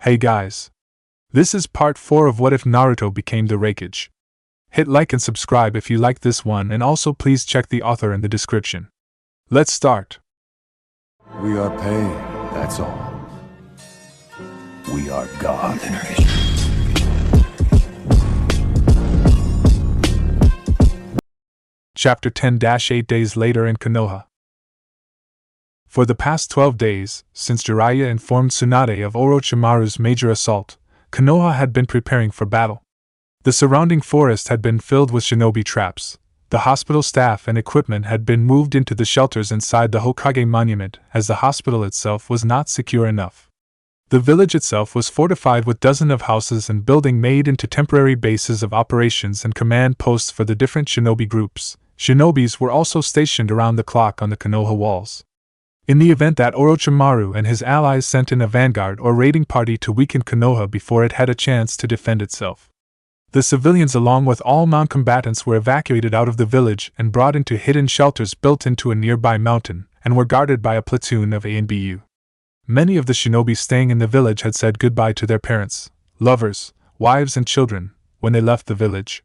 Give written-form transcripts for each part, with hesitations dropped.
Hey guys! This is part 4 of What If Naruto Became the Raikage. Hit like and subscribe if you like this one, and also please check the author in the description. Let's start. We are pain, that's all. We are God. Chapter 10-8 Days later in Konoha. For the past 12 days, since Jiraiya informed Tsunade of Orochimaru's major assault, Konoha had been preparing for battle. The surrounding forest had been filled with shinobi traps. The hospital staff and equipment had been moved into the shelters inside the Hokage monument, as the hospital itself was not secure enough. The village itself was fortified with dozens of houses and buildings made into temporary bases of operations and command posts for the different shinobi groups. Shinobis were also stationed around the clock on the Konoha walls. In the event that Orochimaru and his allies sent in a vanguard or raiding party to weaken Konoha before it had a chance to defend itself, the civilians along with all non-combatants were evacuated out of the village and brought into hidden shelters built into a nearby mountain, and were guarded by a platoon of A and BU. Many of the shinobi staying in the village had said goodbye to their parents, lovers, wives and children when they left the village.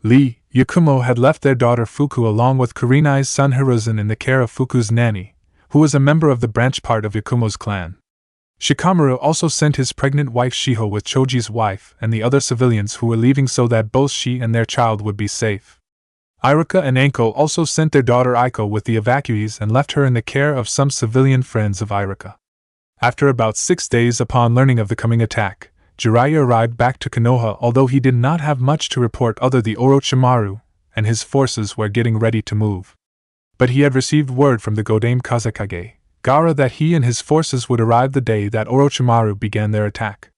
Lee, Yakumo had left their daughter Fuku along with Kurenai's son Hiruzen in the care of Fuku's nanny, who was a member of the branch part of Yakumo's clan. Shikamaru also sent his pregnant wife Shiho with Choji's wife and the other civilians who were leaving so that both she and their child would be safe. Iruka and Anko also sent their daughter Aiko with the evacuees and left her in the care of some civilian friends of Iruka. After about 6 days upon learning of the coming attack, Jiraiya arrived back to Konoha, although he did not have much to report other than Orochimaru and his forces were getting ready to move. But he had received word from the Godame Kazekage, Gaara, that he and his forces would arrive the day that Orochimaru began their attack.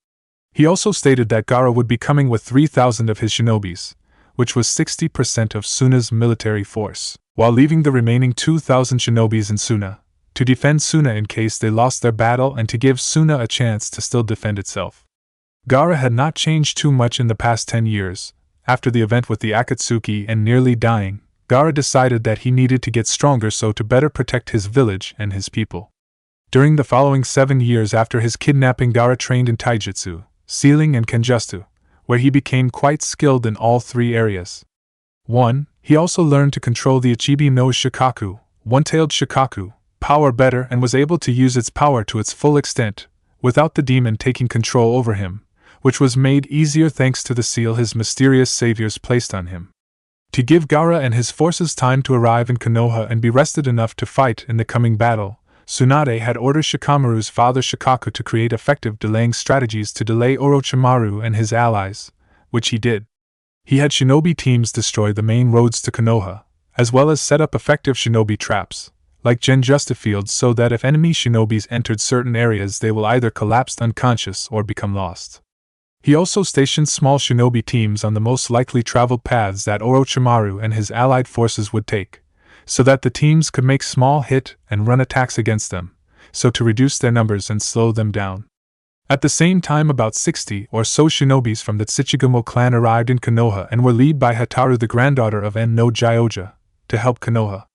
He also stated that Gaara would be coming with 3,000 of his shinobis, which was 60% of Suna's military force, while leaving the remaining 2,000 shinobis in Suna, to defend Suna in case they lost their battle and to give Suna a chance to still defend itself. Gaara had not changed too much in the past 10 years. After the event with the Akatsuki and nearly dying, Gaara decided that he needed to get stronger so to better protect his village and his people. During the following 7 years after his kidnapping, Gaara trained in taijutsu, sealing and kenjutsu, where he became quite skilled in all 3 areas. 1. He also learned to control the Ichibi no Shikaku, one-tailed Shikaku, power better, and was able to use its power to its full extent, without the demon taking control over him, which was made easier thanks to the seal his mysterious saviors placed on him. To give Gaara and his forces time to arrive in Konoha and be rested enough to fight in the coming battle, Tsunade had ordered Shikamaru's father Shikaku to create effective delaying strategies to delay Orochimaru and his allies, which he did. He had shinobi teams destroy the main roads to Konoha, as well as set up effective shinobi traps, like genjutsu fields, so that if enemy shinobis entered certain areas they will either collapse unconscious or become lost. He also stationed small shinobi teams on the most likely traveled paths that Orochimaru and his allied forces would take, so that the teams could make small hit and run attacks against them, so to reduce their numbers and slow them down. At the same time, about 60 or so shinobis from the Tsuchigumo clan arrived in Konoha and were led by Hataru, the granddaughter of En no Gyoja, to help Konoha.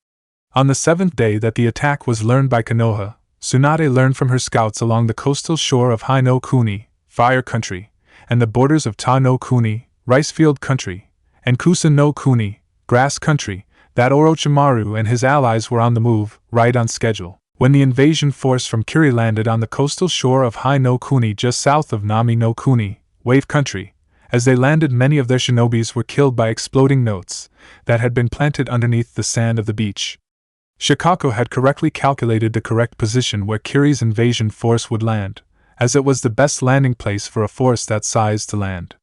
On the 7th day that the attack was learned by Konoha, Tsunade learned from her scouts along the coastal shore of Hai no Kuni, Fire Country, and the borders of Ta no Kuni, Ricefield Country, and Kusa no Kuni, Grass Country, that Orochimaru and his allies were on the move, right on schedule. When the invasion force from Kiri landed on the coastal shore of Hai no Kuni just south of Nami no Kuni, Wave Country, as they landed many of their shinobis were killed by exploding notes that had been planted underneath the sand of the beach. Shikaku had correctly calculated the correct position where Kiri's invasion force would land, as it was the best landing place for a force that size to land.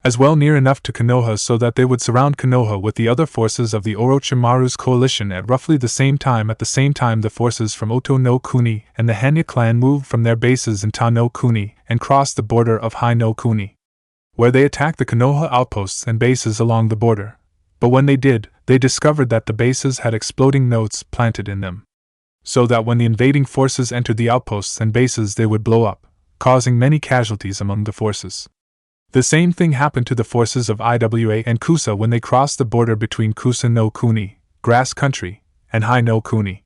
As well, near enough to Konoha so that they would surround Konoha with the other forces of the Orochimaru's coalition at roughly the same time. At the same time, the forces from Oto no Kuni and the Hanya clan moved from their bases in Ta no Kuni and crossed the border of Hai no Kuni, where they attacked the Konoha outposts and bases along the border. But when they did, they discovered that the bases had exploding notes planted in them, so that when the invading forces entered the outposts and bases they would blow up, causing many casualties among the forces. The same thing happened to the forces of Iwa and Kusa when they crossed the border between Kusa no Kuni, Grass Country, and Hai no Kuni.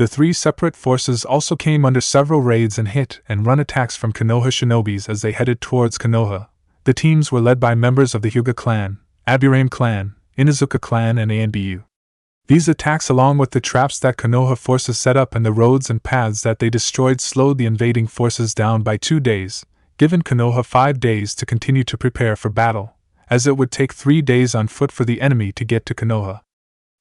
The three separate forces also came under several raids and hit and run attacks from Konoha shinobis as they headed towards Konoha. The teams were led by members of the Hyuga clan, Aburame clan, Inazuka clan, and Anbu. These attacks, along with the traps that Konoha forces set up and the roads and paths that they destroyed, slowed the invading forces down by 2 days, giving Konoha 5 days to continue to prepare for battle, as it would take 3 days on foot for the enemy to get to Konoha.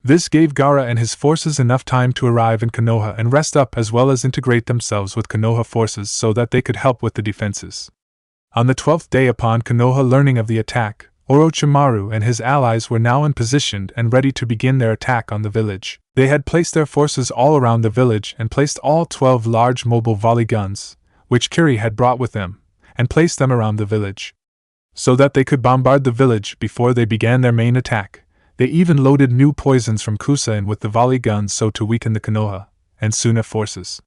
This gave Gaara and his forces enough time to arrive in Konoha and rest up, as well as integrate themselves with Konoha forces so that they could help with the defenses. On the 12th day, upon Konoha learning of the attack, Orochimaru and his allies were now in position and ready to begin their attack on the village. They had placed their forces all around the village and placed all 12 large mobile volley guns, which Kiri had brought with them, and placed them around the village, so that they could bombard the village before they began their main attack. They even loaded new poisons from Kusa in with the volley guns so to weaken the Konoha and Suna forces.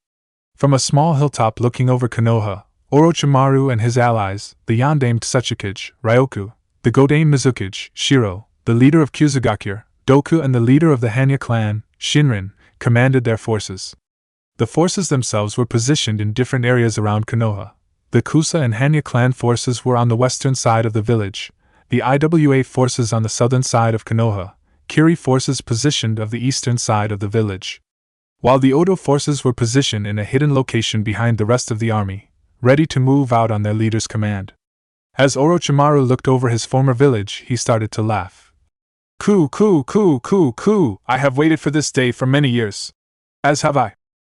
From a small hilltop looking over Konoha, Orochimaru and his allies, the Yondaime Tsuchikage, Ryoku, the Godaime Mizukage, Shiro, the leader of Kyuzugakyur, Doku, and the leader of the Hanya clan, Shinrin, commanded their forces. The forces themselves were positioned in different areas around Konoha. The Kusa and Hanya clan forces were on the western side of the village, the IWA forces on the southern side of Konoha, Kiri forces positioned of the eastern side of the village, while the Odo forces were positioned in a hidden location behind the rest of the army, ready to move out on their leader's command. As Orochimaru looked over his former village, he started to laugh. Coo, I have waited for this day for many years. As have I,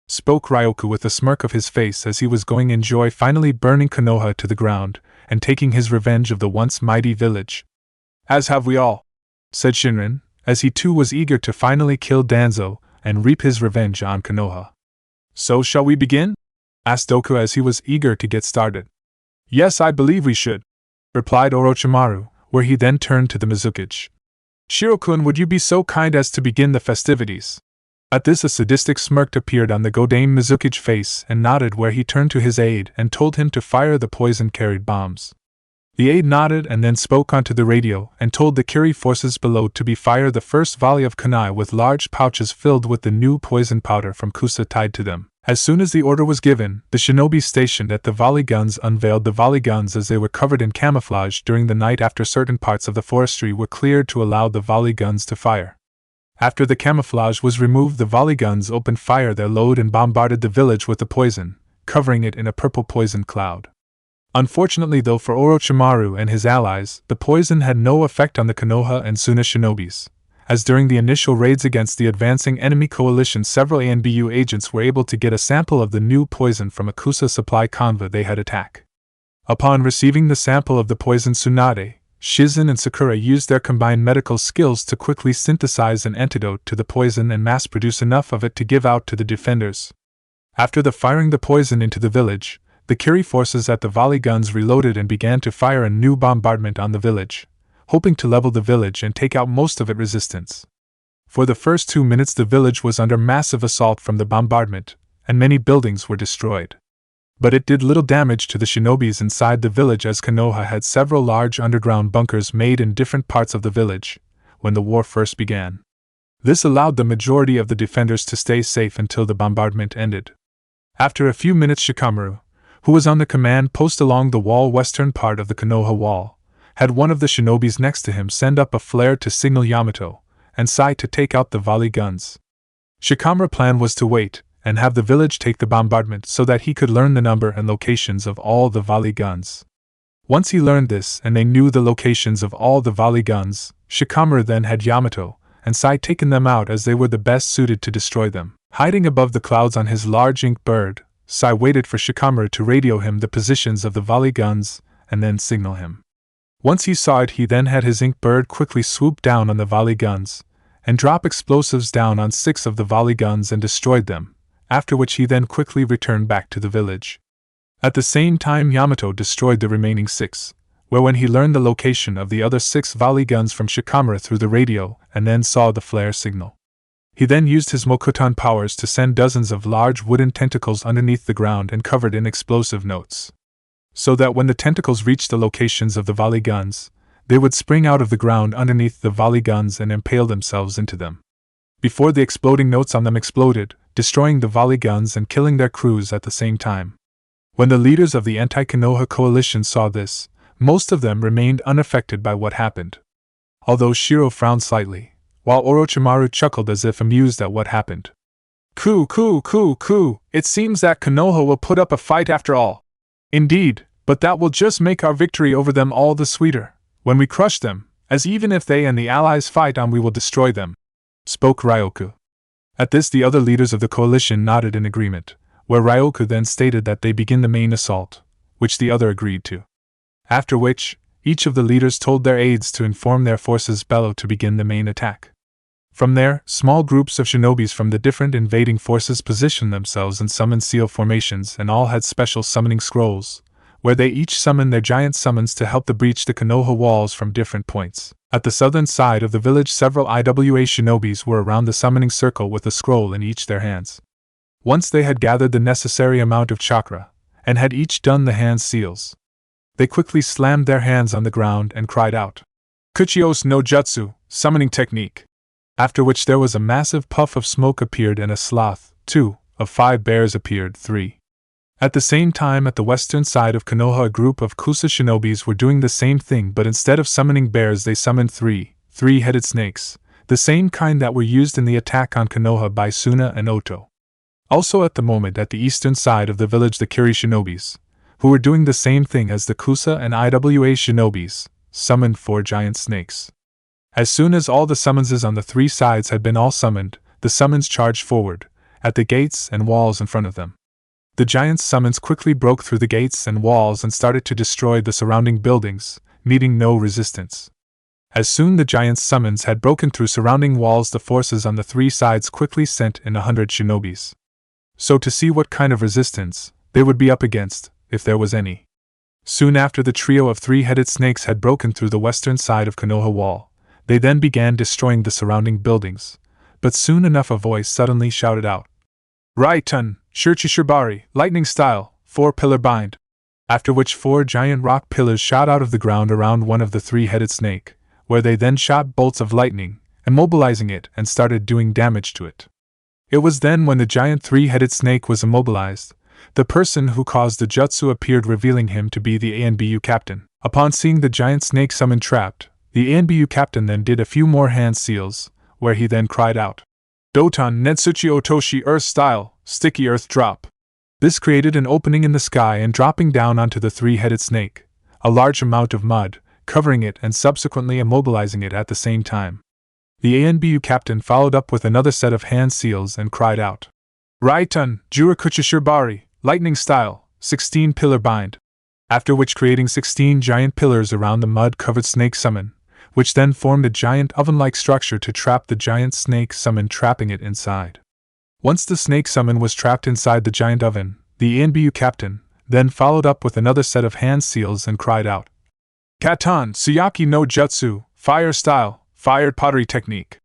spoke Ryoku with a smirk of his face as he was going in joy, finally burning Konoha to the ground and taking his revenge of the once mighty village. As have we all, said Shinrin, as he too was eager to finally kill Danzo and reap his revenge on Konoha. So shall we begin? Asked Doku as he was eager to get started. Yes, I believe we should, replied Orochimaru, where he then turned to the Mizukage. Shiro-kun, would you be so kind as to begin the festivities? At this a sadistic smirk appeared on the Godaime Mizukage face and nodded, where he turned to his aide and told him to fire the poison-carried bombs. The aide nodded and then spoke onto the radio and told the Kiri forces below to be fire the first volley of kunai with large pouches filled with the new poison powder from Kusa tied to them. As soon as the order was given, the shinobi stationed at the volley guns unveiled the volley guns as they were covered in camouflage during the night after certain parts of the forestry were cleared to allow the volley guns to fire. After the camouflage was removed, the volley guns opened fire their load and bombarded the village with the poison, covering it in a purple poison cloud. Unfortunately though for Orochimaru and his allies, the poison had no effect on the Konoha and Suna shinobis, as during the initial raids against the advancing enemy coalition several ANBU agents were able to get a sample of the new poison from a Kusa supply convoy they had attacked. Upon receiving the sample of the poison, Tsunade, Shizen and Sakura used their combined medical skills to quickly synthesize an antidote to the poison and mass-produce enough of it to give out to the defenders. After firing the poison into the village, the Kiri forces at the volley guns reloaded and began to fire a new bombardment on the village, hoping to level the village and take out most of its resistance. For the first 2 minutes the village was under massive assault from the bombardment, and many buildings were destroyed. But it did little damage to the shinobis inside the village, as Konoha had several large underground bunkers made in different parts of the village when the war first began. This allowed the majority of the defenders to stay safe until the bombardment ended. After a few minutes, Shikamaru, who was on the command post along the wall western part of the Konoha wall, had one of the shinobis next to him send up a flare to signal Yamato and Sai to take out the volley guns. Shikamaru's plan was to wait and have the village take the bombardment so that he could learn the number and locations of all the volley guns. Once he learned this and they knew the locations of all the volley guns, Shikamaru then had Yamato and Sai taken them out, as they were the best suited to destroy them. Hiding above the clouds on his large ink bird, Sai waited for Shikamaru to radio him the positions of the volley guns and then signal him. Once he saw it, he then had his ink bird quickly swoop down on the volley guns and drop explosives down on 6 of the volley guns and destroyed them, after which he then quickly returned back to the village. At the same time, Yamato destroyed the remaining 6, where when he learned the location of the other 6 volley guns from Shikamaru through the radio and then saw the flare signal, he then used his Mokuton powers to send dozens of large wooden tentacles underneath the ground and covered in explosive notes, so that when the tentacles reached the locations of the volley guns, they would spring out of the ground underneath the volley guns and impale themselves into them. Before the exploding notes on them exploded, destroying the volley guns and killing their crews at the same time. When the leaders of the anti-Konoha coalition saw this, most of them remained unaffected by what happened. Although Shiro frowned slightly, while Orochimaru chuckled as if amused at what happened. It seems that Konoha will put up a fight after all. Indeed, but that will just make our victory over them all the sweeter, when we crush them, as even if they and the allies fight on we will destroy them," spoke Ryoku. At this the other leaders of the coalition nodded in agreement, where Ryoku then stated that they begin the main assault, which the other agreed to. After which, each of the leaders told their aides to inform their forces below to begin the main attack. From there, small groups of shinobis from the different invading forces positioned themselves in summon seal formations and all had special summoning scrolls, where they each summoned their giant summons to help to breach the Konoha walls from different points. At the southern side of the village several IWA shinobis were around the summoning circle with a scroll in each their hands. Once they had gathered the necessary amount of chakra, and had each done the hand seals, they quickly slammed their hands on the ground and cried out, "Kuchios no Jutsu, summoning technique." After which there was a massive puff of smoke appeared and a sloth, 2, of 5 bears appeared, 3. At the same time at the western side of Konoha a group of Kusa shinobis were doing the same thing, but instead of summoning bears they summoned 3 three-headed snakes, the same kind that were used in the attack on Konoha by Suna and Oto. Also at the moment at the eastern side of the village the Kiri shinobis, who were doing the same thing as the Kusa and IWA shinobis, summoned 4 giant snakes. As soon as all the summonses on the 3 sides had been all summoned, the summons charged forward, at the gates and walls in front of them. The giants' summons quickly broke through the gates and walls and started to destroy the surrounding buildings, meeting no resistance. As soon the giants' summons had broken through surrounding walls the forces on the 3 sides quickly sent in 100 shinobis. So to see what kind of resistance they would be up against, if there was any. Soon after the trio of 3-headed snakes had broken through the western side of Konoha wall, they then began destroying the surrounding buildings, but soon enough a voice suddenly shouted out, "Raiten, Shirchishibari, lightning style, 4-pillar bind." After which 4 giant rock pillars shot out of the ground around one of the 3-headed snake, where they then shot bolts of lightning, immobilizing it and started doing damage to it. It was then when the giant 3-headed snake was immobilized, the person who caused the jutsu appeared revealing him to be the ANBU captain. Upon seeing the giant snake summon trapped, the ANBU captain then did a few more hand seals, where he then cried out, "Doton Netsuchi Otoshi Earth Style, Sticky Earth Drop." This created an opening in the sky and dropping down onto the 3-headed snake, a large amount of mud, covering it and subsequently immobilizing it at the same time. The ANBU captain followed up with another set of hand seals and cried out, "Raiten, Jurakuchishibari, Lightning Style, 16-pillar bind." After which creating 16 giant pillars around the mud-covered snake summon, which then formed a giant oven-like structure to trap the giant snake summon, trapping it inside. Once the snake summon was trapped inside the giant oven, the ANBU captain then followed up with another set of hand seals and cried out, "Katan Suyaki no Jutsu, Fire Style, Fired Pottery Technique."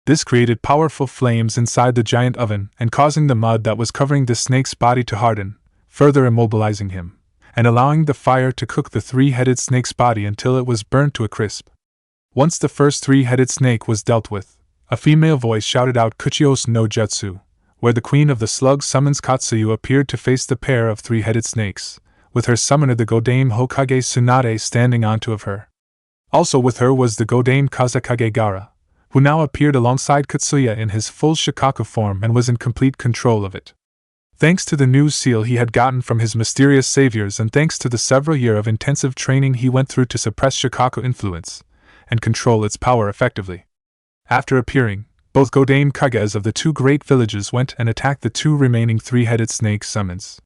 This created powerful flames inside the giant oven and causing the mud that was covering the snake's body to harden, further immobilizing him, and allowing the fire to cook the 3-headed snake's body until it was burnt to a crisp. Once the first 3-headed snake was dealt with, a female voice shouted out Kuchios no Jutsu, where the queen of the slug summons Katsuyu appeared to face the pair of 3-headed snakes, with her summoner the Godame Hokage Tsunade standing onto of her. Also with her was the Godame Kazakage Gaara, who now appeared alongside Katsuya in his full Shikaku form and was in complete control of it. Thanks to the new seal he had gotten from his mysterious saviors and thanks to the several years of intensive training he went through to suppress Shikaku influence and control its power effectively. After appearing, both Godame Kages of the 2 great villages went and attacked the 2 remaining 3-headed snake summons.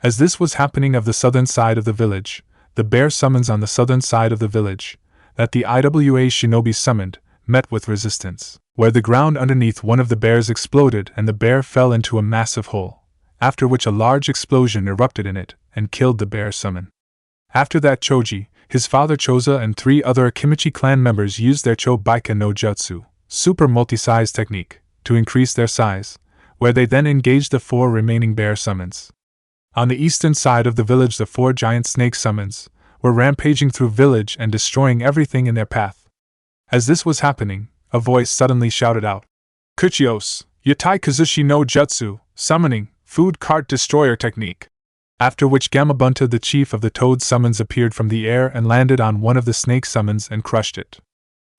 As this was happening of the southern side of the village, the bear summons on the southern side of the village, that the IWA shinobi summoned, met with resistance, where the ground underneath one of the bears exploded and the bear fell into a massive hole, after which a large explosion erupted in it and killed the bear summon. After that Choji, his father Choza and 3 other Akimichi clan members used their Chobaika no Jutsu, super multi-size technique, to increase their size, where they then engaged the 4 remaining bear summons. On the eastern side of the village the 4 giant snake summons were rampaging through village and destroying everything in their path. As this was happening, a voice suddenly shouted out, "Kuchios, Yatai Kazushi no Jutsu, summoning, food cart destroyer technique. After which Gamabunta, the chief of the Toad summons, appeared from the air and landed on one of the snake summons and crushed it.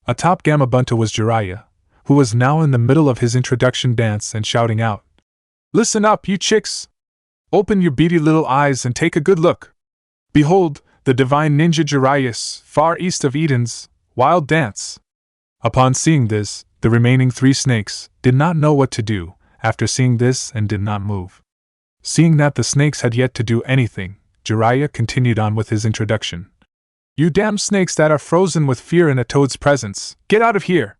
Atop Gamabunta was Jiraiya, who was now in the middle of his introduction dance and shouting out, "Listen up, you chicks! Open your beady little eyes and take a good look! Behold, the divine ninja Jiraiya's, far east of Eden's, wild dance!" Upon seeing this, the remaining 3 snakes did not know what to do after seeing this and did not move. Seeing that the snakes had yet to do anything, Jiraiya continued on with his introduction. "You damn snakes that are frozen with fear in a toad's presence, get out of here!"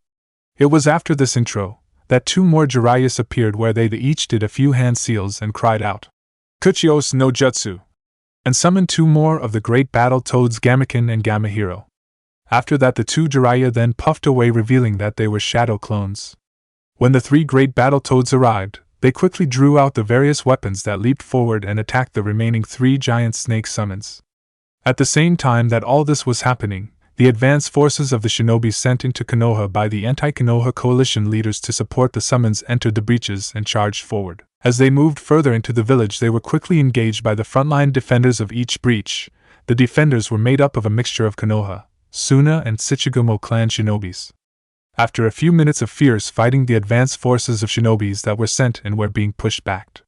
It was after this intro that 2 more Jiraiyas appeared, where they each did a few hand seals and cried out, "Kuchios no Jutsu," and summoned 2 more of the great battle toads, Gamakin and Gamahiro. After that, the 2 Jiraiya then puffed away, revealing that they were shadow clones. When the 3 great battle toads arrived, they quickly drew out the various weapons that leaped forward and attacked the remaining 3 giant snake summons. At the same time that all this was happening, the advance forces of the shinobi sent into Konoha by the anti-Konoha coalition leaders to support the summons entered the breaches and charged forward. As they moved further into the village, they were quickly engaged by the frontline defenders of each breach. The defenders were made up of a mixture of Konoha, Suna, and Shichibumo clan shinobis. After a few minutes of fierce fighting, the advance forces of shinobis that were sent in were being pushed back,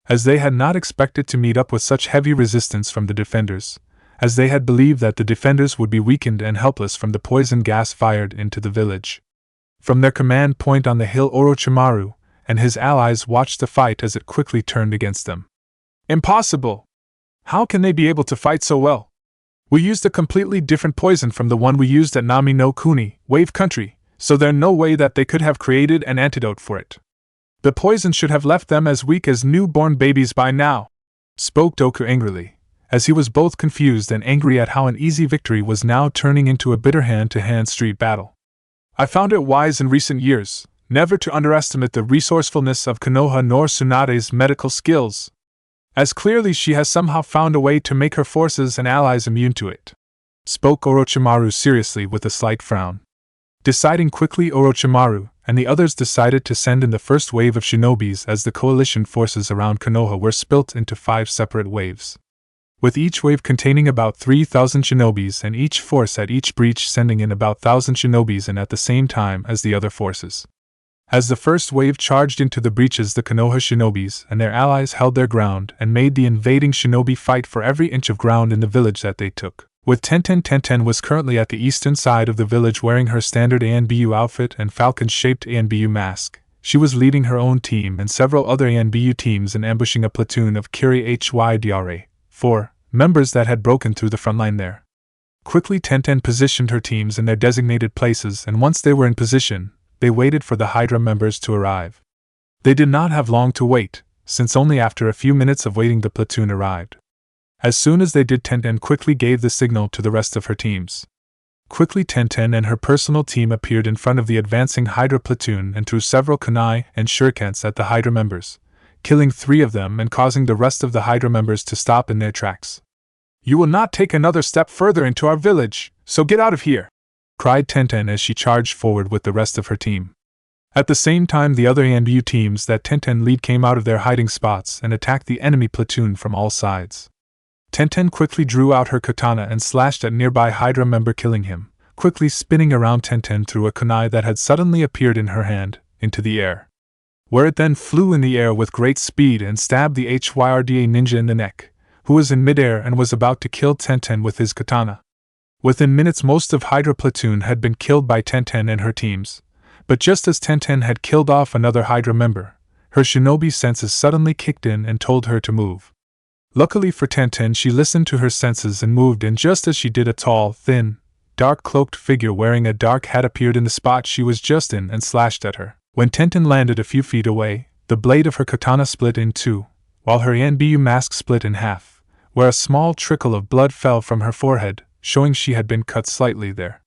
as they had not expected to meet up with such heavy resistance from the defenders, as they had believed that the defenders would be weakened and helpless from the poison gas fired into the village. From their command point on the hill, Orochimaru and his allies watched the fight as it quickly turned against them. "Impossible! How can they be able to fight so well? We used a completely different poison from the one we used at Nami no Kuni, Wave Country, so there's no way that they could have created an antidote for it. The poison should have left them as weak as newborn babies by now," spoke Doku angrily, as he was both confused and angry at how an easy victory was now turning into a bitter hand-to-hand street battle. "I found it wise in recent years never to underestimate the resourcefulness of Konoha nor Tsunade's medical skills, as clearly she has somehow found a way to make her forces and allies immune to it," spoke Orochimaru seriously with a slight frown. Deciding quickly, Orochimaru and the others decided to send in the first wave of shinobis, as the coalition forces around Konoha were split into 5 separate waves, with each wave containing about 3,000 shinobis, and each force at each breach sending in about 1,000 shinobis in at the same time as the other forces. As the first wave charged into the breaches, the Konoha shinobis and their allies held their ground and made the invading shinobi fight for every inch of ground in the village that they took. With Tenten was currently at the eastern side of the village, wearing her standard ANBU outfit and falcon-shaped ANBU mask. She was leading her own team and several other ANBU teams in ambushing a platoon of Kiri Hydra 4 members that had broken through the front line there. Quickly, Tenten positioned her teams in their designated places, and once they were in position, they waited for the Hydra members to arrive. They did not have long to wait, since only after a few minutes of waiting the platoon arrived. As soon as they did, Tenten quickly gave the signal to the rest of her teams. Quickly, Tenten and her personal team appeared in front of the advancing Hydra platoon and threw several kunai and shurikens at the Hydra members, killing 3 of them and causing the rest of the Hydra members to stop in their tracks. "You will not take another step further into our village, so get out of here!" cried Tenten as she charged forward with the rest of her team. At the same time, the other ANBU teams that Tenten led came out of their hiding spots and attacked the enemy platoon from all sides. Tenten quickly drew out her katana and slashed at nearby Hydra member, killing him. Quickly spinning around, Tenten threw a kunai that had suddenly appeared in her hand into the air, where it then flew in the air with great speed and stabbed the Hyrda ninja in the neck, who was in midair and was about to kill Tenten with his katana. Within minutes, most of Hydra platoon had been killed by Tenten and her teams, but just as Tenten had killed off another Hydra member, her shinobi senses suddenly kicked in and told her to move. Luckily for Tenten, she listened to her senses and moved, and just as she did, a tall, thin, dark-cloaked figure wearing a dark hat appeared in the spot she was just in and slashed at her. When Tenten landed a few feet away, the blade of her katana split in 2, while her ANBU mask split in half, where a small trickle of blood fell from her forehead, showing she had been cut slightly there.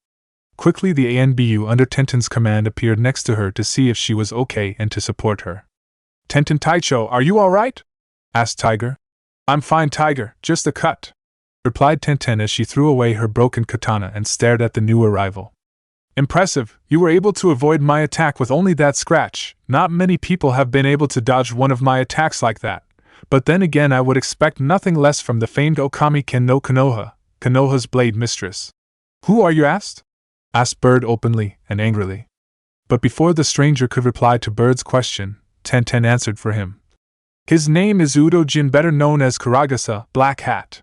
Quickly, the ANBU under Tenten's command appeared next to her to see if she was okay and to support her. "Tenten Taicho, are you alright?" asked Tiger. "I'm fine, Tiger, just a cut," replied Tenten as she threw away her broken katana and stared at the new arrival. Impressive, you were able to avoid my attack with only that scratch. Not many people have been able to dodge one of my attacks like that. But then again, I would expect nothing less from the famed Okami Ken no Konoha, Konoha's blade mistress. Who are you asked? Asked Bird openly and angrily. But before the stranger could reply to Bird's question, Tenten answered for him. His name is Udo Jin, better known as Karagasa, Black Hat.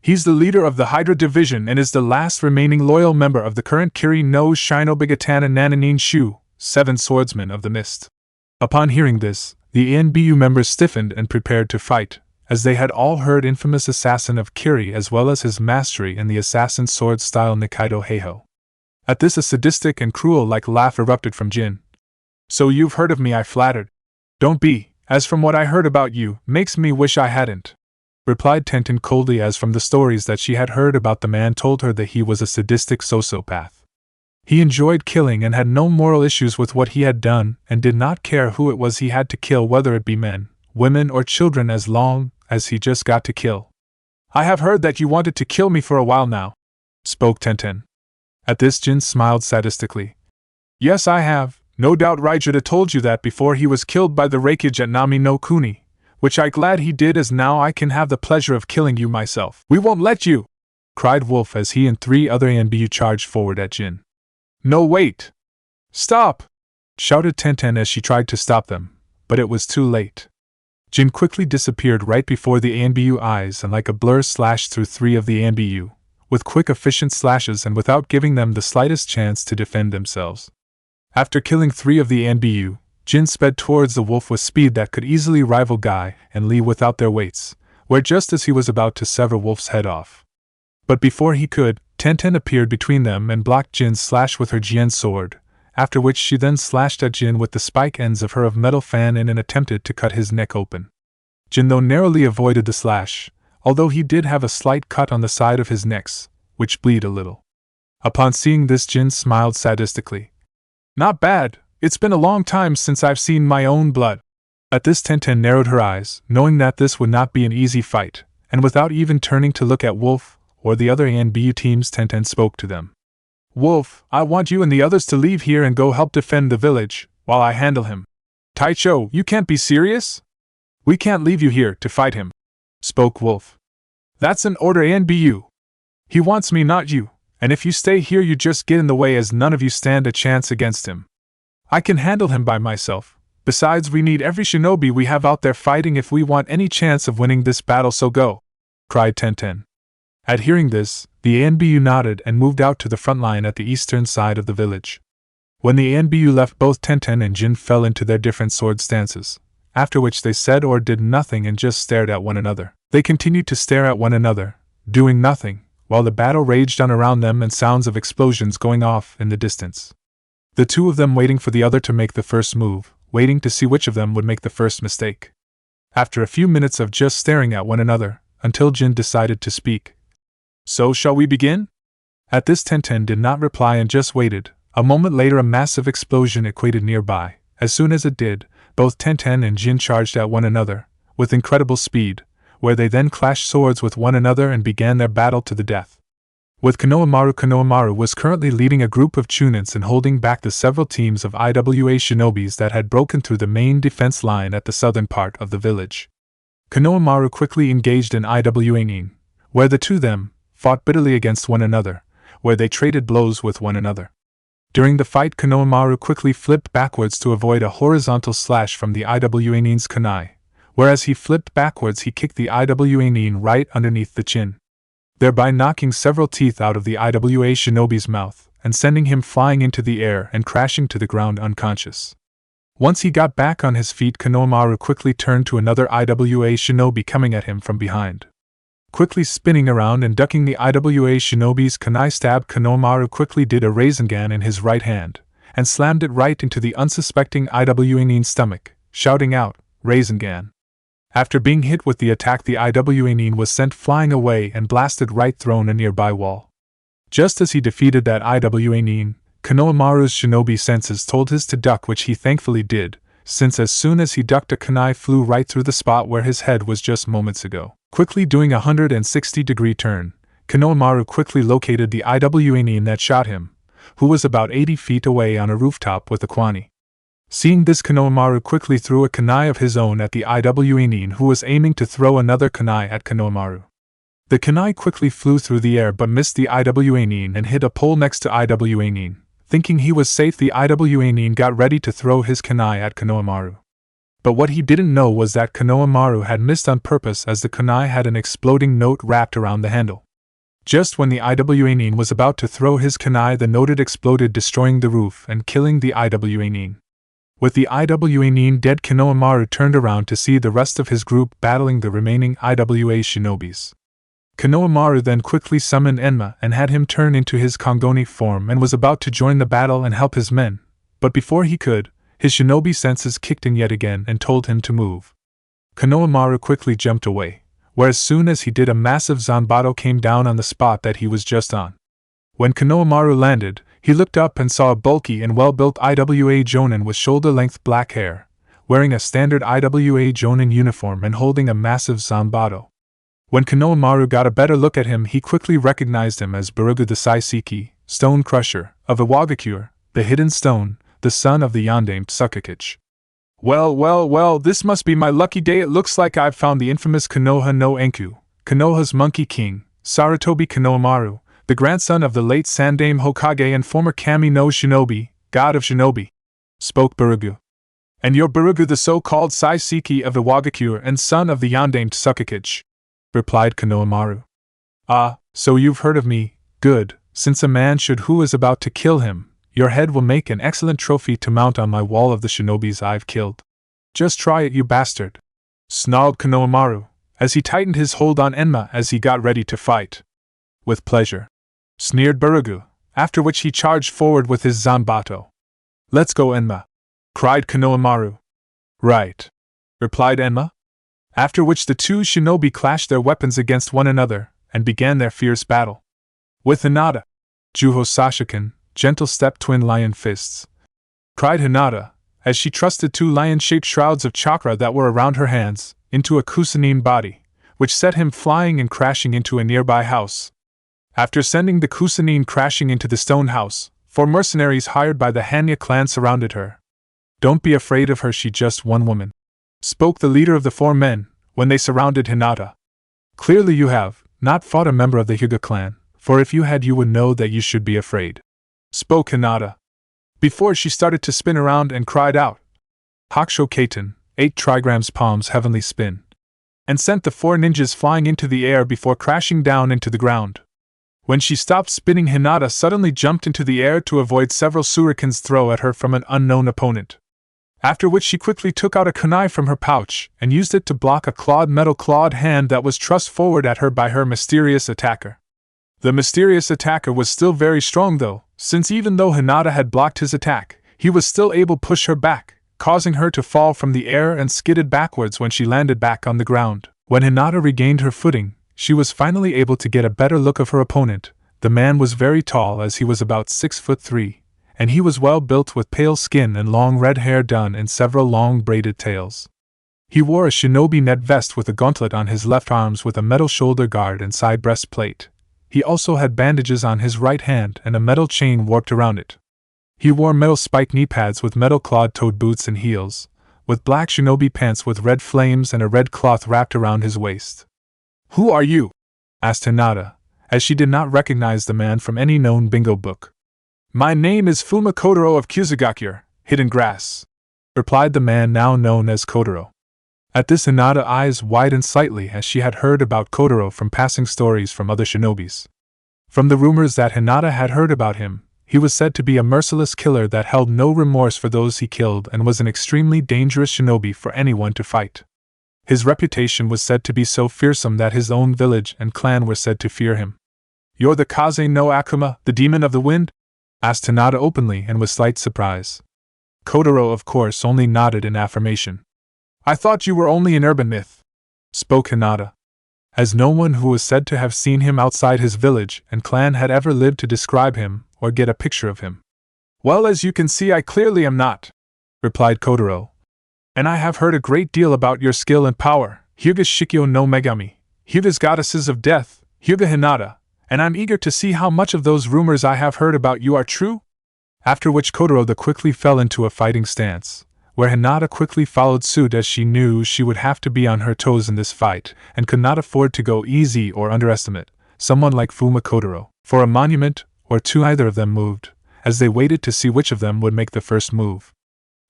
He's the leader of the Hydra Division and is the last remaining loyal member of the current Kiri no Shinobigatana Nananin Shu, 7 Swordsmen of the Mist. Upon hearing this, the ANBU members stiffened and prepared to fight, as they had all heard infamous assassin of Kiri as well as his mastery in the assassin sword style Nikaido Heiho. At this a sadistic and cruel-like laugh erupted from Jin. So you've heard of me, I flattered. Don't be, as from what I heard about you, makes me wish I hadn't. Replied Tenten coldly, as from the stories that she had heard about the man told her that he was a sadistic sociopath. He enjoyed killing and had no moral issues with what he had done and did not care who it was he had to kill, whether it be men, women or children, as long as he just got to kill. I have heard that you wanted to kill me for a while now, spoke Tenten. At this Jin smiled sadistically. Yes, I have. No doubt Raijita told you that before he was killed by the Raikage at Nami no Kuni. Which I glad he did, as now I can have the pleasure of killing you myself. We won't let you! Cried Wolf as he and 3 other ANBU charged forward at Jin. No, wait! Stop! Shouted Tenten as she tried to stop them, but it was too late. Jin quickly disappeared right before the ANBU eyes and like a blur slashed through 3 of the ANBU, with quick efficient slashes and without giving them the slightest chance to defend themselves. After killing 3 of the ANBU, Jin sped towards the wolf with speed that could easily rival Guy and Lee without their weights, where just as he was about to sever Wolf's head off. But before he could, Tenten appeared between them and blocked Jin's slash with her Jian sword, after which she then slashed at Jin with the spike ends of her metal fan in and attempted to cut his neck open. Jin though narrowly avoided the slash, although he did have a slight cut on the side of his neck, which bled a little. Upon seeing this, Jin smiled sadistically. Not bad. It's been a long time since I've seen my own blood. At this Tenten narrowed her eyes, knowing that this would not be an easy fight, and without even turning to look at Wolf or the other ANBU teams, Tenten spoke to them. Wolf, I want you and the others to leave here and go help defend the village, while I handle him. Taicho, you can't be serious? We can't leave you here to fight him, spoke Wolf. That's an order, ANBU. He wants me, not you, and if you stay here you just get in the way, as none of you stand a chance against him. I can handle him by myself. Besides, we need every shinobi we have out there fighting if we want any chance of winning this battle, so go, cried Tenten. At hearing this, the ANBU nodded and moved out to the front line at the eastern side of the village. When the ANBU left, both Tenten and Jin fell into their different sword stances, after which they said or did nothing and just stared at one another. They continued to stare at one another, doing nothing, while the battle raged on around them and sounds of explosions going off in the distance. The 2 of them waiting for the other to make the first move, waiting to see which of them would make the first mistake. After a few minutes of just staring at one another, until Jin decided to speak. So shall we begin? At this Tenten did not reply and just waited. A moment later a massive explosion equated nearby. As soon as it did, both Tenten and Jin charged at one another, with incredible speed, where they then clashed swords with one another and began their battle to the death. With Konohamaru was currently leading a group of Chunins and holding back the several teams of IWA shinobis that had broken through the main defense line at the southern part of the village. Konohamaru quickly engaged in IWA Nin, where the 2 of them fought bitterly against one another, where they traded blows with one another. During the fight, Konohamaru quickly flipped backwards to avoid a horizontal slash from the IWA Nin's kunai, whereas he flipped backwards he kicked the IWA Nin right underneath the chin, thereby knocking several teeth out of the IWA shinobi's mouth and sending him flying into the air and crashing to the ground unconscious. Once he got back on his feet, Konohamaru quickly turned to another IWA shinobi coming at him from behind. Quickly spinning around and ducking the IWA shinobi's kunai stab, Konohamaru quickly did a Rasengan in his right hand and slammed it right into the unsuspecting IWA Nin's stomach, shouting out, Rasengan. After being hit with the attack, the IWA Nin was sent flying away and blasted right through a nearby wall. Just as he defeated that IWA Nin, Konohamaru's shinobi senses told his to duck, which he thankfully did, since as soon as he ducked, a kunai flew right through the spot where his head was just moments ago. Quickly doing a 160-degree turn, Konohamaru quickly located the IWA Nin that shot him, who was about 80 feet away on a rooftop with a Kwani. Seeing this, Konohamaru quickly threw a kunai of his own at the Iwanin, who was aiming to throw another kunai at Konohamaru. The kunai quickly flew through the air but missed the Iwanin and hit a pole next to Iwanin. Thinking he was safe, the Iwanin got ready to throw his kunai at Konohamaru. But what he didn't know was that Konohamaru had missed on purpose, as the kunai had an exploding note wrapped around the handle. Just when the Iwanin was about to throw his kunai, the note exploded, destroying the roof and killing the Iwanin. With the Iwanin dead, Konohamaru turned around to see the rest of his group battling the remaining Iwa shinobis. Konohamaru then quickly summoned Enma and had him turn into his Kongoni form and was about to join the battle and help his men, but before he could, his shinobi senses kicked in yet again and told him to move. Konohamaru quickly jumped away, where as soon as he did, a massive zanbato came down on the spot that he was just on. When Konohamaru landed, he looked up and saw a bulky and well-built Iwa Jonin with shoulder-length black hair, wearing a standard Iwa Jonin uniform and holding a massive zanbato. When Konohamaru got a better look at him, he quickly recognized him as Barugu the Saiseki, Stone Crusher, of Iwagakure, the Hidden Stone, the son of the Yondaime Tsukakage. Well, this must be my lucky day. It looks like I've found the infamous Konoha no Enku, Konoha's Monkey King, Sarutobi Konohamaru, the grandson of the late Sandaime Hokage and former Kami no Shinobi, god of shinobi, spoke Barugu. And you're Barugu, the so-called Saiseki of Iwagakure and son of the Yondaime Tsukakage, replied Konohamaru. Ah, so you've heard of me, good, since a man should who is about to kill him, your head will make an excellent trophy to mount on my wall of the shinobis I've killed. Just try it, you bastard, snarled Konohamaru, as he tightened his hold on Enma as he got ready to fight. With pleasure, sneered Barugu, after which he charged forward with his zanbato. Let's go, Enma, cried Konohamaru. Right, replied Enma, after which the two shinobi clashed their weapons against one another and began their fierce battle. With Hinata, Juho Sashiken, gentle step twin lion fists, cried Hinata, as she trusted two lion-shaped shrouds of chakra that were around her hands, into a Kusanine body, which set him flying and crashing into a nearby house. After sending the Kusanine crashing into the stone house, 4 mercenaries hired by the Hanya clan surrounded her. Don't be afraid of her, she's just one woman, spoke the leader of the 4 men, when they surrounded Hinata. Clearly you have not fought a member of the Hyuga clan, for if you had you would know that you should be afraid, spoke Hinata, before she started to spin around and cried out, Hakusho Kaiten, 8 trigrams palms heavenly spin, and sent the 4 ninjas flying into the air before crashing down into the ground. When she stopped spinning, Hinata suddenly jumped into the air to avoid several shurikens thrown at her from an unknown opponent. After which she quickly took out a kunai from her pouch and used it to block a metal-clawed hand that was thrust forward at her by her mysterious attacker. The mysterious attacker was still very strong though, since even though Hinata had blocked his attack, he was still able to push her back, causing her to fall from the air and skidded backwards when she landed back on the ground. When Hinata regained her footing, she was finally able to get a better look of her opponent. The man was very tall, as he was about 6'3", and he was well built with pale skin and long red hair done in several long braided tails. He wore a shinobi net vest with a gauntlet on his left arms with a metal shoulder guard and side breastplate. He also had bandages on his right hand and a metal chain warped around it. He wore metal spike knee pads with metal clawed-toed boots and heels, with black shinobi pants with red flames and a red cloth wrapped around his waist. Who are you? Asked Hinata, as she did not recognize the man from any known bingo book. My name is Fuma Kotaro of Kusugakure, Hidden Grass, replied the man now known as Kotaro. At this, Hinata's eyes widened slightly, as she had heard about Kotaro from passing stories from other shinobis. From the rumors that Hinata had heard about him, he was said to be a merciless killer that held no remorse for those he killed and was an extremely dangerous shinobi for anyone to fight. His reputation was said to be so fearsome that his own village and clan were said to fear him. You're the Kaze no Akuma, the demon of the wind? Asked Hinata openly and with slight surprise. Kotaro, of course, only nodded in affirmation. I thought you were only an urban myth, spoke Hinata, as no one who was said to have seen him outside his village and clan had ever lived to describe him or get a picture of him. Well, as you can see, I clearly am not, replied Kotaro, and I have heard a great deal about your skill and power, Hyuga Shikyo no Megami, Hyuga's goddesses of death, Hyuga Hinata, and I'm eager to see how much of those rumors I have heard about you are true." After which Kotaro quickly fell into a fighting stance, where Hinata quickly followed suit as she knew she would have to be on her toes in this fight and could not afford to go easy or underestimate someone like Fuma Kotaro. For a monument or two neither of them moved, as they waited to see which of them would make the first move.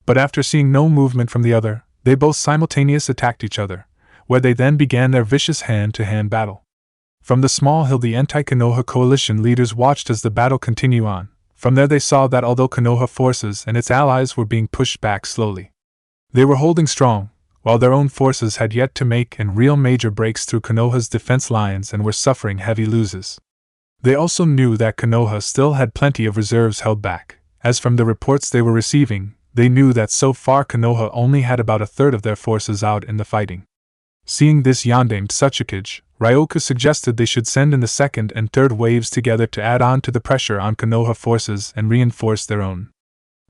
But after seeing no movement from the other, they both simultaneously attacked each other, where they then began their vicious hand-to-hand battle. From the small hill the anti-Konoha coalition leaders watched as the battle continued on. From there they saw that although Konoha forces and its allies were being pushed back slowly, they were holding strong, while their own forces had yet to make and real major breaks through Konoha's defense lines and were suffering heavy losses. They also knew that Konoha still had plenty of reserves held back, as from the reports they were receiving, they knew that so far Konoha only had about a third of their forces out in the fighting. Seeing this Yondamed Tsuchikage, Ryoku suggested they should send in the second and third waves together to add on to the pressure on Konoha forces and reinforce their own.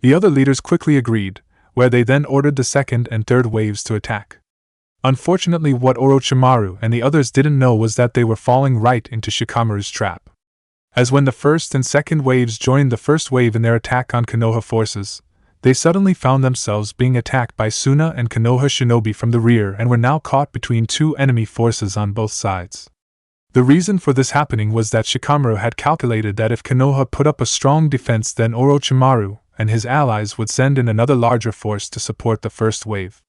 The other leaders quickly agreed, where they then ordered the second and third waves to attack. Unfortunately, what Orochimaru and the others didn't know was that they were falling right into Shikamaru's trap. As when the first and second waves joined the first wave in their attack on Konoha forces, they suddenly found themselves being attacked by Suna and Konoha shinobi from the rear and were now caught between two enemy forces on both sides. The reason for this happening was that Shikamaru had calculated that if Konoha put up a strong defense, then Orochimaru and his allies would send in another larger force to support the first wave.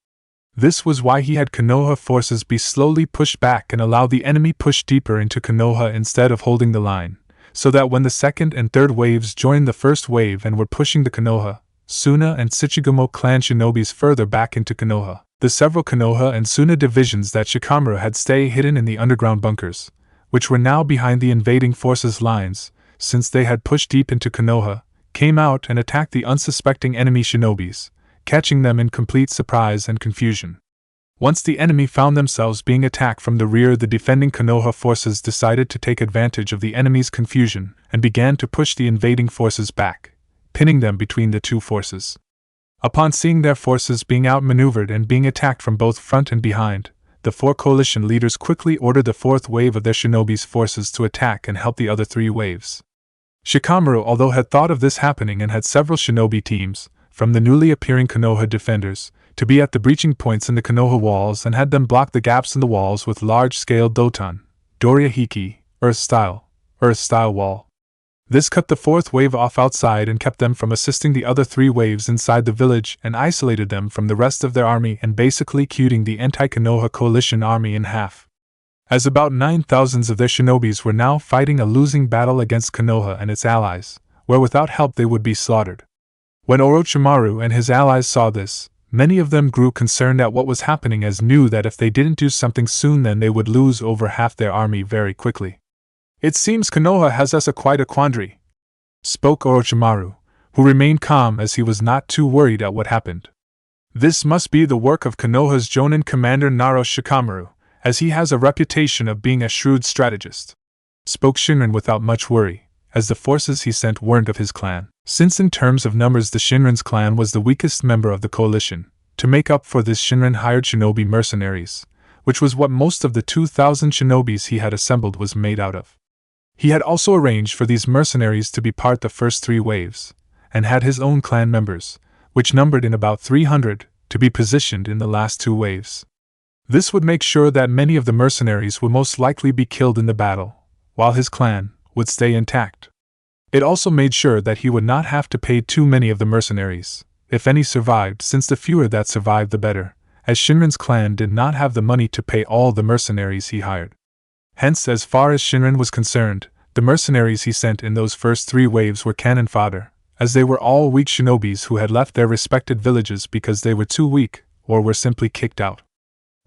This was why he had Konoha forces be slowly pushed back and allow the enemy push deeper into Konoha instead of holding the line, so that when the second and third waves joined the first wave and were pushing the Konoha, Suna and Tsuchigumo clan shinobis further back into Konoha, the several Konoha and Suna divisions that Shikamaru had stay hidden in the underground bunkers, which were now behind the invading forces' lines, since they had pushed deep into Konoha, came out and attacked the unsuspecting enemy shinobis, catching them in complete surprise and confusion. Once the enemy found themselves being attacked from the rear, the defending Konoha forces decided to take advantage of the enemy's confusion and began to push the invading forces back, pinning them between the two forces. Upon seeing their forces being outmaneuvered and being attacked from both front and behind, the four coalition leaders quickly ordered the fourth wave of their shinobi's forces to attack and help the other three waves. Shikamaru, although had thought of this happening and had several shinobi teams, from the newly appearing Konoha defenders, to be at the breaching points in the Konoha walls and had them block the gaps in the walls with large-scale Doton, Doryahiki, Earth-style wall. This cut the fourth wave off outside and kept them from assisting the other three waves inside the village and isolated them from the rest of their army and basically cutting the anti-Konoha coalition army in half. As about 9,000 of their shinobis were now fighting a losing battle against Konoha and its allies, where without help they would be slaughtered. When Orochimaru and his allies saw this, many of them grew concerned at what was happening, as knew that if they didn't do something soon then they would lose over half their army very quickly. "It seems Konoha has us quite a quandary," spoke Orochimaru, who remained calm as he was not too worried at what happened. "This must be the work of Konoha's Jonin commander Naro Shikamaru, as he has a reputation of being a shrewd strategist," spoke Shinran without much worry, as the forces he sent weren't of his clan, since in terms of numbers the Shinran's clan was the weakest member of the coalition. To make up for this, Shinran hired shinobi mercenaries, which was what most of the 2,000 shinobis he had assembled was made out of. He had also arranged for these mercenaries to be part the first three waves, and had his own clan members, which numbered in about 300, to be positioned in the last two waves. This would make sure that many of the mercenaries would most likely be killed in the battle, while his clan would stay intact. It also made sure that he would not have to pay too many of the mercenaries, if any survived, since the fewer that survived the better, as Shinran's clan did not have the money to pay all the mercenaries he hired. Hence, as far as Shinran was concerned, the mercenaries he sent in those first three waves were cannon fodder, as they were all weak shinobis who had left their respected villages because they were too weak, or were simply kicked out.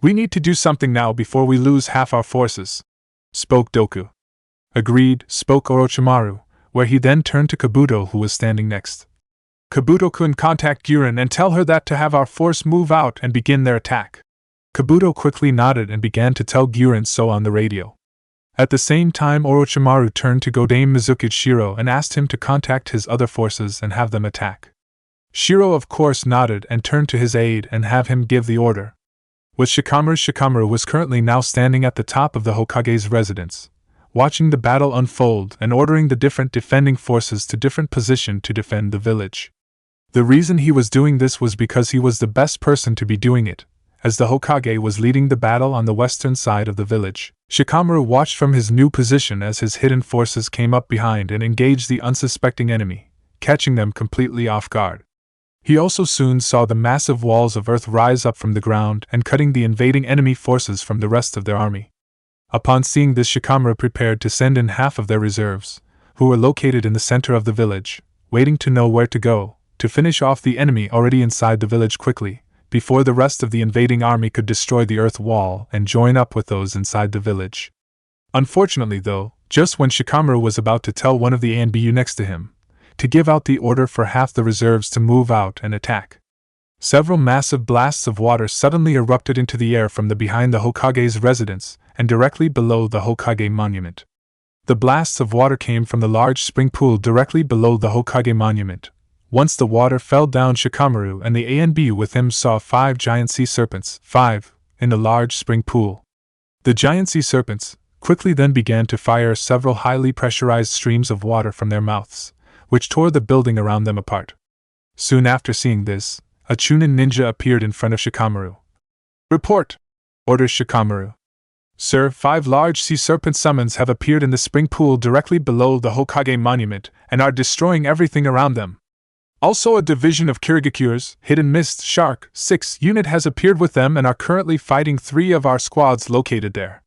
"We need to do something now before we lose half our forces," spoke Doku. "Agreed," spoke Orochimaru, where he then turned to Kabuto, who was standing next. "Kabuto-kun, contact Guren and tell her that to have our force move out and begin their attack." Kabuto quickly nodded and began to tell Guren so on the radio. At the same time, Orochimaru turned to Godame Mizuki Shiro and asked him to contact his other forces and have them attack. Shiro of course nodded and turned to his aide and have him give the order. With Shikamaru was currently now standing at the top of the Hokage's residence, watching the battle unfold and ordering the different defending forces to different position to defend the village. The reason he was doing this was because he was the best person to be doing it, as the Hokage was leading the battle on the western side of the village. Shikamaru watched from his new position as his hidden forces came up behind and engaged the unsuspecting enemy, catching them completely off guard. He also soon saw the massive walls of earth rise up from the ground and cutting the invading enemy forces from the rest of their army. Upon seeing this, Shikamaru prepared to send in half of their reserves, who were located in the center of the village, waiting to know where to go, to finish off the enemy already inside the village quickly, before the rest of the invading army could destroy the earth wall and join up with those inside the village. Unfortunately though, just when Shikamaru was about to tell one of the ANBU next to him to give out the order for half the reserves to move out and attack, several massive blasts of water suddenly erupted into the air from behind the Hokage's residence and directly below the Hokage monument. The blasts of water came from the large spring pool directly below the Hokage monument. Once the water fell down, Shikamaru and the ANBU with him saw 5 giant sea serpents, 5, in the large spring pool. The giant sea serpents quickly then began to fire several highly pressurized streams of water from their mouths, which tore the building around them apart. Soon after seeing this, a Chunin ninja appeared in front of Shikamaru. "Report!" orders Shikamaru. "Sir, 5 large sea serpent summons have appeared in the spring pool directly below the Hokage monument and are destroying everything around them. Also, a division of Kirigakures, Hidden Mist Shark 6 unit has appeared with them and are currently fighting 3 of our squads located there.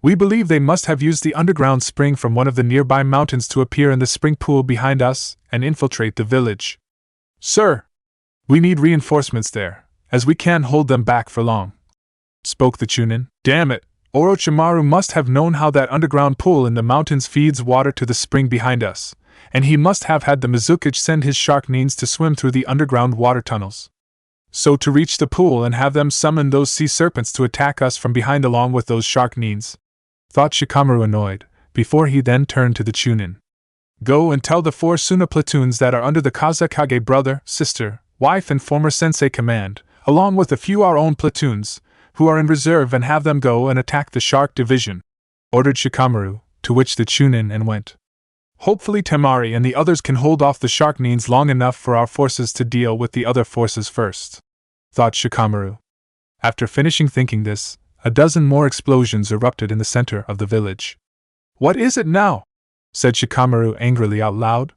We believe they must have used the underground spring from one of the nearby mountains to appear in the spring pool behind us and infiltrate the village. Sir, we need reinforcements there, as we can't hold them back for long," spoke the Chunin. "Damn it, Orochimaru must have known how that underground pool in the mountains feeds water to the spring behind us, and he must have had the Mizukage send his shark nines to swim through the underground water tunnels. So to reach the pool and have them summon those sea serpents to attack us from behind along with those shark nines," thought Shikamaru annoyed, before he then turned to the Chunin. "Go and tell the 4 Suna platoons that are under the Kazekage brother, sister, wife and former sensei command, along with a few our own platoons, who are in reserve, and have them go and attack the shark division," ordered Shikamaru, to which the Chunin and went. "Hopefully Temari and the others can hold off the shark nines long enough for our forces to deal with the other forces first," thought Shikamaru. After finishing thinking this, a dozen more explosions erupted in the center of the village. "What is it now?" said Shikamaru angrily out loud.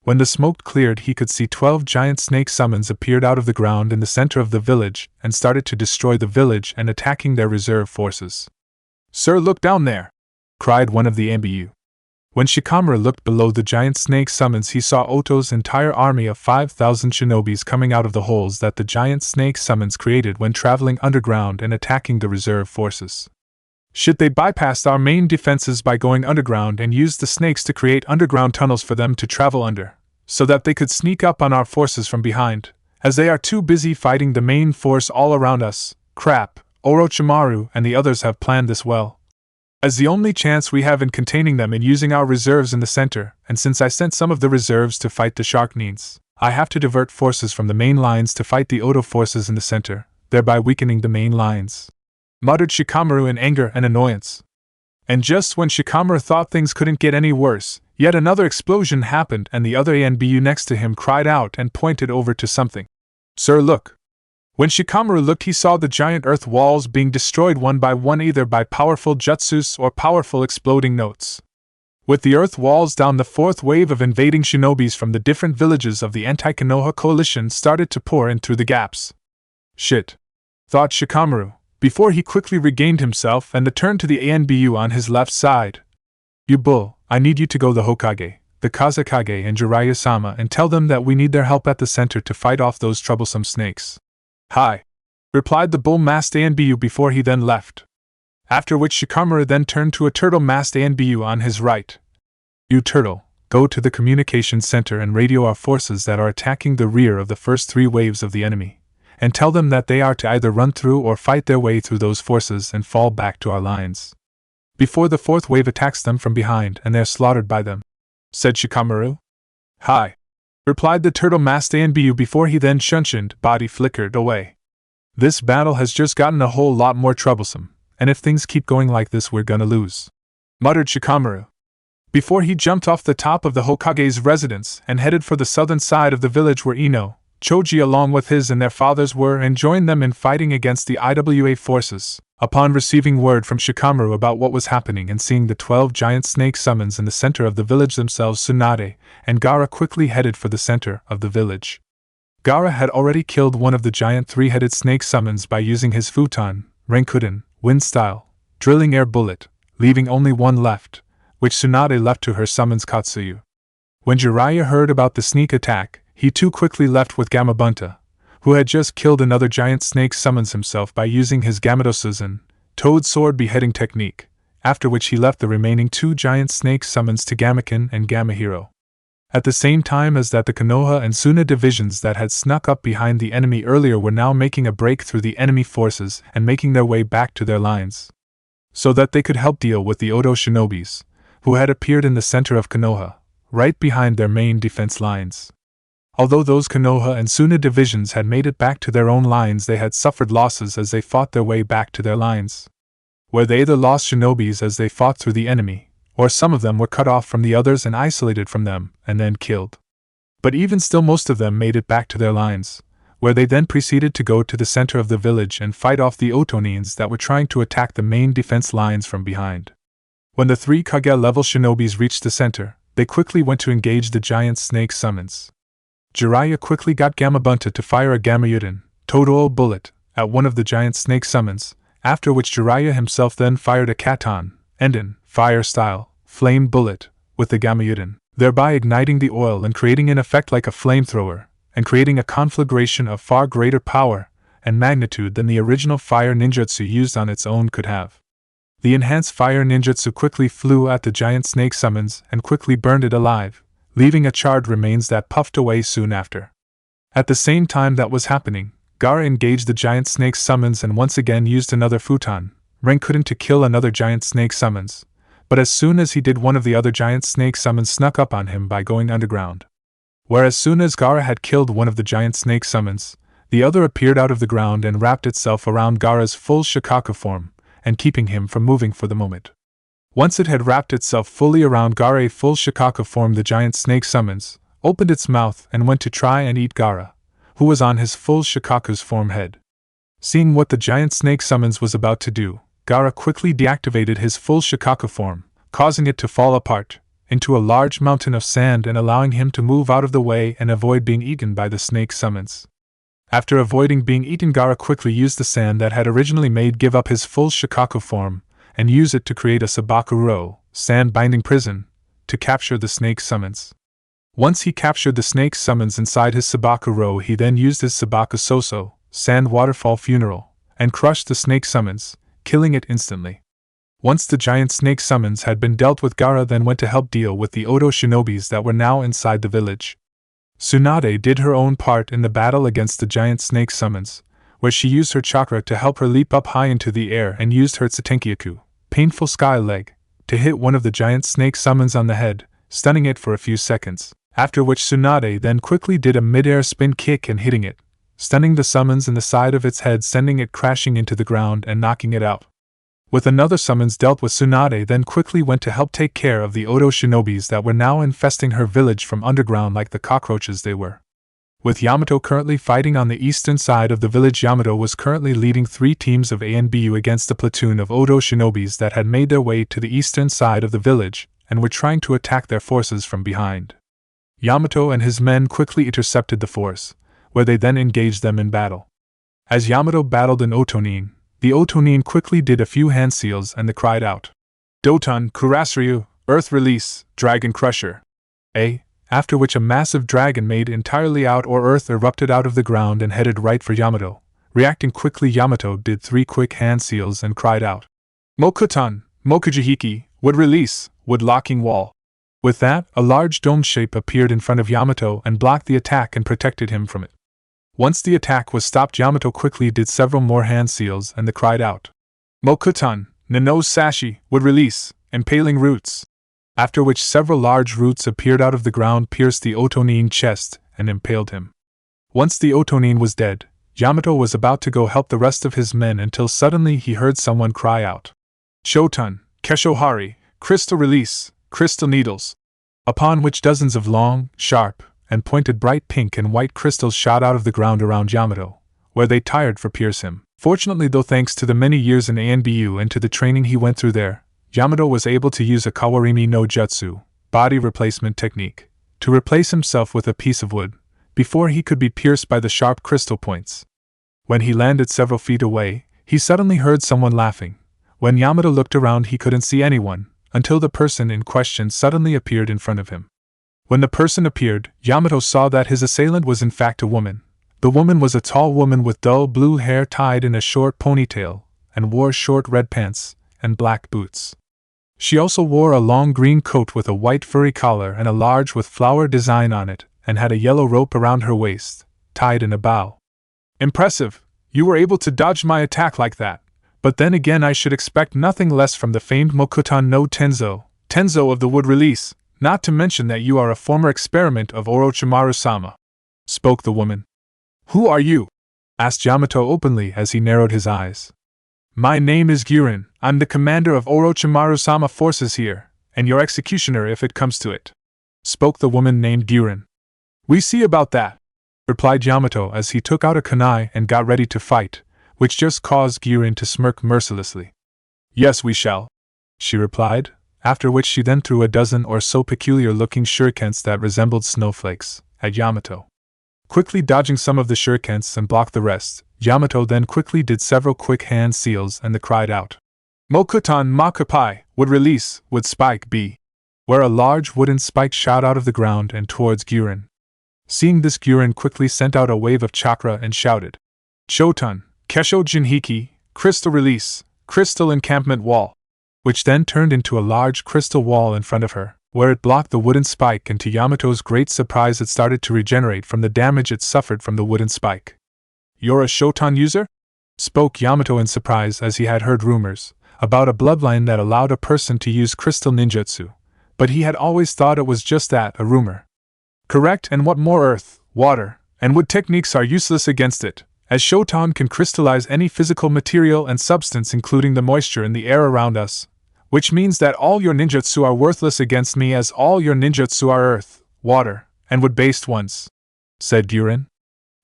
When the smoke cleared, he could see 12 giant snake summons appeared out of the ground in the center of the village and started to destroy the village and attacking their reserve forces. "Sir, look down there!" cried one of the ANBU. When Shikamaru looked below the giant snake summons, he saw Oto's entire army of 5,000 shinobis coming out of the holes that the giant snake summons created when traveling underground and attacking the reserve forces. Should they bypass our main defenses by going underground and use the snakes to create underground tunnels for them to travel under, so that they could sneak up on our forces from behind, as they are too busy fighting the main force all around us? Crap, Orochimaru and the others have planned this well. As the only chance we have in containing them and using our reserves in the center, and since I sent some of the reserves to fight the shark nines, I have to divert forces from the main lines to fight the Oto forces in the center, thereby weakening the main lines," muttered Shikamaru in anger and annoyance. And just when Shikamaru thought things couldn't get any worse, yet another explosion happened and the other ANBU next to him cried out and pointed over to something. "Sir, look!" When Shikamaru looked, he saw the giant earth walls being destroyed one by one, either by powerful jutsus or powerful exploding notes. With the earth walls down, the 4th wave of invading shinobis from the different villages of the anti-Konoha coalition started to pour in through the gaps. "Shit," thought Shikamaru, before he quickly regained himself and turned to the ANBU on his left side. "You bull, I need you to go to the Hokage, the Kazekage and Jiraiya-sama and tell them that we need their help at the center to fight off those troublesome snakes." "Hi," replied the bull-masked ANBU before he then left. After which Shikamaru then turned to a turtle-masked ANBU on his right. "You turtle, go to the communication center and radio our forces that are attacking the rear of the first 3 waves of the enemy, and tell them that they are to either run through or fight their way through those forces and fall back to our lines before the 4th wave attacks them from behind and they are slaughtered by them," said Shikamaru. "Hi," replied the turtle-masked ANBU before he then shunshined, body flickered away. "This battle has just gotten a whole lot more troublesome, and if things keep going like this we're gonna lose," muttered Shikamaru. Before he jumped off the top of the Hokage's residence and headed for the southern side of the village where Ino, Choji along with his and their fathers were and joined them in fighting against the IWA forces. Upon receiving word from Shikamaru about what was happening and seeing the 12 giant snake summons in the center of the village themselves, Tsunade and Gaara quickly headed for the center of the village. Gaara had already killed one of the giant 3-headed snake summons by using his futon, Renkuden, wind style, drilling air bullet, leaving only one left, which Tsunade left to her summons Katsuyu. When Jiraiya heard about the sneak attack, he too quickly left with Gamabunta, who had just killed another giant snake summons himself by using his Gamadosuzan, Toad Sword beheading technique, after which he left the remaining 2 giant snake summons to Gamaken and Gamahiro. At the same time as that, the Konoha and Suna divisions that had snuck up behind the enemy earlier were now making a break through the enemy forces and making their way back to their lines, so that they could help deal with the Odo shinobis, who had appeared in the center of Konoha, right behind their main defense lines. Although those Konoha and Suna divisions had made it back to their own lines, they had suffered losses as they fought their way back to their lines, where they either lost shinobis as they fought through the enemy, or some of them were cut off from the others and isolated from them, and then killed. But even still, most of them made it back to their lines, where they then proceeded to go to the center of the village and fight off the Otonins that were trying to attack the main defense lines from behind. When the 3 Kage-level shinobis reached the center, they quickly went to engage the giant snake summons. Jiraiya quickly got Gamabunta to fire a Gamayuden, Totoro bullet, at one of the giant snake summons, after which Jiraiya himself then fired a Katon, Enden, fire-style, flame bullet, with the Gamayuden, thereby igniting the oil and creating an effect like a flamethrower, and creating a conflagration of far greater power and magnitude than the original fire ninjutsu used on its own could have. The enhanced fire ninjutsu quickly flew at the giant snake summons and quickly burned it alive, leaving a charred remains that puffed away soon after. At the same time that was happening, Gaara engaged the giant snake summons and once again used another futon, Renkuden, to kill another giant snake summons, but as soon as he did, one of the other giant snake summons snuck up on him by going underground. Whereas soon as Gaara had killed one of the giant snake summons, the other appeared out of the ground and wrapped itself around Gaara's full Shikaku form, and keeping him from moving for the moment. Once it had wrapped itself fully around Gaara's full Shikaku form, the giant snake summons opened its mouth and went to try and eat Gaara, who was on his full Shikaku's form head. Seeing what the giant snake summons was about to do, Gaara quickly deactivated his full Shikaku form, causing it to fall apart into a large mountain of sand and allowing him to move out of the way and avoid being eaten by the snake summons. After avoiding being eaten, Gaara quickly used the sand that had originally made give up his full Shikaku form and use it to create a Sabakuro, sand-binding prison, to capture the snake summons. Once he captured the snake summons inside his Sabakuro, he then used his Sabaku Soso, sand waterfall funeral, and crushed the snake summons, killing it instantly. Once the giant snake summons had been dealt with, Gaara then went to help deal with the Odo shinobis that were now inside the village. Tsunade did her own part in the battle against the giant snake summons, where she used her chakra to help her leap up high into the air and used her Tsutenkyaku, painful sky leg, to hit one of the giant snake summons on the head, stunning it for a few seconds, after which Tsunade then quickly did a mid-air spin kick and hitting it, stunning the summons in the side of its head, sending it crashing into the ground and knocking it out. With another summons dealt with, Tsunade then quickly went to help take care of the Odo shinobis that were now infesting her village from underground like the cockroaches they were. With Yamato currently fighting on the eastern side of the village, Yamato was currently leading 3 teams of A and BU against a platoon of Odo shinobis that had made their way to the eastern side of the village and were trying to attack their forces from behind. Yamato and his men quickly intercepted the force, where they then engaged them in battle. As Yamato battled an Otonin, the Otonin quickly did a few hand seals and they cried out, "Doton, Kurasryu, Earth Release, Dragon Crusher!" After which a massive dragon made entirely out or earth erupted out of the ground and headed right for Yamato. Reacting quickly, Yamato did 3 quick hand seals and cried out, "Mokutan, Mokujihiki, Wood Release, Wood Locking Wall!" With that, a large domed shape appeared in front of Yamato and blocked the attack and protected him from it. Once the attack was stopped, Yamato quickly did several more hand seals and cried out, "Mokutan, Nano's Sashi, Wood Release, Impaling Roots!" After which several large roots appeared out of the ground, pierced the Otonin chest, and impaled him. Once the Otonin was dead, Yamato was about to go help the rest of his men until suddenly he heard someone cry out, "Shoten, Keshohari, crystal release, crystal needles. Upon which dozens of long, sharp, and pointed bright pink and white crystals shot out of the ground around Yamato, where they tired for pierce him. Fortunately, though, thanks to the many years in ANBU and to the training he went through there, Yamato was able to use a Kawarimi no Jutsu, body replacement technique, to replace himself with a piece of wood, before he could be pierced by the sharp crystal points. When he landed several feet away, he suddenly heard someone laughing. When Yamato looked around, he couldn't see anyone, until the person in question suddenly appeared in front of him. When the person appeared, Yamato saw that his assailant was in fact a woman. The woman was a tall woman with dull blue hair tied in a short ponytail, and wore short red pants and black boots. She also wore a long green coat with a white furry collar and a large with flower design on it, and had a yellow rope around her waist, tied in a bow. Impressive! You were able to dodge my attack like that. But then again, I should expect nothing less from the famed Mokutan no Tenzo of the wood release, not to mention that you are a former experiment of Orochimaru-sama, spoke the woman. Who are you? Asked Yamato openly as he narrowed his eyes. My name is Guren. I'm the commander of Orochimaru-sama forces here, and your executioner if it comes to it, spoke the woman named Guren. We see about that, replied Yamato as he took out a kunai and got ready to fight, which just caused Guren to smirk mercilessly. Yes, we shall, she replied, after which she then threw a dozen or so peculiar-looking shurikens that resembled snowflakes at Yamato. Quickly dodging some of the shurikens and blocked the rest, Yamato then quickly did several quick hand seals and cried out, Mokutan Makapai, would release, would spike B, where a large wooden spike shot out of the ground and towards Guren. Seeing this, Guren quickly sent out a wave of chakra and shouted, Shotan, Kesho Jinhiki, crystal release, crystal encampment wall, which then turned into a large crystal wall in front of her, where it blocked the wooden spike, and to Yamato's great surprise it started to regenerate from the damage it suffered from the wooden spike. You're a Shotan user? Spoke Yamato in surprise, as he had heard rumors about a bloodline that allowed a person to use crystal ninjutsu, but he had always thought it was just that, a rumor. Correct, and what more earth, water, and wood techniques are useless against it, as Shotan can crystallize any physical material and substance including the moisture in the air around us, which means that all your ninjutsu are worthless against me, as all your ninjutsu are earth, water, and wood-based ones, said Guren.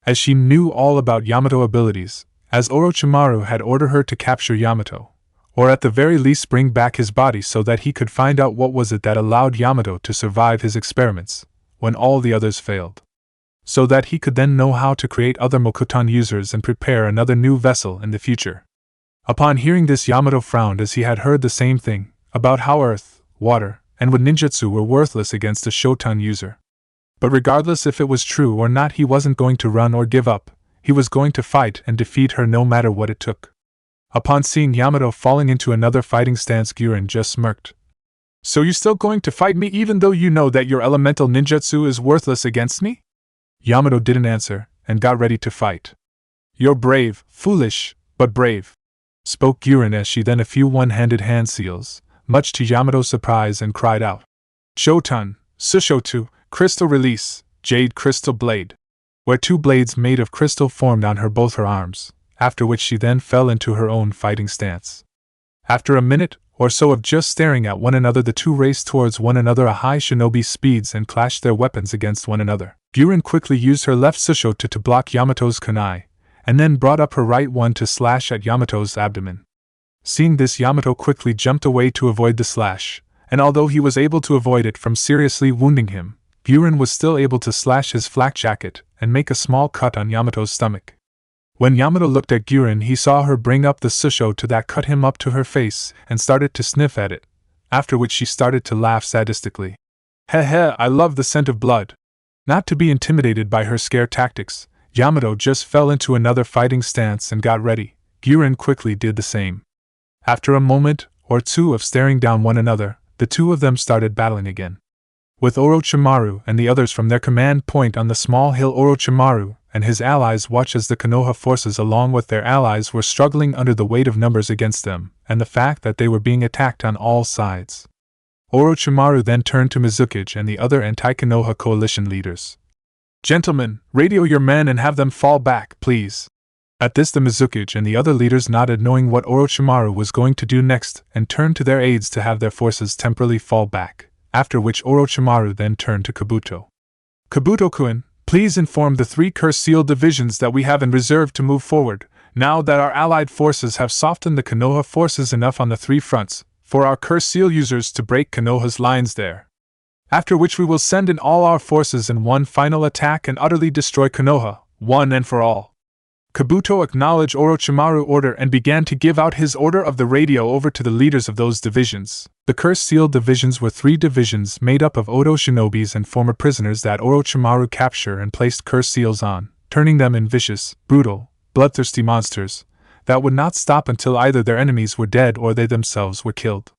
As she knew all about Yamato abilities, as Orochimaru had ordered her to capture Yamato, or at the very least bring back his body so that he could find out what was it that allowed Yamato to survive his experiments, when all the others failed, so that he could then know how to create other Mokutan users and prepare another new vessel in the future. Upon hearing this, Yamato frowned, as he had heard the same thing, about how earth, water, and wood ninjutsu were worthless against a Shotan user. But regardless if it was true or not, he wasn't going to run or give up. He was going to fight and defeat her no matter what it took. Upon seeing Yamato falling into another fighting stance, Guren just smirked. So you're still going to fight me even though you know that your elemental ninjutsu is worthless against me? Yamato didn't answer, and got ready to fight. You're brave, foolish, but brave, spoke Guren as she then a few one-handed hand seals, much to Yamato's surprise, and cried out, Shotan, Sushotu, crystal release, jade crystal blade, where two blades made of crystal formed on both her arms, after which she then fell into her own fighting stance. After a minute or so of just staring at one another, the two raced towards one another at high shinobi speeds and clashed their weapons against one another. Guren quickly used her left Sushotu to block Yamato's kunai, and then brought up her right one to slash at Yamato's abdomen. Seeing this, Yamato quickly jumped away to avoid the slash, and although he was able to avoid it from seriously wounding him, Guren was still able to slash his flak jacket and make a small cut on Yamato's stomach. When Yamato looked at Guren, he saw her bring up the Sushotu that cut him up to her face and started to sniff at it, after which she started to laugh sadistically. Heh heh, I love the scent of blood. Not to be intimidated by her scare tactics, Yamato just fell into another fighting stance and got ready. Guren quickly did the same. After a moment or two of staring down one another, the two of them started battling again. With Orochimaru and the others from their command point on the small hill, Orochimaru and his allies watched as the Konoha forces along with their allies were struggling under the weight of numbers against them, and the fact that they were being attacked on all sides. Orochimaru then turned to Mizukage and the other anti-Konoha coalition leaders. Gentlemen, radio your men and have them fall back, please. At this the Mizukage and the other leaders nodded, knowing what Orochimaru was going to do next, and turned to their aides to have their forces temporarily fall back, after which Orochimaru then turned to Kabuto. Kabuto-kun, please inform the 3 curse-sealed divisions that we have in reserve to move forward, now that our allied forces have softened the Konoha forces enough on the 3 fronts, for our curse-seal users to break Konoha's lines there. After which we will send in all our forces in one final attack and utterly destroy Konoha, one and for all. Kabuto acknowledged Orochimaru's order and began to give out his order of the radio over to the leaders of those divisions. The curse-sealed divisions were 3 divisions made up of Oto shinobis and former prisoners that Orochimaru captured and placed curse seals on, turning them in vicious, brutal, bloodthirsty monsters that would not stop until either their enemies were dead or they themselves were killed.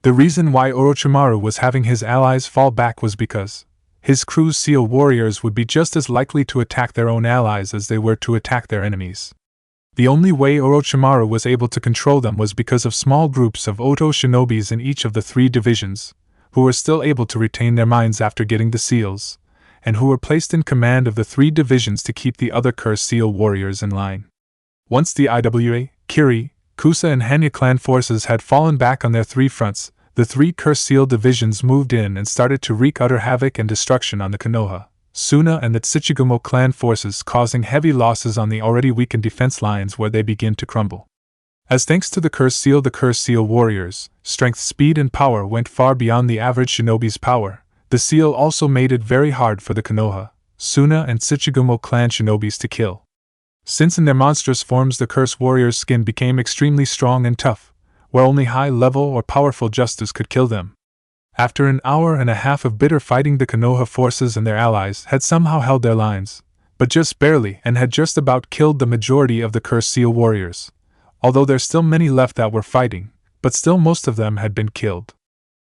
The reason why Orochimaru was having his allies fall back was because his crew's seal warriors would be just as likely to attack their own allies as they were to attack their enemies. The only way Orochimaru was able to control them was because of small groups of Oto shinobis in each of the 3 divisions, who were still able to retain their minds after getting the seals, and who were placed in command of the 3 divisions to keep the other curse seal warriors in line. Once the Iwa, Kiri, Kusa and Hanya clan forces had fallen back on their 3 fronts, the 3 curse-seal divisions moved in and started to wreak utter havoc and destruction on the Konoha, Suna and the Tsuchigumo clan forces, causing heavy losses on the already weakened defense lines where they begin to crumble. As thanks to the curse-seal warriors' strength, speed and power went far beyond the average shinobi's power, the seal also made it very hard for the Konoha, Suna and Tsuchigumo clan shinobis to kill. Since in their monstrous forms the curse warriors' skin became extremely strong and tough, where only high-level or powerful justice could kill them. After an hour and a half of bitter fighting, the Konoha forces and their allies had somehow held their lines, but just barely, and had just about killed the majority of the cursed seal warriors, although there's still many left that were fighting, but still most of them had been killed.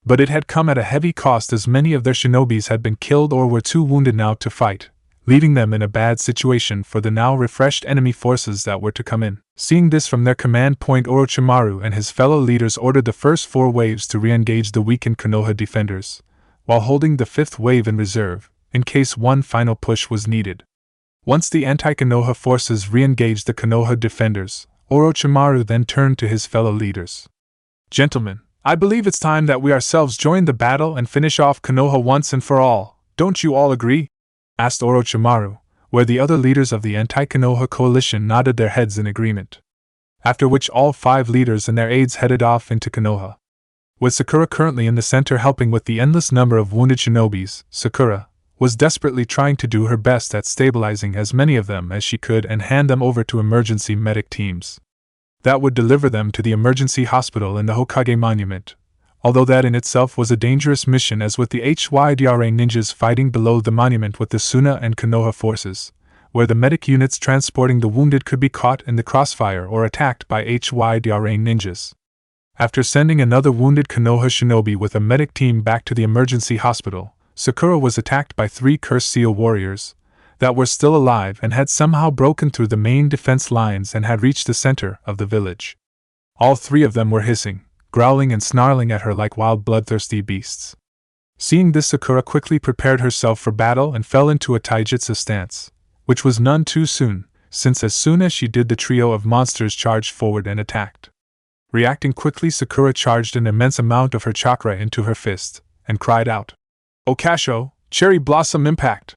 But it had come at a heavy cost, as many of their shinobis had been killed or were too wounded now to fight, leaving them in a bad situation for the now refreshed enemy forces that were to come in. Seeing this from their command point, Orochimaru and his fellow leaders ordered the first 4 waves to re-engage the weakened Konoha defenders, while holding the 5th wave in reserve, in case one final push was needed. Once the anti-Konoha forces re-engaged the Konoha defenders, Orochimaru then turned to his fellow leaders. "Gentlemen, I believe it's time that we ourselves join the battle and finish off Konoha once and for all. Don't you all agree?" asked Orochimaru, where the other leaders of the anti-Konoha coalition nodded their heads in agreement. After which all 5 leaders and their aides headed off into Konoha. With Sakura currently in the center helping with the endless number of wounded shinobis, Sakura was desperately trying to do her best at stabilizing as many of them as she could and hand them over to emergency medic teams that would deliver them to the emergency hospital in the Hokage Monument, although that in itself was a dangerous mission, as with the HYDRA ninjas fighting below the monument with the Suna and Konoha forces, where the medic units transporting the wounded could be caught in the crossfire or attacked by HYDRA ninjas. After sending another wounded Konoha shinobi with a medic team back to the emergency hospital, Sakura was attacked by 3 cursed seal warriors that were still alive and had somehow broken through the main defense lines and had reached the center of the village. All 3 of them were hissing, growling and snarling at her like wild bloodthirsty beasts. Seeing this, Sakura quickly prepared herself for battle and fell into a taijutsu stance, which was none too soon, since as soon as she did, the trio of monsters charged forward and attacked. Reacting quickly, Sakura charged an immense amount of her chakra into her fist, and cried out, "Okasho, Cherry Blossom Impact!"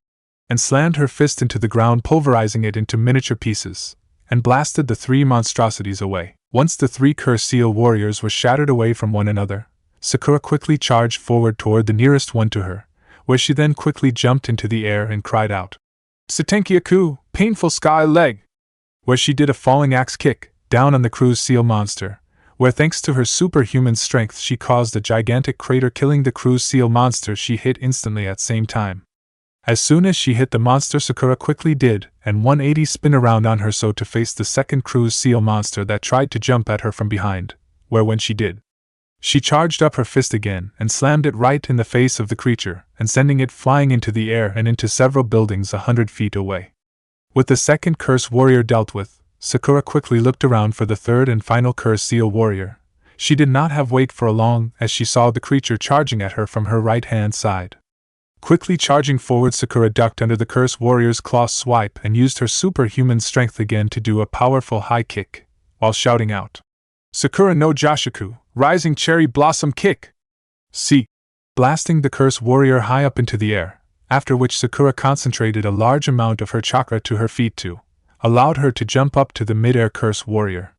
and slammed her fist into the ground, pulverizing it into miniature pieces, and blasted the 3 monstrosities away. Once the 3 cursed seal warriors were shattered away from one another, Sakura quickly charged forward toward the nearest one to her, where she then quickly jumped into the air and cried out, "Satenkyaku, painful sky leg!" where she did a falling axe kick down on the crew's seal monster, where thanks to her superhuman strength she caused a gigantic crater, killing the crew's seal monster she hit instantly at same time. As soon as she hit the monster, Sakura quickly did an 180 spin around on her so to face the second crew's seal monster that tried to jump at her from behind, where when she did, she charged up her fist again and slammed it right in the face of the creature, and sending it flying into the air and into several buildings 100 feet away. With the second curse warrior dealt with, Sakura quickly looked around for the 3rd and final curse seal warrior. She did not have wait for long, as she saw the creature charging at her from her right-hand side. Quickly charging forward, Sakura ducked under the Curse Warrior's claw swipe and used her superhuman strength again to do a powerful high kick, while shouting out, "Sakura no Joshiku, Rising Cherry Blossom Kick!" See, blasting the Curse Warrior high up into the air, after which Sakura concentrated a large amount of her chakra to her feet to allowed her to jump up to the mid-air Curse Warrior.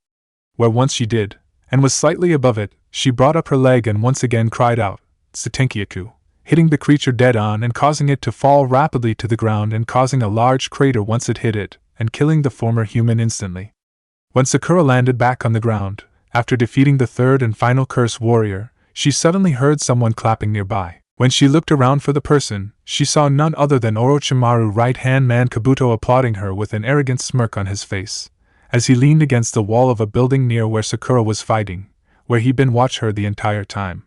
Where once she did, and was slightly above it, she brought up her leg and once again cried out, "Tsutenkyaku," hitting the creature dead on and causing it to fall rapidly to the ground and causing a large crater once it hit it, and killing the former human instantly. When Sakura landed back on the ground, after defeating the third and final Curse Warrior, she suddenly heard someone clapping nearby. When she looked around for the person, she saw none other than Orochimaru right-hand man Kabuto applauding her with an arrogant smirk on his face, as he leaned against the wall of a building near where Sakura was fighting, where he'd been watching her the entire time.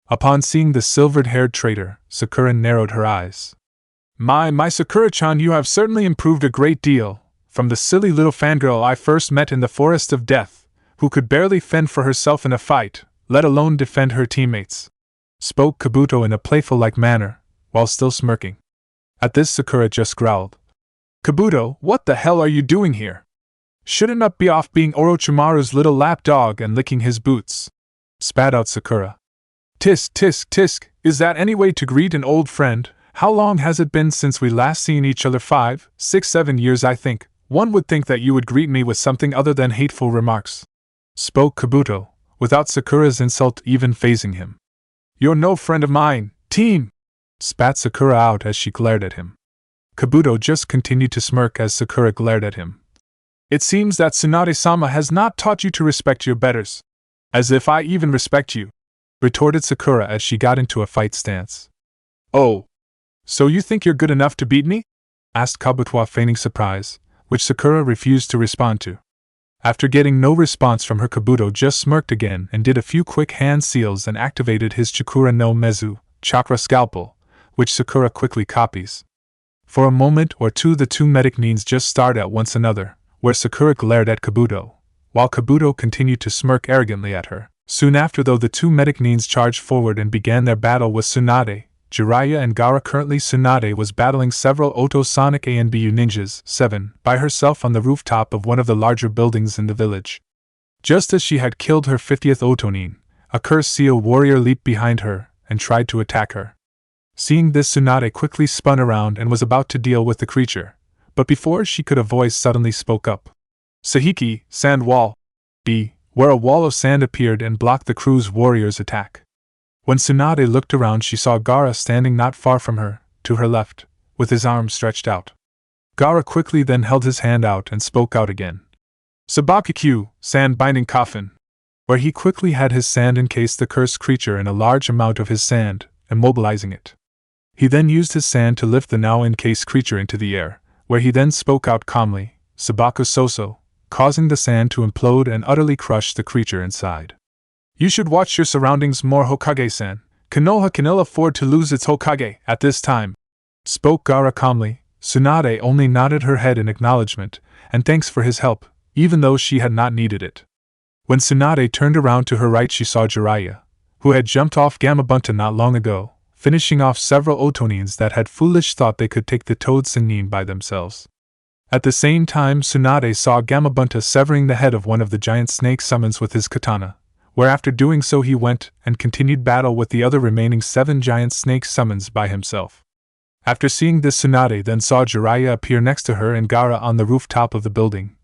Upon seeing the silvered-haired traitor, Sakura narrowed her eyes. My Sakura-chan, you have certainly improved a great deal, from the silly little fangirl I first met in the Forest of Death, who could barely fend for herself in a fight, let alone defend her teammates," spoke Kabuto in a playful-like manner, while still smirking. At this, Sakura just growled, "Kabuto, what the hell are you doing here? Shouldn't not be off being Orochimaru's little lap dog and licking his boots," spat out Sakura. "Tisk, tisk, tisk, is that any way to greet an old friend? How long has it been since we last seen each other? 5, 6, 7 years, I think. One would think that you would greet me with something other than hateful remarks," spoke Kabuto, without Sakura's insult even fazing him. "You're no friend of mine, team!" spat Sakura out as she glared at him. Kabuto just continued to smirk as Sakura glared at him. "It seems that Tsunade-sama has not taught you to respect your betters. As if I even respect you," retorted Sakura as she got into a fight stance. "Oh, so you think you're good enough to beat me?" asked Kabuto, feigning surprise, which Sakura refused to respond to. After getting no response from her, Kabuto just smirked again and did a few quick hand seals and activated his Chakura no Mezu, chakra scalpel, which Sakura quickly copies. For a moment or two the two medic neens just stared at one another, where Sakura glared at Kabuto, while Kabuto continued to smirk arrogantly at her. Soon after, though, the two medic neens charged forward and began their battle with Tsunade, Jiraiya and Gaara. Currently Tsunade was battling several Oto Sonic A and BU ninjas, 7, by herself on the rooftop of one of the larger buildings in the village. Just as she had killed her 50th Otonin, a Curse Seal warrior leaped behind her and tried to attack her. Seeing this, Tsunade quickly spun around and was about to deal with the creature, but before she could, a voice suddenly spoke up. "Sahiki, sand wall!" B, where a wall of sand appeared and blocked the crew's warrior's attack. When Tsunade looked around, she saw Gaara standing not far from her, to her left, with his arms stretched out. Gaara quickly then held his hand out and spoke out again. "Sabakikyu, sand binding coffin!" where he quickly had his sand encase the cursed creature in a large amount of his sand, immobilizing it. He then used his sand to lift the now encased creature into the air, where he then spoke out calmly, "Sabaku Soso," causing the sand to implode and utterly crush the creature inside. "You should watch your surroundings more, Hokage-san. Konoha can ill afford to lose its Hokage at this time," spoke Gaara calmly. Tsunade only nodded her head in acknowledgement, and thanks for his help, even though she had not needed it. When Tsunade turned around to her right, she saw Jiraiya, who had jumped off Gamabunta not long ago, finishing off several Otonins that had foolish thought they could take the Toad Sennin by themselves. At the same time, Tsunade saw Gamabunta severing the head of one of the giant snake summons with his katana, where after doing so he went and continued battle with the other remaining 7 giant snake summons by himself. After seeing this, Tsunade then saw Jiraiya appear next to her and Gaara on the rooftop of the building.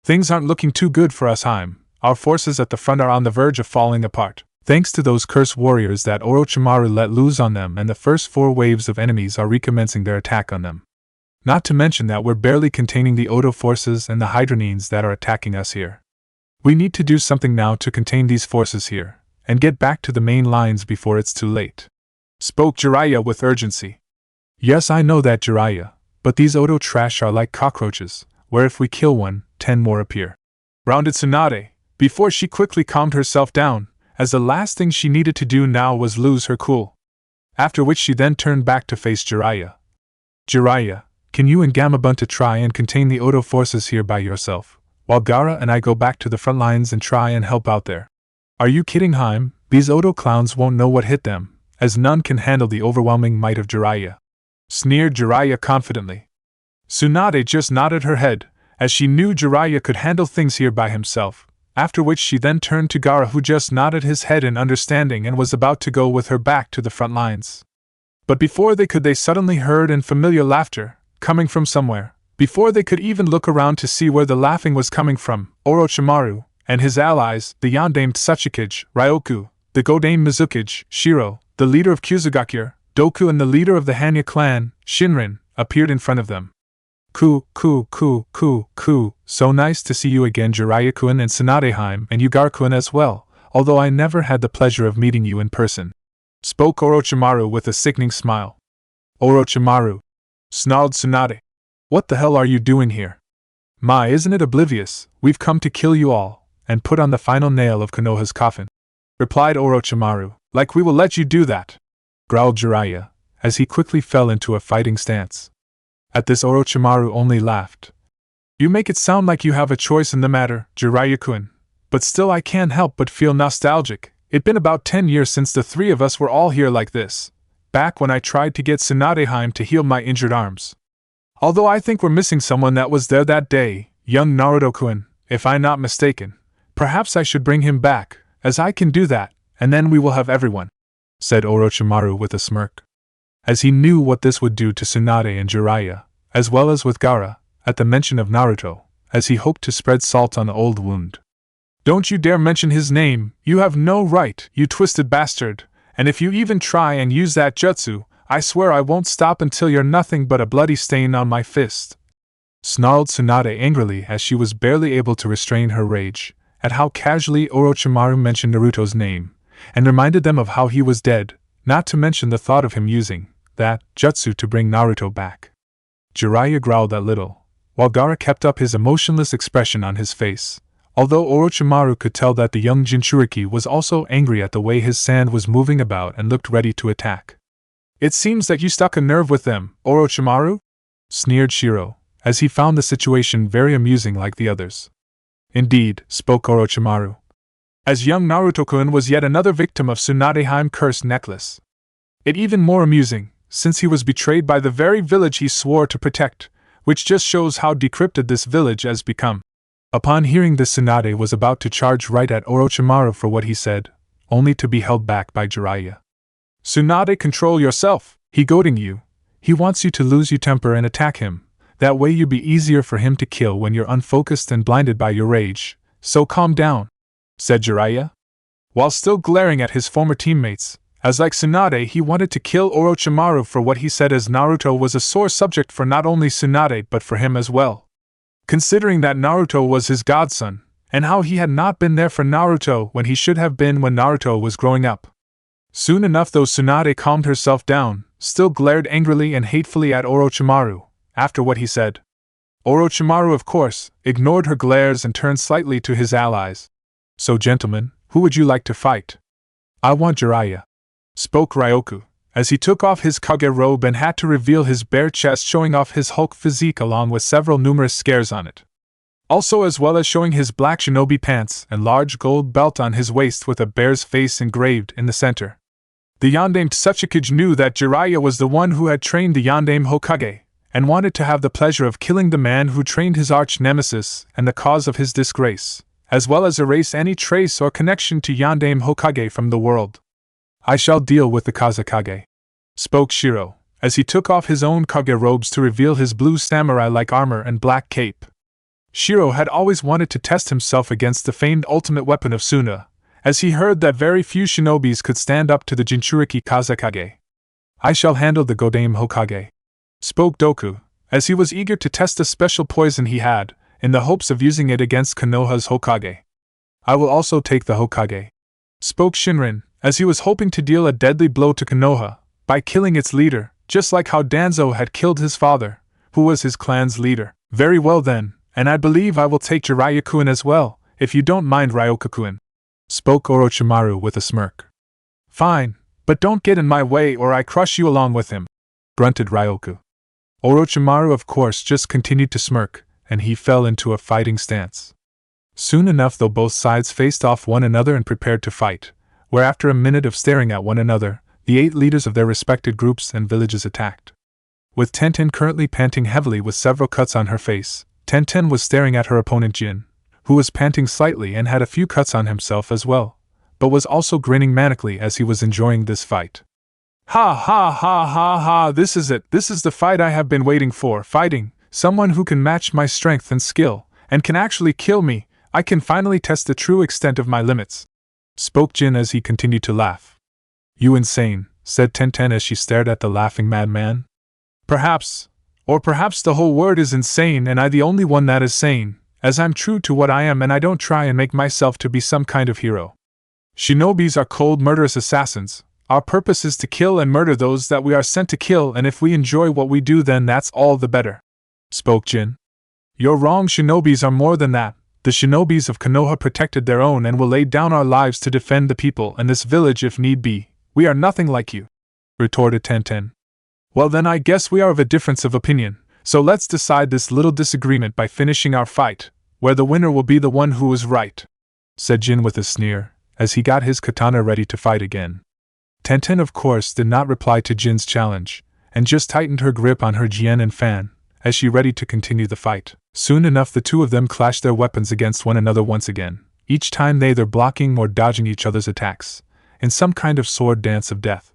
"Things aren't looking too good for us, Haim. Our forces at the front are on the verge of falling apart, thanks to those cursed warriors that Orochimaru let loose on them, and the first 4 waves of enemies are recommencing their attack on them. Not to mention that we're barely containing the Oto forces and the Hydranines that are attacking us here. We need to do something now to contain these forces here, and get back to the main lines before it's too late," spoke Jiraiya with urgency. "Yes, I know that, Jiraiya, but these Oto trash are like cockroaches, where if we kill one, 10 more appear," rounded Tsunade, before she quickly calmed herself down, as the last thing she needed to do now was lose her cool. After which she then turned back to face Jiraiya. "Jiraiya, can you and Gamabunta try and contain the Oto forces here by yourself, while Gaara and I go back to the front lines and try and help out there?" "Are you kidding, Haim? These Oto clowns won't know what hit them, as none can handle the overwhelming might of Jiraiya," sneered Jiraiya confidently. Tsunade just nodded her head, as she knew Jiraiya could handle things here by himself, after which she then turned to Gaara, who just nodded his head in understanding and was about to go with her back to the front lines. But before they could, they suddenly heard familiar laughter, coming from somewhere. Before they could even look around to see where the laughing was coming from, Orochimaru and his allies, the Yondaime Tsuchikage, Ryoku, the Godaime Mizukage, Shiro, the leader of Kyuzugakyur, Doku, and the leader of the Hanya clan, Shinrin, appeared in front of them. "Ku, so nice to see you again, Jiraiya-kun and Tsunadeheim, and Yugara-kun as well, although I never had the pleasure of meeting you in person," spoke Orochimaru with a sickening smile. "Orochimaru," snarled Tsunade. "What the hell are you doing here? My, isn't it oblivious, we've come to kill you all, and put on the final nail of Konoha's coffin," replied Orochimaru. "Like we will let you do that," growled Jiraiya, as he quickly fell into a fighting stance. At this, Orochimaru only laughed. "You make it sound like you have a choice in the matter, Jiraiya-kun, but still I can't help but feel nostalgic. It'd been about 10 years since the three of us were all here like this, back when I tried to get Tsunadeheim to heal my injured arms. Although I think we're missing someone that was there that day, young Naruto-kun, if I'm not mistaken. Perhaps I should bring him back, as I can do that, and then we will have everyone," said Orochimaru with a smirk, as he knew what this would do to Tsunade and Jiraiya, as well as with Gaara, at the mention of Naruto, as he hoped to spread salt on the old wound. "Don't you dare mention his name, you have no right, you twisted bastard, and if you even try and use that jutsu, I swear I won't stop until you're nothing but a bloody stain on my fist," snarled Tsunade angrily, as she was barely able to restrain her rage at how casually Orochimaru mentioned Naruto's name, and reminded them of how he was dead, not to mention the thought of him using that jutsu to bring Naruto back. Jiraiya growled a little, while Gaara kept up his emotionless expression on his face, although Orochimaru could tell that the young Jinchuriki was also angry at the way his sand was moving about and looked ready to attack. "It seems that you struck a nerve with them, Orochimaru?" sneered Shiro, as he found the situation very amusing like the others. "Indeed," spoke Orochimaru, as young Naruto-kun was yet another victim of Tsunadeheim's cursed necklace. "It even more amusing, since he was betrayed by the very village he swore to protect, which just shows how decrypted this village has become." Upon hearing this, Tsunade was about to charge right at Orochimaru for what he said, only to be held back by Jiraiya. "Tsunade, control yourself, he goading you. He wants you to lose your temper and attack him. That way you be easier for him to kill when you're unfocused and blinded by your rage, so calm down," said Jiraiya, while still glaring at his former teammates, as like Tsunade he wanted to kill Orochimaru for what he said, as Naruto was a sore subject for not only Tsunade but for him as well. Considering that Naruto was his godson, and how he had not been there for Naruto when he should have been when Naruto was growing up. Soon enough though, Tsunade calmed herself down, still glared angrily and hatefully at Orochimaru, after what he said. Orochimaru, of course, ignored her glares and turned slightly to his allies. "So gentlemen, who would you like to fight?" "I want Jiraiya," spoke Ryoku, as he took off his Kage robe and had to reveal his bare chest, showing off his Hulk physique along with several numerous scars on it. Also, as well as showing his black shinobi pants and large gold belt on his waist with a bear's face engraved in the center. The Yondaime Tsuchikage knew that Jiraiya was the one who had trained the Yondaime Hokage, and wanted to have the pleasure of killing the man who trained his arch-nemesis and the cause of his disgrace, as well as erase any trace or connection to Yondaime Hokage from the world. "I shall deal with the Kazekage," spoke Shiro, as he took off his own Kage robes to reveal his blue samurai-like armor and black cape. Shiro had always wanted to test himself against the famed ultimate weapon of Suna, as he heard that very few shinobis could stand up to the Jinchuriki Kazekage. "I shall handle the Godaime Hokage," spoke Doku, as he was eager to test a special poison he had, in the hopes of using it against Konoha's Hokage. "I will also take the Hokage," spoke Shinrin, as he was hoping to deal a deadly blow to Konoha, by killing its leader, just like how Danzo had killed his father, who was his clan's leader. "Very well then, and I believe I will take Jiraiya-kun as well, if you don't mind, Ryoku-kun," spoke Orochimaru with a smirk. "Fine, but don't get in my way or I crush you along with him," grunted Ryoku. Orochimaru, of course, just continued to smirk, and he fell into a fighting stance. Soon enough though, both sides faced off one another and prepared to fight, where after a minute of staring at one another, the 8 leaders of their respected groups and villages attacked. With Tenten currently panting heavily with several cuts on her face, Tenten was staring at her opponent Jin, who was panting slightly and had a few cuts on himself as well, but was also grinning manically as he was enjoying this fight. Ha ha ha ha ha, this is it, this is the fight I have been waiting for, fighting someone who can match my strength and skill, and can actually kill me. I can finally test the true extent of my limits, spoke Jin as he continued to laugh. You insane, said Tenten as she stared at the laughing madman. Perhaps, or perhaps the whole world is insane and I the only one that is sane, as I'm true to what I am and I don't try and make myself to be some kind of hero. Shinobis are cold, murderous assassins. Our purpose is to kill and murder those that we are sent to kill, and if we enjoy what we do then that's all the better, spoke Jin. You're wrong, shinobis are more than that. The shinobis of Konoha protected their own and will lay down our lives to defend the people and this village if need be. We are nothing like you, retorted Tenten. Well then I guess we are of a difference of opinion, so let's decide this little disagreement by finishing our fight, where the winner will be the one who is right, said Jin with a sneer, as he got his katana ready to fight again. Tenten of course did not reply to Jin's challenge, and just tightened her grip on her Jien and fan, as she ready to continue the fight. Soon enough the two of them clashed their weapons against one another once again, each time they either blocking or dodging each other's attacks, in some kind of sword dance of death.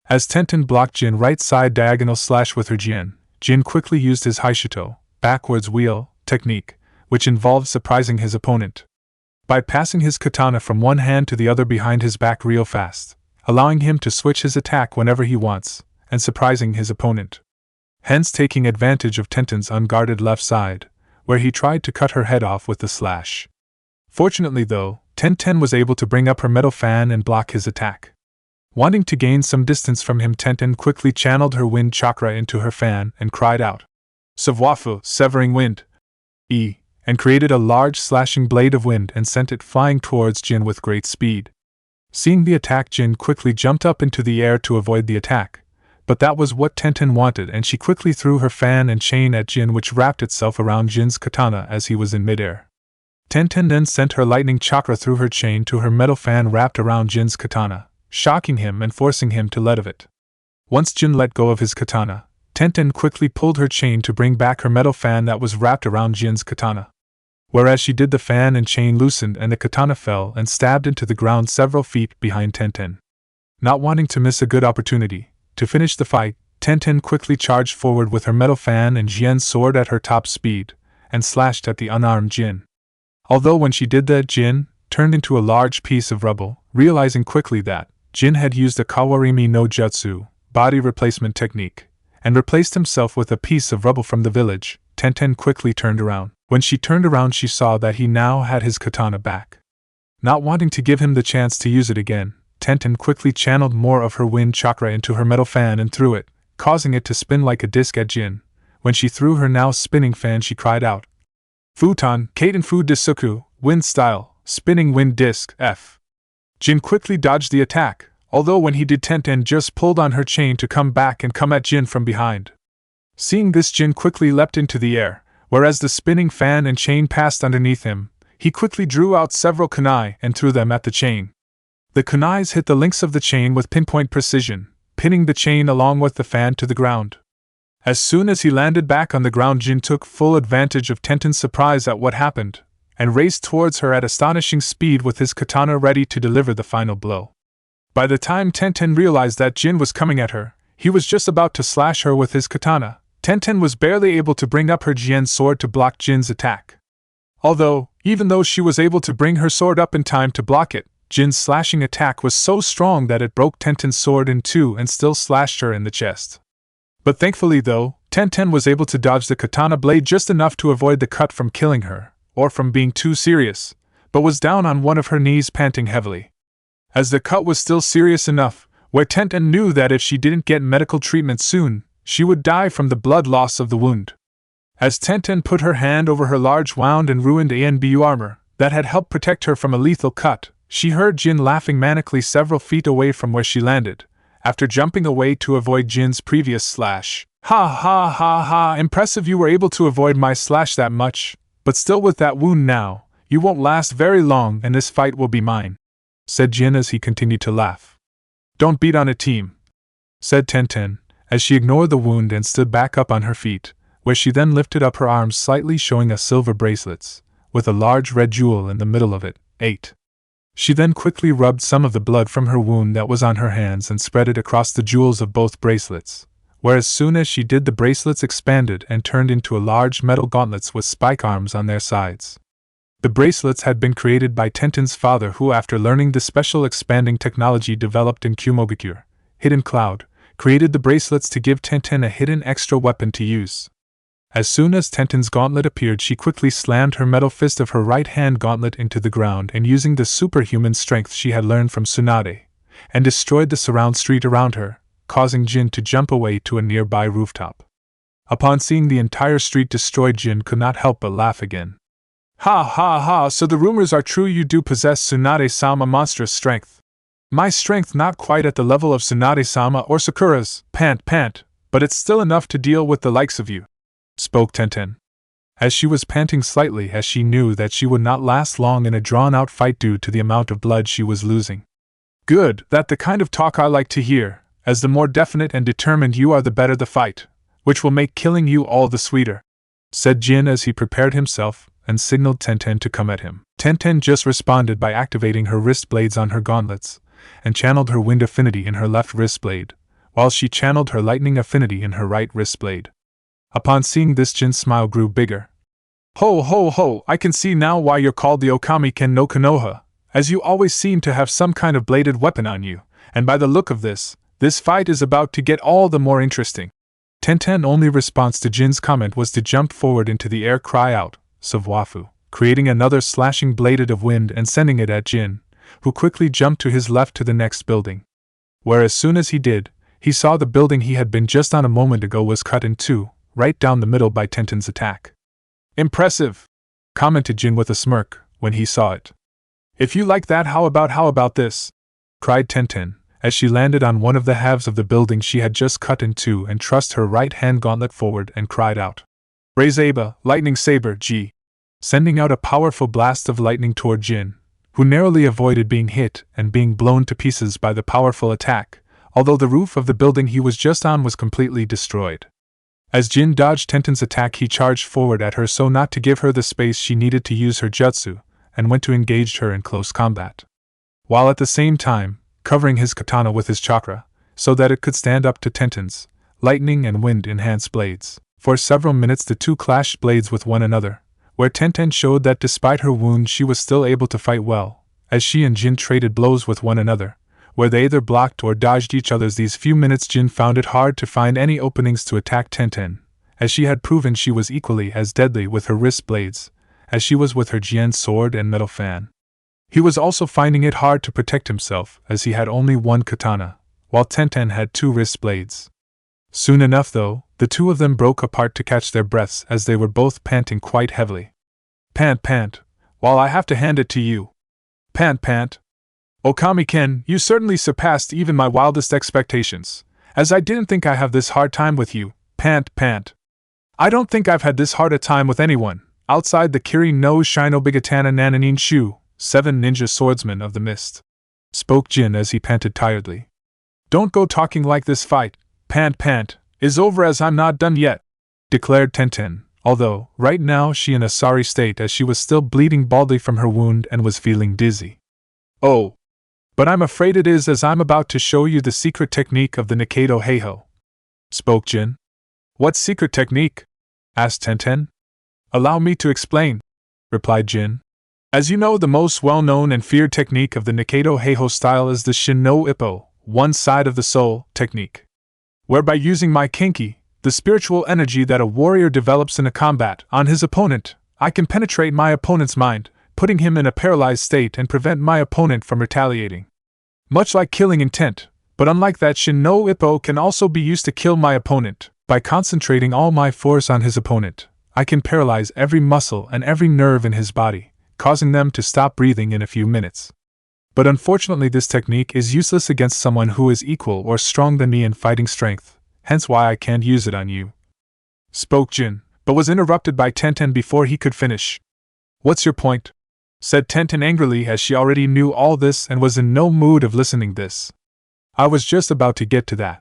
As Tenten blocked Jin right side diagonal slash with her Jien, Jin quickly used his Haishuto, backwards wheel, technique, which involved surprising his opponent. By passing his katana from one hand to the other behind his back real fast, allowing him to switch his attack whenever he wants, and surprising his opponent. Hence taking advantage of Tenten's unguarded left side, where he tried to cut her head off with the slash. Fortunately though, Tenten was able to bring up her metal fan and block his attack. Wanting to gain some distance from him, Tenten quickly channeled her wind chakra into her fan and cried out, Savwafu, severing wind, and created a large slashing blade of wind and sent it flying towards Jin with great speed. Seeing the attack, Jin quickly jumped up into the air to avoid the attack, but that was what Tenten wanted and she quickly threw her fan and chain at Jin, which wrapped itself around Jin's katana as he was in midair. Tenten then sent her lightning chakra through her chain to her metal fan wrapped around Jin's katana, shocking him and forcing him to let of it. Once Jin let go of his katana, Tenten quickly pulled her chain to bring back her metal fan that was wrapped around Jin's katana. Whereas she did, the fan and chain loosened and the katana fell and stabbed into the ground several feet behind Tenten. Not wanting to miss a good opportunity to finish the fight, Tenten quickly charged forward with her metal fan and Jien's sword at her top speed, and slashed at the unarmed Jin. Although when she did that, Jin turned into a large piece of rubble, realizing quickly that Jin had used a Kawarimi no Jutsu, body replacement technique, and replaced himself with a piece of rubble from the village. Tenten quickly turned around. When she turned around, she saw that he now had his katana back. Not wanting to give him the chance to use it again, Tenten quickly channeled more of her wind chakra into her metal fan and threw it, causing it to spin like a disc at Jin. When she threw her now spinning fan, she cried out, Futon, Kaiten Fu Disuku, wind style, spinning wind disc, F. Jin quickly dodged the attack, although when he did, Tenten just pulled on her chain to come back and come at Jin from behind. Seeing this, Jin quickly leapt into the air, whereas the spinning fan and chain passed underneath him. He quickly drew out several kunai and threw them at the chain. The kunais hit the links of the chain with pinpoint precision, pinning the chain along with the fan to the ground. As soon as he landed back on the ground, Jin took full advantage of Tenten's surprise at what happened, and raced towards her at astonishing speed with his katana ready to deliver the final blow. By the time Tenten realized that Jin was coming at her, he was just about to slash her with his katana. Tenten was barely able to bring up her Jian sword to block Jin's attack. Although, even though she was able to bring her sword up in time to block it, Jin's slashing attack was so strong that it broke Tenten's sword in two and still slashed her in the chest. But thankfully though, Tenten was able to dodge the katana blade just enough to avoid the cut from killing her, or from being too serious, but was down on one of her knees panting heavily. As the cut was still serious enough, where Tenten knew that if she didn't get medical treatment soon, she would die from the blood loss of the wound. As Tenten put her hand over her large wound and ruined ANBU armor that had helped protect her from a lethal cut, she heard Jin laughing manically several feet away from where she landed, after jumping away to avoid Jin's previous slash. Ha ha ha ha, impressive, you were able to avoid my slash that much, but still with that wound now, you won't last very long and this fight will be mine, said Jin as he continued to laugh. Don't beat on it, team, said Tenten, as she ignored the wound and stood back up on her feet, where she then lifted up her arms slightly, showing a silver bracelets, with a large red jewel in the middle of it. 8. She then quickly rubbed some of the blood from her wound that was on her hands and spread it across the jewels of both bracelets, where as soon as she did, the bracelets expanded and turned into a large metal gauntlets with spike arms on their sides. The bracelets had been created by Tenten's father, who, after learning the special expanding technology developed in Kumo, Hidden Cloud, created the bracelets to give Tenten a hidden extra weapon to use. As soon as Tenten's gauntlet appeared, she quickly slammed her metal fist of her right-hand gauntlet into the ground, and using the superhuman strength she had learned from Tsunade, and destroyed the surround street around her, causing Jin to jump away to a nearby rooftop. Upon seeing the entire street destroyed, Jin could not help but laugh again. Ha ha ha, so the rumors are true, you do possess Tsunade-sama monstrous strength. My strength not quite at the level of Tsunade-sama or Sakura's, pant, but it's still enough to deal with the likes of you, spoke Tenten, as she was panting slightly, as she knew that she would not last long in a drawn-out fight due to the amount of blood she was losing. Good, that's the kind of talk I like to hear, as the more definite and determined you are, the better the fight, which will make killing you all the sweeter, said Jin as he prepared himself and signaled Tenten to come at him. Tenten just responded by activating her wrist blades on her gauntlets, and channeled her wind affinity in her left wrist blade, while she channeled her lightning affinity in her right wrist blade. Upon seeing this, Jin's smile grew bigger. Ho ho ho, I can see now why you're called the Okami Ken no Konoha, as you always seem to have some kind of bladed weapon on you, and by the look of this fight is about to get all the more interesting. Tenten's only response to Jin's comment was to jump forward into the air, cry out, Savwafu, creating another slashing bladed of wind and sending it at Jin, who quickly jumped to his left to the next building, where as soon as he did, he saw the building he had been just on a moment ago was cut in two, right down the middle by Tenten's attack. Impressive, commented Jin with a smirk when he saw it. If you like that, how about this? Cried Tenten, as she landed on one of the halves of the building she had just cut in two and thrust her right-hand gauntlet forward and cried out, Razeba, Lightning Saber, G, sending out a powerful blast of lightning toward Jin, who narrowly avoided being hit and being blown to pieces by the powerful attack, although the roof of the building he was just on was completely destroyed. As Jin dodged Tenten's attack, he charged forward at her so not to give her the space she needed to use her jutsu, and went to engage her in close combat, while at the same time covering his katana with his chakra, so that it could stand up to Tenten's lightning and wind-enhanced blades. For several minutes the two clashed blades with one another, where Tenten showed that despite her wound she was still able to fight well, as she and Jin traded blows with one another, where they either blocked or dodged each other's. These few minutes Jin found it hard to find any openings to attack Tenten, as she had proven she was equally as deadly with her wrist blades as she was with her Jian sword and metal fan. He was also finding it hard to protect himself, as he had only one katana, while Tenten had two wrist blades. Soon enough, though, the two of them broke apart to catch their breaths as they were both panting quite heavily. Pant, while I have to hand it to you. Pant. Okami-ken, you certainly surpassed even my wildest expectations, as I didn't think I have this hard time with you. Pant. I don't think I've had this hard a time with anyone, outside the Kiri no Shinobigatana Nananin Shu, 7 ninja swordsmen of the mist, spoke Jin as he panted tiredly. Don't go talking like this. Fight, pant, is over, as I'm not done yet, declared Tenten, although, right now she in a sorry state as she was still bleeding badly from her wound and was feeling dizzy. Oh, but I'm afraid it is, as I'm about to show you the secret technique of the Nikaido Heiho, spoke Jin. What secret technique? Asked Tenten. Allow me to explain, replied Jin. As you know, the most well-known and feared technique of the Nikaido Heiho style is the Shin no Ippo, one side of the soul, technique, whereby using my kinki, the spiritual energy that a warrior develops in a combat, on his opponent, I can penetrate my opponent's mind, putting him in a paralyzed state and prevent my opponent from retaliating. Much like killing intent, but unlike that, Shin no Ippo can also be used to kill my opponent. By concentrating all my force on his opponent, I can paralyze every muscle and every nerve in his body, causing them to stop breathing in a few minutes. But unfortunately this technique is useless against someone who is equal or strong than me in fighting strength, hence why I can't use it on you, spoke Jin, but was interrupted by Tenten before he could finish. What's your point? Said Tenten angrily, as she already knew all this and was in no mood of listening this. I was just about to get to that,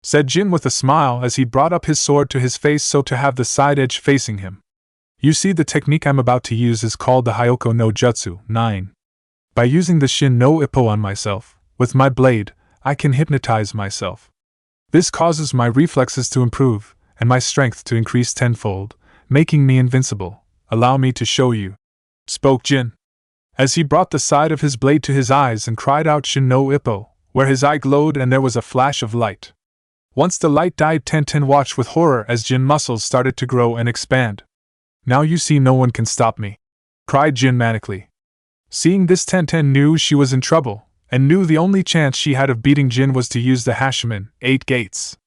said Jin with a smile as he brought up his sword to his face so to have the side edge facing him. You see, the technique I'm about to use is called the Hyoko no Jutsu 9. By using the Shin no Ippo on myself, with my blade, I can hypnotize myself. This causes my reflexes to improve, and my strength to increase tenfold, making me invincible. Allow me to show you, spoke Jin, as he brought the side of his blade to his eyes and cried out Shin no Ippo, where his eye glowed and there was a flash of light. Once the light died, Tenten watched with horror as Jin muscles started to grow and expand. Now you see, no one can stop me, cried Jin manically. Seeing this, Tenten knew she was in trouble, and knew the only chance she had of beating Jin was to use the Hashimen, 8 gates.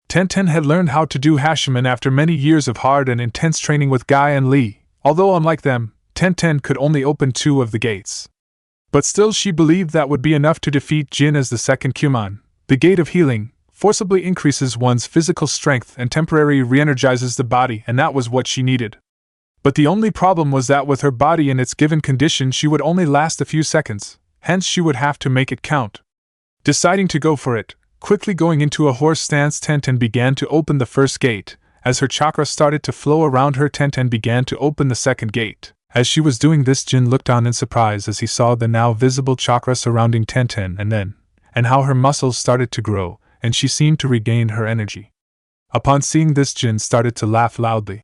Tenten had learned how to do Hashimen after many years of hard and intense training with Guy and Lee, although unlike them, Tenten could only open 2 of the gates. But still she believed that would be enough to defeat Jin, as the second Kumon, the Gate of Healing, forcibly increases one's physical strength and temporarily re-energizes the body, and that was what she needed. But the only problem was that with her body in its given condition she would only last a few seconds, hence she would have to make it count. Deciding to go for it, quickly going into a horse stance, Tenten began to open the first gate. As her chakra started to flow around her, Tenten began to open the second gate. As she was doing this, Jin looked on in surprise as he saw the now visible chakra surrounding Tenten and how her muscles started to grow, and she seemed to regain her energy. Upon seeing this, Jin started to laugh loudly.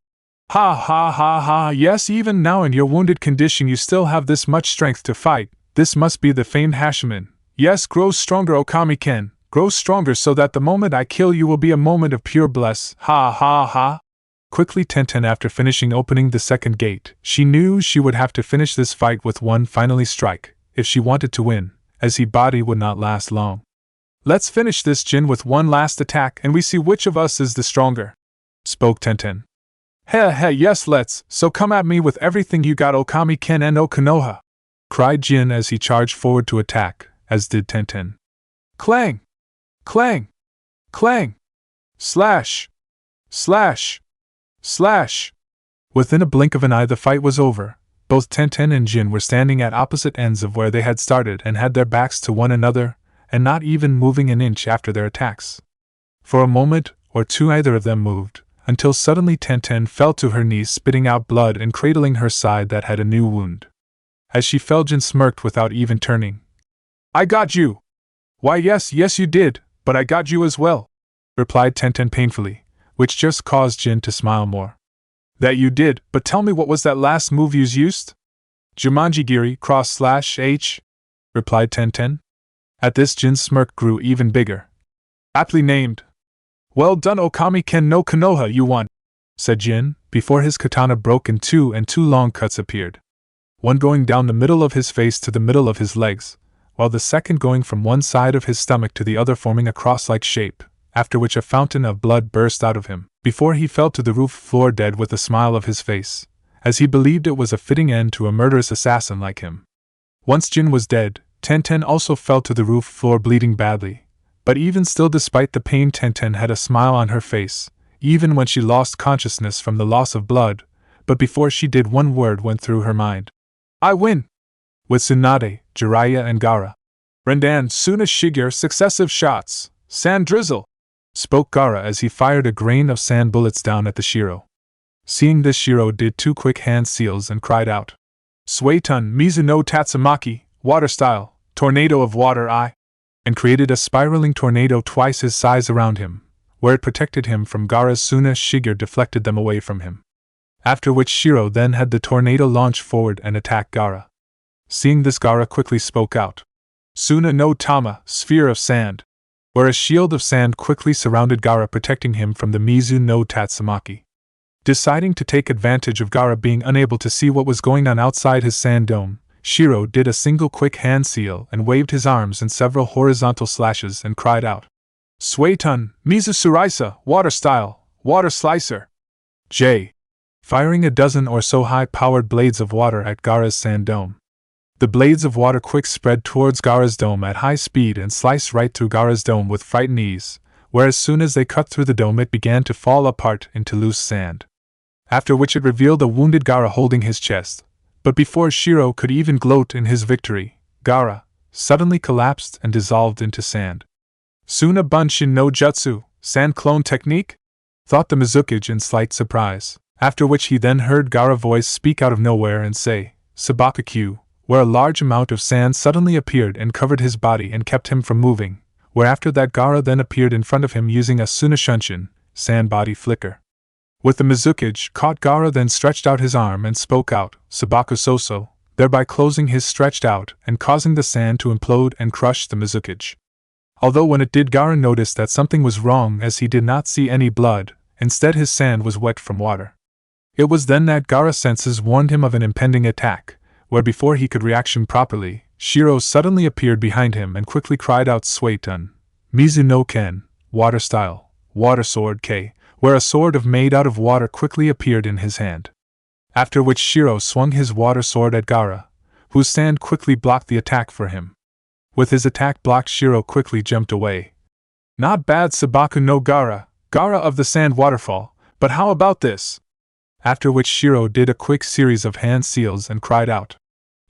Ha ha ha ha, yes, even now in your wounded condition you still have this much strength to fight. This must be the famed Hashimen. Yes, grow stronger, Okami-ken. Grow stronger so that the moment I kill you will be a moment of pure bliss. Ha ha ha. Quickly, Tenten, after finishing opening the second gate, she knew she would have to finish this fight with one finally strike, if she wanted to win, as his body would not last long. Let's finish this, Jin, with one last attack and we see which of us is the stronger, spoke Tenten. Heh, yes, let's, so come at me with everything you got, Okami-ken and Konoha, cried Jin as he charged forward to attack, as did Tenten. Clang! Clang! Clang! Slash! Slash! Slash! Within a blink of an eye the fight was over. Both Tenten and Jin were standing at opposite ends of where they had started and had their backs to one another, and not even moving an inch after their attacks. For a moment or two neither of them moved, until suddenly Tenten fell to her knees, spitting out blood and cradling her side that had a new wound. As she fell, Jin smirked without even turning. I got you! Why yes you did, but I got you as well, replied Tenten painfully, which just caused Jin to smile more. That you did, but tell me, what was that last move you used? Jumanji-giri /H, replied Tenten. At this, Jin's smirk grew even bigger. Aptly named. Well done, Okami-ken no Konoha, you won, said Jin, before his katana broke in two and 2 long cuts appeared. One going down the middle of his face to the middle of his legs, while the second going from one side of his stomach to the other, forming a cross-like shape, after which a fountain of blood burst out of him, before he fell to the roof floor dead with a smile of his face, as he believed it was a fitting end to a murderous assassin like him. Once Jin was dead, Tenten also fell to the roof floor bleeding badly, but even still, despite the pain, Tenten had a smile on her face, even when she lost consciousness from the loss of blood, but before she did, one word went through her mind. I win! With Tsunade, Jiraiya and Gaara. Rendan, Suna Shiger, successive shots, sand drizzle, spoke Gaara as he fired a grain of sand bullets down at the Shiro. Seeing this, Shiro did 2 quick hand seals and cried out. Suetun Mizu no Tatsumaki, water style, tornado of water eye, and created a spiraling tornado twice his size around him, where it protected him from Gaara's Suna Shiger deflected them away from him. After which Shiro then had the tornado launch forward and attack Gaara. Seeing this, Gaara quickly spoke out. Suna no Tama, sphere of sand, where a shield of sand quickly surrounded Gaara, protecting him from the Mizu no Tatsumaki. Deciding to take advantage of Gaara being unable to see what was going on outside his sand dome, Shiro did a single quick hand seal and waved his arms in several horizontal slashes and cried out. Suetun, Mizu Suraisa, water style, water slicer. J. Firing a dozen or so high-powered blades of water at Gaara's sand dome. The blades of water quick spread towards Gaara's dome at high speed and sliced right through Gaara's dome with frightened ease, where as soon as they cut through the dome it began to fall apart into loose sand. After which it revealed a wounded Gaara holding his chest. But before Shiro could even gloat in his victory, Gaara suddenly collapsed and dissolved into sand. Suna Bunshin no Jutsu, Sand Clone Technique? Thought the Mizukage in slight surprise, after which he then heard Gaara's voice speak out of nowhere and say, Sabaka-Q, where a large amount of sand suddenly appeared and covered his body and kept him from moving, whereafter that Gaara then appeared in front of him using a Suna Shunshin, sand body flicker. With the Mizukage caught, Gaara then stretched out his arm and spoke out, Sabaka Soso, thereby closing his stretched out and causing the sand to implode and crush the Mizukage. Although when it did, Gaara noticed that something was wrong as he did not see any blood, instead his sand was wet from water. It was then that Gaara's senses warned him of an impending attack, where before he could reaction properly, Shiro suddenly appeared behind him and quickly cried out Suetun, Mizu no Ken, water style, water sword K, where a sword made out of water quickly appeared in his hand. After which Shiro swung his water sword at Gaara, whose sand quickly blocked the attack for him. With his attack blocked, Shiro quickly jumped away. Not bad, Sabaku no Gaara, Gaara of the sand waterfall, but how about this? After which Shiro did a quick series of hand seals and cried out,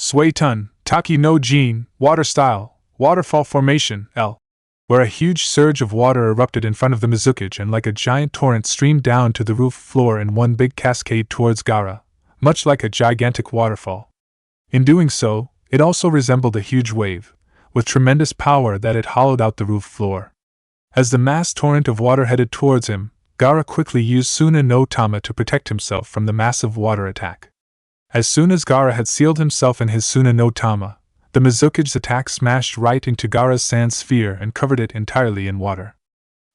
Suetun, Taki no Jin, water style, waterfall formation, L. Where a huge surge of water erupted in front of the Mizukage and like a giant torrent streamed down to the roof floor in one big cascade towards Gaara, much like a gigantic waterfall. In doing so, it also resembled a huge wave, with tremendous power that it hollowed out the roof floor. As the mass torrent of water headed towards him, Gaara quickly used Suna no Tama to protect himself from the massive water attack. As soon as Gaara had sealed himself in his Suna no Tama, the Mizukage's attack smashed right into Gaara's sand sphere and covered it entirely in water.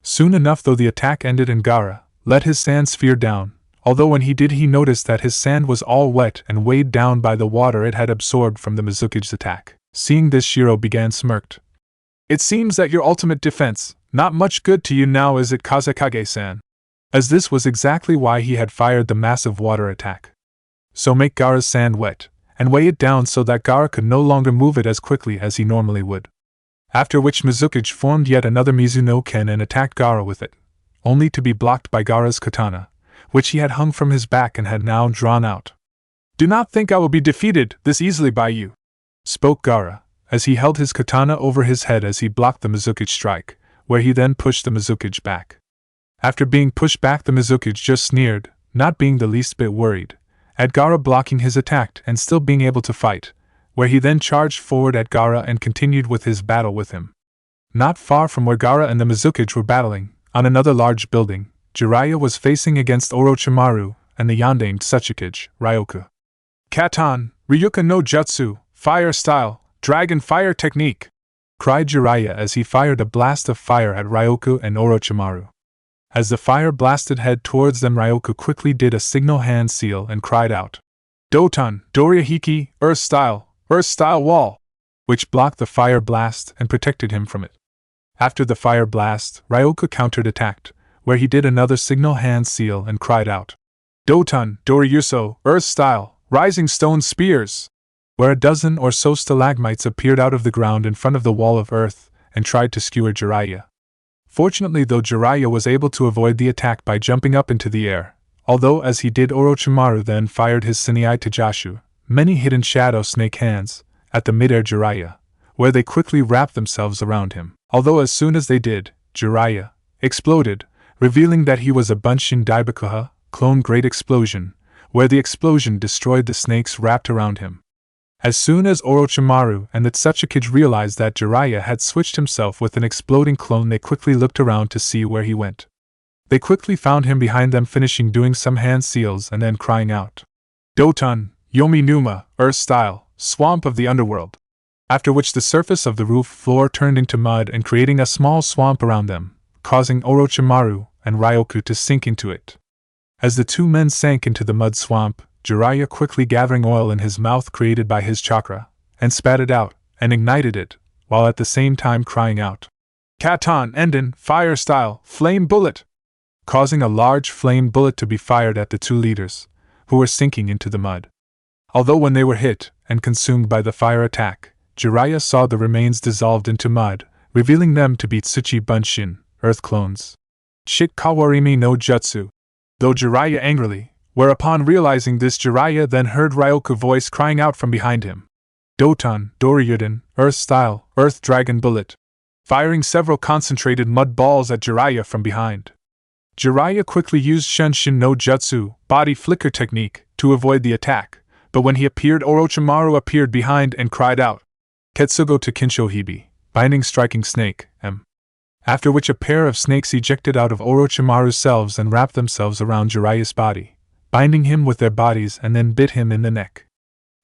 Soon enough, though, the attack ended and Gaara let his sand sphere down, although when he did, he noticed that his sand was all wet and weighed down by the water it had absorbed from the Mizukage's attack. Seeing this, Shiro began smirked. It seems that your ultimate defense, not much good to you now, is it, Kazekage-san? As this was exactly why he had fired the massive water attack. So make Gaara's sand wet, and weigh it down so that Gaara could no longer move it as quickly as he normally would. After which Mizukage formed yet another Mizu no Ken and attacked Gaara with it, only to be blocked by Gaara's katana, which he had hung from his back and had now drawn out. Do not think I will be defeated this easily by you, spoke Gaara, as he held his katana over his head as he blocked the Mizukage strike, where he then pushed the Mizukage back. After being pushed back, the Mizukage just sneered, not being the least bit worried at Gaara blocking his attack and still being able to fight, where he then charged forward at Gaara and continued with his battle with him. Not far from where Gaara and the Mizukage were battling, on another large building, Jiraiya was facing against Orochimaru and the Yondaime Tsuchikage, Ryoku. Katan, Ryuka no Jutsu, fire style, dragon fire technique, cried Jiraiya as he fired a blast of fire at Ryoku and Orochimaru. As the fire blasted head towards them, Ryoku quickly did a signal hand seal and cried out, Doton, Dorihiki, Earth style wall, which blocked the fire blast and protected him from it. After the fire blast, Ryoku counter-attacked, where he did another signal hand seal and cried out, Doton, Doriyuso, Earth style, rising stone spears, where a dozen or so stalagmites appeared out of the ground in front of the wall of earth and tried to skewer Jiraiya. Fortunately, though, Jiraiya was able to avoid the attack by jumping up into the air, although as he did, Orochimaru then fired his Sinai Tajashu, many hidden shadow snake hands, at the mid-air Jiraiya, where they quickly wrapped themselves around him, although as soon as they did, Jiraiya exploded, revealing that he was a Bunshin Daibakuha, clone Great Explosion, where the explosion destroyed the snakes wrapped around him. As soon as Orochimaru and the Tsuchikage realized that Jiraiya had switched himself with an exploding clone, they quickly looked around to see where he went. They quickly found him behind them, finishing doing some hand seals and then crying out, Doton, Yomi Numa, Earth style, swamp of the underworld. After which the surface of the roof floor turned into mud and creating a small swamp around them, causing Orochimaru and Ryoku to sink into it. As the two men sank into the mud swamp, Jiraiya quickly gathering oil in his mouth created by his chakra, and spat it out, and ignited it, while at the same time crying out, Katan Enden, fire style, flame bullet, causing a large flame bullet to be fired at the two leaders, who were sinking into the mud. Although when they were hit and consumed by the fire attack, Jiraiya saw the remains dissolved into mud, revealing them to be Tsuchi Bunshin, earth clones. Chit Kawarimi no Jutsu. Though Jiraiya angrily, whereupon realizing this, Jiraiya then heard Ryoku's voice crying out from behind him, Doton, Doriyuden, Earth style, Earth dragon bullet. firing several concentrated mud balls at Jiraiya from behind. Jiraiya quickly used Shunshin no Jutsu, body flicker technique, to avoid the attack, but when he appeared, Orochimaru appeared behind and cried out, Ketsugo to Kinshohibi, binding striking snake, M. After which a pair of snakes ejected out of Orochimaru's selves and wrapped themselves around Jiraiya's body, binding him with their bodies and then bit him in the neck.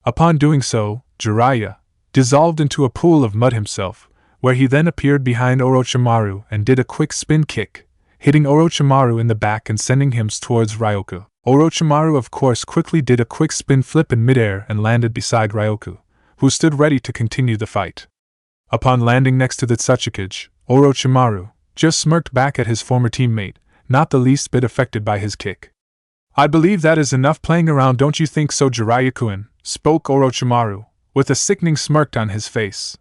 Upon doing so, Jiraiya dissolved into a pool of mud himself, where he then appeared behind Orochimaru and did a quick spin kick, hitting Orochimaru in the back and sending him towards Ryoku. Orochimaru of course quickly did a quick spin flip in midair and landed beside Ryoku, who stood ready to continue the fight. Upon landing next to the Tsuchikage, Orochimaru just smirked back at his former teammate, not the least bit affected by his kick. I believe that is enough playing around, don't you think so, Jiraiya-kun? Spoke Orochimaru, with a sickening smirk on his face.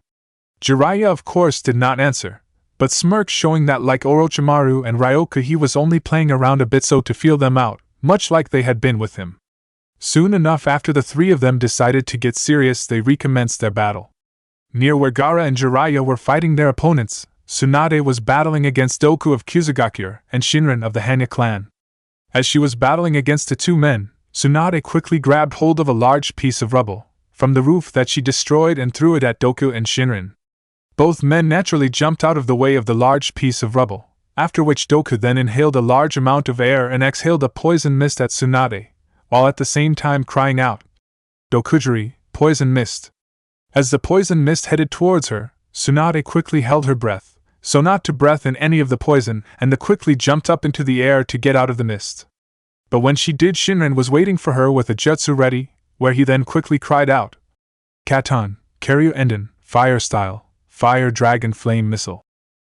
Jiraiya of course did not answer, but smirked, showing that like Orochimaru and Ryoku he was only playing around a bit so to feel them out, much like they had been with him. Soon enough after the three of them decided to get serious, they recommenced their battle. Near where Gaara and Jiraiya were fighting their opponents, Tsunade was battling against Doku of Kusugakure and Shinran of the Hanya clan. As she was battling against the two men, Tsunade quickly grabbed hold of a large piece of rubble from the roof that she destroyed and threw it at Doku and Shinran. Both men naturally jumped out of the way of the large piece of rubble, after which Doku then inhaled a large amount of air and exhaled a poison mist at Tsunade, while at the same time crying out, Dokujiri, poison mist. As the poison mist headed towards her, Tsunade quickly held her breath, so not to breath in any of the poison, and quickly jumped up into the air to get out of the mist. But when she did, Shinran was waiting for her with a jutsu ready, where he then quickly cried out, Katan, Karyu Enden, fire style, fire dragon flame missile.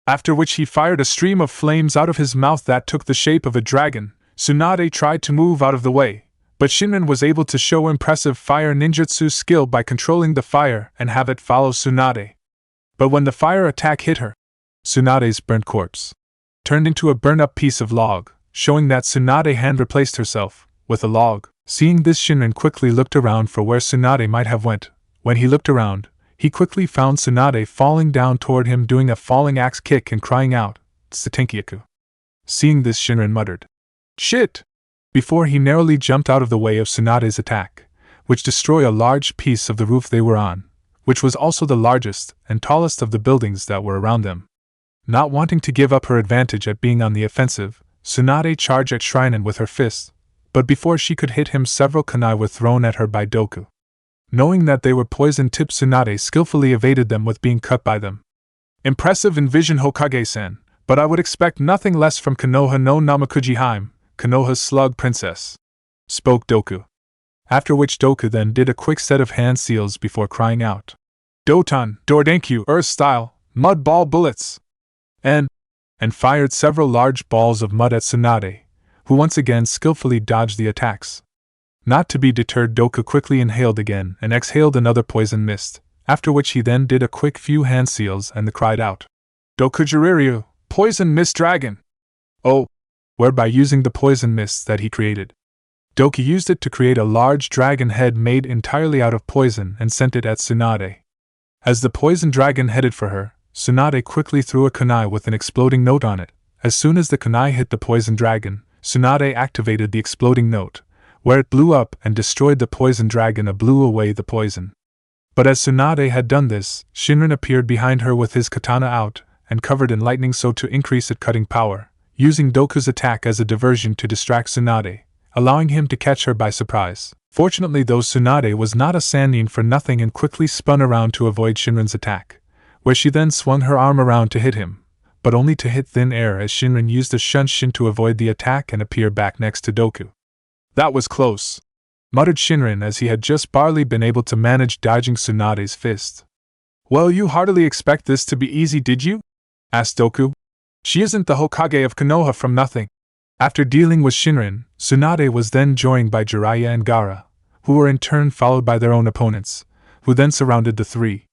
After which he fired a stream of flames out of his mouth that took the shape of a dragon. Tsunade tried to move out of the way, but Shinran was able to show impressive fire ninjutsu skill by controlling the fire and have it follow Tsunade. But when the fire attack hit her, Tsunade's burnt corpse turned into a burnt-up piece of log, showing that Tsunade had replaced herself with a log. Seeing this, Shinran quickly looked around for where Tsunade might have went. When he looked around, he quickly found Tsunade falling down toward him, doing a falling axe kick and crying out, Tsutenkyaku. Seeing this, Shinran muttered, Shit! Before he narrowly jumped out of the way of Tsunade's attack, which destroyed a large piece of the roof they were on, which was also the largest and tallest of the buildings that were around them. Not wanting to give up her advantage at being on the offensive, Tsunade charged at Shrinen with her fists, but before she could hit him, several kunai were thrown at her by Doku. Knowing that they were poison-tipped, Tsunade skillfully evaded them with being cut by them. Impressive in vision, Hokage-san, but I would expect nothing less from Konoha no Namakuji Haim, Konoha's slug princess, spoke Doku. After which Doku then did a quick set of hand seals before crying out, Doton, Dordankyu, Earth style, mud ball bullets! And fired several large balls of mud at Tsunade, who once again skillfully dodged the attacks. Not to be deterred, Doku quickly inhaled again and exhaled another poison mist, after which he then did a quick few hand seals and cried out, Dokujiriru, poison mist dragon! Oh! Whereby using the poison mist that he created, Doku used it to create a large dragon head made entirely out of poison and sent it at Tsunade. As the poison dragon headed for her, Tsunade quickly threw a kunai with an exploding note on it. As soon as the kunai hit the poison dragon, Tsunade activated the exploding note, where it blew up and destroyed the poison dragon and blew away the poison. But as Tsunade had done this, Shinran appeared behind her with his katana out and covered in lightning so to increase its cutting power, using Doku's attack as a diversion to distract Tsunade, allowing him to catch her by surprise. Fortunately though, Tsunade was not a Sannin for nothing and quickly spun around to avoid Shinran's attack, where she then swung her arm around to hit him, but only to hit thin air as Shinran used a Shunshin to avoid the attack and appear back next to Doku. That was close, muttered Shinran as he had just barely been able to manage dodging Tsunade's fist. Well, you hardly expect this to be easy, did you? Asked Doku. She isn't the Hokage of Konoha from nothing. After dealing with Shinran, Tsunade was then joined by Jiraiya and Gaara, who were in turn followed by their own opponents, who then surrounded the three.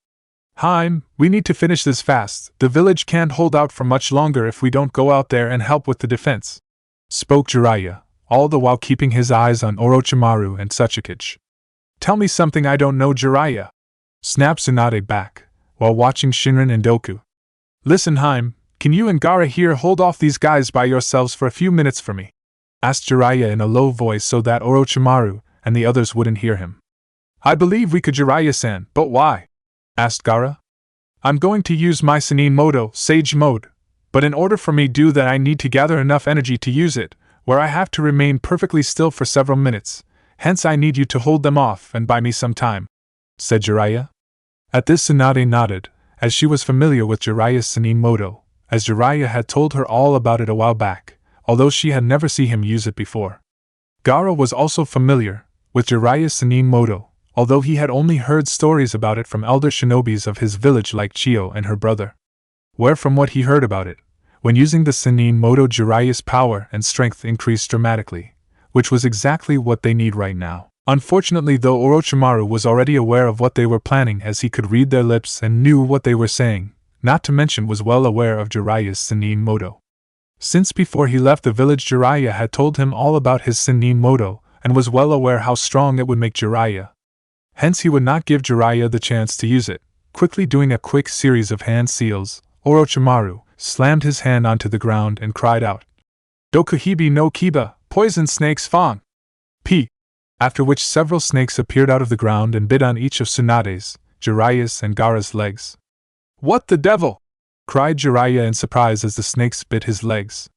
Haim, we need to finish this fast. The village can't hold out for much longer if we don't go out there and help with the defense, spoke Jiraiya, all the while keeping his eyes on Orochimaru and Tsuchikage. Tell me something I don't know, Jiraiya, snapped Tsunade back, while watching Shinran and Doku. Listen, Haim, can you and Gaara here hold off these guys by yourselves for a few minutes for me? Asked Jiraiya in a low voice so that Orochimaru and the others wouldn't hear him. I believe we could, Jiraiya-san, but why? Asked Gaara. I'm going to use my Sannin Moto, Sage Mode, but in order for me to do that I need to gather enough energy to use it, where I have to remain perfectly still for several minutes, hence I need you to hold them off and buy me some time, said Jiraiya. At this Tsunade nodded, as she was familiar with Jiraiya's Sannin Moto, as Jiraiya had told her all about it a while back, although she had never seen him use it before. Gaara was also familiar with Jiraiya's Sannin Moto, although he had only heard stories about it from elder shinobis of his village like Chiyo and her brother. Where from what he heard about it, when using the Sannin Moto Jiraiya's power and strength increased dramatically, which was exactly what they need right now. Unfortunately though, Orochimaru was already aware of what they were planning as he could read their lips and knew what they were saying, not to mention was well aware of Jiraiya's Sannin Moto. Since before he left the village Jiraiya had told him all about his Sannin Moto and was well aware how strong it would make Jiraiya. Hence he would not give Jiraiya the chance to use it. Quickly doing a quick series of hand seals, Orochimaru slammed his hand onto the ground and cried out, Dokuhibi no Kiba, poison snakes Fang! P. After which several snakes appeared out of the ground and bit on each of Tsunade's, Jiraiya's and Gaara's legs. What the devil? Cried Jiraiya in surprise as the snakes bit his legs.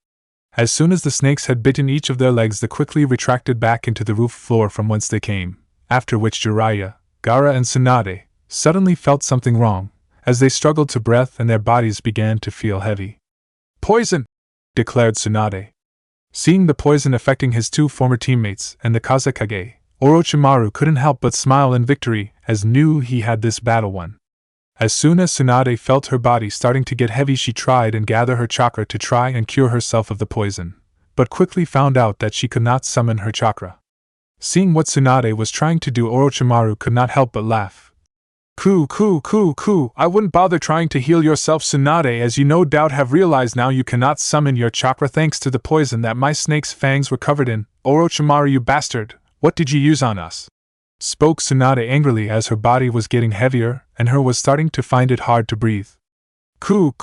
As soon as the snakes had bitten each of their legs, they quickly retracted back into the roof floor from whence they came, after which Jiraiya, Gaara and Tsunade suddenly felt something wrong, as they struggled to breath and their bodies began to feel heavy. Poison! Declared Tsunade. Seeing the poison affecting his two former teammates and the Kazekage, Orochimaru couldn't help but smile in victory, as knew he had this battle won. As soon as Tsunade felt her body starting to get heavy, she tried and gather her chakra to try and cure herself of the poison, but quickly found out that she could not summon her chakra. Seeing what Tsunade was trying to do, Orochimaru could not help but laugh. Coo, I wouldn't bother trying to heal yourself, Tsunade, as you no doubt have realized now you cannot summon your chakra thanks to the poison that my snake's fangs were covered in. Orochimaru, you bastard, what did you use on us? Spoke Tsunade angrily as her body was getting heavier and her was starting to find it hard to breathe. Coo,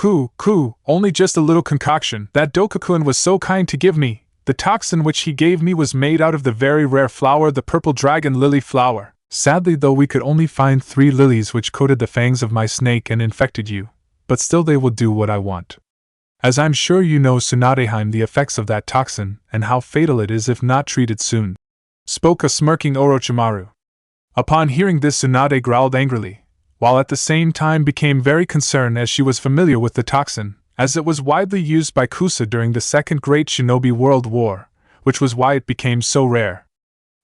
only just a little concoction that Dokakun was so kind to give me. The toxin which he gave me was made out of the very rare flower, the purple dragon lily flower. Sadly though, we could only find 3 lilies which coated the fangs of my snake and infected you, but still they will do what I want. As I'm sure you know, Tsunadeheim, the effects of that toxin and how fatal it is if not treated soon. Spoke a smirking Orochimaru. Upon hearing this, Tsunade growled angrily, while at the same time became very concerned as she was familiar with the toxin, as it was widely used by Kusa during the Second Great Shinobi World War, which was why it became so rare.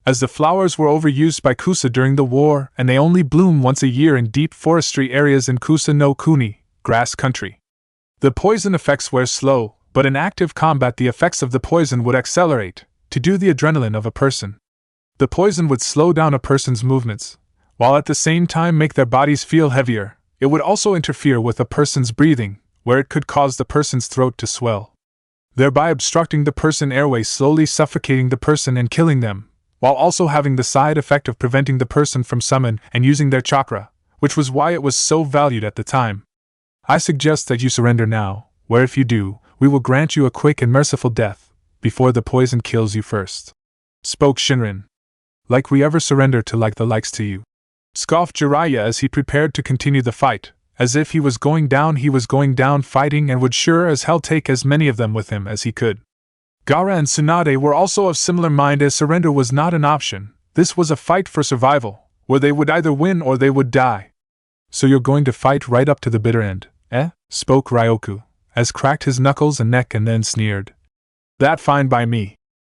As the flowers were overused by Kusa during the war and they only bloom once a year in deep forestry areas in Kusa no Kuni, grass country. The poison effects were slow, but in active combat the effects of the poison would accelerate, to do the adrenaline of a person. The poison would slow down a person's movements, while at the same time make their bodies feel heavier. It would also interfere with a person's breathing, where it could cause the person's throat to swell, thereby obstructing the person's airway, slowly suffocating the person and killing them, while also having the side effect of preventing the person from summon and using their chakra, which was why it was so valued at the time. I suggest that you surrender now, where if you do, we will grant you a quick and merciful death, before the poison kills you first. Spoke Shinrin. Like we ever surrender to like the likes to you. Scoffed Jiraiya as he prepared to continue the fight, as if he was going down fighting and would sure as hell take as many of them with him as he could. Gaara and Tsunade were also of similar mind, as surrender was not an option. This was a fight for survival, where they would either win or they would die. So you're going to fight right up to the bitter end, eh? Spoke Ryoku, as cracked his knuckles and neck and then sneered. That fine by me.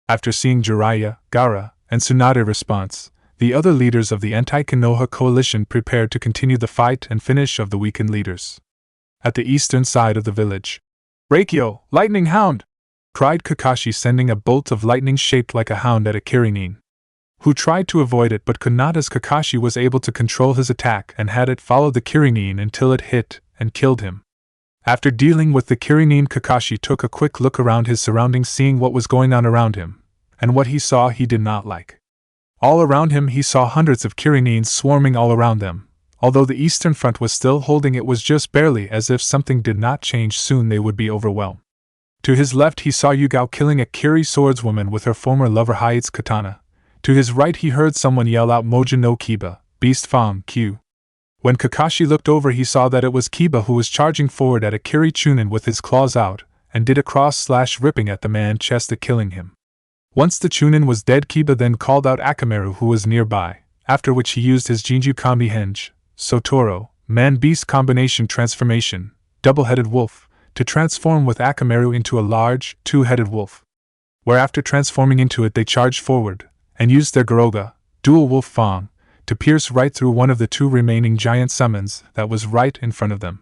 After seeing Jiraiya, Gaara, and Tsunade response, the other leaders of the anti-Konoha coalition prepared to continue the fight and finish of the weakened leaders. At the eastern side of the village. Raikyo, lightning hound! Cried Kakashi, sending a bolt of lightning shaped like a hound at a Kirinin, who tried to avoid it but could not, as Kakashi was able to control his attack and had it follow the Kirinin until it hit and killed him. After dealing with the Kirinin, Kakashi took a quick look around his surroundings, seeing what was going on around him, and what he saw he did not like. All around him he saw hundreds of Kirinins swarming all around them, Although the eastern front was still holding, it was just barely, as if something did not change soon they would be overwhelmed. To his left he saw Yugao killing a Kiri swordswoman with her former lover Hyade's katana. To his right he heard someone yell out Mojo no Kiba, Beast Fang Q. When Kakashi looked over he saw that it was Kiba who was charging forward at a Kiri Chunin with his claws out, and did a cross/ripping at the man's chest, killing him. Once the Chunin was dead, Kiba then called out Akamaru who was nearby, after which he used his Jinju Kambi Henge, Sotoro, Man-Beast combination transformation, double-headed wolf, to transform with Akamaru into a large, two-headed wolf. Where after transforming into it they charged forward, and used their Garoga, dual wolf Fang, to pierce right through one of the two remaining giant summons that was right in front of them.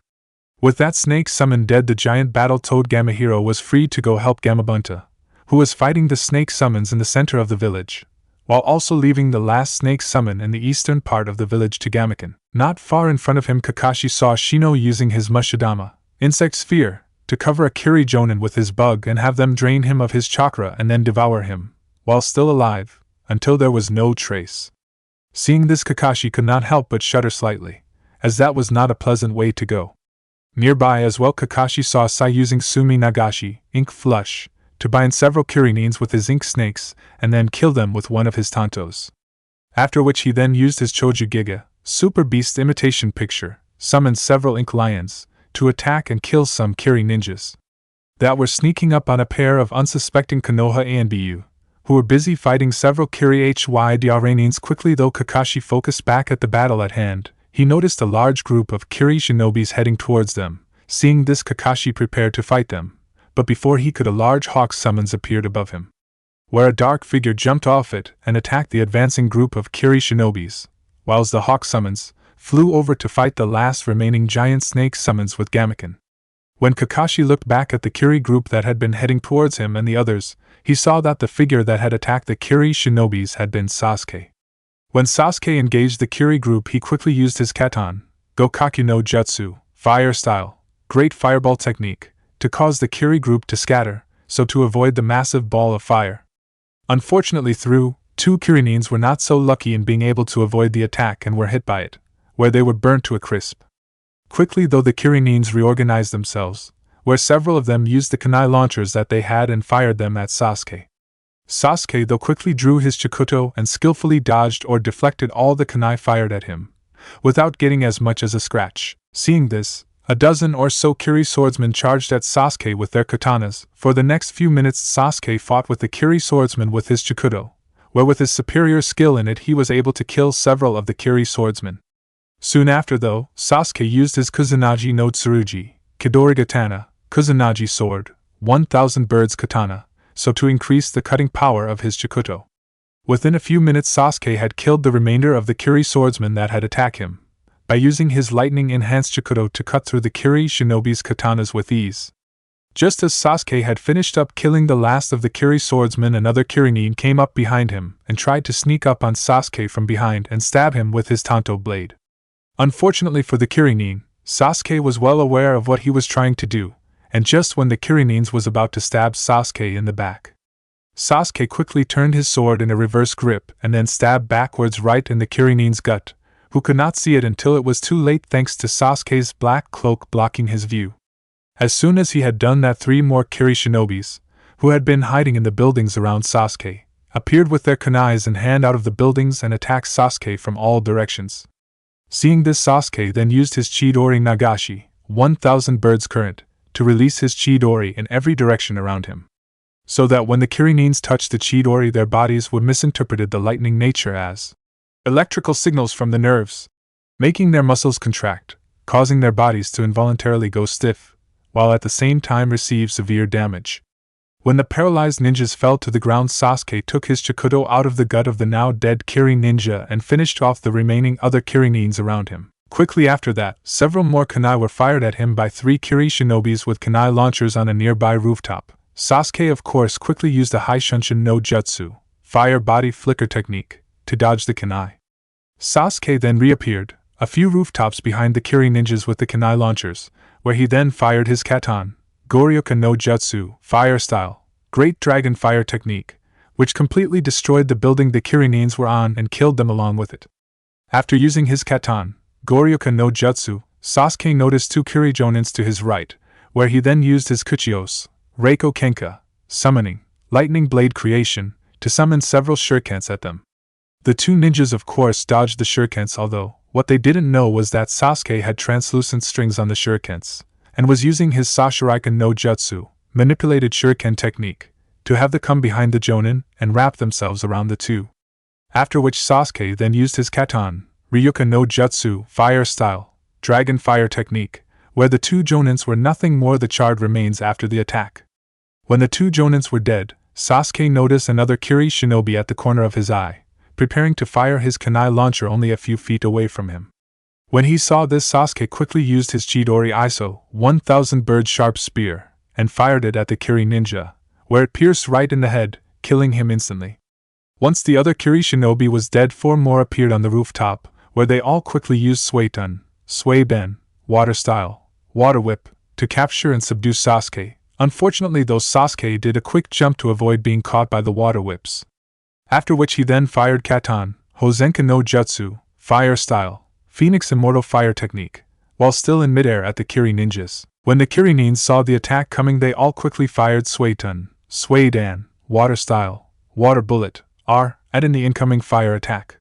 With that snake summon dead, the giant battle-toad Gamahiro was freed to go help Gamabunta, who was fighting the snake summons in the center of the village, while also leaving the last snake summon in the eastern part of the village to Gamaken. Not far in front of him Kakashi saw Shino using his Mushidama, insect sphere, to cover a Kiri Jonin with his bug and have them drain him of his chakra and then devour him, while still alive, until there was no trace. Seeing this, Kakashi could not help but shudder slightly, as that was not a pleasant way to go. Nearby as well Kakashi saw Sai using Sumi Nagashi, Ink Flush, to bind several Kirinins with his ink snakes and then kill them with one of his tantos. After which he then used his Choju Giga, Super Beast imitation picture, summoned several ink lions, to attack and kill some Kiri ninjas that were sneaking up on a pair of unsuspecting Konoha Anbu, who were busy fighting several Kiri Hydranins. Quickly though Kakashi focused back at the battle at hand, he noticed a large group of Kiri shinobis heading towards them. Seeing this, Kakashi prepared to fight them, but before he could, a large hawk summons appeared above him, where a dark figure jumped off it and attacked the advancing group of Kiri shinobis, whilst the hawk summons flew over to fight the last remaining giant snake summons with Gamaken. When Kakashi looked back at the Kiri group that had been heading towards him and the others, he saw that the figure that had attacked the Kiri shinobis had been Sasuke. When Sasuke engaged the Kiri group, he quickly used his Katan, Gokaku no Jutsu, fire style, great fireball technique, to cause the Kiri group to scatter, so to avoid the massive ball of fire. Unfortunately, two Kirinins were not so lucky in being able to avoid the attack and were hit by it, where they were burnt to a crisp. Quickly though the Kirinins reorganized themselves, where several of them used the kunai launchers that they had and fired them at Sasuke. Sasuke though quickly drew his Chikuto and skillfully dodged or deflected all the kunai fired at him, without getting as much as a scratch. Seeing this, a dozen or so Kiri swordsmen charged at Sasuke with their katanas. For the next few minutes Sasuke fought with the Kiri swordsman with his Chikuto, where with his superior skill in it he was able to kill several of the Kiri swordsmen. Soon after though, Sasuke used his Kusanagi no Tsurugi, Kidori Katana, Kusanagi sword, 1000 birds katana, so to increase the cutting power of his Chikuto. Within a few minutes Sasuke had killed the remainder of the Kiri swordsmen that had attacked him, by using his lightning-enhanced Chikuto to cut through the Kiri shinobi's katanas with ease. Just as Sasuke had finished up killing the last of the Kiri swordsmen, another Kirinin came up behind him and tried to sneak up on Sasuke from behind and stab him with his Tanto blade. Unfortunately for the Kirinin, Sasuke was well aware of what he was trying to do, and just when the Kirinins was about to stab Sasuke in the back, Sasuke quickly turned his sword in a reverse grip and then stabbed backwards right in the Kirinin's gut, who could not see it until it was too late thanks to Sasuke's black cloak blocking his view. As soon as he had done that, 3 more Kiri shinobis, who had been hiding in the buildings around Sasuke, appeared with their kunais in hand out of the buildings and attacked Sasuke from all directions. Seeing this, Sasuke then used his Chidori Nagashi, 1000 birds current, to release his Chidori in every direction around him, so that when the Kirinins touched the Chidori their bodies would misinterpret the lightning nature as electrical signals from the nerves, making their muscles contract, causing their bodies to involuntarily go stiff, while at the same time receive severe damage. When the paralyzed ninjas fell to the ground, Sasuke took his Chikuto out of the gut of the now dead Kiri ninja and finished off the remaining other Kirinins around him. Quickly after that, several more kunai were fired at him by 3 Kiri shinobis with kunai launchers on a nearby rooftop. Sasuke of course quickly used a Haishunshin no Jutsu, fire body flicker technique, to dodge the kunai. Sasuke then reappeared a few rooftops behind the Kiri ninjas with the kunai launchers, where he then fired his Katan, Goryoka no Jutsu, fire style, great dragon fire technique, which completely destroyed the building the Kirinins were on and killed them along with it. After using his Katan, Goryoka no Jutsu, Sasuke noticed two Kiri Jonins to his right, where he then used his Kuchios, Reiko Kenka, summoning, lightning blade creation, to summon several shurikens at them. The two ninjas of course dodged the shurikens, although what they didn't know was that Sasuke had translucent strings on the shurikens, and was using his Sashiraika no Jutsu, manipulated shuriken technique, to have them come behind the Jonin and wrap themselves around the two. After which Sasuke then used his Katan, Ryuka no Jutsu, fire style, dragon fire technique, where the two Jonins were nothing more the charred remains after the attack. When the two Jonins were dead, Sasuke noticed another Kiri shinobi at the corner of his eye, preparing to fire his kunai launcher only a few feet away from him. When he saw this, Sasuke quickly used his Chidori Iso, 1000 bird sharp spear, and fired it at the Kiri ninja, where it pierced right in the head, killing him instantly. Once the other Kiri shinobi was dead, 4 more appeared on the rooftop, where they all quickly used Suiton, Sway Ben, Water Style, Water Whip, to capture and subdue Sasuke. Unfortunately though, Sasuke did a quick jump to avoid being caught by the water whips. After which he then fired Katan, Hozenka no Jutsu, fire style, Phoenix Immortal fire technique, while still in midair at the Kiri ninjas. When the Kiri nins saw the attack coming, they all quickly fired Suiton, Sway Dan, Water Style, Water Bullet, at in the incoming fire attack.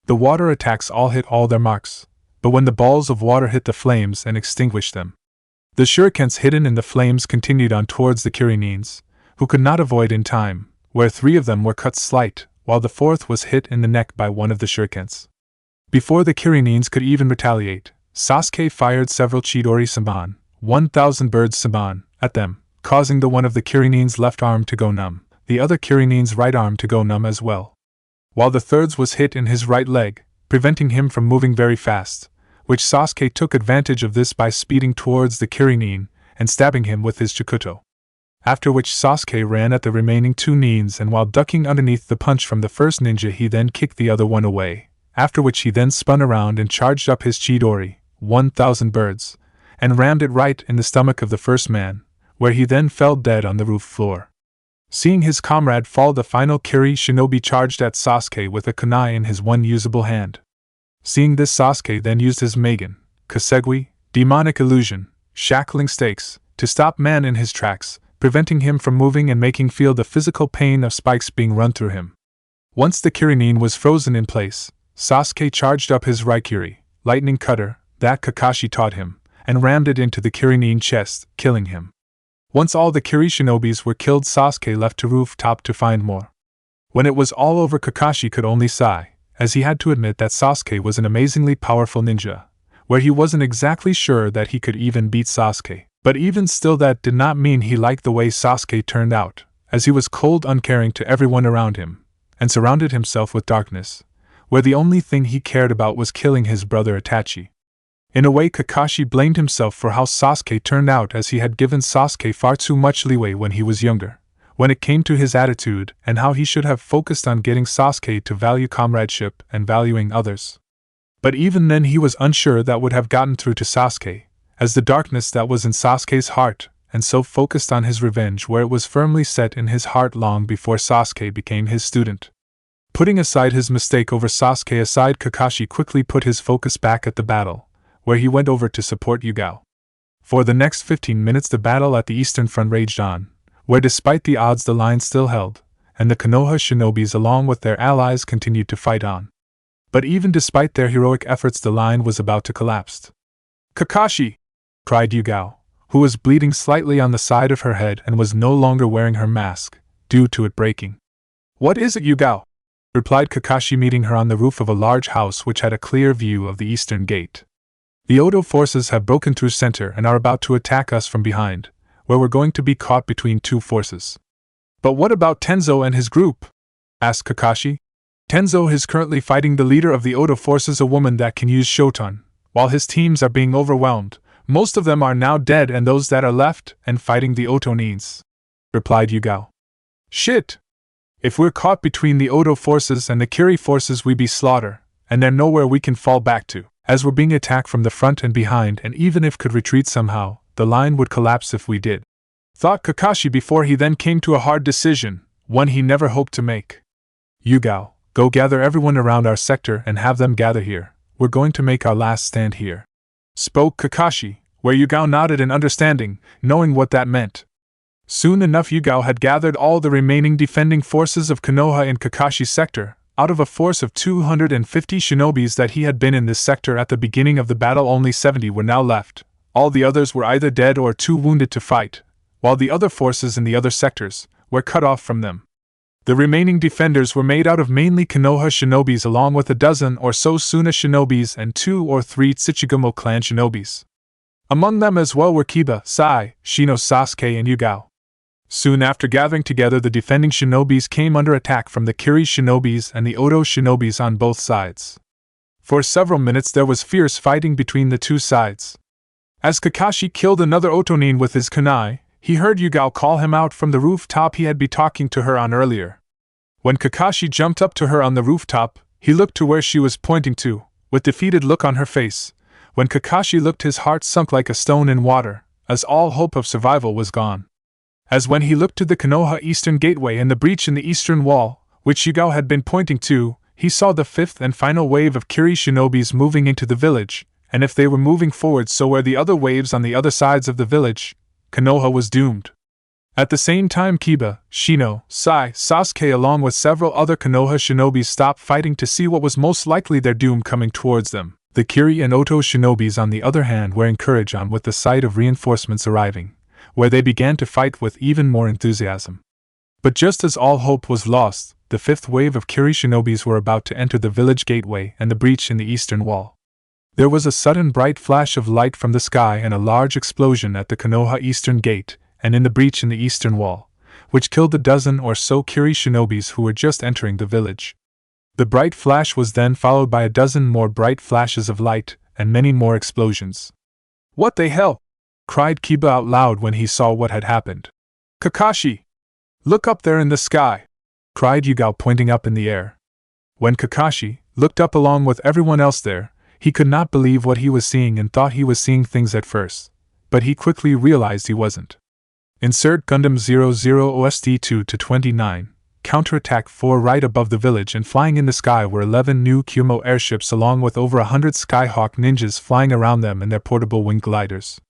The water attacks all hit all their marks, but when the balls of water hit the flames and extinguished them, the shurikens hidden in the flames continued on towards the Kiri nins, who could not avoid in time, where 3 of them were cut slight, while the 4th was hit in the neck by one of the shurikens. Before the Kiri nins could even retaliate, Sasuke fired several Chidori Saban, 1000 birds Saban, at them, causing the one of the Kiri nins' left arm to go numb, the other Kiri nins' right arm to go numb as well, while the 3rd was hit in his right leg, preventing him from moving very fast, which Sasuke took advantage of this by speeding towards the Kiri nin and stabbing him with his Chikuto. After which Sasuke ran at the remaining 2 nins, and while ducking underneath the punch from the first ninja, he then kicked the other one away, after which he then spun around and charged up his Chidori, 1000 birds, and rammed it right in the stomach of the first man, where he then fell dead on the roof floor. Seeing his comrade fall, the final Kiri shinobi charged at Sasuke with a kunai in his one usable hand. Seeing this, Sasuke then used his Magen, Kasegui, demonic illusion, shackling stakes, to stop man in his tracks, preventing him from moving and making feel the physical pain of spikes being run through him. Once the Kiri nin was frozen in place, Sasuke charged up his Raikiri, lightning cutter, that Kakashi taught him, and rammed it into the Kiri nin chest, killing him. Once all the Kiri shinobis were killed, Sasuke left to rooftop to find more. When it was all over, Kakashi could only sigh, as he had to admit that Sasuke was an amazingly powerful ninja, where he wasn't exactly sure that he could even beat Sasuke. But even still, that did not mean he liked the way Sasuke turned out, as he was cold, uncaring to everyone around him, and surrounded himself with darkness, where the only thing he cared about was killing his brother Itachi. In a way, Kakashi blamed himself for how Sasuke turned out, as he had given Sasuke far too much leeway when he was younger, when it came to his attitude, and how he should have focused on getting Sasuke to value comradeship and valuing others. But even then he was unsure that would have gotten through to Sasuke, as the darkness that was in Sasuke's heart, and so focused on his revenge where it was firmly set in his heart long before Sasuke became his student. Putting aside his mistake over Sasuke aside, Kakashi quickly put his focus back at the battle, where he went over to support Yugao. For the next 15 minutes the battle at the Eastern Front raged on, where despite the odds the line still held, and the Konoha shinobis along with their allies continued to fight on. But even despite their heroic efforts, the line was about to collapse. "Kakashi!" cried Yugao, who was bleeding slightly on the side of her head and was no longer wearing her mask, due to it breaking. "What is it, Yugao?" replied Kakashi, meeting her on the roof of a large house which had a clear view of the eastern gate. "The Odo forces have broken through center and are about to attack us from behind, where we're going to be caught between 2 forces." "But what about Tenzo and his group?" asked Kakashi. "Tenzo is currently fighting the leader of the Odo forces, a woman that can use Shoton, while his teams are being overwhelmed. Most of them are now dead, and those that are left and fighting the Oto nins," replied Yugao. "Shit! If we're caught between the Odo forces and the Kiri forces, we be slaughter, and there nowhere we can fall back to, as we're being attacked from the front and behind, and even if could retreat somehow, the line would collapse if we did," thought Kakashi before he then came to a hard decision, one he never hoped to make. "Yugao, go gather everyone around our sector and have them gather here, we're going to make our last stand here," spoke Kakashi, where Yugao nodded in understanding, knowing what that meant. Soon enough Yugao had gathered all the remaining defending forces of Konoha in Kakashi's sector. Out of a force of 250 shinobis that he had been in this sector at the beginning of the battle, only 70 were now left. All the others were either dead or too wounded to fight, while the other forces in the other sectors were cut off from them. The remaining defenders were made out of mainly Konoha shinobis along with a dozen or so Suna shinobis and 2 or 3 Tsuchigumo clan shinobis. Among them as well were Kiba, Sai, Shino, Sasuke and Yugao. Soon after gathering together, the defending shinobis came under attack from the Kiri shinobis and the Oto shinobis on both sides. For several minutes there was fierce fighting between the two sides. As Kakashi killed another Otonin with his kunai, he heard Yugao call him out from the rooftop he had been talking to her on earlier. When Kakashi jumped up to her on the rooftop, he looked to where she was pointing to, with defeated look on her face. When Kakashi looked, his heart sunk like a stone in water, as all hope of survival was gone. As when he looked to the Konoha Eastern Gateway and the breach in the eastern wall, which Yugao had been pointing to, he saw the fifth and final wave of Kiri shinobis moving into the village, and if they were moving forward, so were the other waves on the other sides of the village. Konoha was doomed. At the same time, Kiba, Shino, Sai, Sasuke along with several other Konoha shinobis stopped fighting to see what was most likely their doom coming towards them. The Kiri and Oto shinobis on the other hand were encouraged on with the sight of reinforcements arriving, where they began to fight with even more enthusiasm. But just as all hope was lost, the fifth wave of Kiri shinobis were about to enter the village gateway and the breach in the eastern wall. There was a sudden bright flash of light from the sky and a large explosion at the Konoha eastern gate and in the breach in the eastern wall, which killed the dozen or so Kiri shinobis who were just entering the village. The bright flash was then followed by a dozen more bright flashes of light and many more explosions. "What the hell?" cried Kiba out loud when he saw what had happened. "Kakashi! Look up there in the sky!" cried Yugao, pointing up in the air. When Kakashi looked up along with everyone else there, he could not believe what he was seeing and thought he was seeing things at first, but he quickly realized he wasn't. Insert Gundam 00 OST 2-29, Counterattack 4. Right above the village and flying in the sky were 11 new Cumo airships along with over 100 Skyhawk ninjas flying around them in their portable wing gliders.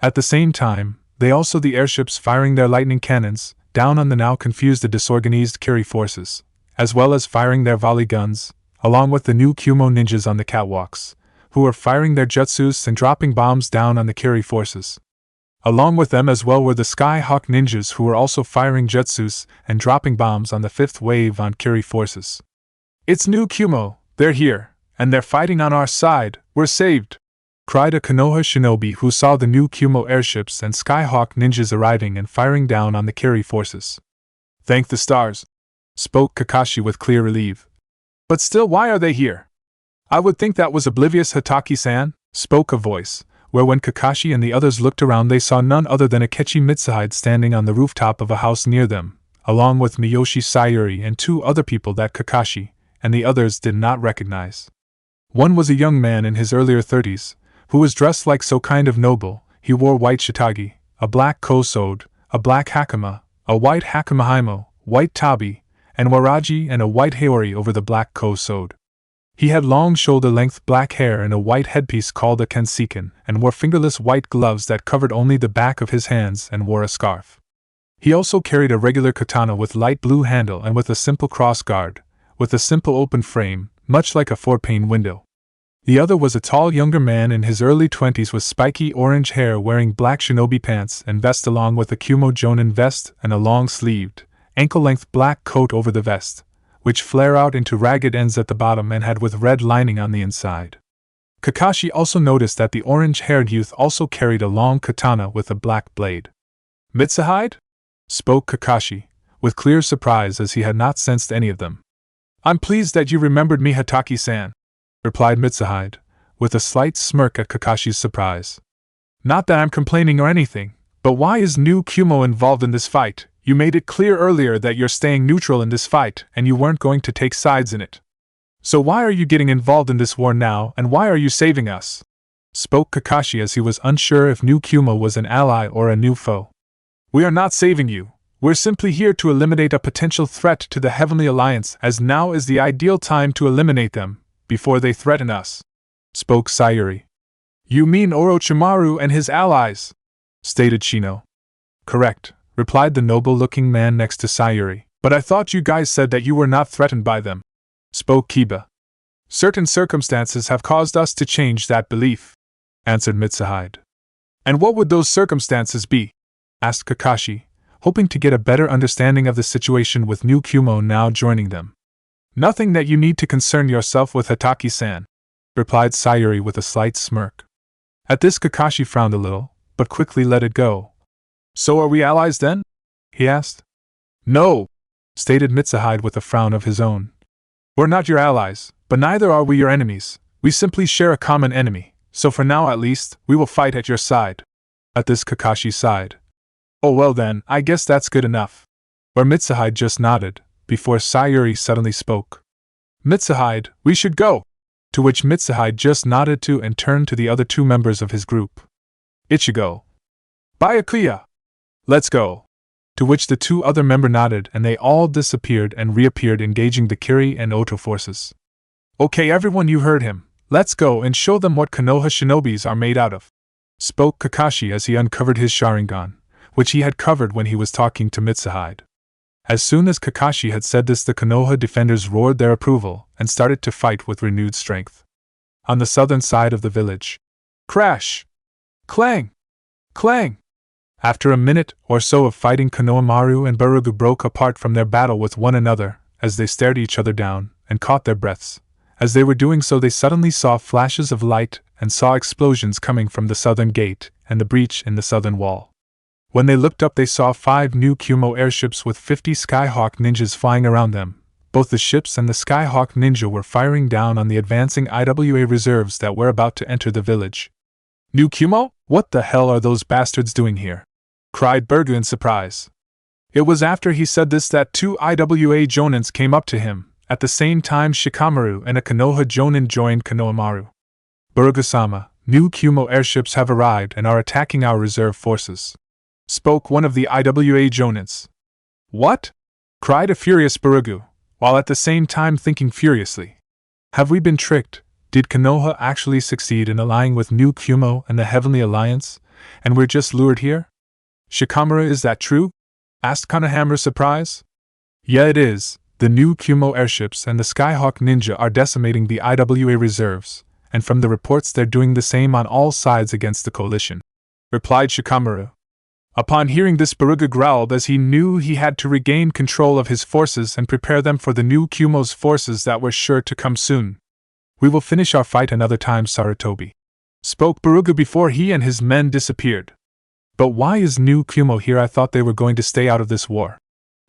At the same time, they also the airships firing their lightning cannons down on the now confused and disorganized Kiri forces, as well as firing their volley guns, along with the new Cumo ninjas on the catwalks, who were firing their jutsus and dropping bombs down on the Kiri forces. Along with them as well were the Skyhawk ninjas who were also firing jutsus and dropping bombs on the fifth wave on Kiri forces. "It's new Cumo, they're here, and they're fighting on our side, we're saved!" cried a Konoha shinobi who saw the new Cumo airships and Skyhawk ninjas arriving and firing down on the Kiri forces. "Thank the stars," spoke Kakashi with clear relief. "But still, why are they here?" "I would think that was oblivious Hataki-san," spoke a voice, where when Kakashi and the others looked around they saw none other than Akechi Mitsuhide standing on the rooftop of a house near them, along with Miyoshi Sayuri and 2 other people that Kakashi and the others did not recognize. One was a young man in his earlier 30s, who was dressed like so kind of noble. He wore white shitage, a black kosode, a black hakama, a white hakamahimo, white tabi, and waraji and a white haori over the black kosode. He had long shoulder-length black hair and a white headpiece called a kensiken, and wore fingerless white gloves that covered only the back of his hands and wore a scarf. He also carried a regular katana with light blue handle and with a simple cross guard, with a simple open frame, much like a 4-pane window. The other was a tall younger man in his early 20s with spiky orange hair wearing black shinobi pants and vest along with a Kumo Jonin vest and a long-sleeved, ankle-length black coat over the vest, which flare out into ragged ends at the bottom and had with red lining on the inside. Kakashi also noticed that the orange-haired youth also carried a long katana with a black blade. "Mitsuhide?" spoke Kakashi, with clear surprise as he had not sensed any of them. "I'm pleased that you remembered me, Hataki-san," replied Mitsuhide, with a slight smirk at Kakashi's surprise. "Not that I'm complaining or anything, but why is new Kumo involved in this fight? You made it clear earlier that you're staying neutral in this fight and you weren't going to take sides in it. So why are you getting involved in this war now and why are you saving us?" spoke Kakashi as he was unsure if new Kumo was an ally or a new foe. "We are not saving you. We're simply here to eliminate a potential threat to the Heavenly Alliance, as now is the ideal time to eliminate them, before they threaten us," spoke Sayuri. You mean Orochimaru and his allies? Stated Shino. Correct, replied the noble-looking man next to Sayuri. But I thought you guys said that you were not threatened by them, spoke Kiba. Certain circumstances have caused us to change that belief, answered Mitsuhide. And what would those circumstances be? Asked Kakashi, hoping to get a better understanding of the situation with new Kumo now joining them. Nothing that you need to concern yourself with, Hataki-san, replied Sayuri with a slight smirk. At this Kakashi frowned a little, but quickly let it go. So are we allies then? He asked. No, stated Mitsuhide with a frown of his own. We're not your allies, but neither are we your enemies. We simply share a common enemy, so for now at least, we will fight at your side. At this Kakashi sighed. Oh well then, I guess that's good enough. Or Mitsuhide just nodded, before Sayuri suddenly spoke. Mitsuhide, we should go! To which Mitsuhide just nodded to and turned to the other two members of his group. Ichigo. Byakuya! Let's go! To which the two other members nodded and they all disappeared and reappeared engaging the Kiri and Oto forces. Okay everyone, you heard him. Let's go and show them what Konoha shinobis are made out of, spoke Kakashi as he uncovered his Sharingan, which he had covered when he was talking to Mitsuhide. As soon as Kakashi had said this, the Konoha defenders roared their approval and started to fight with renewed strength. On the southern side of the village. Crash! Clang! Clang! After a minute or so of fighting, Konohamaru and Barugu broke apart from their battle with one another as they stared each other down and caught their breaths. As they were doing so, they suddenly saw flashes of light and saw explosions coming from the southern gate and the breach in the southern wall. When they looked up, they saw 5 new Kumo airships with 50 Skyhawk ninjas flying around them. Both the ships and the Skyhawk ninja were firing down on the advancing IWA reserves that were about to enter the village. New Kumo? What the hell are those bastards doing here? Cried Burgu in surprise. It was after he said this that 2 IWA Jonins came up to him. At the same time, Shikamaru and a Konoha Jonin joined Konohamaru. Burgu-sama, new Kumo airships have arrived and are attacking our reserve forces, spoke one of the IWA Jonins. What? Cried a furious Barugu, while at the same time thinking furiously. Have we been tricked? Did Konoha actually succeed in allying with new Kumo and the Heavenly Alliance, and we're just lured here? Shikamaru, is that true? Asked Konohamaru, surprised. Yeah, it is. The new Kumo airships and the Skyhawk ninja are decimating the IWA reserves, and from the reports they're doing the same on all sides against the coalition, replied Shikamaru. Upon hearing this, Barugu growled as he knew he had to regain control of his forces and prepare them for the new Kumo's forces that were sure to come soon. We will finish our fight another time, Sarutobi, spoke Barugu before he and his men disappeared. But why is new Kumo here? I thought they were going to stay out of this war,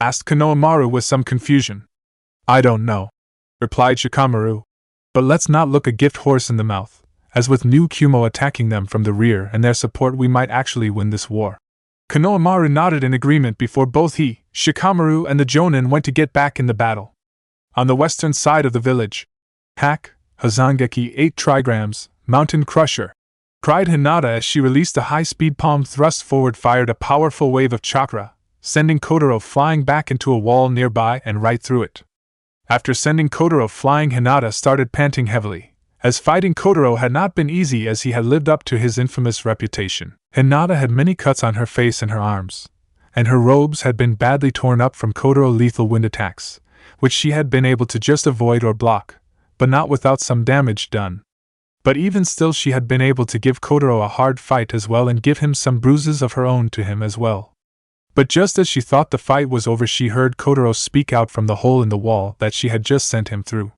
asked Konohamaru with some confusion. I don't know, replied Shikamaru. But let's not look a gift horse in the mouth, as with new Kumo attacking them from the rear and their support we might actually win this war. Konohamaru nodded in agreement before both he, Shikamaru and the Jonin went to get back in the battle. On the western side of the village, Hack, Hazangeki 8 trigrams, Mountain Crusher, cried Hinata as she released a high-speed palm thrust forward, fired a powerful wave of chakra, sending Kotaro flying back into a wall nearby and right through it. After sending Kotaro flying, Hinata started panting heavily, as fighting Kotaro had not been easy as he had lived up to his infamous reputation. Hinata had many cuts on her face and her arms, and her robes had been badly torn up from Kotaro's lethal wind attacks, which she had been able to just avoid or block, but not without some damage done. But even still, she had been able to give Kotaro a hard fight as well and give him some bruises of her own to him as well. But just as she thought the fight was over, she heard Kotaro speak out from the hole in the wall that she had just sent him through.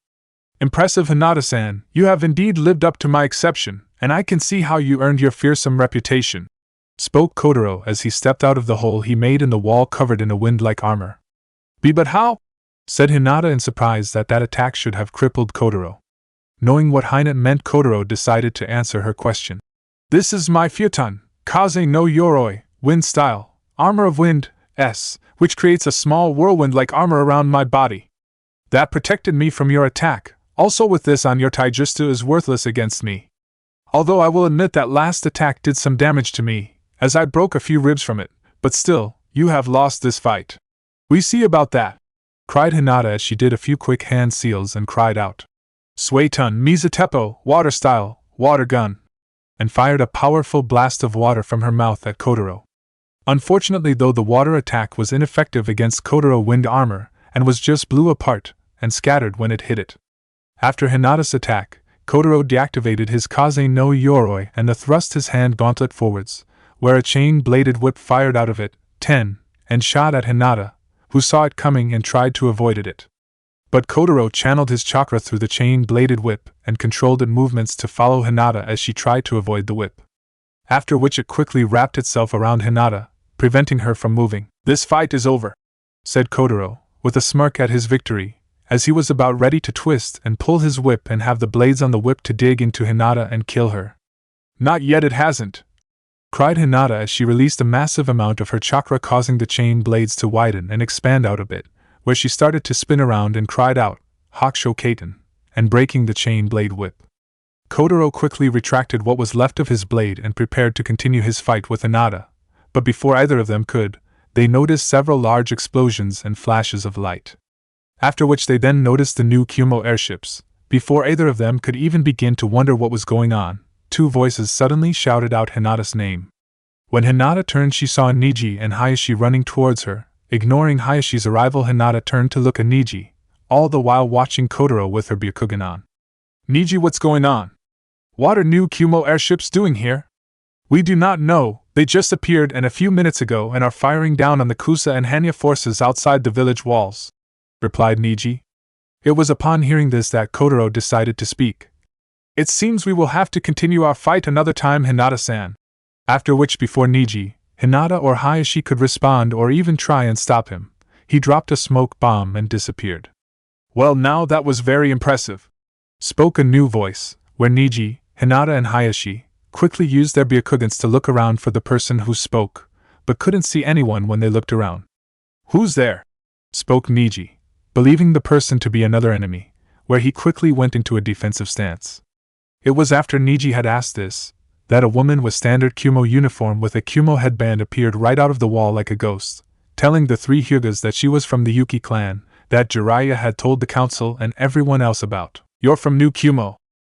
Impressive, Hinata-san, you have indeed lived up to my exception, and I can see how you earned your fearsome reputation, spoke Kotaro as he stepped out of the hole he made in the wall covered in a wind-like armor. But how? Said Hinata in surprise that attack should have crippled Kotaro. Knowing what Hinata meant, Kotaro decided to answer her question. This is my Futon, Kaze no Yoroi, wind style, armor of wind, which creates a small whirlwind-like armor around my body. That protected me from your attack. Also with this on, your taijutsu is worthless against me. Although I will admit that last attack did some damage to me, as I broke a few ribs from it, but still, you have lost this fight. We see about that, cried Hinata as she did a few quick hand seals and cried out. Suetun Mizutepo, water style, water gun, and fired a powerful blast of water from her mouth at Kotaro. Unfortunately, though, the water attack was ineffective against Kotaro wind armor and was just blew apart and scattered when it hit it. After Hinata's attack, Kotaro deactivated his Kaze no Yoroi and thrust his hand gauntlet forwards, where a chain-bladed whip fired out of it, and shot at Hinata, who saw it coming and tried to avoid it. But Kotaro channeled his chakra through the chain-bladed whip and controlled its movements to follow Hinata as she tried to avoid the whip. After which it quickly wrapped itself around Hinata, preventing her from moving. "This fight is over," said Kotaro, with a smirk at his victory, as he was about ready to twist and pull his whip and have the blades on the whip to dig into Hinata and kill her. "Not yet, it hasn't," cried Hinata as she released a massive amount of her chakra, causing the chain blades to widen and expand out a bit, where she started to spin around and cried out, "Hakusho Kaiten," and breaking the chain blade whip. Kotaro quickly retracted what was left of his blade and prepared to continue his fight with Hinata, but before either of them could, they noticed several large explosions and flashes of light. After which they then noticed the new Cumo airships. Before either of them could even begin to wonder what was going on, two voices suddenly shouted out Hinata's name. When Hinata turned, she saw Niji and Hayashi running towards her. Ignoring Hayashi's arrival, Hinata turned to look at Niji, all the while watching Kotaro with her Byakugan on. "Niji, what's going on? What are new Cumo airships doing here?" "We do not know, they just appeared a few minutes ago and are firing down on the Kusa and Hanya forces outside the village walls," replied Niji. It was upon hearing this that Kotaro decided to speak. "It seems we will have to continue our fight another time, Hinata-san." After which, before Niji, Hinata or Hayashi could respond or even try and stop him, he dropped a smoke bomb and disappeared. "Well, now that was very impressive," spoke a new voice, where Niji, Hinata and Hayashi quickly used their Byakugans to look around for the person who spoke, but couldn't see anyone when they looked around. "Who's there?" spoke Niji, believing the person to be another enemy, where he quickly went into a defensive stance. It was after Niji had asked this, that a woman with standard Cumo uniform with a Cumo headband appeared right out of the wall like a ghost, telling the three Hyugas that she was from the Yuki clan, that Jiraiya had told the council and everyone else about. "You're from New Cumo,"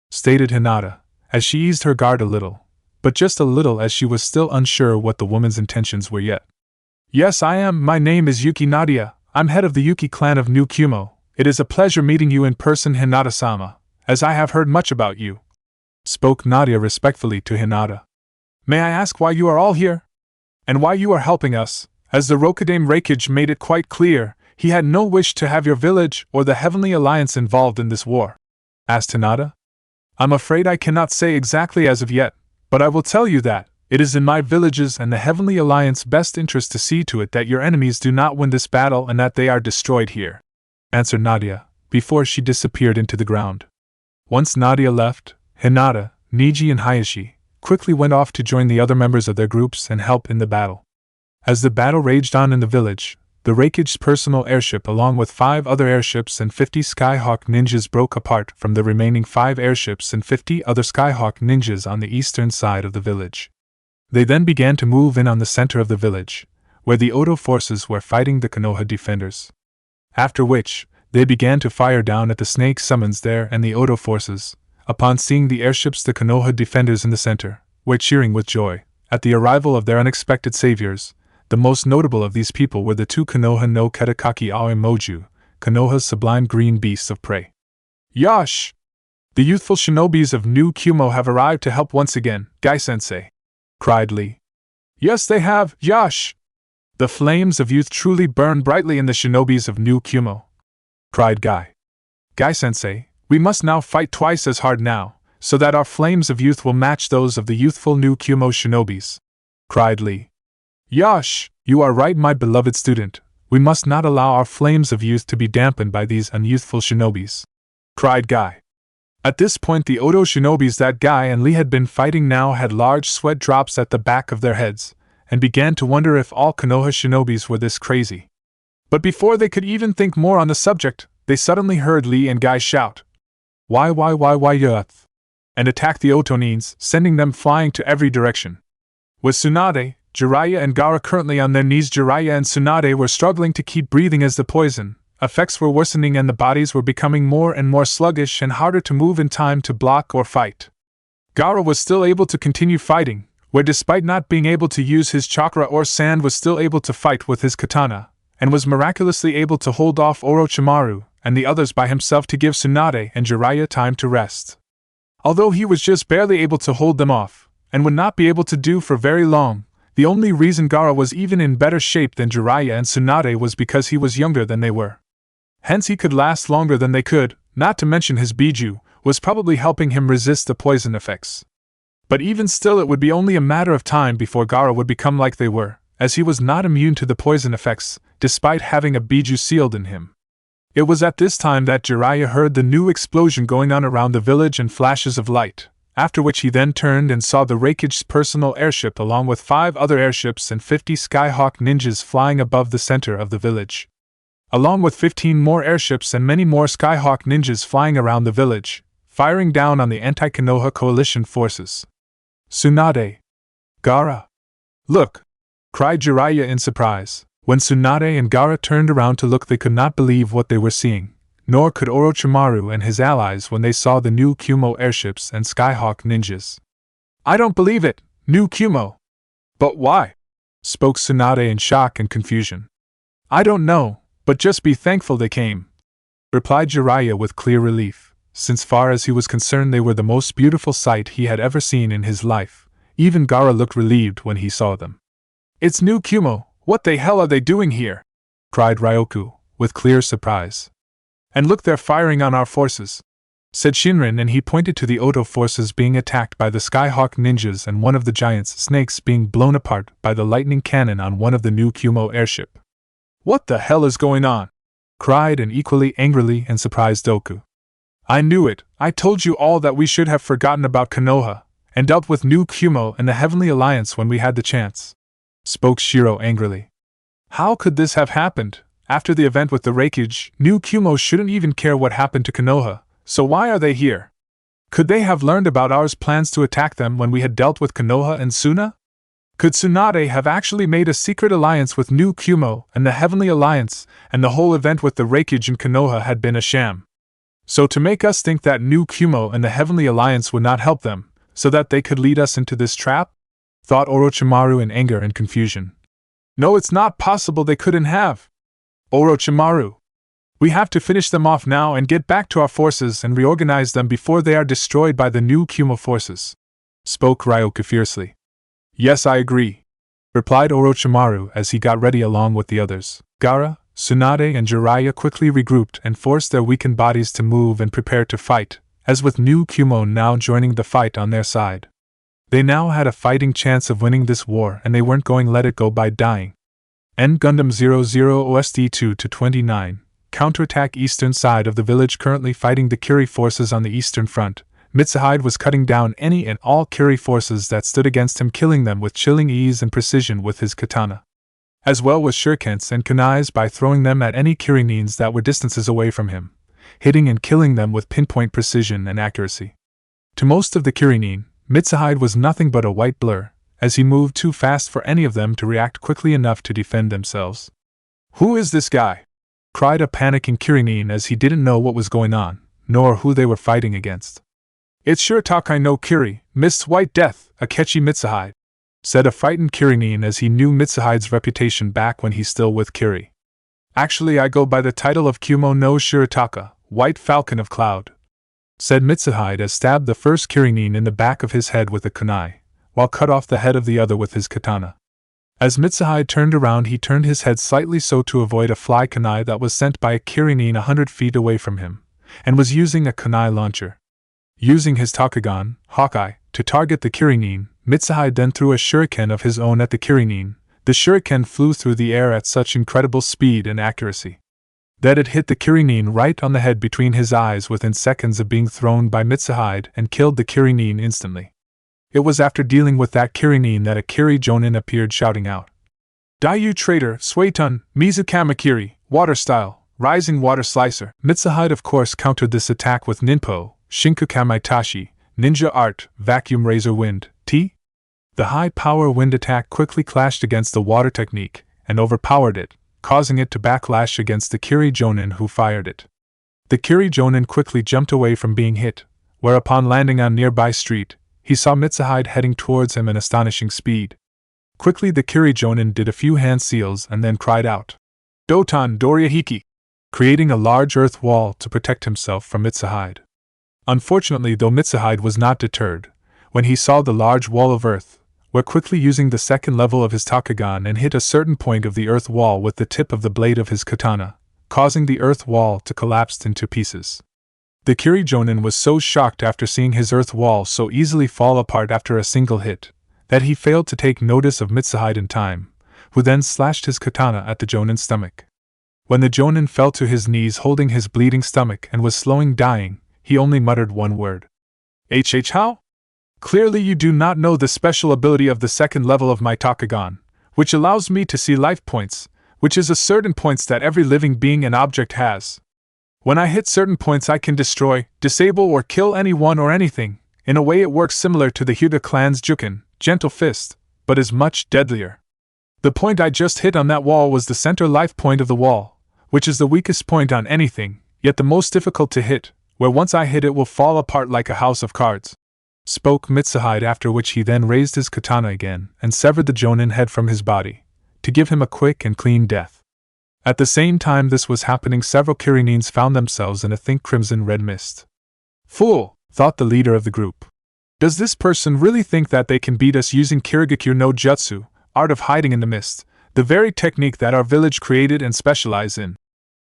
stated Hinata, as she eased her guard a little, but just a little, as she was still unsure what the woman's intentions were yet. "Yes, I am. My name is Yuki Nadia. I'm head of the Yuki clan of New Cumo. It is a pleasure meeting you in person, Hinata-sama, as I have heard much about you," spoke Nadia respectfully to Hinata. "May I ask why you are all here? And why you are helping us, as the Rokudame Raikage made it quite clear he had no wish to have your village or the Heavenly Alliance involved in this war?" asked Hinata. "I'm afraid I cannot say exactly as of yet, but I will tell you that it is in my village's and the Heavenly Alliance's best interest to see to it that your enemies do not win this battle and that they are destroyed here," answered Nadia, before she disappeared into the ground. Once Nadia left, Hinata, Niji and Hayashi quickly went off to join the other members of their groups and help in the battle. As the battle raged on in the village, the Raikage's personal airship along with 5 other airships and 50 Skyhawk ninjas broke apart from the remaining 5 airships and 50 other Skyhawk ninjas on the eastern side of the village. They then began to move in on the center of the village, where the Odo forces were fighting the Konoha defenders. After which, they began to fire down at the snake summons there and the Odo forces. Upon seeing the airships, the Konoha defenders in the center were cheering with joy at the arrival of their unexpected saviors. The most notable of these people were the 2 Konoha no Ketakaki Aoi Moju, Konoha's sublime green beasts of prey. "Yosh! The youthful shinobis of New Cumo have arrived to help once again, Gai-sensei!" cried Lee. "Yes, they have, Yosh! The flames of youth truly burn brightly in the shinobis of New Cumo!" cried Gai. "Gai-sensei, we must now fight twice as hard now, so that our flames of youth will match those of the youthful New Cumo shinobis," cried Lee. "Yosh, you are right, my beloved student. We must not allow our flames of youth to be dampened by these unyouthful shinobis," cried Gai. At this point, the Odo shinobis that Gai and Lee had been fighting now had large sweat drops at the back of their heads, and began to wonder if all Konoha shinobis were this crazy. But before they could even think more on the subject, they suddenly heard Lee and Gai shout, why, youth, and attack the Otonines, sending them flying to every direction. With Tsunade, Jiraiya and Gaara currently on their knees, Jiraiya and Tsunade were struggling to keep breathing as the poison effects were worsening and the bodies were becoming more and more sluggish and harder to move in time to block or fight. Gaara was still able to continue fighting, where despite not being able to use his chakra or sand was still able to fight with his katana, and was miraculously able to hold off Orochimaru and the others by himself to give Tsunade and Jiraiya time to rest. Although he was just barely able to hold them off, and would not be able to do for very long, the only reason Gaara was even in better shape than Jiraiya and Tsunade was because he was younger than they were. Hence he could last longer than they could, not to mention his Biju was probably helping him resist the poison effects. But even still it would be only a matter of time before Gaara would become like they were, as he was not immune to the poison effects, despite having a Biju sealed in him. It was at this time that Jiraiya heard the new explosion going on around the village and flashes of light, after which he then turned and saw the Raikage's personal airship along with 5 other airships and 50 Skyhawk ninjas flying above the center of the village. Along with 15 more airships and many more Skyhawk ninjas flying around the village, firing down on the anti-Konoha coalition forces. Tsunade! Gaara! Look! Cried Jiraiya in surprise. When Tsunade and Gaara turned around to look, they could not believe what they were seeing, nor could Orochimaru and his allies when they saw the new Cumo airships and Skyhawk ninjas. I don't believe it, new Cumo! But why? Spoke Tsunade in shock and confusion. I don't know, but just be thankful they came, replied Jiraiya with clear relief, since far as he was concerned they were the most beautiful sight he had ever seen in his life. Even Gaara looked relieved when he saw them. It's new Cumo! What the hell are they doing here? Cried Ryoku, with clear surprise. And look, they're firing on our forces, said Shinrin, and he pointed to the Oto forces being attacked by the Skyhawk ninjas and one of the giant's snakes being blown apart by the lightning cannon on one of the new Cumo airship. What the hell is going on? Cried an equally angrily and surprised Doku. I knew it, I told you all that we should have forgotten about Konoha, and dealt with new Cumo and the Heavenly Alliance when we had the chance, spoke Shiro angrily. How could this have happened? After the event with the Raikage, new Cumo shouldn't even care what happened to Konoha, so why are they here? Could they have learned about our plans to attack them when we had dealt with Konoha and Suna? Could Tsunade have actually made a secret alliance with new Cumo and the Heavenly Alliance, and the whole event with the Raikage and Konoha had been a sham? So to make us think that new Cumo and the Heavenly Alliance would not help them, so that they could lead us into this trap? Thought Orochimaru in anger and confusion. No, it's not possible they couldn't have. Orochimaru! We have to finish them off now and get back to our forces and reorganize them before they are destroyed by the new Cumo forces, spoke Ryoku fiercely. Yes, I agree, replied Orochimaru as he got ready along with the others. Gaara, Tsunade and Jiraiya quickly regrouped and forced their weakened bodies to move and prepare to fight, as with new Cumo now joining the fight on their side. They now had a fighting chance of winning this war and they weren't going to let it go by dying. End Gundam 00 OST 2-29, Counterattack eastern side of the village currently fighting the Kiri forces on the eastern front. Mitsuhide was cutting down any and all Kiri forces that stood against him, killing them with chilling ease and precision with his katana, as well with shurikens and kunais by throwing them at any Kirinins that were distances away from him, hitting and killing them with pinpoint precision and accuracy. To most of the Kirinin, Mitsuhide was nothing but a white blur, as he moved too fast for any of them to react quickly enough to defend themselves. Who is this guy? Cried a panicking Kirinin as he didn't know what was going on, nor who they were fighting against. It's sure Takai no Kiri, Mist's White Death, Akechi Mitsuhide, said a frightened Kirinin as he knew Mitsuhide's reputation back when he's still with Kiri. Actually, I go by the title of Kumo no Shirataka, White Falcon of Cloud, said Mitsuhide as stabbed the first Kirinin in the back of his head with a kunai, while cut off the head of the other with his katana. As Mitsuhide turned around, he turned his head slightly so to avoid a fly kunai that was sent by a Kirinin 100 feet away from him, and was using a kunai launcher. Using his Takugan, Hawkeye, to target the Kirinin, Mitsuhide then threw a shuriken of his own at the Kirinin. The shuriken flew through the air at such incredible speed and accuracy that it hit the Kirinin right on the head between his eyes within seconds of being thrown by Mitsuhide and killed the Kirinin instantly. It was after dealing with that Kirinin that a Kiri Jonin appeared shouting out, Daiju Traitor, Suetun, Mizukama Kiri, Water Style, Rising Water Slicer. Mitsuhide of course countered this attack with Ninpo, Shinku Kamaitashi, Ninja Art, Vacuum Razor Wind, T. The high-power wind attack quickly clashed against the water technique and overpowered it, causing it to backlash against the Kiri Jonin who fired it. The Kiri Jonin quickly jumped away from being hit, whereupon landing on nearby street, he saw Mitsuhide heading towards him in astonishing speed. Quickly the Kiri Jonin did a few hand seals and then cried out, "Doton Dorihiki!" creating a large earth wall to protect himself from Mitsuhide. Unfortunately, though, Mitsuhide was not deterred when he saw the large wall of earth, where quickly using the second level of his Takugan and hit a certain point of the earth wall with the tip of the blade of his katana, causing the earth wall to collapse into pieces. The Kiri Jonin was so shocked after seeing his earth wall so easily fall apart after a single hit, that he failed to take notice of Mitsuhide in time, who then slashed his katana at the Jonin's stomach. When the Jonin fell to his knees holding his bleeding stomach and was slowing dying, he only muttered one word. How? Clearly you do not know the special ability of the second level of my Takugan, which allows me to see life points, which is a certain points that every living being and object has. When I hit certain points I can destroy, disable or kill anyone or anything. In a way it works similar to the Hyuga clan's Juken, Gentle Fist, but is much deadlier. The point I just hit on that wall was the center life point of the wall, which is the weakest point on anything, yet the most difficult to hit, where once I hit it will fall apart like a house of cards. Spoke Mitsuhide, after which he then raised his katana again and severed the Jonin head from his body, to give him a quick and clean death. At the same time this was happening, several Kirinins found themselves in a thick crimson-red mist. Fool, thought the leader of the group. Does this person really think that they can beat us using Kirigakure no Jutsu, art of hiding in the mist, the very technique that our village created and specialized in?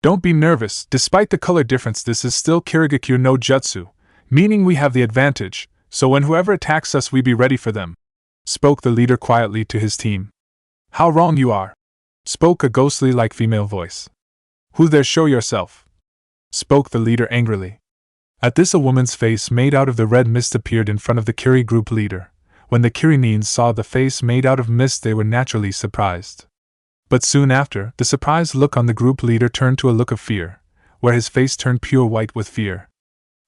Don't be nervous, despite the color difference this is still Kirigakure no Jutsu, meaning we have the advantage, so when whoever attacks us we be ready for them. Spoke the leader quietly to his team. How wrong you are. Spoke a ghostly-like female voice. Who there, show yourself. Spoke the leader angrily. At this a woman's face made out of the red mist appeared in front of the Kiri group leader. When the Kirinins saw the face made out of mist they were naturally surprised. But soon after, the surprised look on the group leader turned to a look of fear, where his face turned pure white with fear.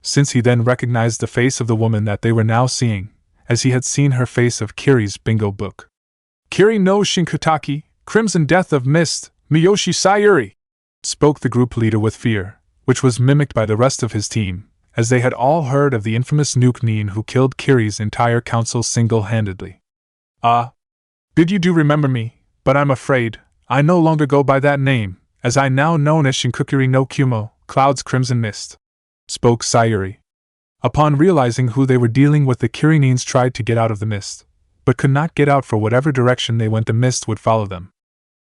Since he then recognized the face of the woman that they were now seeing, as he had seen her face of Kiri's bingo book. Kiri no Shinkutaki, Crimson Death of Mist, Miyoshi Sayuri! Spoke the group leader with fear, which was mimicked by the rest of his team, as they had all heard of the infamous Nuke Nin who killed Kiri's entire council single-handedly. Good, you do remember me, but I'm afraid I no longer go by that name, as I now known as Shinkukuri no Cumo, Cloud's Crimson Mist. Spoke Sayuri. Upon realizing who they were dealing with, the Kirinins tried to get out of the mist, but could not get out, for whatever direction they went the mist would follow them.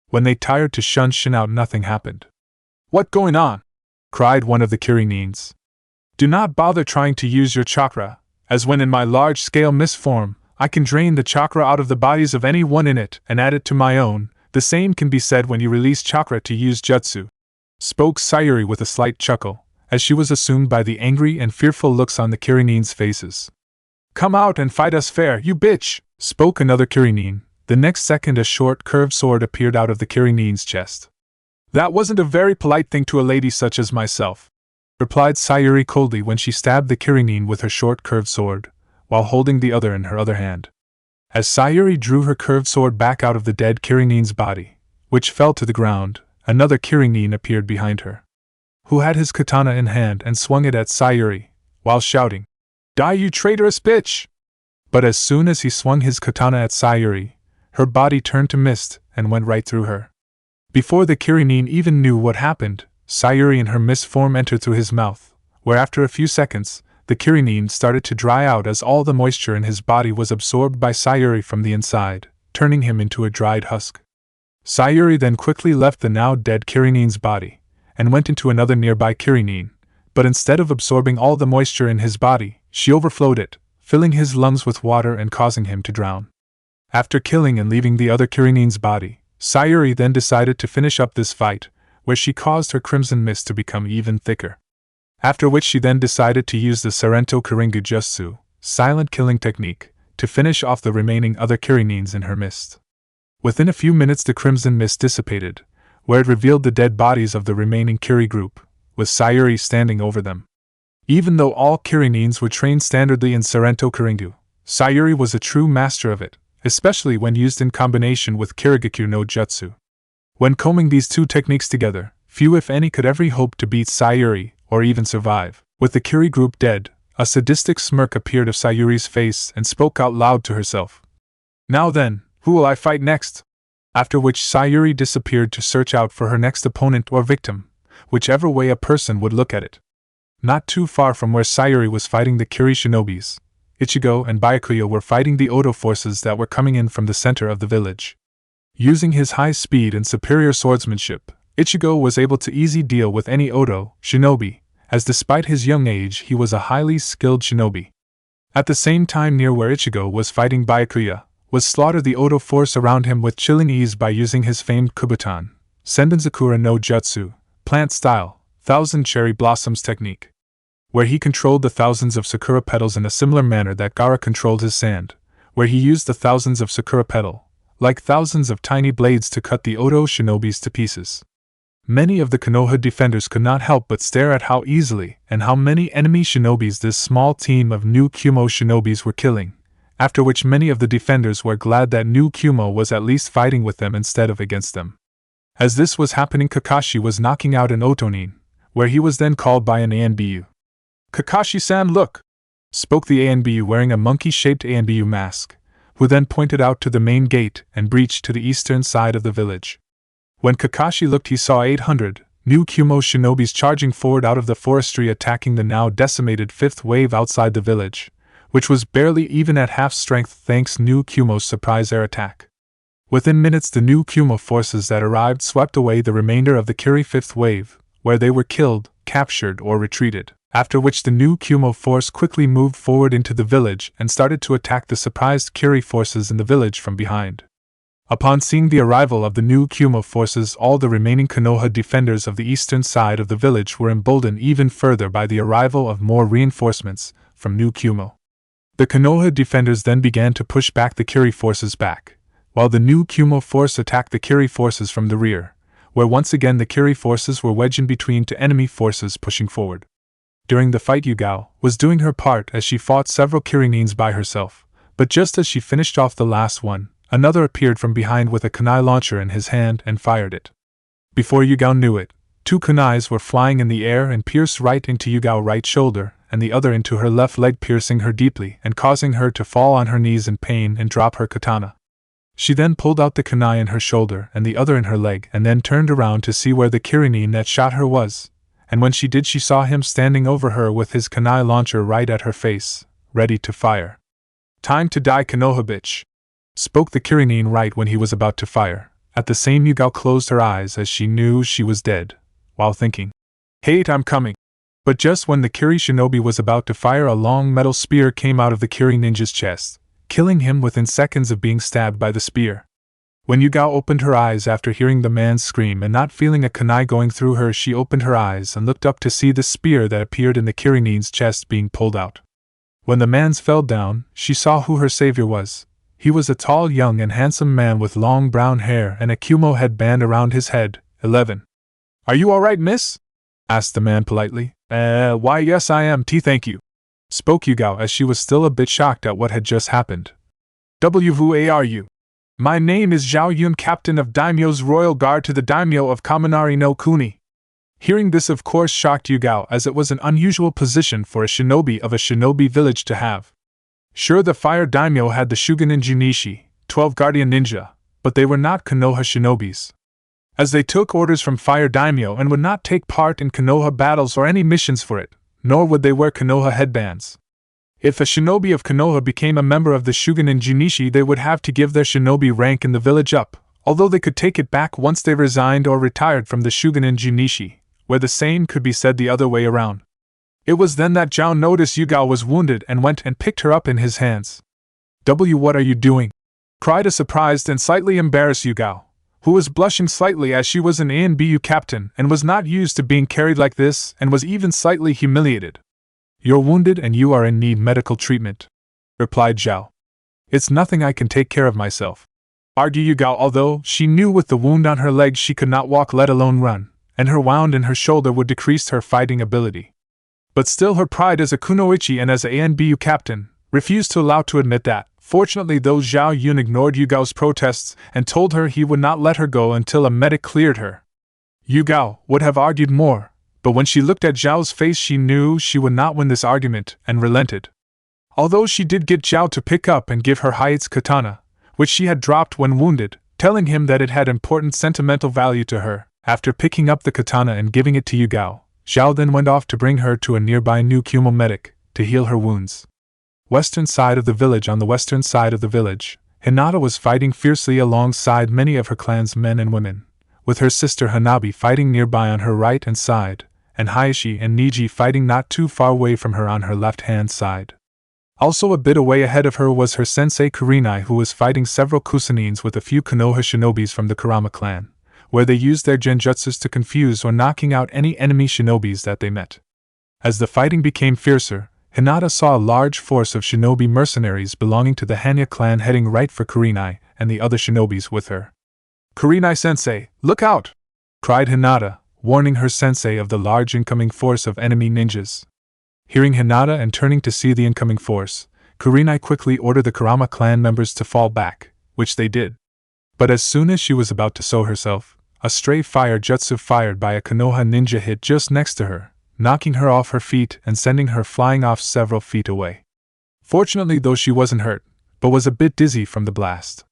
When they tired to shun out, nothing happened. What going on? Cried one of the Kirinins. Do not bother trying to use your chakra, as when in my large-scale mist form, I can drain the chakra out of the bodies of anyone in it and add it to my own. The same can be said when you release chakra to use jutsu. Spoke Sayuri with a slight chuckle, as she was assumed by the angry and fearful looks on the Kirinins' faces. Come out and fight us fair, you bitch! Spoke another Kirinin. The next second a short curved sword appeared out of the Kirinin's chest. That wasn't a very polite thing to a lady such as myself, replied Sayuri coldly when she stabbed the Kirinin with her short curved sword, while holding the other in her other hand. As Sayuri drew her curved sword back out of the dead Kirinin's body, which fell to the ground, another Kirinin appeared behind her, who had his katana in hand and swung it at Sayuri, while shouting, Die, you traitorous bitch! But as soon as he swung his katana at Sayuri, her body turned to mist and went right through her. Before the Kirinin even knew what happened, Sayuri in her mist form entered through his mouth, where after a few seconds, the Kirinin started to dry out as all the moisture in his body was absorbed by Sayuri from the inside, turning him into a dried husk. Sayuri then quickly left the now dead Kirinin's body, and went into another nearby Kirinin, but instead of absorbing all the moisture in his body, she overflowed it, filling his lungs with water and causing him to drown. After killing and leaving the other Kirinin's body, Sayuri then decided to finish up this fight, where she caused her crimson mist to become even thicker. After which she then decided to use the Sarento Karingu Jutsu, silent killing technique, to finish off the remaining other Kirinins in her mist. Within a few minutes the crimson mist dissipated, where it revealed the dead bodies of the remaining Kiri group, with Sayuri standing over them. Even though all Kirinins were trained standardly in Sarento Karingu, Sayuri was a true master of it, especially when used in combination with Kirigakure no Jutsu. When combing these two techniques together, few if any could ever hope to beat Sayuri, or even survive. With the Kiri group dead, A sadistic smirk appeared of Sayuri's face and spoke out loud to herself. Now then, who will I fight next? After which Sayuri disappeared to search out for her next opponent or victim, whichever way a person would look at it. Not too far from where Sayuri was fighting the Kiri shinobis, Ichigo and Byakuya were fighting the Oto forces that were coming in from the center of the village. Using his high speed and superior swordsmanship, Ichigo was able to easily deal with any Oto shinobi, as despite his young age he was a highly skilled shinobi. At the same time, near where Ichigo was fighting Byakuya, was slaughtered the Oto force around him with chilling ease by using his famed Kubutan, Sendenzakura no Jutsu, plant style, Thousand Cherry Blossoms technique, where he controlled the thousands of sakura petals in a similar manner that Gaara controlled his sand, where he used the thousands of sakura petal, like thousands of tiny blades to cut the Oto shinobis to pieces. Many of the Konoha defenders could not help but stare at how easily and how many enemy shinobis this small team of new Cumo shinobis were killing, after which many of the defenders were glad that new Cumo was at least fighting with them instead of against them. As this was happening, Kakashi was knocking out an Otonin, where he was then called by an ANBU. "Kakashi-san, look!" spoke the ANBU wearing a monkey-shaped ANBU mask, who then pointed out to the main gate and breached to the eastern side of the village. When Kakashi looked, he saw 800 new Cumo shinobis charging forward out of the forestry, attacking the now decimated fifth wave outside the village, which was barely even at half strength thanks new Cumo's surprise air attack. Within minutes, the new Cumo forces that arrived swept away the remainder of the Kiri fifth wave, where they were killed, captured, or retreated, after which the new Cumo force quickly moved forward into the village and started to attack the surprised Kiri forces in the village from behind. Upon seeing the arrival of the new Cumo forces, all the remaining Konoha defenders of the eastern side of the village were emboldened even further by the arrival of more reinforcements from new Cumo. The Konoha defenders then began to push back the Kiri forces back, while the new Cumo force attacked the Kiri forces from the rear, where once again the Kiri forces were wedged in between to enemy forces pushing forward. During the fight, Yugao was doing her part as she fought several Kirinins by herself, but just as she finished off the last one, another appeared from behind with a kunai launcher in his hand and fired it. Before Yugao knew it, two kunais were flying in the air and pierced right into Yugao's right shoulder and the other into her left leg, piercing her deeply and causing her to fall on her knees in pain and drop her katana. She then pulled out the kunai in her shoulder and the other in her leg and then turned around to see where the Kirinin that shot her was, and when she did, she saw him standing over her with his kunai launcher right at her face, ready to fire. "Time to die, Konoha bitch," spoke the Kirinin right when he was about to fire. At the same, Yugao closed her eyes as she knew she was dead, while thinking, "Hate, I'm coming." But just when the Kiri shinobi was about to fire, a long metal spear came out of the Kiri ninja's chest, killing him within seconds of being stabbed by the spear. When Yugao opened her eyes after hearing the man's scream and not feeling a kunai going through her, she opened her eyes and looked up to see the spear that appeared in the Kirinin's chest being pulled out. When the man's fell down, she saw who her savior was. He was a tall, young, and handsome man with long brown hair and a Cumo headband around his head. 11. "Are you all right, miss?" asked the man politely. Why yes I am, thank you," spoke Yugao as she was still a bit shocked at what had just happened. "Who are you?" "My name is Zhao Yun, captain of Daimyo's royal guard to the Daimyo of Kaminari no Kuni." Hearing this, of course, shocked Yugao, as it was an unusual position for a shinobi of a shinobi village to have. Sure, the Fire Daimyo had the Shugenin Junichi, 12 guardian ninja, but they were not Konoha shinobis, as they took orders from Fire Daimyo and would not take part in Konoha battles or any missions for it, nor would they wear Konoha headbands. If a shinobi of Konoha became a member of the Shugenin Junichi, they would have to give their shinobi rank in the village up, although they could take it back once they resigned or retired from the Shugenin Junichi, where the same could be said the other way around. It was then that Zhao noticed Yugao was wounded and went and picked her up in his hands. What are you doing?" cried a surprised and slightly embarrassed Yugao, who was blushing slightly as she was an ANBU captain and was not used to being carried like this and was even slightly humiliated. "You're wounded and you are in need medical treatment," replied Zhao. "It's nothing, I can take care of myself," argued Yugao, although she knew with the wound on her leg she could not walk, let alone run, and her wound in her shoulder would decrease her fighting ability. But still, her pride as a kunoichi and as a ANBU captain refused to allow to admit that. Fortunately, though, Zhao Yun ignored Yugao's protests and told her he would not let her go until a medic cleared her. Yugao would have argued more, But when she looked at Zhao's face, she knew she would not win this argument and relented. Although she did get Zhao to pick up and give her Hyatt's katana, which she had dropped when wounded, telling him that it had important sentimental value to her. After picking up the katana and giving it to Yugao, Zhao then went off to bring her to a nearby new Cumo medic to heal her wounds. Western side of the village. On the western side of the village, Hinata was fighting fiercely alongside many of her clan's men and women, with her sister Hanabi fighting nearby on her right hand side, and Hayashi and Niji fighting not too far away from her on her left-hand side. Also a bit away ahead of her was her sensei Kurenai, who was fighting several Kusanins with a few Konoha shinobis from the Kurama clan, where they used their genjutsus to confuse or knocking out any enemy shinobis that they met. As the fighting became fiercer, Hinata saw a large force of shinobi mercenaries belonging to the Hanya clan heading right for Kurenai and the other shinobis with her. "Kurenai-sensei, look out!" cried Hinata, warning her sensei of the large incoming force of enemy ninjas. Hearing Hinata and turning to see the incoming force, Kurenai quickly ordered the Kurama clan members to fall back, which they did. But as soon as she was about to sow herself, a stray fire jutsu fired by a Konoha ninja hit just next to her, knocking her off her feet and sending her flying off several feet away. Fortunately, though, she wasn't hurt, but was a bit dizzy from the blast.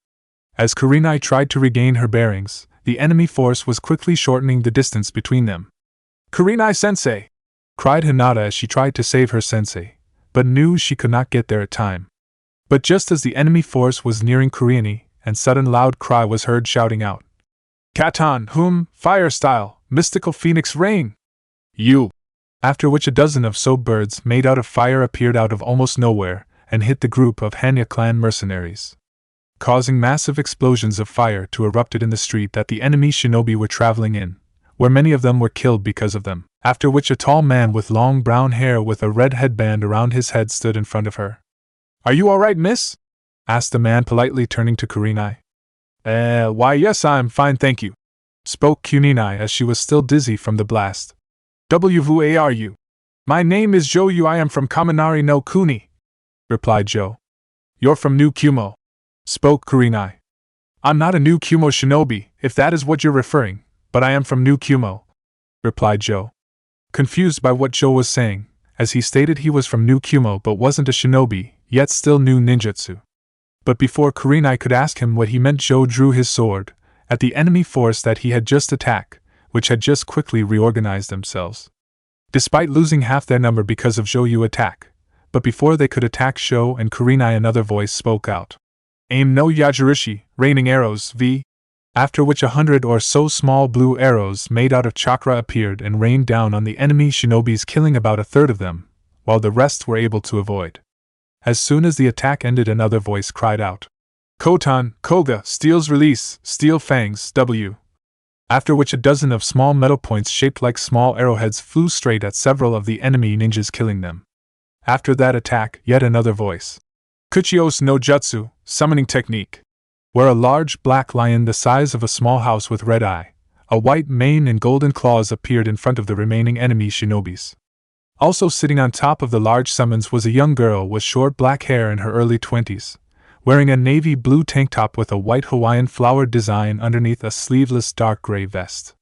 As Kurenai tried to regain her bearings, the enemy force was quickly shortening the distance between them. "Kurenai-sensei!" cried Hinata as she tried to save her sensei, but knew she could not get there at time. But just as the enemy force was nearing Kurenai, a sudden loud cry was heard shouting out, "Katan, Hum, Fire Style, Mystical Phoenix Rain! You!" After which a dozen of so birds made out of fire appeared out of almost nowhere and hit the group of Hanya clan mercenaries, causing massive explosions of fire to erupt in the street that the enemy shinobi were traveling in, where many of them were killed because of them. After which a tall man with long brown hair with a red headband around his head stood in front of her. "Are you all right, miss?" asked the man politely, turning to Kurenai. Why yes, I'm fine, thank you," spoke Kurenai as she was still dizzy from the blast. "Who are you?" "My name is Joe Yu, I am from Kaminari no Kuni," replied Joe. "You're from New Kumo," spoke Kurenai. "I'm not a New Kumo shinobi, if that is what you're referring, but I am from New Kumo," replied Joe, confused by what Joe was saying, as he stated he was from New Kumo but wasn't a shinobi, yet still knew ninjutsu. But before Kurenai could ask him what he meant, Joe drew his sword at the enemy force that he had just attacked, which had just quickly reorganized themselves, despite losing half their number because of Zhou attack. But before they could attack Joe and Kurenai, another voice spoke out. "Aim no Yajirishi, raining arrows, v." After which 100 or so small blue arrows made out of chakra appeared and rained down on the enemy shinobis, killing about a third of them, while the rest were able to avoid. As soon as the attack ended, another voice cried out, "Kotan, Koga, Steel's Release, Steel Fangs, W." After which a dozen of small metal points shaped like small arrowheads flew straight at several of the enemy ninjas, killing them. After that attack, yet another voice. "Kuchios no Jutsu, Summoning Technique," where a large black lion the size of a small house with red eye, a white mane and golden claws appeared in front of the remaining enemy shinobis. Also sitting on top of the large summons was a young girl with short black hair in her early 20s, wearing a navy blue tank top with a white Hawaiian flowered design underneath a sleeveless dark gray vest.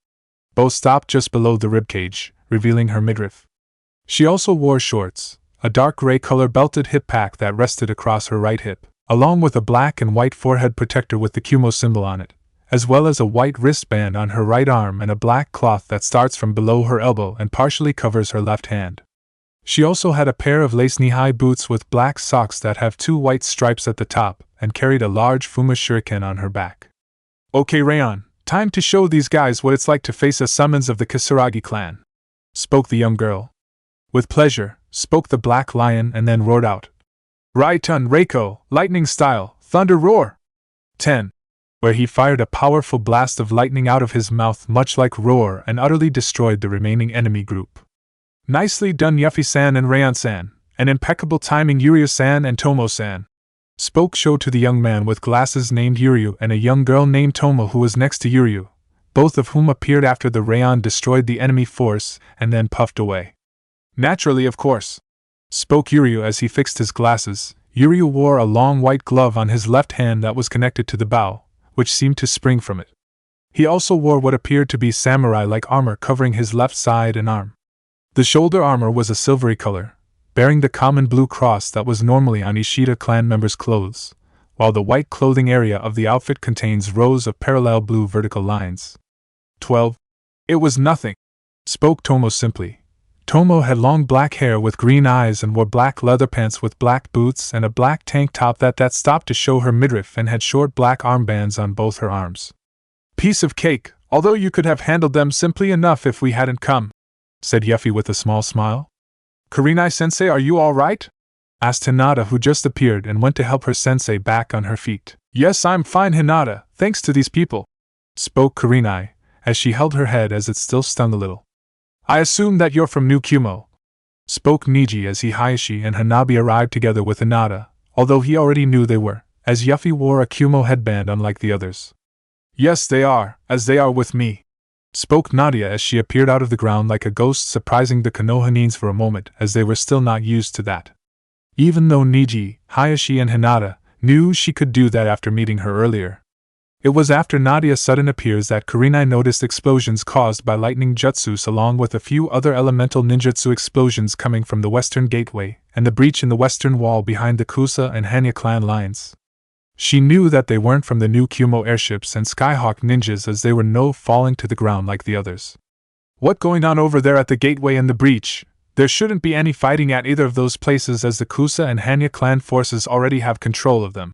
Both stopped just below the ribcage, revealing her midriff. She also wore shorts, a dark gray color belted hip pack that rested across her right hip, along with a black and white forehead protector with the Cumo symbol on it, as well as a white wristband on her right arm and a black cloth that starts from below her elbow and partially covers her left hand. She also had a pair of lace knee-high boots with black socks that have 2 white stripes at the top and carried a large Fuma shuriken on her back. "Okay, Rayon, time to show these guys what it's like to face a summons of the Kisaragi clan," spoke the young girl. "With pleasure," spoke the black lion and then roared out, "Raitun Reiko, lightning style, thunder roar!" 10. Where he fired a powerful blast of lightning out of his mouth much like roar and utterly destroyed the remaining enemy group. "Nicely done, Yuffie-san and Rayon-san, and impeccable timing, Yuryu-san and Tomo-san," spoke Sho to the young man with glasses named Yuryu and a young girl named Tomo who was next to Yuryu, both of whom appeared after the Rayon destroyed the enemy force and then puffed away. "Naturally, of course," spoke Yuryu as he fixed his glasses. Yuryu wore a long white glove on his left hand that was connected to the bow, which seemed to spring from it. He also wore what appeared to be samurai-like armor covering his left side and arm. The shoulder armor was a silvery color, bearing the common blue cross that was normally on Ishida clan members' clothes, while the white clothing area of the outfit contains rows of parallel blue vertical lines. 12. It was nothing, spoke Tomo simply. Tomo had long black hair with green eyes and wore black leather pants with black boots and a black tank top that stopped to show her midriff and had short black armbands on both her arms. Piece of cake, although you could have handled them simply enough if we hadn't come, said Yuffie with a small smile. Kurenai-sensei, are you all right? Asked Hinata, who just appeared and went to help her sensei back on her feet. Yes, I'm fine, Hinata, thanks to these people, spoke Kurenai, as she held her head as it still stung a little. I assume that you're from New Kumo, spoke Niji as Hayashi and Hanabi arrived together with Hinata, although he already knew they were, as Yuffie wore a Kumo headband unlike the others. Yes, they are, as they are with me, spoke Nadia as she appeared out of the ground like a ghost, surprising the Konohanins for a moment as they were still not used to that. Even though Niji, Hayashi and Hinata knew she could do that after meeting her earlier. It was after Nadia's sudden appearance that Kurenai noticed explosions caused by lightning jutsus along with a few other elemental ninjutsu explosions coming from the western gateway and the breach in the western wall behind the Kusa and Hanya clan lines. She knew that they weren't from the new Kumo airships and Skyhawk ninjas, as they were no falling to the ground like the others. What going on over there at the gateway and the breach? There shouldn't be any fighting at either of those places, as the Kusa and Hanya clan forces already have control of them,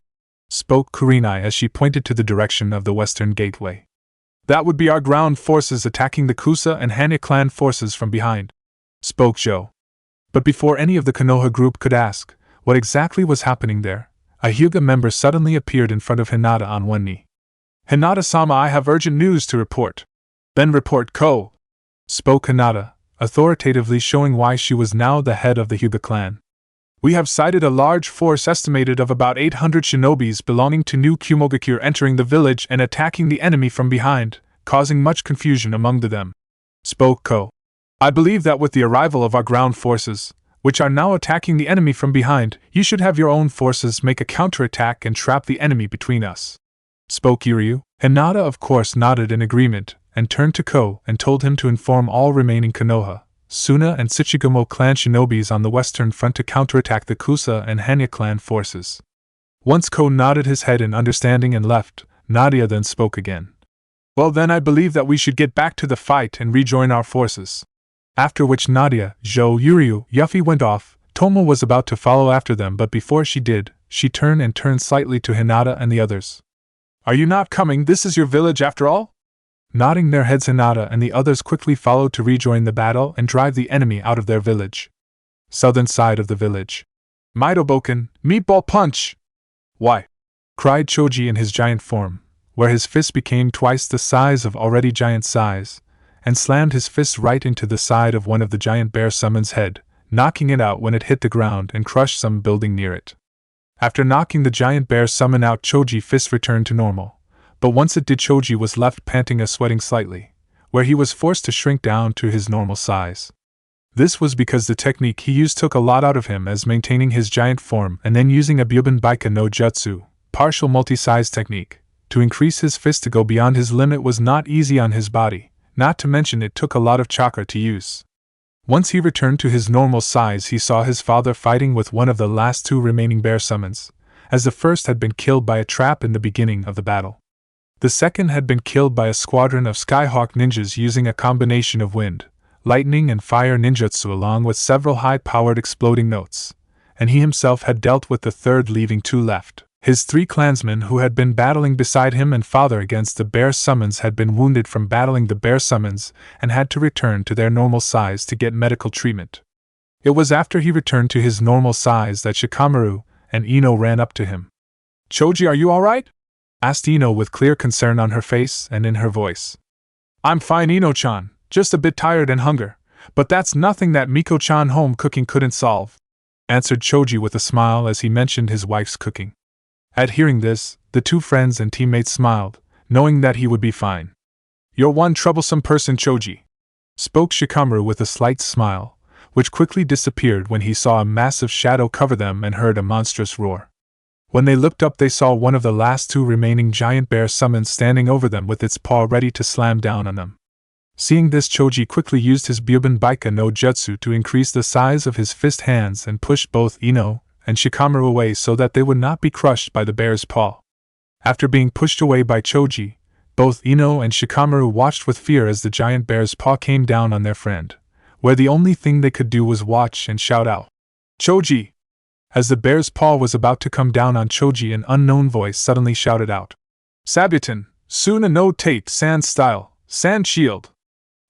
spoke Kurenai as she pointed to the direction of the western gateway. That would be our ground forces attacking the Kusa and Hanya clan forces from behind, spoke Joe. But before any of the Konoha group could ask what exactly was happening there, a Hyuga member suddenly appeared in front of Hinata on one knee. Hinata-sama, I have urgent news to report. Then report, Ko, spoke Hinata, authoritatively showing why she was now the head of the Hyuga clan. We have sighted a large force estimated of about 800 shinobis belonging to New Kumogakure entering the village and attacking the enemy from behind, causing much confusion among them, spoke Ko. I believe that with the arrival of our ground forces, which are now attacking the enemy from behind, you should have your own forces make a counterattack and trap the enemy between us, spoke Yuryu. Hinata of course nodded in agreement, and turned to Ko and told him to inform all remaining Konoha, Suna and Tsuchigumo clan shinobis on the western front to counterattack the Kusa and Hanya clan forces. Once Ko nodded his head in understanding and left, Nadia then spoke again. Well then, I believe that we should get back to the fight and rejoin our forces. After which Nadia, Zhou, Yuryu, Yuffie went off. Tomo was about to follow after them, but before she did, she turned slightly to Hinata and the others. Are you not coming? This is your village after all? Nodding their heads, Hinata and the others quickly followed to rejoin the battle and drive the enemy out of their village. Southern side of the village. Maidoboken, meatball punch! Why? Cried Choji in his giant form, where his fist became twice the size of already giant size, and slammed his fist right into the side of one of the giant bear summon's head, knocking it out when it hit the ground and crushed some building near it. After knocking the giant bear summon out, Choji's fist returned to normal, but once it did, Choji was left panting and sweating slightly, where he was forced to shrink down to his normal size. This was because the technique he used took a lot out of him, as maintaining his giant form and then using a Byuban Baika no Jutsu, partial multi-size technique, to increase his fist to go beyond his limit was not easy on his body. Not to mention it took a lot of chakra to use. Once he returned to his normal size, he saw his father fighting with one of the last two remaining bear summons, as the first had been killed by a trap in the beginning of the battle. The second had been killed by a squadron of Skyhawk ninjas using a combination of wind, lightning and fire ninjutsu along with several high-powered exploding notes, and he himself had dealt with the third, leaving two left. His three clansmen who had been battling beside him and father against the bear summons had been wounded from battling the bear summons and had to return to their normal size to get medical treatment. It was after he returned to his normal size that Shikamaru and Ino ran up to him. Choji, are you alright? Asked Ino with clear concern on her face and in her voice. I'm fine, Ino-chan, just a bit tired and hunger, but that's nothing that Miko-chan home cooking couldn't solve, answered Choji with a smile as he mentioned his wife's cooking. At hearing this, the two friends and teammates smiled, knowing that he would be fine. You're one troublesome person, Choji, spoke Shikamaru with a slight smile, which quickly disappeared when he saw a massive shadow cover them and heard a monstrous roar. When they looked up, they saw one of the last two remaining giant bear summons standing over them with its paw ready to slam down on them. Seeing this, Choji quickly used his Byoban Baika no Jutsu to increase the size of his fist hands and pushed both Ino and Shikamaru away so that they would not be crushed by the bear's paw. After being pushed away by Choji, both Ino and Shikamaru watched with fear as the giant bear's paw came down on their friend, where the only thing they could do was watch and shout out, "Choji!" As the bear's paw was about to come down on Choji, an unknown voice suddenly shouted out, "Sabuton, Suna no Tate Sand Style, Sand Shield!"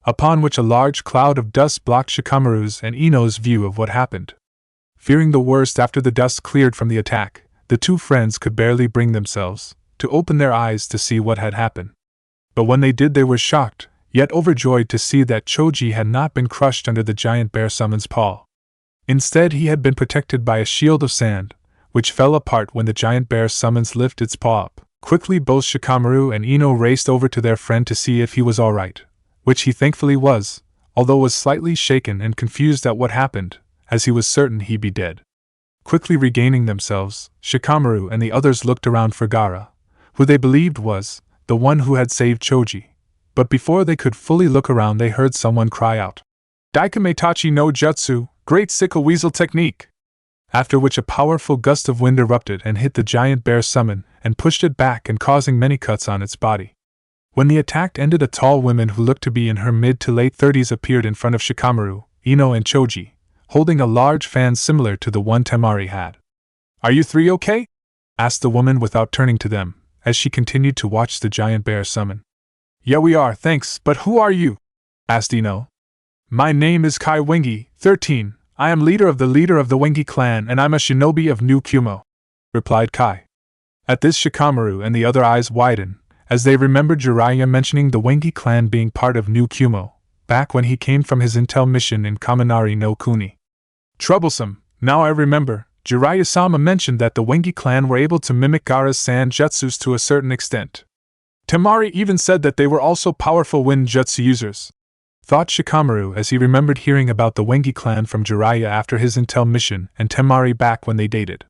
Upon which a large cloud of dust blocked Shikamaru's and Ino's view of what happened. Fearing the worst after the dust cleared from the attack, the two friends could barely bring themselves to open their eyes to see what had happened. But when they did, they were shocked, yet overjoyed to see that Choji had not been crushed under the giant bear summon's paw. Instead, he had been protected by a shield of sand, which fell apart when the giant bear summons lifted its paw up. Quickly, both Shikamaru and Ino raced over to their friend to see if he was alright, which he thankfully was, although was slightly shaken and confused at what happened, as he was certain he'd be dead. Quickly regaining themselves, Shikamaru and the others looked around for Gaara, who they believed was the one who had saved Choji. But before they could fully look around, they heard someone cry out, "Daikametachi no Jutsu, great sickle weasel technique!" After which a powerful gust of wind erupted and hit the giant bear summon and pushed it back and causing many cuts on its body. When the attack ended, a tall woman who looked to be in her mid to late 30s appeared in front of Shikamaru, Ino and Choji, holding a large fan similar to the one Temari had. "Are you three okay?" asked the woman without turning to them, as she continued to watch the giant bear summon. "Yeah, we are, thanks, but who are you?" asked Ino. "My name is Kai Wengi, 13. I am leader of the Wengi clan and I'm a shinobi of New Kumo," replied Kai. At this, Shikamaru and the other eyes widened, as they remembered Jiraiya mentioning the Wengi clan being part of New Kumo, back when he came from his intel mission in Kaminari no Kuni. "Troublesome, now I remember, Jiraiya-sama mentioned that the Wengi clan were able to mimic Gaara's sand jutsus to a certain extent. Temari even said that they were also powerful wind jutsu users," thought Shikamaru as he remembered hearing about the Wengi clan from Jiraiya after his intel mission and Temari back when they dated.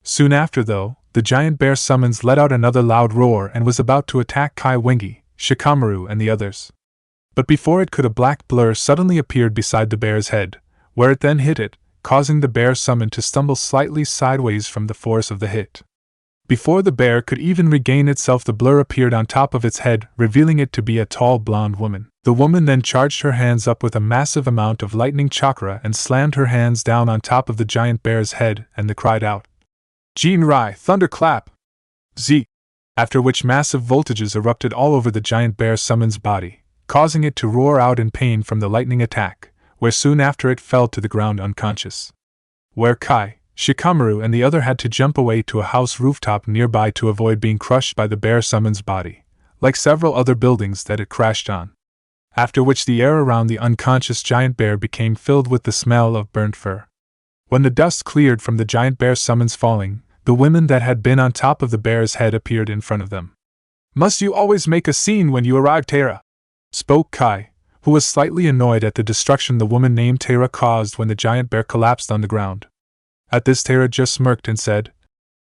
Soon after, though, the giant bear summons let out another loud roar and was about to attack Kai Wengi, Shikamaru and the others. But before it could, a black blur suddenly appeared beside the bear's head, where it then hit it, causing the bear summon to stumble slightly sideways from the force of the hit. Before the bear could even regain itself, the blur appeared on top of its head, revealing it to be a tall blonde woman. The woman then charged her hands up with a massive amount of lightning chakra and slammed her hands down on top of the giant bear's head and cried out, "Jinrai, thunderclap! Z!" After which massive voltages erupted all over the giant bear summon's body, causing it to roar out in pain from the lightning attack, where soon after it fell to the ground unconscious. Where Kai, Shikamaru and the other had to jump away to a house rooftop nearby to avoid being crushed by the bear summon's body, like several other buildings that it crashed on. After which the air around the unconscious giant bear became filled with the smell of burnt fur. When the dust cleared from the giant bear summons falling, the women that had been on top of the bear's head appeared in front of them. "Must you always make a scene when you arrive, Tera?" spoke Kai, who was slightly annoyed at the destruction the woman named Tera caused when the giant bear collapsed on the ground. At this, Tera just smirked and said,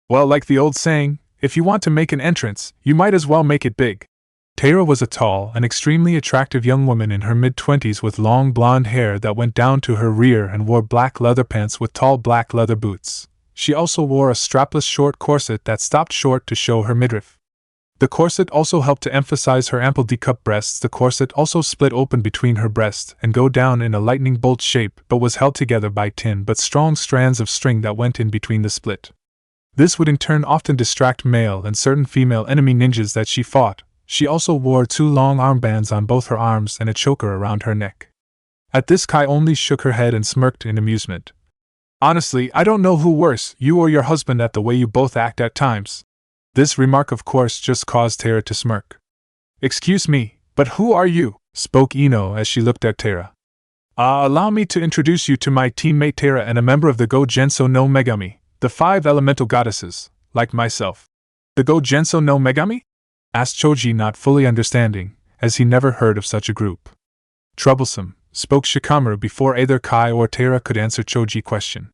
"Well, like the old saying, if you want to make an entrance, you might as well make it big." Tera was a tall and extremely attractive young woman in her mid-20s with long blonde hair that went down to her rear and wore black leather pants with tall black leather boots. She also wore a strapless short corset that stopped short to show her midriff. The corset also helped to emphasize her ample D-cup breasts. The corset also split open between her breasts and go down in a lightning bolt shape, but was held together by thin but strong strands of string that went in between the split. This would in turn often distract male and certain female enemy ninjas that she fought. She also wore 2 long armbands on both her arms and a choker around her neck. At this, Kai only shook her head and smirked in amusement. "Honestly, I don't know who worse, you or your husband, at the way you both act at times." This remark of course just caused Tera to smirk. "Excuse me, but who are you?" spoke Ino as she looked at Tera. Allow me to introduce you to my teammate Tera and a member of the Go Genso no Megami, the 5 elemental goddesses, like myself." "The Go Genso no Megami?" asked Choji, not fully understanding, as he never heard of such a group. "Troublesome," spoke Shikamaru before either Kai or Tera could answer Choji's question.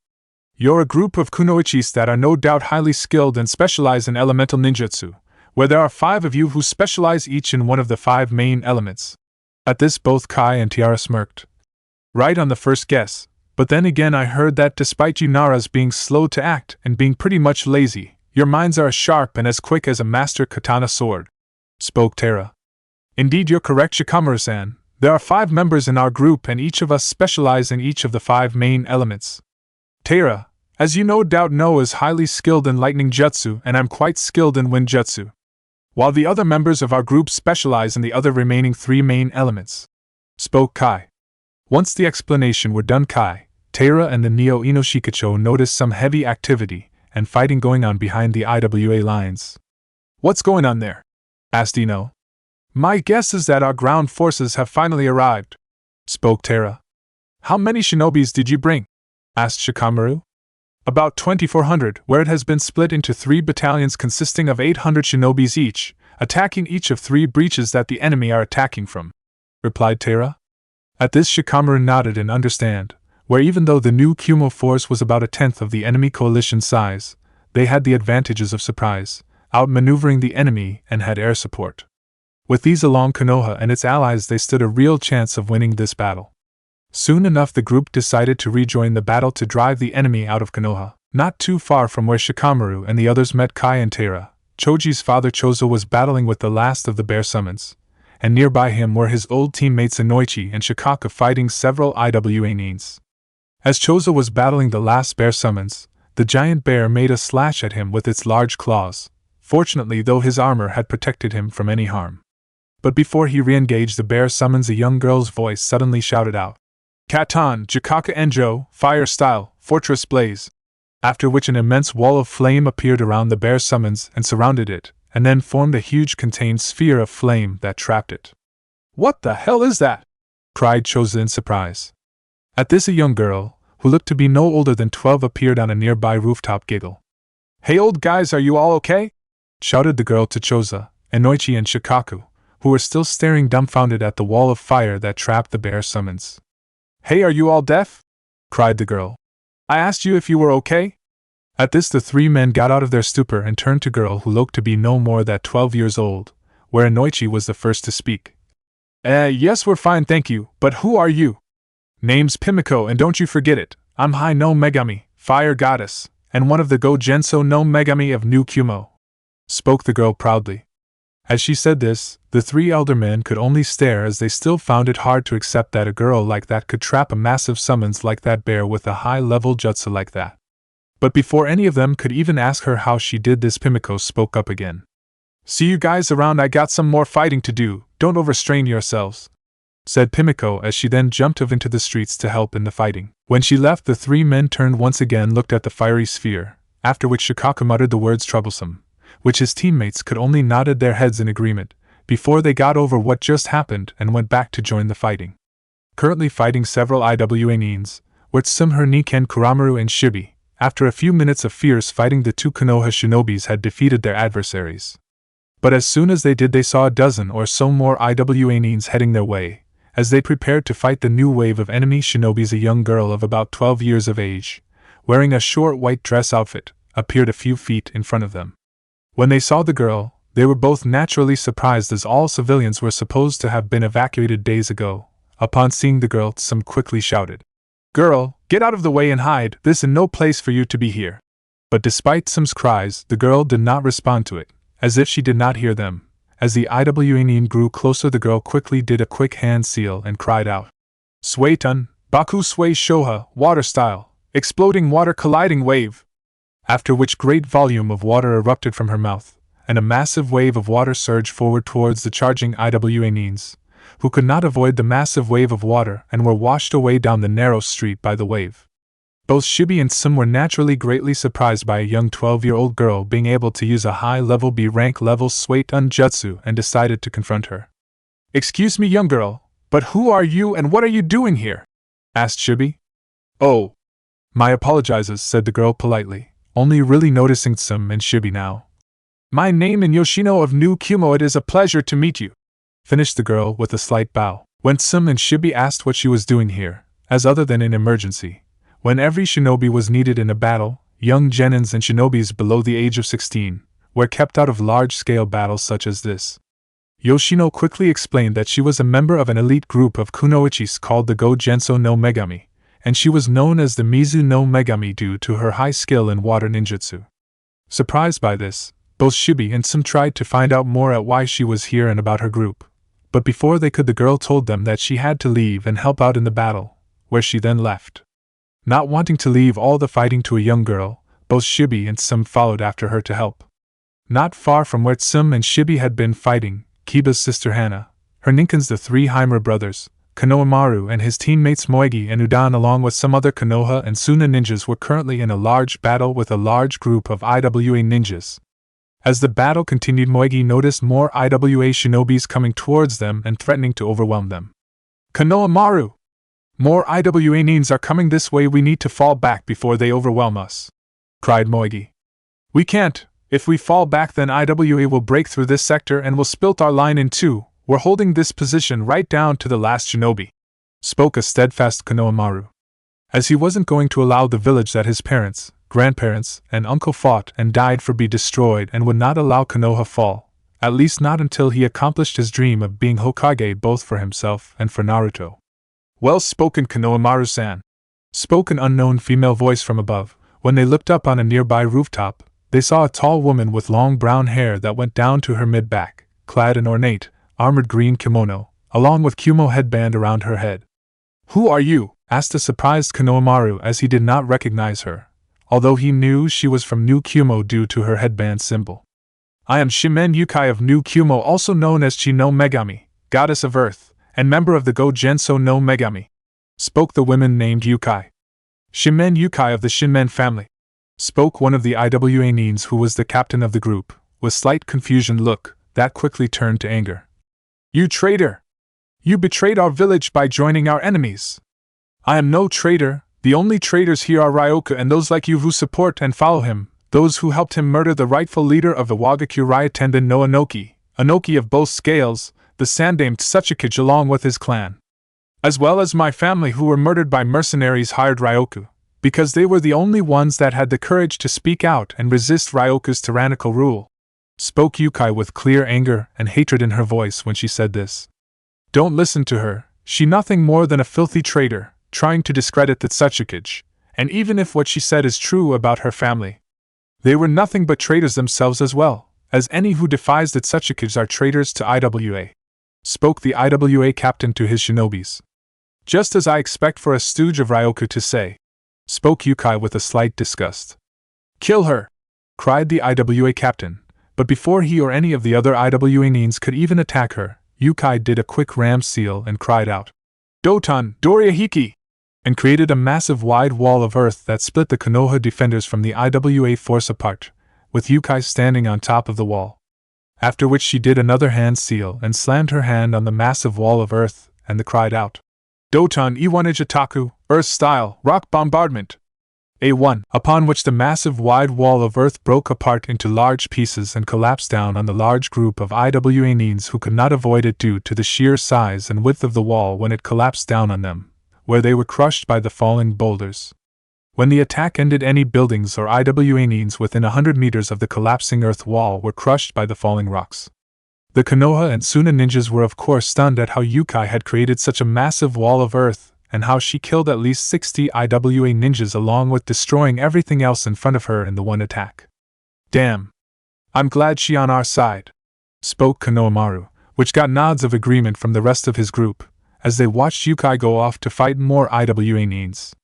You're a group of kunoichis that are no doubt highly skilled and specialize in elemental ninjutsu, where there are 5 of you who specialize each in one of the 5 main elements. At this both Kai and Tiara smirked. Right on the first guess, but then again I heard that despite you Naras being slow to act and being pretty much lazy, your minds are as sharp and as quick as a master katana sword, spoke Tara. Indeed, you're correct, Shikamaru-san. There are 5 members in our group and each of us specialize in each of the 5 main elements. Tara, as you no doubt know, is highly skilled in lightning jutsu and I'm quite skilled in wind jutsu, while the other members of our group specialize in the other remaining 3 main elements, spoke Kai. Once the explanation were done, Kai, Tara and the Neo Inoshikacho noticed some heavy activity and fighting going on behind the IWA lines. What's going on there? Asked Ino. My guess is that our ground forces have finally arrived, spoke Tara. How many shinobis did you bring? Asked Shikamaru. About 2,400, where it has been split into 3 battalions consisting of 800 shinobis each, attacking each of 3 breaches that the enemy are attacking from, replied Tara. At this Shikamaru nodded in understand, where even though the new Cumo force was about 1/10 of the enemy coalition size, they had the advantages of surprise, outmaneuvering the enemy, and had air support. With these along Konoha and its allies, they stood a real chance of winning this battle. Soon enough the group decided to rejoin the battle to drive the enemy out of Konoha. Not too far from where Shikamaru and the others met Kai and Tara, Choji's father Chozo was battling with the last of the bear summons, and nearby him were his old teammates Inoichi and Shikaka fighting several IWA nins. As Chozo was battling the last bear summons, the giant bear made a slash at him with its large claws, fortunately though his armor had protected him from any harm. But before he re-engaged the bear summons, a young girl's voice suddenly shouted out, Katan, Jikaka Enjo, fire style, fortress blaze. After which an immense wall of flame appeared around the bear summons and surrounded it, and then formed a huge contained sphere of flame that trapped it. What the hell is that? Cried Chozo in surprise. At this a young girl, who looked to be no older than 12, appeared on a nearby rooftop giggle. Hey old guys, are you all okay? Shouted the girl to Chozo, Inoichi and Shikaku, who were still staring dumbfounded at the wall of fire that trapped the bear summons. Hey, are you all deaf? Cried the girl. I asked you if you were okay? At this the 3 men got out of their stupor and turned to girl who looked to be no more than 12 years old, where Inoichi was the first to speak. Yes, we're fine, thank you, but who are you? Name's Pimiko, and don't you forget it, I'm Hai no Megami, fire goddess, and one of the Go Genso no Megami of New Cumo, spoke the girl proudly. As she said this, the 3 elder men could only stare, as they still found it hard to accept that a girl like that could trap a massive summons like that bear with a high-level jutsu like that. But before any of them could even ask her how she did this, Pimiko spoke up again. See you guys around, I got some more fighting to do, don't overstrain yourselves, said Pimiko as she then jumped off into the streets to help in the fighting. When she left, the 3 men turned once again, looked at the fiery sphere, after which Shikaka muttered the words troublesome, which his teammates could only nodded their heads in agreement, before they got over what just happened and went back to join the fighting. Currently fighting several IWA nins, were Tsumher Niken Kuramaru and Shibi. After a few minutes of fierce fighting, the 2 Konoha shinobis had defeated their adversaries. But as soon as they did, they saw a dozen or so more IWA nins heading their way. As they prepared to fight the new wave of enemy shinobis, a young girl of about 12 years of age, wearing a short white dress outfit, appeared a few feet in front of them. When they saw the girl, they were both naturally surprised, as all civilians were supposed to have been evacuated days ago. Upon seeing the girl, Tsum quickly shouted, Girl, get out of the way and hide, this is no place for you to be here. But despite Tsum's cries, the girl did not respond to it, as if she did not hear them. As the IWA nin grew closer, the girl quickly did a quick hand seal and cried out, Sway-tun, Baku Sway Shoha, water style, exploding water colliding wave. After which great volume of water erupted from her mouth, and a massive wave of water surged forward towards the charging IWA nins, who could not avoid the massive wave of water and were washed away down the narrow street by the wave. Both Shibi and Tsum were naturally greatly surprised by a young 12-year-old girl being able to use a high-level B-rank level Sway-tun jutsu, and decided to confront her. Excuse me, young girl, but who are you and what are you doing here? Asked Shibi. Oh. My apologizes, said the girl politely, only really noticing Tsum and Shibi now. My name is Yoshino of New Cumo, it is a pleasure to meet you, finished the girl with a slight bow. When Tsum and Shibi asked what she was doing here, as other than an emergency, When every shinobi was needed in a battle, young genins and shinobis below the age of 16 were kept out of large-scale battles such as this. Yoshino quickly explained that she was a member of an elite group of kunoichis called the Go-Genso no Megami, and she was known as the Mizu no Megami due to her high skill in water ninjutsu. Surprised by this, both Shibi and Sum tried to find out more at why she was here and about her group, but before they could, the girl told them that she had to leave and help out in the battle, where she then left. Not wanting to leave all the fighting to a young girl, both Shibi and Sum followed after her to help. Not far from where Sum and Shibi had been fighting, Kiba's sister Hana, her ninkins the three Heimer brothers, Konohamaru and his teammates Moegi and Udan along with some other Konoha and Suna ninjas were currently in a large battle with a large group of IWA ninjas. As the battle continued, Moegi noticed more IWA shinobis coming towards them and threatening to overwhelm them. "Konohamaru! More IWA nins are coming this way, we need to fall back before they overwhelm us," cried Moegi. "We can't. If we fall back, then IWA will break through this sector and will split our line in two. We're holding this position right down to the last shinobi," spoke a steadfast Konohamaru. As he wasn't going to allow the village that his parents, grandparents, and uncle fought and died for be destroyed, and would not allow Konoha fall, at least not until he accomplished his dream of being Hokage both for himself and for Naruto. "Well spoken, Konohamaru-san," spoke an unknown female voice from above. When they looked up on a nearby rooftop, they saw a tall woman with long brown hair that went down to her mid-back, clad in ornate, armored green kimono, along with Cumo headband around her head. "Who are you?" asked a surprised Konohamaru as he did not recognize her, although he knew she was from New Cumo due to her headband symbol. "I am Shimen Yukai of New Cumo, also known as Chi no Megami, goddess of earth, and member of the Go-Genso no Megami," spoke the woman named Yukai. "Shimen Yukai of the Shinmen family," spoke one of the IWA nins who was the captain of the group, with slight confusion look that quickly turned to anger. "You traitor! You betrayed our village by joining our enemies." "I am no traitor. The only traitors here are Ryoka and those like you who support and follow him, those who helped him murder the rightful leader of the Wagakure Tenden no Inoki of both scales, the Sandaime Tsuchikage along with his clan. As well as my family who were murdered by mercenaries hired Ryoku, because they were the only ones that had the courage to speak out and resist Ryoku's tyrannical rule," spoke Yukai with clear anger and hatred in her voice when she said this. "Don't listen to her, she nothing more than a filthy traitor, trying to discredit the Tsuchikage, and even if what she said is true about her family, they were nothing but traitors themselves as well, as any who defies the Tsuchikage are traitors to IWA," spoke the IWA captain to his shinobis. "Just as I expect for a stooge of Ryoku to say," spoke Yukai with a slight disgust. "Kill her!" cried the IWA captain, but before he or any of the other IWA nins could even attack her, Yukai did a quick ram seal and cried out, "Doton, Doriahiki!" and created a massive wide wall of earth that split the Konoha defenders from the IWA force apart, with Yukai standing on top of the wall. After which she did another hand seal and slammed her hand on the massive wall of earth and cried out, "Doton Iwanijitaku, Earth Style, Rock Bombardment!" A1, upon which the massive wide wall of earth broke apart into large pieces and collapsed down on the large group of IWA nins who could not avoid it due to the sheer size and width of the wall when it collapsed down on them, where they were crushed by the falling boulders. When the attack ended, any buildings or IWA nins within 100 meters of the collapsing earth wall were crushed by the falling rocks. The Konoha and Suna ninjas were of course stunned at how Yukai had created such a massive wall of earth, and how she killed at least 60 IWA ninjas along with destroying everything else in front of her in the one attack. "Damn! I'm glad she on our side," spoke Konohamaru, which got nods of agreement from the rest of his group, as they watched Yukai go off to fight more IWA nins.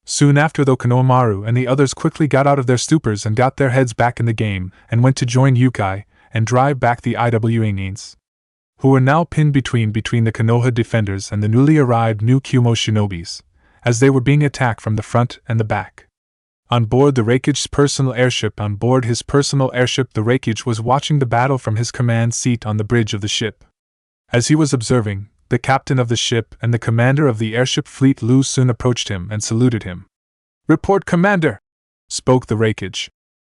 Soon after, though, Konohamaru and the others quickly got out of their stupors and got their heads back in the game and went to join Yukai and drive back the IWA nins, who were now pinned between the Konoha defenders and the newly arrived New Cumo shinobis, as they were being attacked from the front and the back. On board the Raikage's personal airship, the Raikage was watching the battle from his command seat on the bridge of the ship. As he was observing, the captain of the ship and the commander of the airship fleet Lu soon approached him and saluted him. "Report, Commander!" spoke the Raikage.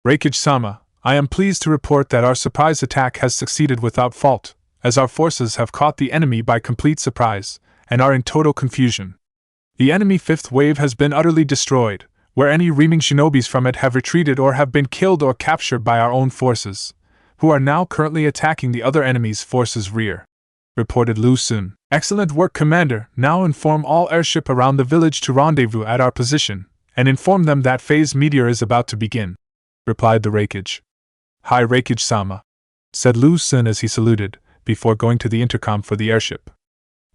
"Raikage-sama, I am pleased to report that our surprise attack has succeeded without fault, as our forces have caught the enemy by complete surprise, and are in total confusion. The enemy fifth wave has been utterly destroyed, where any reaming shinobis from it have retreated or have been killed or captured by our own forces, who are now currently attacking the other enemy's forces' rear," reported Lu Xun. "Excellent work, Commander. Now inform all airship around the village to rendezvous at our position, and inform them that phase meteor is about to begin," replied the Raikage. "Hi, Raikage-sama," said Lu Xun as he saluted, before going to the intercom for the airship.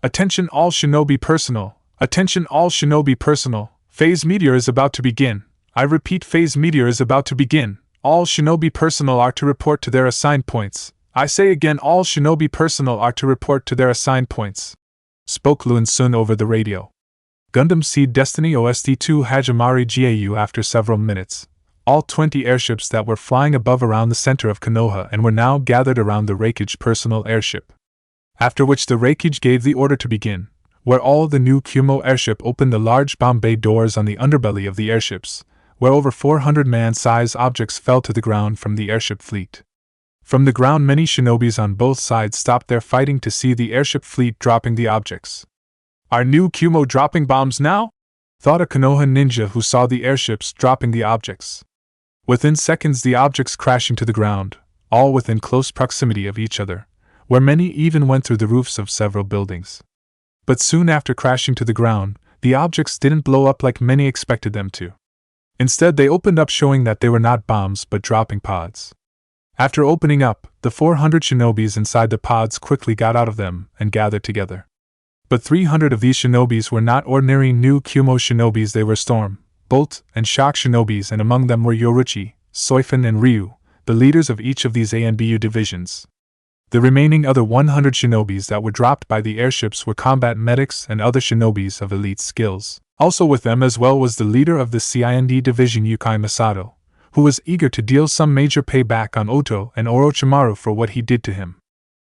"Attention all shinobi personnel! Attention all shinobi personnel! Phase meteor is about to begin. I repeat, phase meteor is about to begin. All shinobi personnel are to report to their assigned points. I say again, all shinobi personnel are to report to their assigned points," spoke Lu Xun over the radio. Gundam Seed Destiny OST-2 Hajimari GAU. After several minutes, all 20 airships that were flying above around the center of Konoha and were now gathered around the Raikage personal airship. After which the Raikage gave the order to begin, where all the new Cumo airship opened the large bomb bay doors on the underbelly of the airships, where over 400 man-size objects fell to the ground from the airship fleet. From the ground, many shinobis on both sides stopped their fighting to see the airship fleet dropping the objects. "Are new Cumo dropping bombs now?" thought a Konoha ninja who saw the airships dropping the objects. Within seconds, the objects crashing to the ground, all within close proximity of each other, where many even went through the roofs of several buildings. But soon after crashing to the ground, the objects didn't blow up like many expected them to. Instead, they opened up, showing that they were not bombs but dropping pods. After opening up, the 400 shinobis inside the pods quickly got out of them and gathered together. But 300 of these shinobis were not ordinary new Cumo shinobis. They were storm, bolt, and shock shinobis, and among them were Yoruchi, Soifun, and Ryu, the leaders of each of these ANBU divisions. The remaining other 100 shinobis that were dropped by the airships were combat medics and other shinobis of elite skills. Also with them as well was the leader of the CIND division, Yukai Masato, who was eager to deal some major payback on Oto and Orochimaru for what he did to him.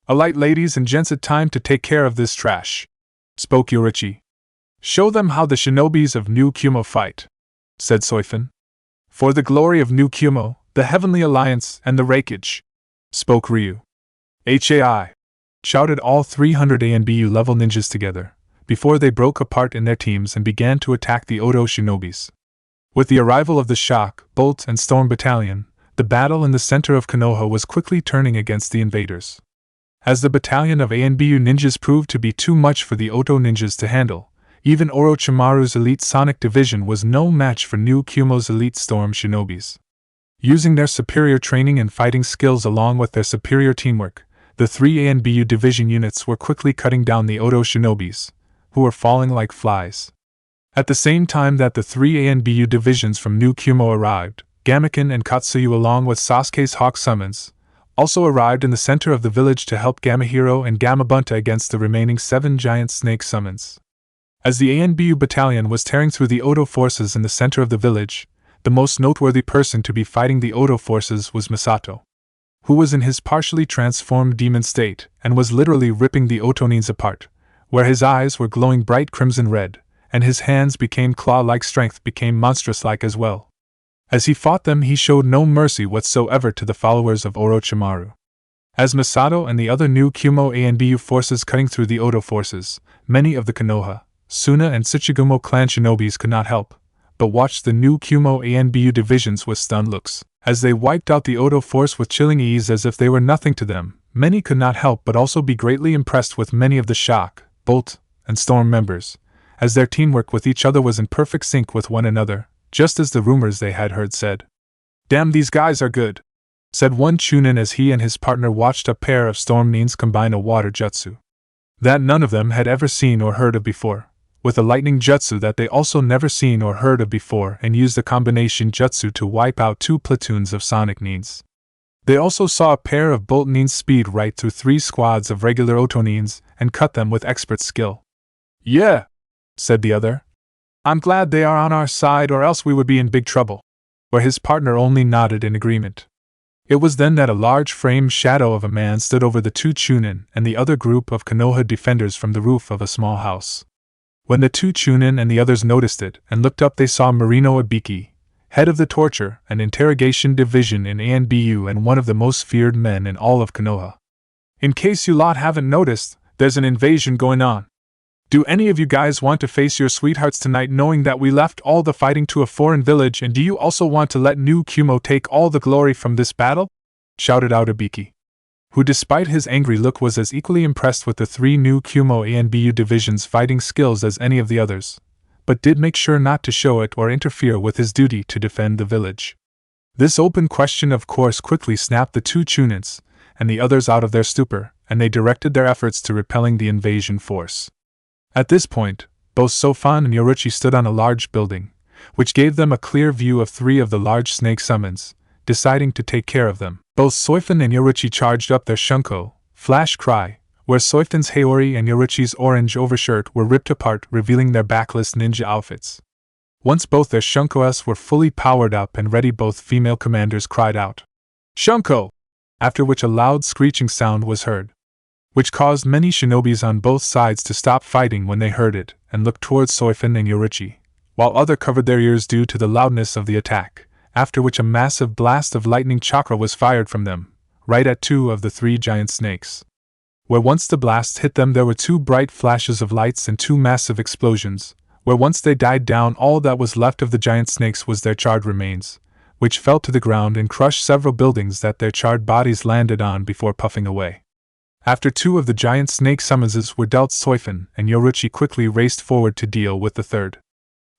"Alight, ladies and gents, it's time to take care of this trash," spoke Yoruchi. "Show them how the shinobis of New Cumo fight," said Soifun. "For the glory of New Cumo, the Heavenly Alliance, and the Raikage," spoke Ryu. "HAI!" shouted all 300 ANBU level ninjas together, before they broke apart in their teams and began to attack the Oto shinobis. With the arrival of the Shock, Bolt, and Storm Battalion, the battle in the center of Konoha was quickly turning against the invaders. As the battalion of ANBU ninjas proved to be too much for the Oto ninjas to handle, even Orochimaru's elite Sonic division was no match for New Cumo's elite Storm shinobis. Using their superior training and fighting skills along with their superior teamwork, the 3 ANBU division units were quickly cutting down the Oto shinobis, who were falling like flies. At the same time that the 3 ANBU divisions from New Cumo arrived, Gamaken and Katsuyu along with Sasuke's Hawk Summons also arrived in the center of the village to help Gamahiro and Gamabunta against the remaining 7 giant snake summons. As the ANBU battalion was tearing through the Oto forces in the center of the village, the most noteworthy person to be fighting the Oto forces was Masato, who was in his partially transformed demon state and was literally ripping the Otonins apart, where his eyes were glowing bright crimson red, and his hands became claw-like, strength became monstrous-like as well. As he fought them, he showed no mercy whatsoever to the followers of Orochimaru. As Masato and the other new Cumo ANBU forces cutting through the Oto forces, many of the Konoha, Suna, and Tsuchigumo clan shinobis could not help but watch the new Cumo ANBU divisions with stunned looks. As they wiped out the Oto force with chilling ease as if they were nothing to them, many could not help but also be greatly impressed with many of the Shock, Bolt, and Storm members, as their teamwork with each other was in perfect sync with one another, just as the rumors they had heard said. "Damn, these guys are good," said one Chunin as he and his partner watched a pair of Storm Nins combine a water jutsu that none of them had ever seen or heard of before, with a lightning jutsu that they also never seen or heard of before, and used the combination jutsu to wipe out 2 platoons of Sonic Nins. They also saw a pair of Bolt Nins speed right through 3 squads of regular Oto Nins and cut them with expert skill. "Yeah," said the other. "I'm glad they are on our side, or else we would be in big trouble," where his partner only nodded in agreement. It was then that a large framed shadow of a man stood over the 2 Chunin and the other group of Konoha defenders from the roof of a small house. When the 2 Chunin and the others noticed it and looked up, they saw Marino Ibiki, head of the torture and interrogation division in ANBU and one of the most feared men in all of Konoha. "In case you lot haven't noticed, there's an invasion going on," Do any of you guys want to face your sweethearts tonight knowing that we left all the fighting to a foreign village, and do you also want to let new Kumo take all the glory from this battle? Shouted out Ibiki, who despite his angry look was as equally impressed with the three new Kumo A and BU divisions' fighting skills as any of the others, but did make sure not to show it or interfere with his duty to defend the village. This open question of course quickly snapped the two Chunins and the others out of their stupor, and they directed their efforts to repelling the invasion force. At this point, both Sofan and Yoruchi stood on a large building, which gave them a clear view of three of the large snake summons, deciding to take care of them. Both Soifan and Yoruchi charged up their Shunko, Flash Cry, where Soifan's Haori and Yoruchi's orange overshirt were ripped apart, revealing their backless ninja outfits. Once both their Shunko's were fully powered up and ready, both female commanders cried out, "Shunko!" After which a loud screeching sound was heard, which caused many shinobis on both sides to stop fighting when they heard it and looked towards Soifan and Yoruchi, while others covered their ears due to the loudness of the attack, after which a massive blast of lightning chakra was fired from them, right at two of the three giant snakes. Where once the blast hit them there were two bright flashes of lights and two massive explosions, where once they died down all that was left of the giant snakes was their charred remains, which fell to the ground and crushed several buildings that their charred bodies landed on before puffing away. After two of the giant snake summonses were dealt, Soifan and Yoruchi quickly raced forward to deal with the third.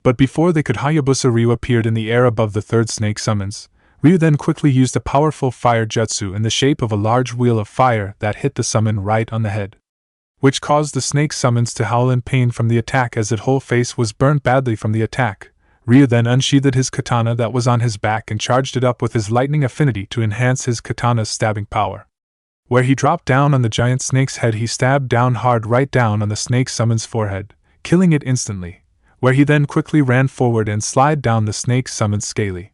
But before they could, Hayabusa Ryu appeared in the air above the third snake summons. Ryu then quickly used a powerful fire jutsu in the shape of a large wheel of fire that hit the summon right on the head, which caused the snake summons to howl in pain from the attack as its whole face was burnt badly from the attack. Ryu then unsheathed his katana that was on his back and charged it up with his lightning affinity to enhance his katana's stabbing power. Where he dropped down on the giant snake's head, he stabbed down hard right down on the snake summon's forehead, killing it instantly, where he then quickly ran forward and slid down the snake summon's scaly,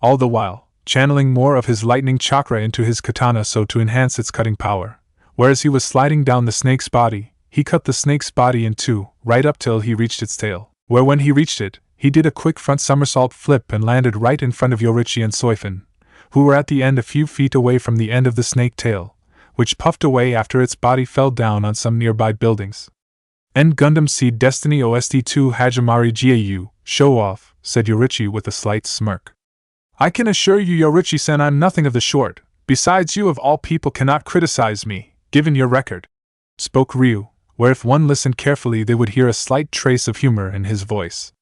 all the while channeling more of his lightning chakra into his katana so to enhance its cutting power. Whereas he was sliding down the snake's body, he cut the snake's body in two, right up till he reached its tail, where when he reached it, he did a quick front somersault flip and landed right in front of Yoruchi and Soifan, who were at the end a few feet away from the end of the snake tail, which puffed away after its body fell down on some nearby buildings. End Gundam Seed Destiny OST2 Hajimari Gau, show off, said Yoruchi with a slight smirk. I can assure you, Yoruchi-san, I'm nothing of the sort. Besides, you of all people cannot criticize me, given your record, spoke Ryu, where if one listened carefully they would hear a slight trace of humor in his voice.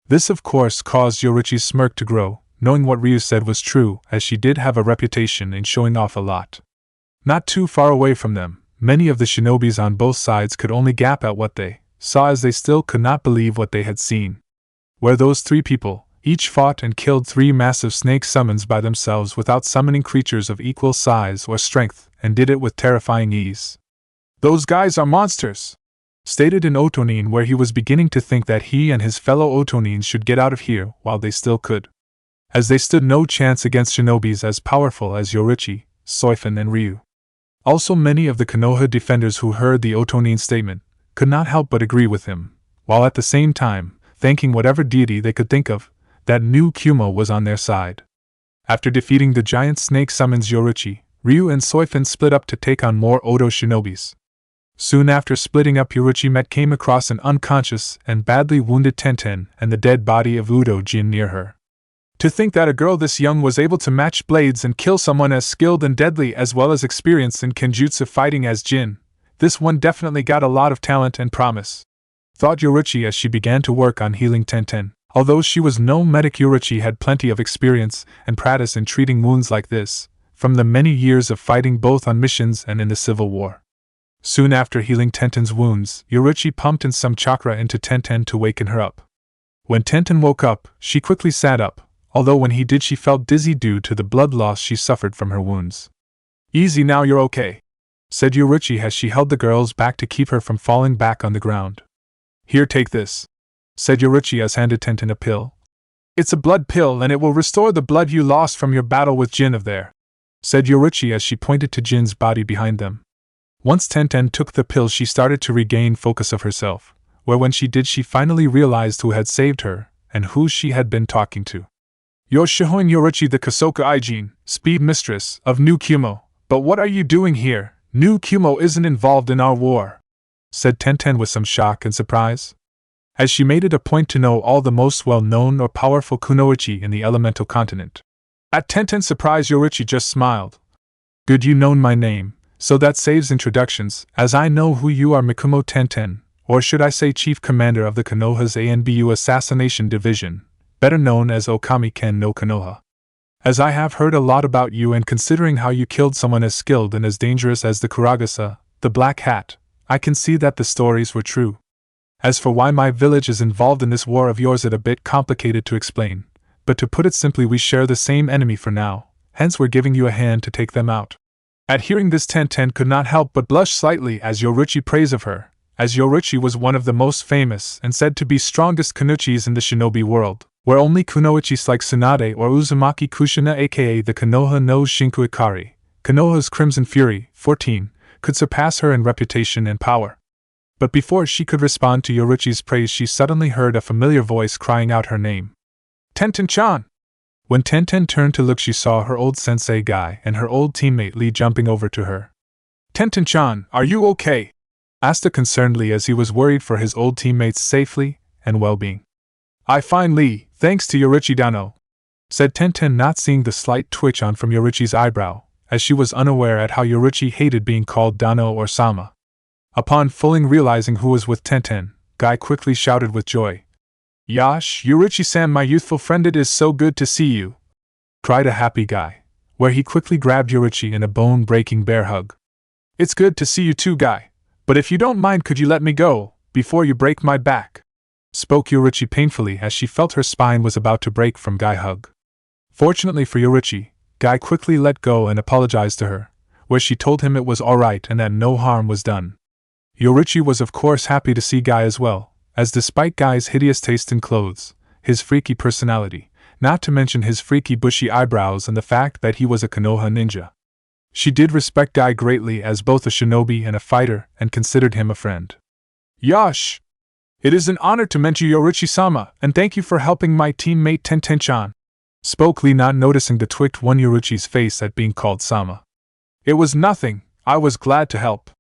This of course caused Yoruchi's smirk to grow, knowing what Ryu said was true, as she did have a reputation in showing off a lot. Not too far away from them, many of the shinobis on both sides could only gap at what they saw, as they still could not believe what they had seen. Where those three people each fought and killed three massive snake summons by themselves without summoning creatures of equal size or strength, and did it with terrifying ease. Those guys are monsters, stated an Otonin, where he was beginning to think that he and his fellow Otonins should get out of here while they still could, as they stood no chance against shinobis as powerful as Yoruchi, Soifan and Ryu. Also many of the Konoha defenders who heard the Otonin's statement could not help but agree with him, while at the same time thanking whatever deity they could think of that new Cumo was on their side. After defeating the giant snake summons, Yoruchi, Ryu and Soifan split up to take on more Oto shinobis. Soon after splitting up, Yoruchi came across an unconscious and badly wounded Tenten and the dead body of Udo Jin near her. To think that a girl this young was able to match blades and kill someone as skilled and deadly as well as experienced in kenjutsu fighting as Jin, this one definitely got a lot of talent and promise, thought Yoruchi as she began to work on healing Tenten. Although she was no medic, Yoruchi had plenty of experience and practice in treating wounds like this, from the many years of fighting both on missions and in the Civil War. Soon after healing Tenten's wounds, Yoruchi pumped in some chakra into Tenten to waken her up. When Tenten woke up, she quickly sat up, although when he did she felt dizzy due to the blood loss she suffered from her wounds. Easy now, you're okay, said Yoruchi as she held the girls back to keep her from falling back on the ground. Here, take this, said Yoruchi as handed Tenten a pill. It's a blood pill and it will restore the blood you lost from your battle with Jin of there, said Yoruchi as she pointed to Jin's body behind them. Once Tenten took the pill, she started to regain focus of herself, where when she did she finally realized who had saved her and who she had been talking to. You're Shihoin Yoruchi, the Kosoka Ijin, speed mistress of New Kumo, but what are you doing here? New Kumo isn't involved in our war, said Tenten with some shock and surprise, as she made it a point to know all the most well-known or powerful kunoichi in the elemental continent. At Tenten's surprise, Yorichi just smiled. Good, you know my name, so that saves introductions, as I know who you are, Mikumo Tenten, or should I say Chief Commander of the Konoha's ANBU Assassination Division, better known as Okami Ken no Konoha. As I have heard a lot about you, and considering how you killed someone as skilled and as dangerous as the Kuragasa, the Black Hat, I can see that the stories were true. As for why my village is involved in this war of yours, it's a bit complicated to explain, but to put it simply, we share the same enemy for now, hence we're giving you a hand to take them out. At hearing this, Tenten could not help but blush slightly as Yorichi praised of her, as Yorichi was one of the most famous and said to be strongest kunoichis in the shinobi world, where only kunoichis like Tsunade or Uzumaki Kushina aka the Konoha no Shinku Ikari, Konoha's Crimson Fury, 14, could surpass her in reputation and power. But before she could respond to Yorichi's praise, she suddenly heard a familiar voice crying out her name. Tenten-chan! When Tenten turned to look, she saw her old sensei Guy and her old teammate Lee jumping over to her. Tenten-chan, are you okay? Asked a concerned Lee as he was worried for his old teammate's safety and well-being. I fine, Lee, thanks to Yorichi Dano, said Tenten, not seeing the slight twitch on from Yorichi's eyebrow, as she was unaware at how Yorichi hated being called Dano or Sama. Upon fully realizing who was with Tenten, Guy quickly shouted with joy. Yash, Yorichi-san, my youthful friend, it is so good to see you, cried a happy Guy, where he quickly grabbed Yorichi in a bone-breaking bear hug. It's good to see you too, Guy, but if you don't mind, could you let me go, before you break my back? Spoke Yorichi painfully as she felt her spine was about to break from Guy hug. Fortunately for Yorichi, Guy quickly let go and apologized to her, where she told him it was alright and that no harm was done. Yorichi was of course happy to see Guy as well, as despite Guy's hideous taste in clothes, his freaky personality, not to mention his freaky bushy eyebrows and the fact that he was a Konoha ninja, she did respect Guy greatly as both a shinobi and a fighter and considered him a friend. Yash! It is an honor to meet you, Yorichi-sama, and thank you for helping my teammate Tenten-chan, spoke Lee, not noticing the twitched one Yorichi's face at being called Sama. It was nothing, I was glad to help,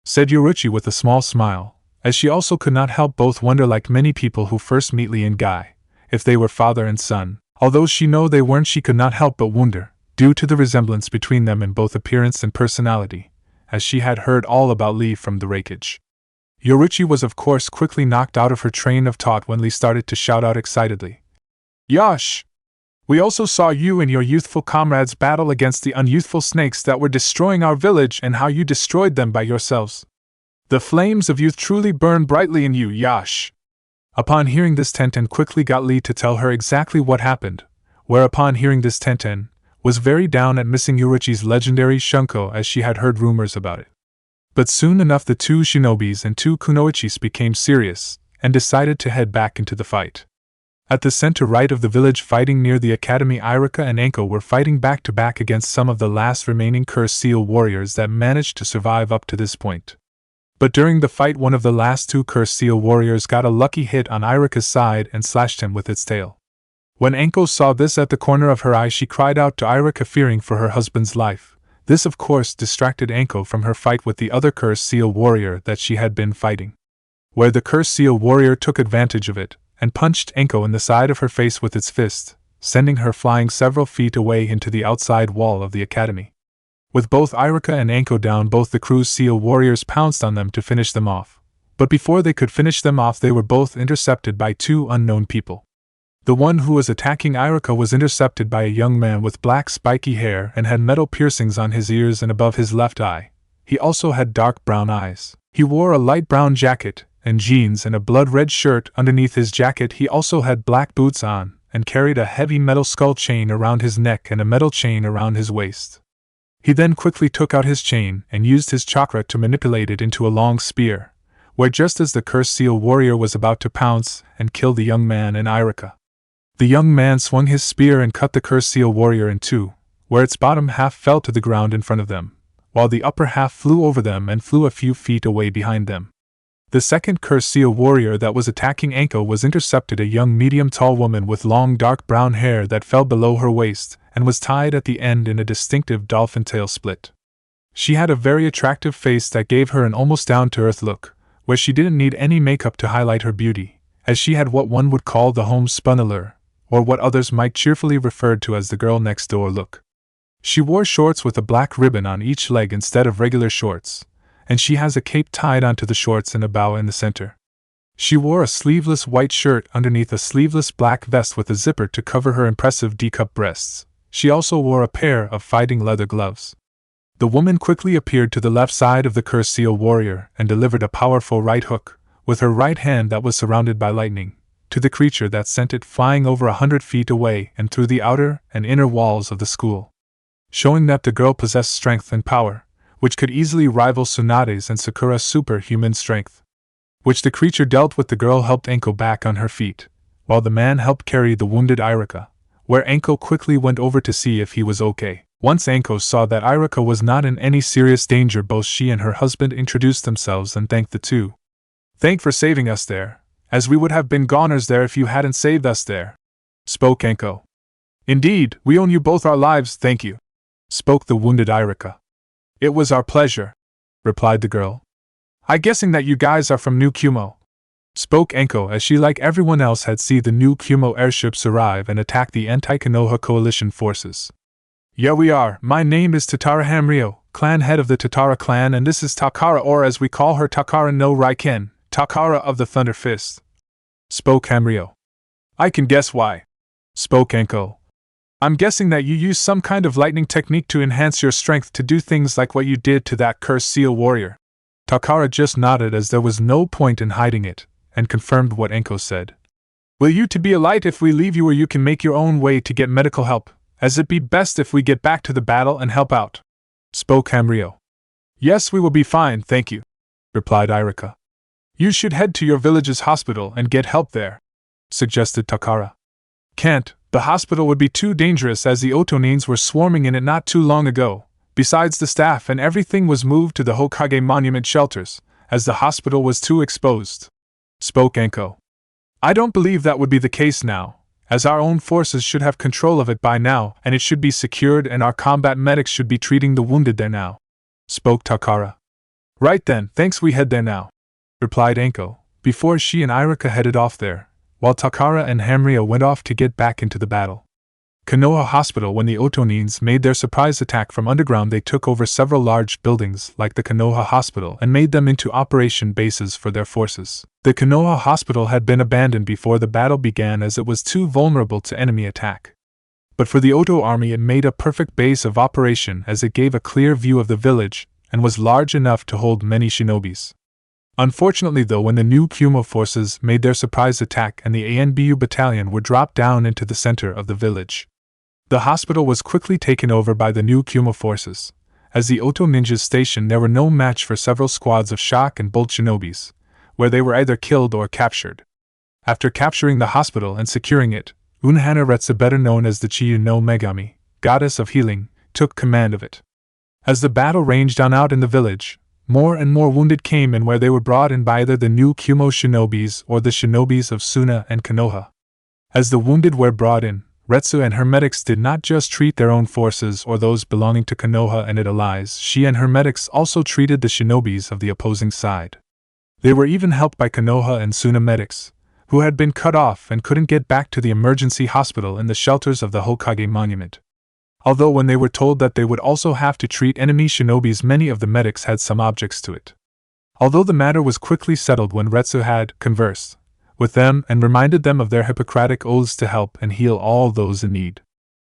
said Yorichi with a small smile, as she also could not help both wonder, like many people who first meet Lee and Guy, if they were father and son. Although she know they weren't, she could not help but wonder, due to the resemblance between them in both appearance and personality, as she had heard all about Lee from the Raikage. Yorichi was of course quickly knocked out of her train of thought when Lee started to shout out excitedly. Yash! We also saw you and your youthful comrades battle against the unyouthful snakes that were destroying our village, and how you destroyed them by yourselves. The flames of youth truly burn brightly in you, Yash. Upon hearing this, Tenten quickly got Lee to tell her exactly what happened, whereupon hearing this, Tenten was very down at missing Yorichi's legendary Shunko, as she had heard rumors about it. But soon enough the two shinobis and two kunoichis became serious, and decided to head back into the fight. At the center right of the village, fighting near the academy, Irika and Anko were fighting back to back against some of the last remaining cursed seal warriors that managed to survive up to this point. But during the fight, one of the last two cursed seal warriors got a lucky hit on Irika's side and slashed him with its tail. When Anko saw this at the corner of her eye, she cried out to Irika, fearing for her husband's life. This of course distracted Anko from her fight with the other cursed seal warrior that she had been fighting, where the cursed seal warrior took advantage of it and punched Anko in the side of her face with its fist, sending her flying several feet away into the outside wall of the academy. With both Irika and Anko down, both the crew's seal warriors pounced on them to finish them off, but before they could finish them off, they were both intercepted by two unknown people. The one who was attacking Irika was intercepted by a young man with black spiky hair and had metal piercings on his ears and above his left eye. He also had dark brown eyes. He wore a light brown jacket and jeans and a blood-red shirt underneath his jacket. He also had black boots on, and carried a heavy metal skull chain around his neck and a metal chain around his waist. He then quickly took out his chain and used his chakra to manipulate it into a long spear, where just as the cursed seal warrior was about to pounce and kill the young man and Irika, the young man swung his spear and cut the cursed seal warrior in two, where its bottom half fell to the ground in front of them, while the upper half flew over them and flew a few feet away behind them. The second cursed seal warrior that was attacking Anko was intercepted a young medium-tall woman with long dark brown hair that fell below her waist and was tied at the end in a distinctive dolphin tail split. She had a very attractive face that gave her an almost down-to-earth look, where she didn't need any makeup to highlight her beauty, as she had what one would call the homespun allure, or what others might cheerfully refer to as the girl next door look. She wore shorts with a black ribbon on each leg instead of regular shorts, and she has a cape tied onto the shorts and a bow in the center. She wore a sleeveless white shirt underneath a sleeveless black vest with a zipper to cover her impressive D-cup breasts. She also wore a pair of fighting leather gloves. The woman quickly appeared to the left side of the cursed seal warrior and delivered a powerful right hook, with her right hand that was surrounded by lightning, to the creature that sent it flying over 100 feet away and through the outer and inner walls of the school, showing that the girl possessed strength and power, which could easily rival Tsunade's and Sakura's superhuman strength, which the creature dealt with. The girl helped Anko back on her feet, while the man helped carry the wounded Irika, where Anko quickly went over to see if he was okay. Once Anko saw that Irika was not in any serious danger, both she and her husband introduced themselves and thanked the two. "Thank for saving us there, as we would have been goners there if you hadn't saved us there," spoke Anko. "Indeed, we owe you both our lives, thank you," spoke the wounded Irika. "It was our pleasure," replied the girl. "I guessing that you guys are from New Cumo," spoke Anko as she, like everyone else, had seen the new Cumo airships arrive and attack the anti-Konoha coalition forces. "Yeah, we are. My name is Tatara Hamryo, clan head of the Tatara clan, and this is Takara, or as we call her, Takara no Raiken, Takara of the Thunder Fist," spoke Hamryo. "I can guess why," spoke Anko. "I'm guessing that you use some kind of lightning technique to enhance your strength to do things like what you did to that cursed seal warrior." Takara just nodded, as there was no point in hiding it, and confirmed what Anko said. "Will you to be a light if we leave you, or you can make your own way to get medical help, as it be best if we get back to the battle and help out?" spoke Hamryo. "Yes, we will be fine, thank you," replied Irika. "You should head to your village's hospital and get help there," suggested Takara. "Can't, the hospital would be too dangerous, as the Otonins were swarming in it not too long ago. Besides, the staff and everything was moved to the Hokage monument shelters, as the hospital was too exposed," spoke Anko. "I don't believe that would be the case now, as our own forces should have control of it by now, and it should be secured, and our combat medics should be treating the wounded there now," spoke Takara. "Right then, thanks, we head there now," replied Anko, before she and Irika headed off there, while Takara and Hamryo went off to get back into the battle. Konoha Hospital. When the Otonins made their surprise attack from underground, they took over several large buildings like the Konoha Hospital and made them into operation bases for their forces. The Konoha Hospital had been abandoned before the battle began, as it was too vulnerable to enemy attack. But for the Oto army, it made a perfect base of operation, as it gave a clear view of the village and was large enough to hold many shinobis. Unfortunately though, when the new Cumo forces made their surprise attack and the ANBU battalion were dropped down into the center of the village, the hospital was quickly taken over by the new Cumo forces. As the Oto ninjas stationed there were no match for several squads of shock and bolt shinobis, where they were either killed or captured. After capturing the hospital and securing it, Unohana Retsu, better known as the Chiyu no Megami, goddess of healing, took command of it. As the battle raged on out in the village, more and more wounded came in, where they were brought in by either the new Cumo shinobis or the shinobis of Suna and Konoha. As the wounded were brought in, Retsu and her medics did not just treat their own forces or those belonging to Konoha and its allies. She and her medics also treated the shinobis of the opposing side. They were even helped by Konoha and Suna medics, who had been cut off and couldn't get back to the emergency hospital in the shelters of the Hokage monument. Although when they were told that they would also have to treat enemy shinobis, many of the medics had some objects to it. Although the matter was quickly settled when Retsu had conversed with them and reminded them of their Hippocratic oaths to help and heal all those in need.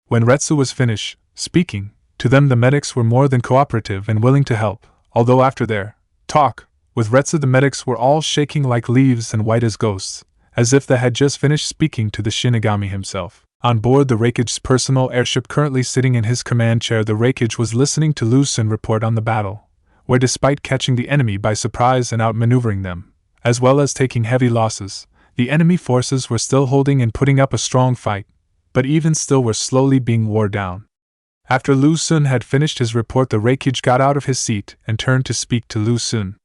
When Retsu was finished speaking to them, the medics were more than cooperative and willing to help, although after their talk with Retsu the medics were all shaking like leaves and white as ghosts, as if they had just finished speaking to the Shinigami himself. On board the Raikage's personal airship, currently sitting in his command chair, the Raikage was listening to Lu Xun report on the battle, where despite catching the enemy by surprise and outmaneuvering them, as well as taking heavy losses, the enemy forces were still holding and putting up a strong fight, but even still were slowly being worn down. After Lu Xun had finished his report, the Raikage got out of his seat and turned to speak to Lu Xun.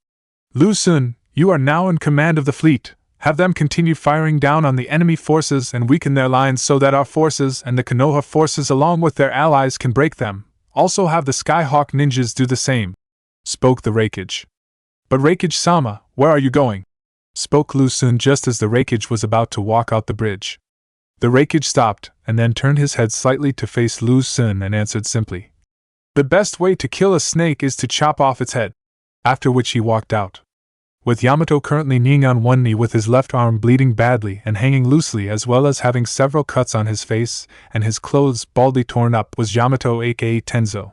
"Lu Xun, you are now in command of the fleet. Have them continue firing down on the enemy forces and weaken their lines so that our forces and the Konoha forces along with their allies can break them. Also have the Skyhawk ninjas do the same," spoke the Raikage. But Raikage-sama, where are you going? Spoke Lu Xun just as the Raikage was about to walk out the bridge. The Raikage stopped, and then turned his head slightly to face Lu Xun and answered simply. The best way to kill a snake is to chop off its head. After which he walked out. With Yamato currently kneeling on one knee with his left arm bleeding badly and hanging loosely as well as having several cuts on his face and his clothes baldly torn up was Yamato aka Tenzo.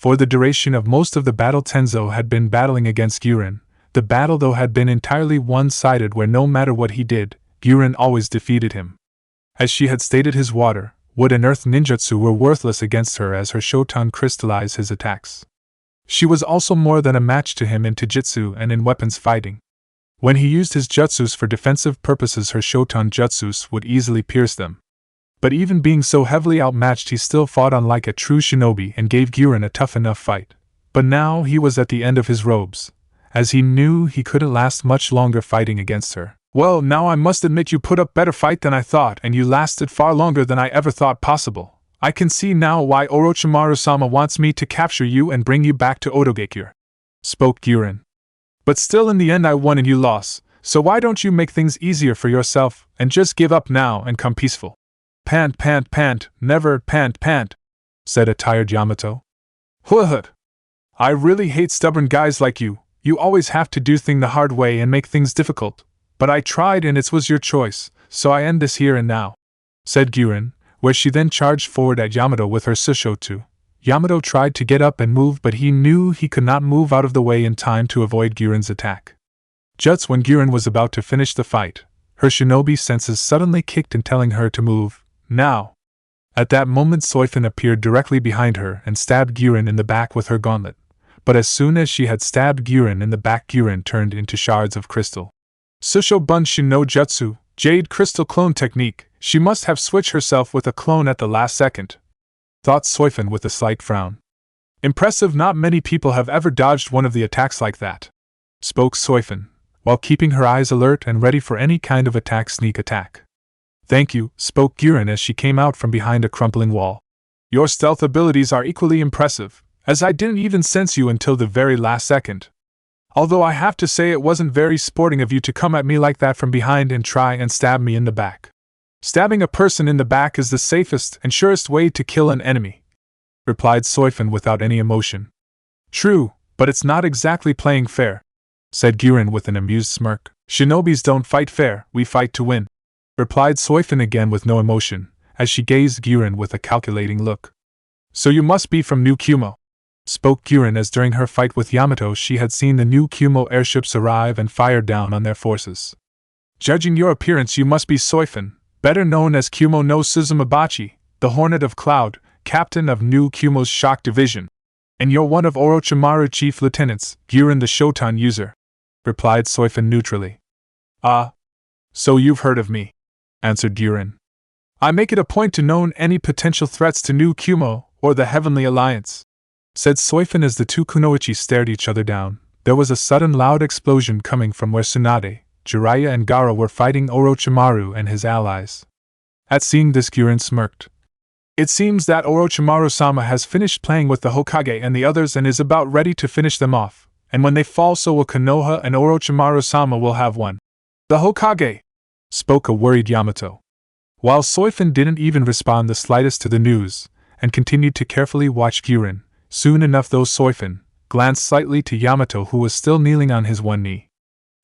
For the duration of most of the battle Tenzo had been battling against Guren. The battle though had been entirely one-sided where no matter what he did, Guren always defeated him. As she had stated his water, wood and earth ninjutsu were worthless against her as her Shotan crystallized his attacks. She was also more than a match to him in Taijutsu and in weapons fighting. When he used his jutsus for defensive purposes her Shotan jutsus would easily pierce them. But even being so heavily outmatched he still fought on like a true shinobi and gave Guren a tough enough fight. But now he was at the end of his robes, as he knew he couldn't last much longer fighting against her. Well, now I must admit you put up better fight than I thought and you lasted far longer than I ever thought possible. I can see now why Orochimaru-sama wants me to capture you and bring you back to Odogekure. Spoke Guren. But still in the end I won and you lost, so why don't you make things easier for yourself and just give up now and come peaceful? Pant, never pant, said a tired Yamato. Hood. I really hate stubborn guys like you. You always have to do things the hard way and make things difficult. But I tried and it was your choice, so I end this here and now, said Guren, where she then charged forward at Yamato with her Sushotu. Yamato tried to get up and move but he knew he could not move out of the way in time to avoid Guren's attack. Just when Guren was about to finish the fight, her shinobi senses suddenly kicked in telling her to move, now. At that moment Soifin appeared directly behind her and stabbed Guren in the back with her gauntlet. But as soon as she had stabbed Guren in the back Guren turned into shards of crystal. Susho Bunshin no Jutsu, Jade Crystal Clone Technique, she must have switched herself with a clone at the last second. Thought Soifin with a slight frown. Impressive, not many people have ever dodged one of the attacks like that. Spoke Soifin, while keeping her eyes alert and ready for any kind of sneak attack. Thank you, spoke Guren as she came out from behind a crumpling wall. Your stealth abilities are equally impressive, as I didn't even sense you until the very last second. Although I have to say it wasn't very sporting of you to come at me like that from behind and try and stab me in the back. Stabbing a person in the back is the safest and surest way to kill an enemy, replied Soifin without any emotion. True, but it's not exactly playing fair, said Guren with an amused smirk. Shinobis don't fight fair, we fight to win, replied Soifin again with no emotion, as she gazed Guren with a calculating look. So you must be from New Cumo, spoke Guren as during her fight with Yamato she had seen the new Cumo airships arrive and fire down on their forces. Judging your appearance you must be Soifin, better known as Cumo no Suzumabachi, the Hornet of Cloud, captain of New Cumo's Shock Division. And you're one of Orochimaru chief lieutenants, Guren the Shotan user, replied Soifin neutrally. Ah. So you've heard of me, answered Guren. I make it a point to know any potential threats to New Cumo, or the Heavenly Alliance, said Soifin as the two kunoichi stared each other down. There was a sudden loud explosion coming from where Tsunade, Jiraiya and Gaara were fighting Orochimaru and his allies. At seeing this Guren smirked. It seems that Orochimaru-sama has finished playing with the Hokage and the others and is about ready to finish them off, and when they fall so will Konoha and Orochimaru-sama will have won. The Hokage, spoke a worried Yamato. While Soifin didn't even respond the slightest to the news, and continued to carefully watch Guren, soon enough though Soifin glanced slightly to Yamato who was still kneeling on his one knee.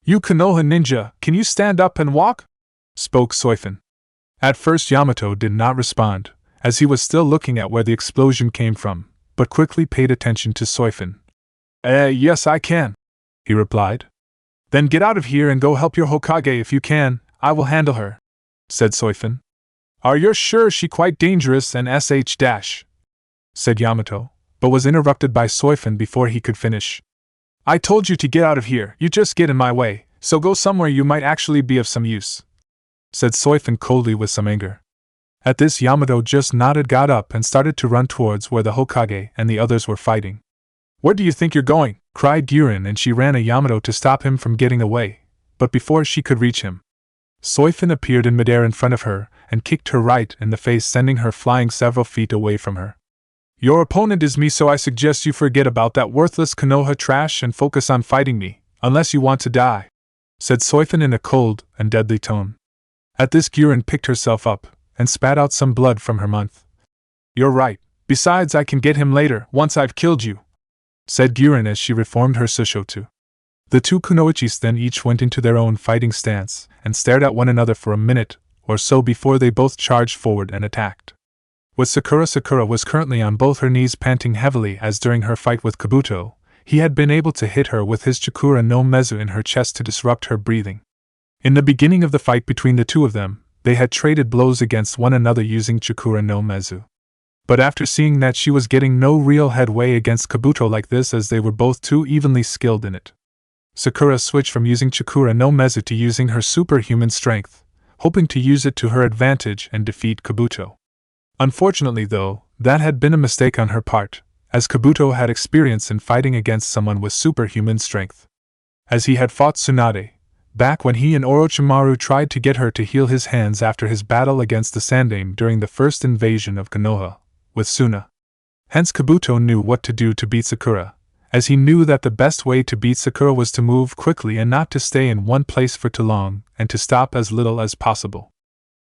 You Konoha ninja, can you stand up and walk? Spoke Soifin. At first Yamato did not respond, as he was still looking at where the explosion came from, but quickly paid attention to Soifin. Yes I can, he replied. Then get out of here and go help your Hokage if you can, I will handle her, said Soifin. Are you sure she quite dangerous and sh? Said Yamato, but was interrupted by Soifin before he could finish. I told you to get out of here, you just get in my way, so go somewhere you might actually be of some use, said Soifin coldly with some anger. At this Yamato just nodded, got up and started to run towards where the Hokage and the others were fighting. Where do you think you're going? Cried Guren and she ran at Yamato to stop him from getting away, but before she could reach him, Soifin appeared in midair in front of her and kicked her right in the face, sending her flying several feet away from her. Your opponent is me, so I suggest you forget about that worthless Konoha trash and focus on fighting me, unless you want to die," said Soifin in a cold and deadly tone. At this, Guren picked herself up and spat out some blood from her mouth. "You're right. Besides, I can get him later, once I've killed you," said Guren as she reformed her Sushotu. The two kunoichis then each went into their own fighting stance and stared at one another for a minute or so before they both charged forward and attacked. With Sakura was currently on both her knees, panting heavily, as during her fight with Kabuto, he had been able to hit her with his Chikura no Mezu in her chest to disrupt her breathing. In the beginning of the fight between the two of them, they had traded blows against one another using Chikura no Mezu. But after seeing that she was getting no real headway against Kabuto like this, as they were both too evenly skilled in it, Sakura switched from using Chikura no Mezu to using her superhuman strength, hoping to use it to her advantage and defeat Kabuto. Unfortunately, though, that had been a mistake on her part, as Kabuto had experience in fighting against someone with superhuman strength. As he had fought Tsunade, back when he and Orochimaru tried to get her to heal his hands after his battle against the Sandaime during the first invasion of Konoha, with Suna. Hence Kabuto knew what to do to beat Sakura, as he knew that the best way to beat Sakura was to move quickly and not to stay in one place for too long, and to stop as little as possible.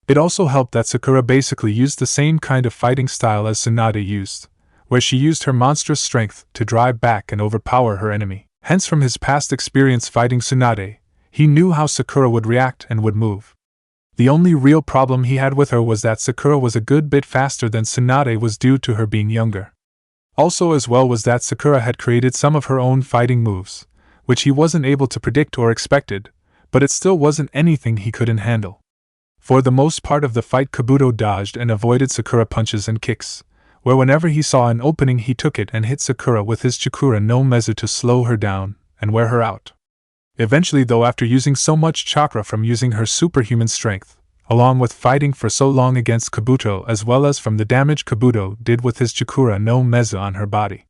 It also helped that Sakura basically used the same kind of fighting style as Tsunade used, where she used her monstrous strength to drive back and overpower her enemy. Hence, from his past experience fighting Tsunade, he knew how Sakura would react and would move. The only real problem he had with her was that Sakura was a good bit faster than Tsunade was due to her being younger. Also as well was that Sakura had created some of her own fighting moves, which he wasn't able to predict or expected, but it still wasn't anything he couldn't handle. For the most part of the fight, Kabuto dodged and avoided Sakura punches and kicks, where whenever he saw an opening he took it and hit Sakura with his Chikura no Mezu to slow her down and wear her out. Eventually, though, after using so much chakra from using her superhuman strength, along with fighting for so long against Kabuto, as well as from the damage Kabuto did with his Chikura no Mezu on her body,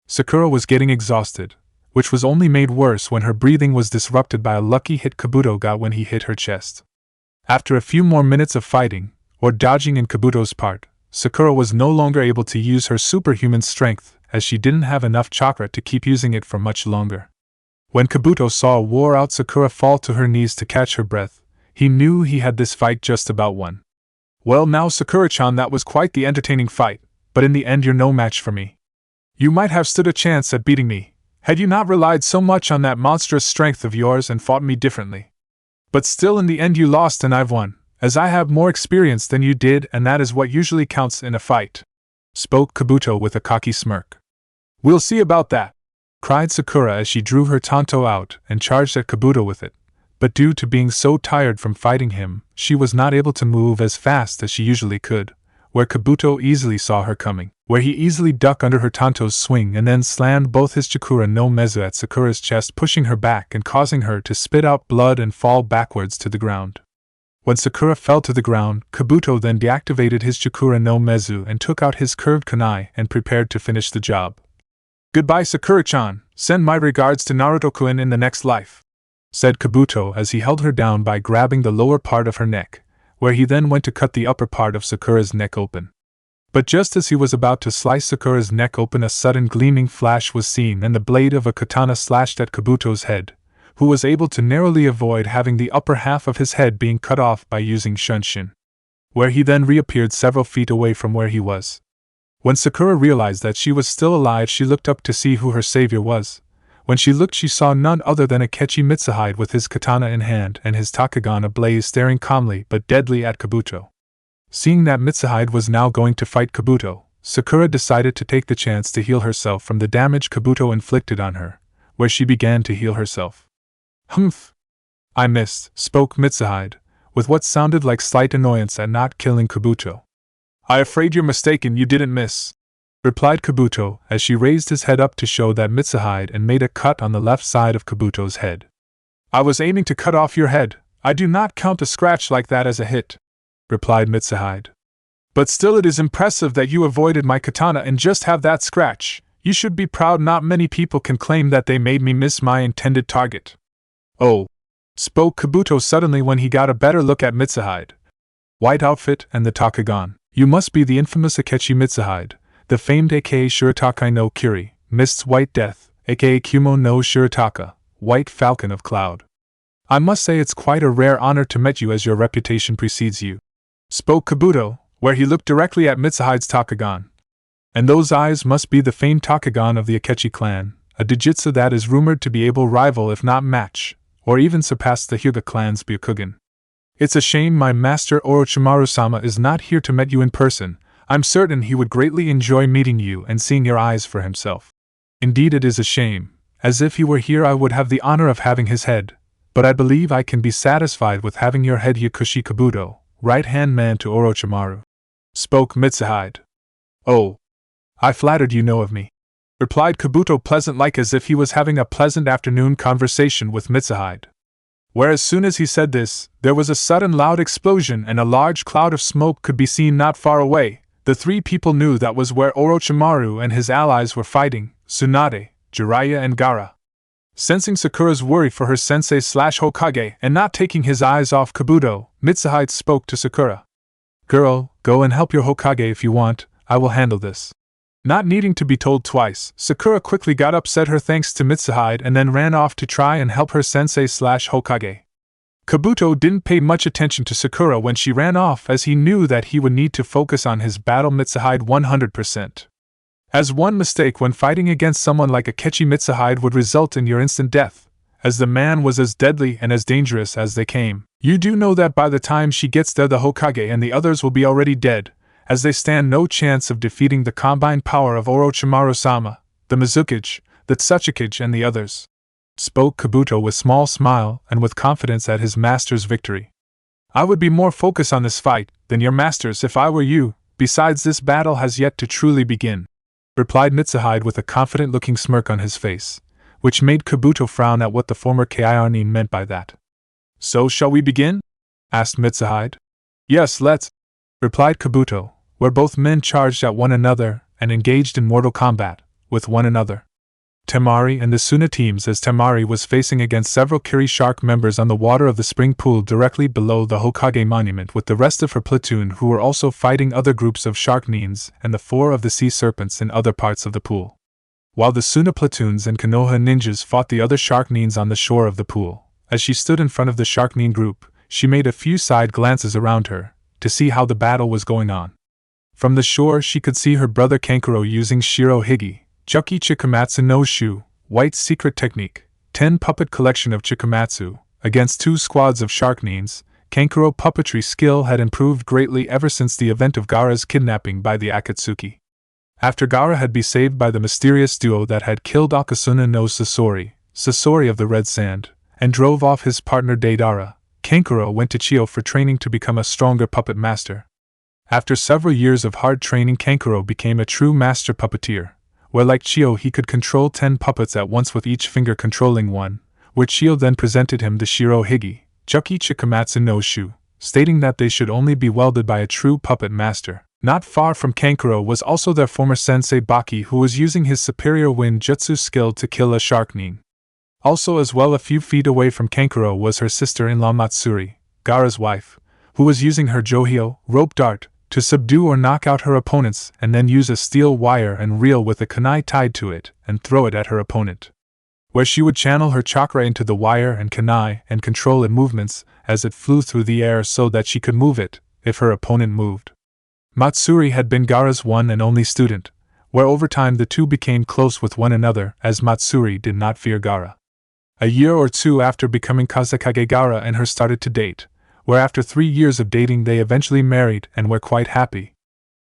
Sakura was getting exhausted, which was only made worse when her breathing was disrupted by a lucky hit Kabuto got when he hit her chest. After a few more minutes of fighting, or dodging in Kabuto's part, Sakura was no longer able to use her superhuman strength, as she didn't have enough chakra to keep using it for much longer. When Kabuto saw a wore-out Sakura fall to her knees to catch her breath, he knew he had this fight just about won. "Well now, Sakura-chan, that was quite the entertaining fight, but in the end you're no match for me. You might have stood a chance at beating me, had you not relied so much on that monstrous strength of yours and fought me differently. But still, in the end you lost and I've won, as I have more experience than you did, and that is what usually counts in a fight," spoke Kabuto with a cocky smirk. "We'll see about that," cried Sakura as she drew her tanto out and charged at Kabuto with it, but due to being so tired from fighting him, she was not able to move as fast as she usually could, where Kabuto easily saw her coming, where he easily ducked under her tanto's swing and then slammed both his Chikura no Mezu at Sakura's chest, pushing her back and causing her to spit out blood and fall backwards to the ground. When Sakura fell to the ground, Kabuto then deactivated his Chikura no Mezu and took out his curved kunai and prepared to finish the job. "Goodbye, Sakura-chan, send my regards to Naruto-kun in the next life," said Kabuto as he held her down by grabbing the lower part of her neck, where he then went to cut the upper part of Sakura's neck open. But just as he was about to slice Sakura's neck open, a sudden gleaming flash was seen and the blade of a katana slashed at Kabuto's head, who was able to narrowly avoid having the upper half of his head being cut off by using Shunshin, where he then reappeared several feet away from where he was. When Sakura realized that she was still alive, she looked up to see who her savior was. When she looked, she saw none other than Akechi Mitsuhide with his katana in hand and his Takugan ablaze, staring calmly but deadly at Kabuto. Seeing that Mitsuhide was now going to fight Kabuto, Sakura decided to take the chance to heal herself from the damage Kabuto inflicted on her, where she began to heal herself. "Humph! I missed," spoke Mitsuhide, with what sounded like slight annoyance at not killing Kabuto. "I'm afraid you're mistaken, you didn't miss," replied Kabuto as she raised his head up to show that Mitsuhide and made a cut on the left side of Kabuto's head. "I was aiming to cut off your head. I do not count a scratch like that as a hit," replied Mitsuhide. "But still, it is impressive that you avoided my katana and just have that scratch. You should be proud. Not many people can claim that they made me miss my intended target." "Oh," spoke Kabuto suddenly when he got a better look at Mitsuhide. "White outfit and the Takugan. You must be the infamous Akechi Mitsuhide, the famed aka Shirataka no Kiri, Mist's White Death, aka Cumo no Shirataka, white falcon of cloud. I must say it's quite a rare honor to meet you as your reputation precedes you. Spoke Kabuto, where he looked directly at Mitsuhide's Takagon. And those eyes must be the famed Takagon of the Akechi clan, a Dujutsu that is rumored to be able rival if not match, or even surpass the Hyuga clan's Byakugan. It's a shame my master Orochimaru-sama is not here to meet you in person. I'm certain he would greatly enjoy meeting you and seeing your eyes for himself. Indeed it is a shame, as if he were here I would have the honor of having his head, but I believe I can be satisfied with having your head Yakushi Kabuto, right-hand man to Orochimaru. Spoke Mitsuhide. Oh. I flattered you know of me. Replied Kabuto pleasant-like as if he was having a pleasant afternoon conversation with Mitsuhide. Where as soon as he said this, there was a sudden loud explosion and a large cloud of smoke could be seen not far away. The three people knew that was where Orochimaru and his allies were fighting, Tsunade, Jiraiya and Gaara. Sensing Sakura's worry for her sensei/Hokage and not taking his eyes off Kabuto, Mitsuhide spoke to Sakura. Girl, go and help your Hokage if you want, I will handle this. Not needing to be told twice, Sakura quickly got up said her thanks to Mitsuhide and then ran off to try and help her sensei/Hokage. Kabuto didn't pay much attention to Sakura when she ran off as he knew that he would need to focus on his battle Mitsuhide 100%. As one mistake when fighting against someone like Akechi Mitsuhide would result in your instant death, as the man was as deadly and as dangerous as they came. You do know that by the time she gets there the Hokage and the others will be already dead, as they stand no chance of defeating the combined power of Orochimaru-sama, the Mizukage, the Tsuchikage and the others. Spoke Kabuto with small smile and with confidence at his master's victory. I would be more focused on this fight than your master's if I were you, besides this battle has yet to truly begin, replied Mitsuhide with a confident-looking smirk on his face, which made Kabuto frown at what the former Kaiarni meant by that. So shall we begin? Asked Mitsuhide. Yes, let's, replied Kabuto, where both men charged at one another and engaged in mortal combat with one another. Temari and the Suna teams as Temari was facing against several Kiri Shark members on the water of the spring pool directly below the Hokage monument with the rest of her platoon who were also fighting other groups of shark nins and the 4 of the sea serpents in other parts of the pool. While the Suna platoons and Konoha ninjas fought the other shark nins on the shore of the pool. As she stood in front of the shark nin group, she made a few side glances around her to see how the battle was going on. From the shore she could see her brother Kankuro using Shiro Higi, Chucky Chikamatsu no Shu, White's secret technique, 10 puppet collection of Chikamatsu, against 2 squads of shark nins. Kankuro puppetry skill had improved greatly ever since the event of Gaara's kidnapping by the Akatsuki. After Gaara had been saved by the mysterious duo that had killed Akasuna no Sasori of the Red Sand, and drove off his partner Deidara, Kankuro went to Chiyo for training to become a stronger puppet master. After several years of hard training Kankuro became a true master puppeteer, where like Chiyo he could control 10 puppets at once with each finger controlling one, where Chiyo then presented him the Shiro Higi, Chucky Chikamatsu no Shu, stating that they should only be wielded by a true puppet master. Not far from Kankuro was also their former sensei Baki who was using his superior wind jutsu skill to kill a shark nin. Also as well a few feet away from Kankuro was her sister-in-law Matsuri, Gaara's wife, who was using her Johio, rope dart, to subdue or knock out her opponents and then use a steel wire and reel with a kunai tied to it and throw it at her opponent, where she would channel her chakra into the wire and kunai and control its movements as it flew through the air so that she could move it if her opponent moved. Matsuri had been Gaara's one and only student, where over time the two became close with one another as Matsuri did not fear Gaara. A year or two after becoming Kazekage, Gaara and her started to date, where after 3 years of dating they eventually married and were quite happy.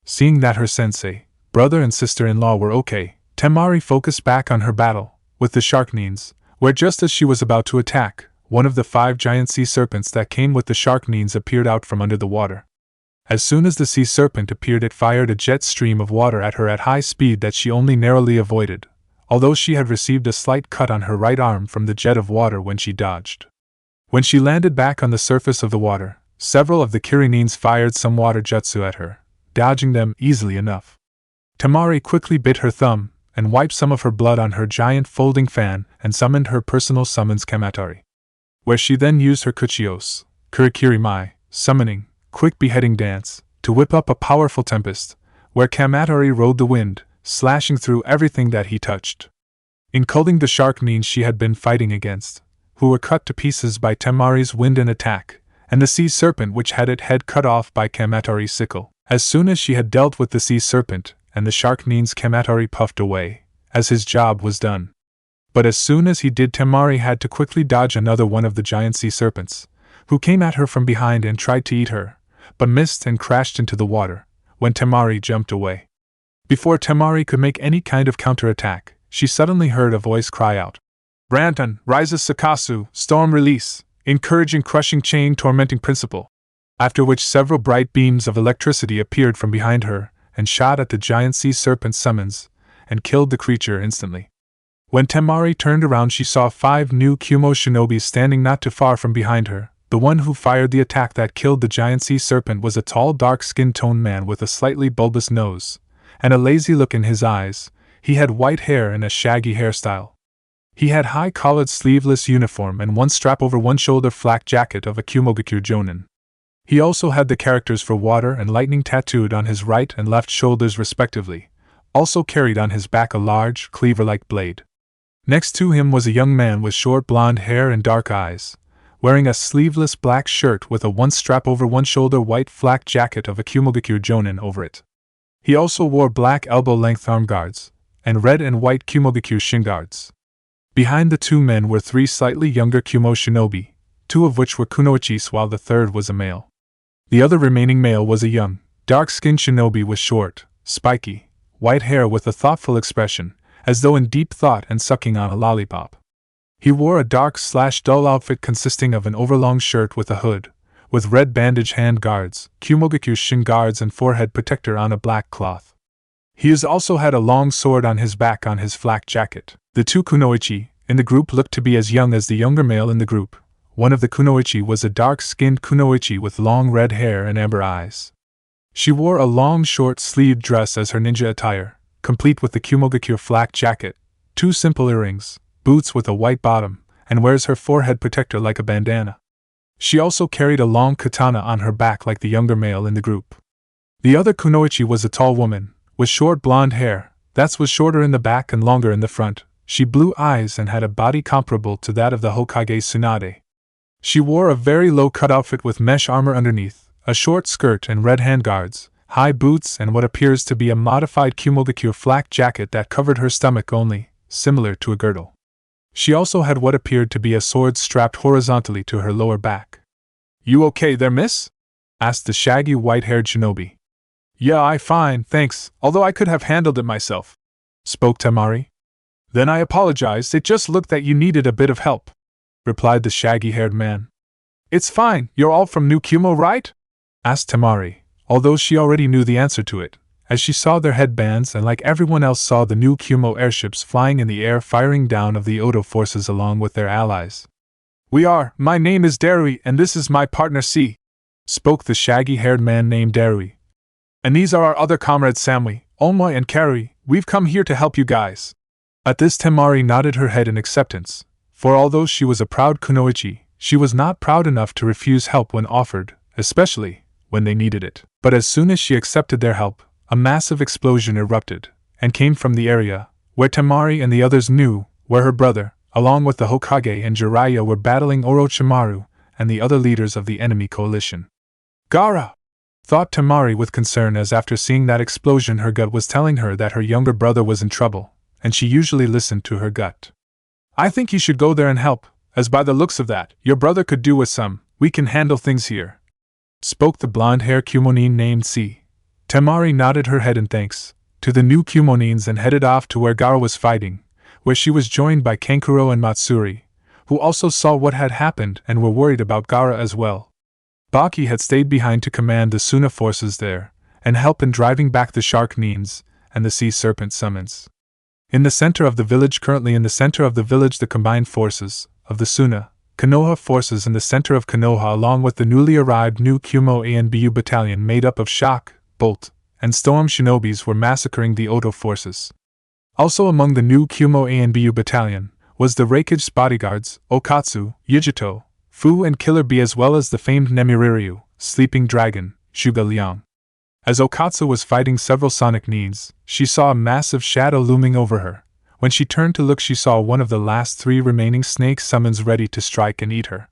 Seeing that her sensei, brother and sister-in-law were okay, Temari focused back on her battle with the shark nins, where just as she was about to attack, one of the 5 giant sea serpents that came with the shark nins appeared out from under the water. As soon as the sea serpent appeared it fired a jet stream of water at her at high speed that she only narrowly avoided, although she had received a slight cut on her right arm from the jet of water when she dodged. When she landed back on the surface of the water, several of the Kirinins fired some water jutsu at her, dodging them easily enough. Temari quickly bit her thumb and wiped some of her blood on her giant folding fan and summoned her personal summons Kamatari, where she then used her Kuchios, Kurikirimai, summoning, quick beheading dance, to whip up a powerful tempest, where Kamatari rode the wind, slashing through everything that he touched. including the shark nines she had been fighting against, who were cut to pieces by Temari's wind and attack, and the sea serpent which had its head cut off by Kamatari's sickle. As soon as she had dealt with the sea serpent and the shark nines, Kamatari puffed away, as his job was done. But as soon as he did, Temari had to quickly dodge another one of the giant sea serpents, who came at her from behind and tried to eat her, but missed and crashed into the water, when Temari jumped away. Before Temari could make any kind of counterattack, she suddenly heard a voice cry out, "Rantan, rises Sakasu, storm release, encouraging crushing chain tormenting principle," after which several bright beams of electricity appeared from behind her and shot at the giant sea serpent's summons, and killed the creature instantly. When Temari turned around, she saw 5 new Kumo shinobis standing not too far from behind her. The one who fired the attack that killed the giant sea serpent was a tall, dark skin-toned man with a slightly bulbous nose and a lazy look in his eyes. He had white hair and a shaggy hairstyle. He had high-collared sleeveless uniform and one strap over one shoulder flak jacket of a Kumogakure Jonin. He also had the characters for water and lightning tattooed on his right and left shoulders respectively, also carried on his back a large, cleaver-like blade. Next to him was a young man with short blonde hair and dark eyes, wearing a sleeveless black shirt with a one strap over one shoulder white flak jacket of a Kumogakure Jonin over it. He also wore black elbow-length arm guards, and red and white Kumogakure shin guards. Behind the 2 men were 3 slightly younger Kumo shinobi, 2 of which were kunoichis while the third was a male. The other remaining male was a young, dark-skinned shinobi with short, spiky, white hair with a thoughtful expression, as though in deep thought and sucking on a lollipop. He wore a dark/dull outfit consisting of an overlong shirt with a hood, with red bandage hand guards, Kumogakure shin guards and forehead protector on a black cloth. He also had a long sword on his back on his flak jacket. The 2 kunoichi in the group looked to be as young as the younger male in the group. One of the kunoichi was a dark-skinned kunoichi with long red hair and amber eyes. She wore a long short-sleeved dress as her ninja attire, complete with the Kumogakure flak jacket, 2 simple earrings, boots with a white bottom, and wears her forehead protector like a bandana. She also carried a long katana on her back like the younger male in the group. The other kunoichi was a tall woman, with short blonde hair, that was shorter in the back and longer in the front. She had blue eyes and had a body comparable to that of the Hokage Tsunade. She wore a very low-cut outfit with mesh armor underneath, a short skirt and red handguards, high boots and what appears to be a modified Kumogakure flak jacket that covered her stomach only, similar to a girdle. She also had what appeared to be a sword strapped horizontally to her lower back. "You okay there, miss?" asked the shaggy white-haired shinobi. "Yeah, I fine, thanks, although I could have handled it myself," spoke Temari. "Then I apologize, it just looked that you needed a bit of help," replied the shaggy-haired man. "It's fine, you're all from New Kumo, right?" asked Temari, although she already knew the answer to it, as she saw their headbands and like everyone else saw the new Kumo airships flying in the air firing down of the Odo forces along with their allies. "We are, my name is Darui and this is my partner C," spoke the shaggy-haired man named Darui. "And these are our other comrades Samui, Omoy and Karui, we've come here to help you guys." At this Temari nodded her head in acceptance, for although she was a proud kunoichi, she was not proud enough to refuse help when offered, especially when they needed it. But as soon as she accepted their help, a massive explosion erupted, and came from the area, where Temari and the others knew, where her brother, along with the Hokage and Jiraiya were battling Orochimaru and the other leaders of the enemy coalition. "Gaara!" thought Temari with concern as after seeing that explosion her gut was telling her that her younger brother was in trouble, and she usually listened to her gut. "I think you should go there and help, as by the looks of that, your brother could do with some, we can handle things here," spoke the blonde-haired Kumonin named C. Temari nodded her head in thanks to the new Kumonins and headed off to where Gaara was fighting, where she was joined by Kankuro and Matsuri, who also saw what had happened and were worried about Gaara as well. Baki had stayed behind to command the Suna forces there, and help in driving back the shark nines and the sea serpent summons. In the center of the village the combined forces of the Suna, Konoha forces in the center of Konoha along with the newly arrived new Kumo ANBU battalion made up of shock, bolt, and storm shinobis were massacring the Oto forces. Also among the new Kumo ANBU battalion was the Raikage's bodyguards, Okatsu, Yujito, Fu and Killer Bee as well as the famed Nemiriryu, Sleeping Dragon, Shuga Liang. As Okatsu was fighting several sonic nines, she saw a massive shadow looming over her, When she turned to look, she saw one of the last 3 remaining snake summons ready to strike and eat her.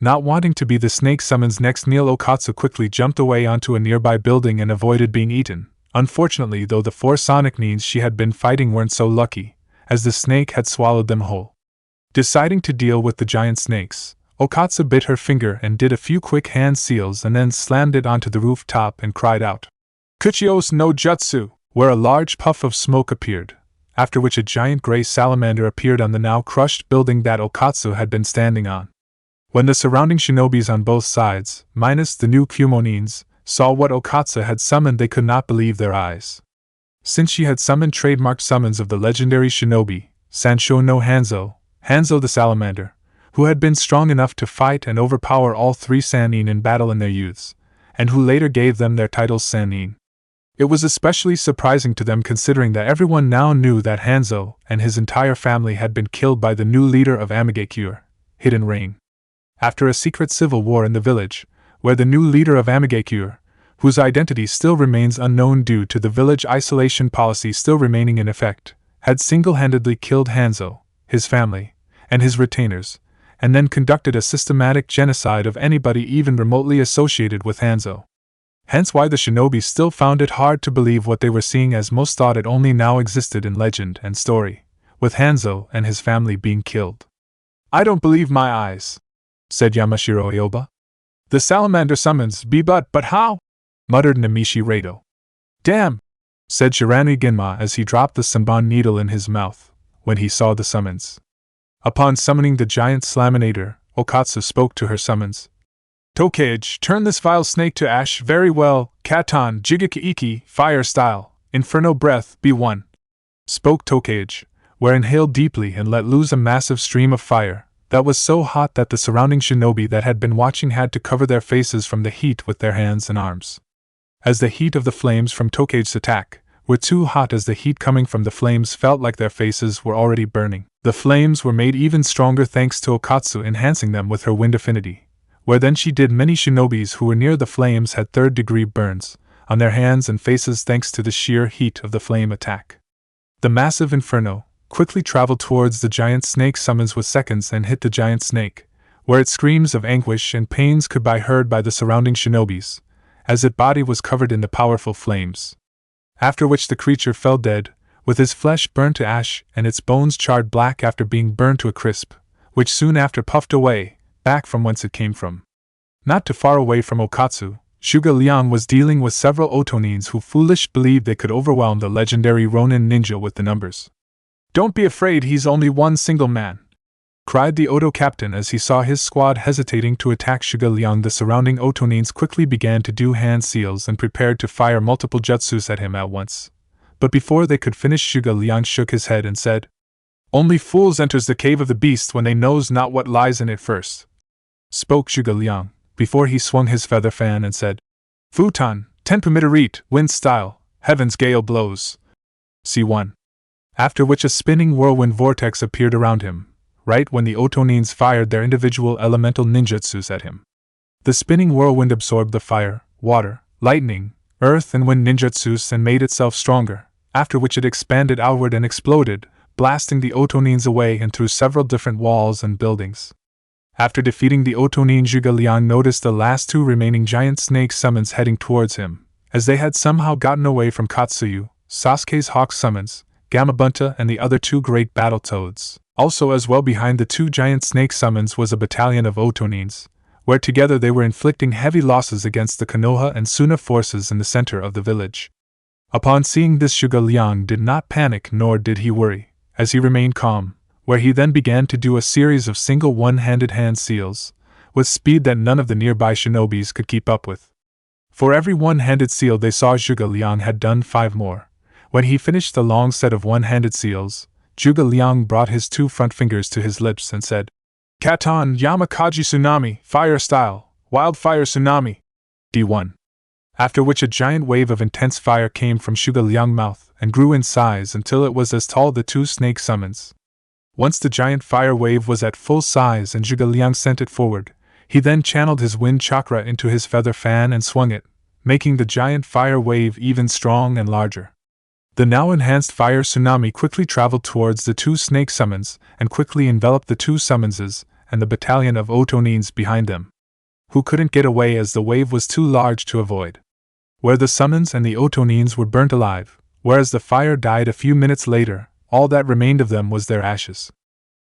Not wanting to be the snake summon's next meal, Okatsu quickly jumped away onto a nearby building and avoided being eaten. Unfortunately, though, the 4 sonic needs she had been fighting weren't so lucky, as the snake had swallowed them whole. Deciding to deal with the giant snakes, Okatsu bit her finger and did a few quick hand seals and then slammed it onto the rooftop and cried out, "Kuchios no Jutsu!" where a large puff of smoke appeared, after which a giant gray salamander appeared on the now crushed building that Okatsu had been standing on. When the surrounding shinobis on both sides, minus the new Kumonins, saw what Okatsu had summoned, they could not believe their eyes. Since she had summoned trademark summons of the legendary shinobi, Sansho no Hanzo the salamander, who had been strong enough to fight and overpower all 3 Sannin in battle in their youths, and who later gave them their titles Sannin. It was especially surprising to them considering that everyone now knew that Hanzo and his entire family had been killed by the new leader of Amigakure, Hidden Rain. After a secret civil war in the village, where the new leader of Amigakure, whose identity still remains unknown due to the village isolation policy still remaining in effect, had single-handedly killed Hanzo, his family, and his retainers, and then conducted a systematic genocide of anybody even remotely associated with Hanzo. Hence why the shinobi still found it hard to believe what they were seeing, as most thought it only now existed in legend and story, with Hanzo and his family being killed. "I don't believe my eyes," said Yamashiro Aoba. "The salamander summons be but how?" muttered Namishi Rado. "Damn!" said Shirani Ginma as he dropped the Senbon needle in his mouth, when he saw the summons. Upon summoning the giant Slaminator, Okatsu spoke to her summons. "Tokage, turn this vile snake to ash. Very well. Katon, Jigaki, fire style, Inferno breath, B1. Spoke Tokage, where inhaled deeply and let loose a massive stream of fire that was so hot that the surrounding shinobi that had been watching had to cover their faces from the heat with their hands and arms. As the heat of the flames from Tokage's attack were too hot, as the heat coming from the flames felt like their faces were already burning, the flames were made even stronger thanks to Okatsu enhancing them with her wind affinity, where then she did many shinobis who were near the flames had 3rd-degree burns on their hands and faces thanks to the sheer heat of the flame attack. The massive inferno quickly traveled towards the giant snake summons with seconds and hit the giant snake, where its screams of anguish and pains could be heard by the surrounding shinobis, as its body was covered in the powerful flames. After which the creature fell dead, with his flesh burned to ash and its bones charred black after being burned to a crisp, which soon after puffed away, back from whence it came from. Not too far away from Okatsu, Shuga Liang was dealing with several Otonins who foolish believed they could overwhelm the legendary Ronin ninja with the numbers. "Don't be afraid, he's only one single man," cried the Oto captain as he saw his squad hesitating to attack Shuga Liang. The surrounding Otonins quickly began to do hand seals and prepared to fire multiple jutsus at him at once. But before they could finish, Shuga Liang shook his head and said, "Only fools enters the cave of the beast when they knows not what lies in it first," spoke Shuga Liang, before he swung his feather fan and said, "Futon, Tenpumidarit, wind style, heaven's gale blows. C1. After which a spinning whirlwind vortex appeared around him, right when the Otonins fired their individual elemental ninjutsus at him. The spinning whirlwind absorbed the fire, water, lightning, earth and wind ninjutsus and made itself stronger, after which it expanded outward and exploded, blasting the Otonins away and through several different walls and buildings. After defeating the Otonin, Shuga Liang noticed the last 2 remaining giant snake summons heading towards him, as they had somehow gotten away from Katsuyu, Sasuke's hawk summons, Gamabunta and the other 2 great battle toads. Also as well behind the 2 giant snake summons was a battalion of Otonins, where together they were inflicting heavy losses against the Konoha and Suna forces in the center of the village. Upon seeing this, Shuga Liang did not panic nor did he worry, as he remained calm, where he then began to do a series of single one-handed hand seals, with speed that none of the nearby shinobis could keep up with. For every one-handed seal they saw, Shuga Liang had done 5 more. When he finished the long set of one-handed seals, Shuga Liang brought his 2 front fingers to his lips and said, "Katon Yamakaji Tsunami, fire style, wildfire tsunami, D1. After which a giant wave of intense fire came from Shuga Liang's mouth and grew in size until it was as tall as the 2 snake summons. Once the giant fire wave was at full size and Shuga Liang sent it forward, he then channeled his wind chakra into his feather fan and swung it, making the giant fire wave even strong and larger. The now enhanced fire tsunami quickly traveled towards the two snake summons and quickly enveloped the two summonses and the battalion of Otonins behind them, who couldn't get away as the wave was too large to avoid. Where the summons and the Otonins were burnt alive, whereas the fire died a few minutes later, all that remained of them was their ashes.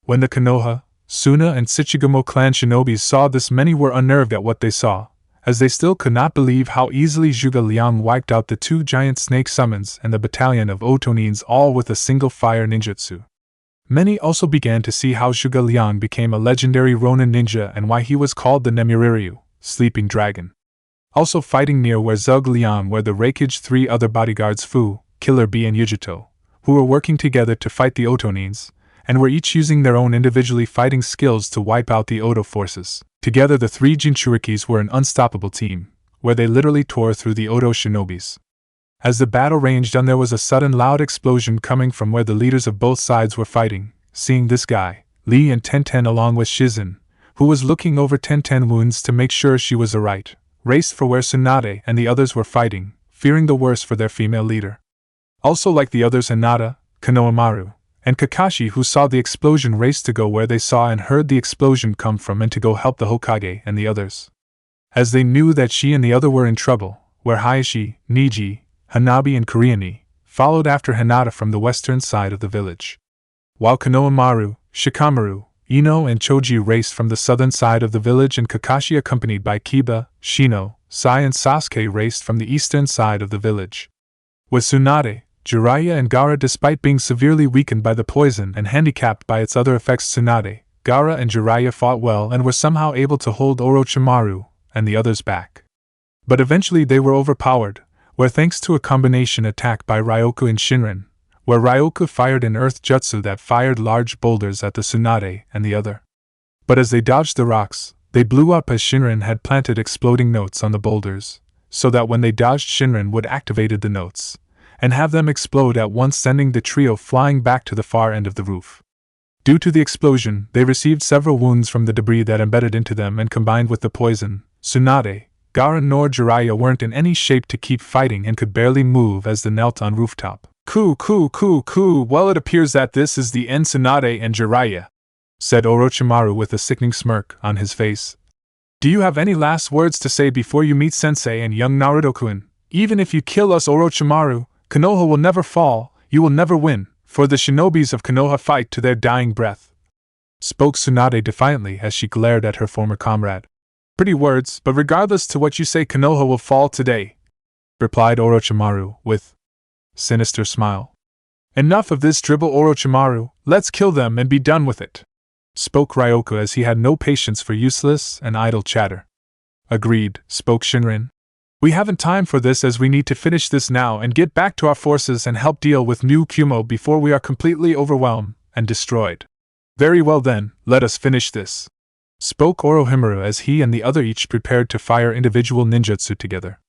When the Konoha, Suna and Shichigamo clan shinobis saw this, many were unnerved at what they saw, as they still could not believe how easily Zhuge Liang wiped out the two giant snake summons and the battalion of Otonins all with a single fire ninjutsu. Many also began to see how Zhuge Liang became a legendary Ronin ninja and why he was called the Nemuriryu, Sleeping Dragon. Also fighting near where Zhuge Liang were the Raikage 3 other bodyguards Fu, Killer Bee and Yujito, who were working together to fight the Otonins, and were each using their own individually fighting skills to wipe out the Oto forces. Together the three Jinchurikis were an unstoppable team, where they literally tore through the Oto shinobis. As the battle raged on, there was a sudden loud explosion coming from where the leaders of both sides were fighting. Seeing this guy, Li and Tenten along with Shizen, who was looking over Tenten wounds to make sure she was alright, raced for where Tsunade and the others were fighting, fearing the worst for their female leader. Also like the others, Hinata, Konohamaru, and Kakashi, who saw the explosion, raced to go where they saw and heard the explosion come from and to go help the Hokage and the others. As they knew that she and the other were in trouble, where Hayashi, Niji, Hanabi and Kuriani followed after Hinata from the western side of the village. While Konohamaru, Shikamaru, Ino and Choji raced from the southern side of the village, and Kakashi accompanied by Kiba, Shino, Sai and Sasuke raced from the eastern side of the village. With Tsunade, Jiraiya and Gaara, despite being severely weakened by the poison and handicapped by its other effects, Tsunade, Gaara and Jiraiya fought well and were somehow able to hold Orochimaru and the others back. But eventually they were overpowered, where thanks to a combination attack by Ryoku and Shinran, where Ryoku fired an earth jutsu that fired large boulders at the Tsunade and the other. But as they dodged the rocks, they blew up as Shinran had planted exploding notes on the boulders, so that when they dodged, Shinran would activated the notes and have them explode at once, sending the trio flying back to the far end of the roof. Due to the explosion, they received several wounds from the debris that embedded into them, and combined with the poison, Tsunade, Gaara nor Jiraiya weren't in any shape to keep fighting and could barely move as they knelt on rooftop. Well, it appears that this is the end, Tsunade and Jiraiya, said Orochimaru with a sickening smirk on his face. Do you have any last words to say before you meet Sensei and young Naruto-kun? Even if you kill us, Orochimaru, Konoha will never fall, you will never win, for the shinobis of Konoha fight to their dying breath, spoke Tsunade defiantly as she glared at her former comrade. Pretty words, but regardless to what you say, Konoha will fall today, replied Orochimaru with sinister smile. Enough of this dribble, Orochimaru, let's kill them and be done with it, spoke Ryoku as he had no patience for useless and idle chatter. Agreed, spoke Shinran. We haven't time for this, as we need to finish this now and get back to our forces and help deal with new Cumo before we are completely overwhelmed and destroyed. Very well then, let us finish this, spoke Orochimaru as he and the other each prepared to fire individual ninjutsu together.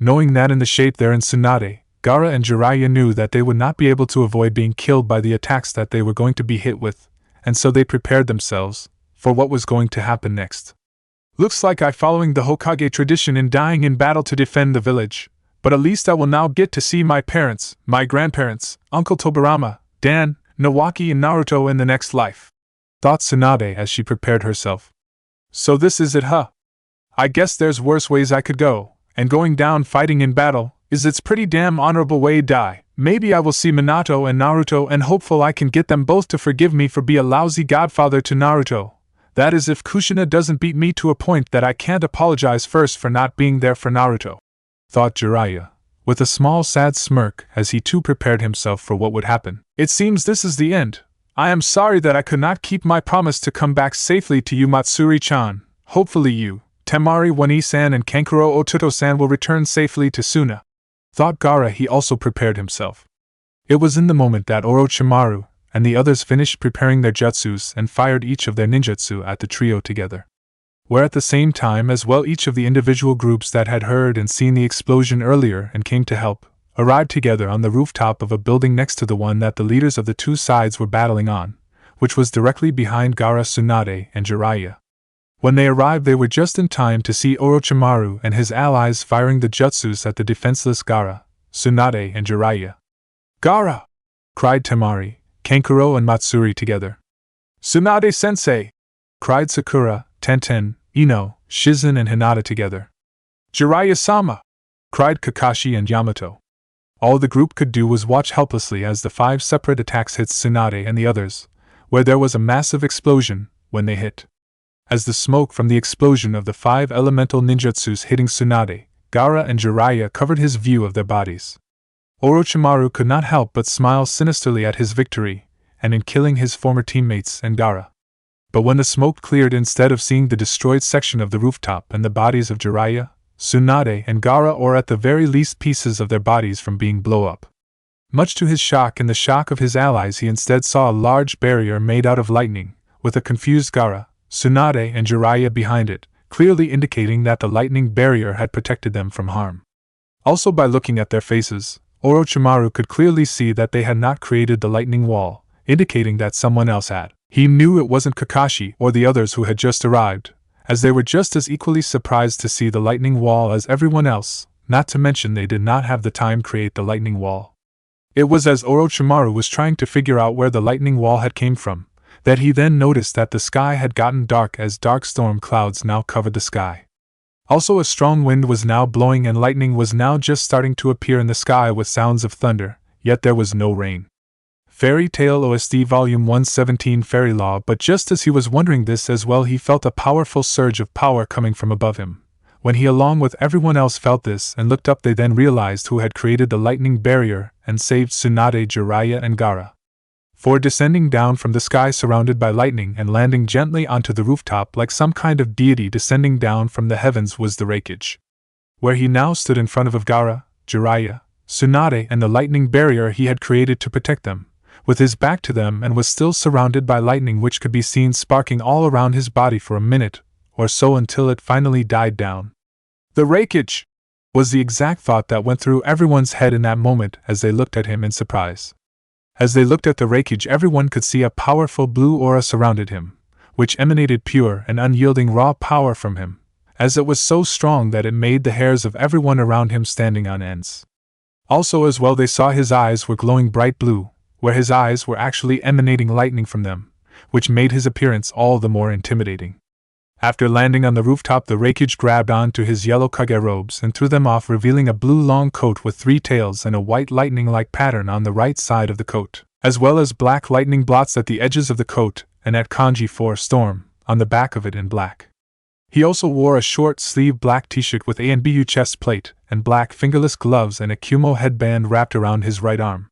Knowing that in the shape they're in, Tsunade, Gaara and Jiraiya knew that they would not be able to avoid being killed by the attacks that they were going to be hit with, and so they prepared themselves for what was going to happen next. Looks like I'm following the Hokage tradition in dying in battle to defend the village, but at least I will now get to see my parents, my grandparents, Uncle Tobirama, Dan, Nawaki and Naruto in the next life, thought Tsunade as she prepared herself. So this is it, huh? I guess there's worse ways I could go, and going down fighting in battle is its pretty damn honorable way to die. Maybe I will see Minato and Naruto and hopeful I can get them both to forgive me for being a lousy godfather to Naruto. That is if Kushina doesn't beat me to a point that I can't apologize first for not being there for Naruto, thought Jiraiya, with a small sad smirk as he too prepared himself for what would happen. It seems this is the end. I am sorry that I could not keep my promise to come back safely to you, Matsuri-chan. Hopefully you, Temari Wani-san and Kankuro Ototo-san will return safely to Suna, thought Gaara. He also prepared himself. It was in the moment that Orochimaru and the others finished preparing their jutsus and fired each of their ninjutsu at the trio together. Where at the same time as well each of the individual groups that had heard and seen the explosion earlier and came to help, arrived together on the rooftop of a building next to the one that the leaders of the two sides were battling on, which was directly behind Gaara, Tsunade, and Jiraiya. When they arrived, they were just in time to see Orochimaru and his allies firing the jutsus at the defenseless Gaara, Tsunade, and Jiraiya. Gaara! Cried Temari, Kankuro and Matsuri together. Tsunade-sensei! Cried Sakura, Tenten, Ino, Shizen and Hinata together. Jiraiya-sama! Cried Kakashi and Yamato. All the group could do was watch helplessly as the 5 separate attacks hit Tsunade and the others, where there was a massive explosion when they hit. As the smoke from the explosion of the 5 elemental ninjutsus hitting Tsunade, Gaara and Jiraiya covered his view of their bodies. Orochimaru could not help but smile sinisterly at his victory, and in killing his former teammates and Gaara. But when the smoke cleared, instead of seeing the destroyed section of the rooftop and the bodies of Jiraiya, Tsunade and Gaara, or at the very least pieces of their bodies from being blown up. Much to his shock and the shock of his allies, he instead saw a large barrier made out of lightning, with a confused Gaara, Tsunade and Jiraiya behind it, clearly indicating that the lightning barrier had protected them from harm. Also, by looking at their faces, Orochimaru could clearly see that they had not created the lightning wall, indicating that someone else had. He knew it wasn't Kakashi or the others who had just arrived, as they were just as equally surprised to see the lightning wall as everyone else, not to mention they did not have the time to create the lightning wall. It was as Orochimaru was trying to figure out where the lightning wall had came from, that he then noticed that the sky had gotten dark, as dark storm clouds now covered the sky. Also, a strong wind was now blowing and lightning was now just starting to appear in the sky with sounds of thunder, yet there was no rain. Fairy Tale OST Volume 117 Fairy Law. But just as he was wondering this as well, he felt a powerful surge of power coming from above him. When he along with everyone else felt this and looked up, they then realized who had created the lightning barrier and saved Tsunade, Jiraiya and Gaara. For descending down from the sky surrounded by lightning and landing gently onto the rooftop like some kind of deity descending down from the heavens was the Raikage. Where he now stood in front of Gaara, Jiraiya, Tsunade and the lightning barrier he had created to protect them, with his back to them, and was still surrounded by lightning which could be seen sparking all around his body for a minute or so until it finally died down. The Raikage! Was the exact thought that went through everyone's head in that moment as they looked at him in surprise. As they looked at the Raikage, everyone could see a powerful blue aura surrounded him, which emanated pure and unyielding raw power from him, as it was so strong that it made the hairs of everyone around him standing on ends. Also as well, they saw his eyes were glowing bright blue, where his eyes were actually emanating lightning from them, which made his appearance all the more intimidating. After landing on the rooftop, the Raikage grabbed onto his yellow Kage robes and threw them off, revealing a blue long coat with 3 tails and a white lightning-like pattern on the right side of the coat, as well as black lightning blots at the edges of the coat and at kanji for storm on the back of it in black. He also wore a short-sleeved black t-shirt with A and BU chest plate and black fingerless gloves and a Cumo headband wrapped around his right arm.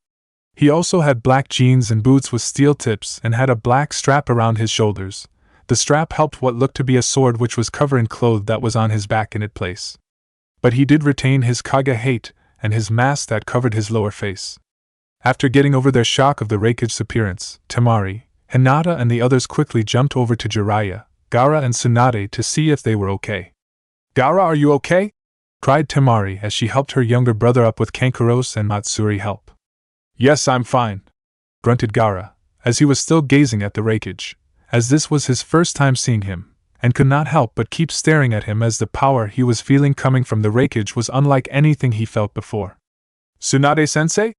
He also had black jeans and boots with steel tips and had a black strap around his shoulders. The strap helped what looked to be a sword which was covered in cloth that was on his back in its place. But he did retain his Kage hate and his mask that covered his lower face. After getting over their shock of the Raikage's appearance, Temari, Hinata and the others quickly jumped over to Jiraiya, Gaara and Tsunade to see if they were okay. "Gaara, are you okay?" cried Temari as she helped her younger brother up with Kankuro's and Matsuri help. "Yes, I'm fine," grunted Gaara, as he was still gazing at the Raikage, as this was his first time seeing him, and could not help but keep staring at him as the power he was feeling coming from the Raikage was unlike anything he felt before. "Tsunade-sensei?"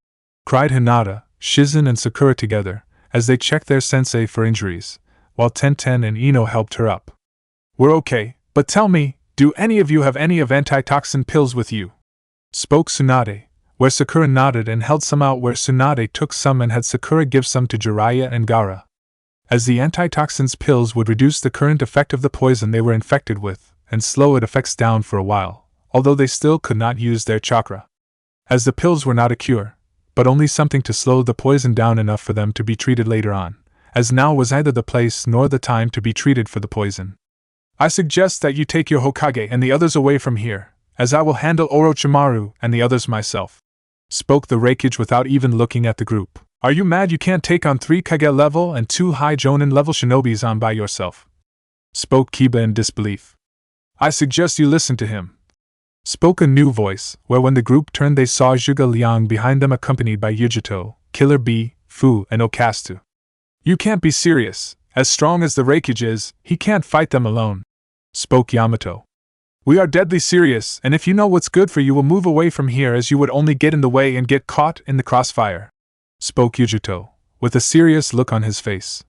cried Hinata, Shizen and Sakura together, as they checked their sensei for injuries, while Tenten and Ino helped her up. "We're okay, but tell me, do any of you have any of antitoxin pills with you?" spoke Tsunade, where Sakura nodded and held some out, where Tsunade took some and had Sakura give some to Jiraiya and Gaara, as the antitoxins pills would reduce the current effect of the poison they were infected with, and slow its effects down for a while, although they still could not use their chakra. As the pills were not a cure, but only something to slow the poison down enough for them to be treated later on, as now was neither the place nor the time to be treated for the poison. "I suggest that you take your Hokage and the others away from here, as I will handle Orochimaru and the others myself," spoke the Raikage without even looking at the group. "Are you mad you can't take on 3 Kage level and 2 high Jonin level shinobis on by yourself?" spoke Kiba in disbelief. "I suggest you listen to him," spoke a new voice, where when the group turned they saw Zhuge Liang behind them accompanied by Yujito, Killer Bee, Fu and Okastu. "You can't be serious. As strong as the Raikage is, he can't fight them alone," spoke Yamato. "We are deadly serious, and if you know what's good for you will move away from here, as you would only get in the way and get caught in the crossfire," spoke Yujuto, with a serious look on his face.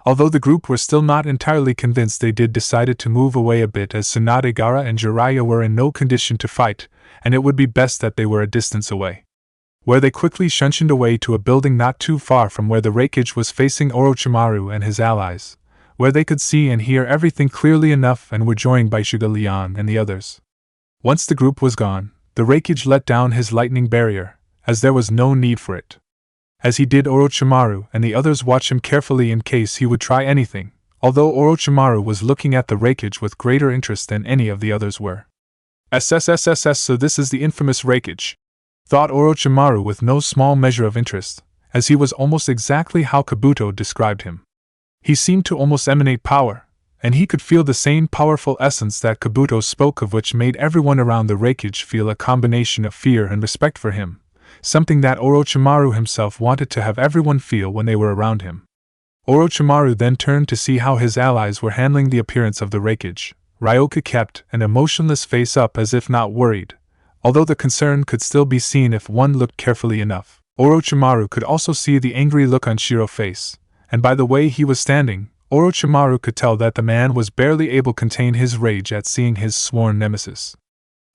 Although the group were still not entirely convinced, they did decided to move away a bit, as Tsunade, Gaara and Jiraiya were in no condition to fight, and it would be best that they were a distance away. Where they quickly shunshined away to a building not too far from where the Raikage was facing Orochimaru and his allies, where they could see and hear everything clearly enough, and were joined by Suga Lian and the others. Once the group was gone, the Raikage let down his lightning barrier, as there was no need for it. As he did, Orochimaru and the others watched him carefully in case he would try anything, although Orochimaru was looking at the Raikage with greater interest than any of the others were. SSSSS, so this is the infamous Raikage, thought Orochimaru with no small measure of interest, as he was almost exactly how Kabuto described him. He seemed to almost emanate power, and he could feel the same powerful essence that Kabuto spoke of, which made everyone around the Raikage feel a combination of fear and respect for him, something that Orochimaru himself wanted to have everyone feel when they were around him. Orochimaru then turned to see how his allies were handling the appearance of the Raikage. Ryoka kept an emotionless face up as if not worried, although the concern could still be seen if one looked carefully enough. Orochimaru could also see the angry look on Shiro's face, and by the way he was standing, Orochimaru could tell that the man was barely able to contain his rage at seeing his sworn nemesis.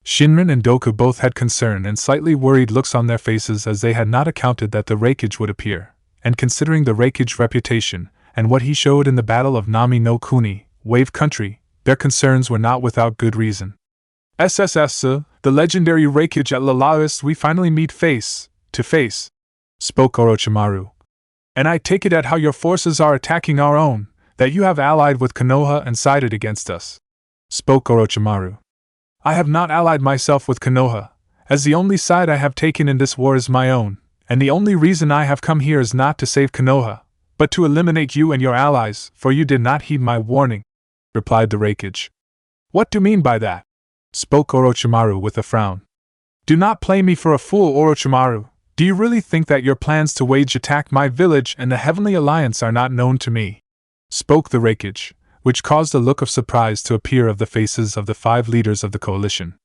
Shinran and Doku both had concerned and slightly worried looks on their faces, as they had not accounted that the Raikage would appear, and considering the Raikage's reputation, and what he showed in the Battle of Nami no Kuni, Wave Country, their concerns were not without good reason. SSS, the legendary Raikage at Lalaoist, we finally meet face to face, spoke Orochimaru. And I take it at how your forces are attacking our own, that you have allied with Konoha and sided against us, spoke Orochimaru. I have not allied myself with Konoha, as the only side I have taken in this war is my own, and the only reason I have come here is not to save Konoha, but to eliminate you and your allies, for you did not heed my warning, replied the Raikage. What do you mean by that? Spoke Orochimaru with a frown. Do not play me for a fool, Orochimaru. Do you really think that your plans to wage attack my village and the Heavenly Alliance are not known to me? Spoke the Raikage, which caused a look of surprise to appear of the faces of the 5 leaders of the coalition.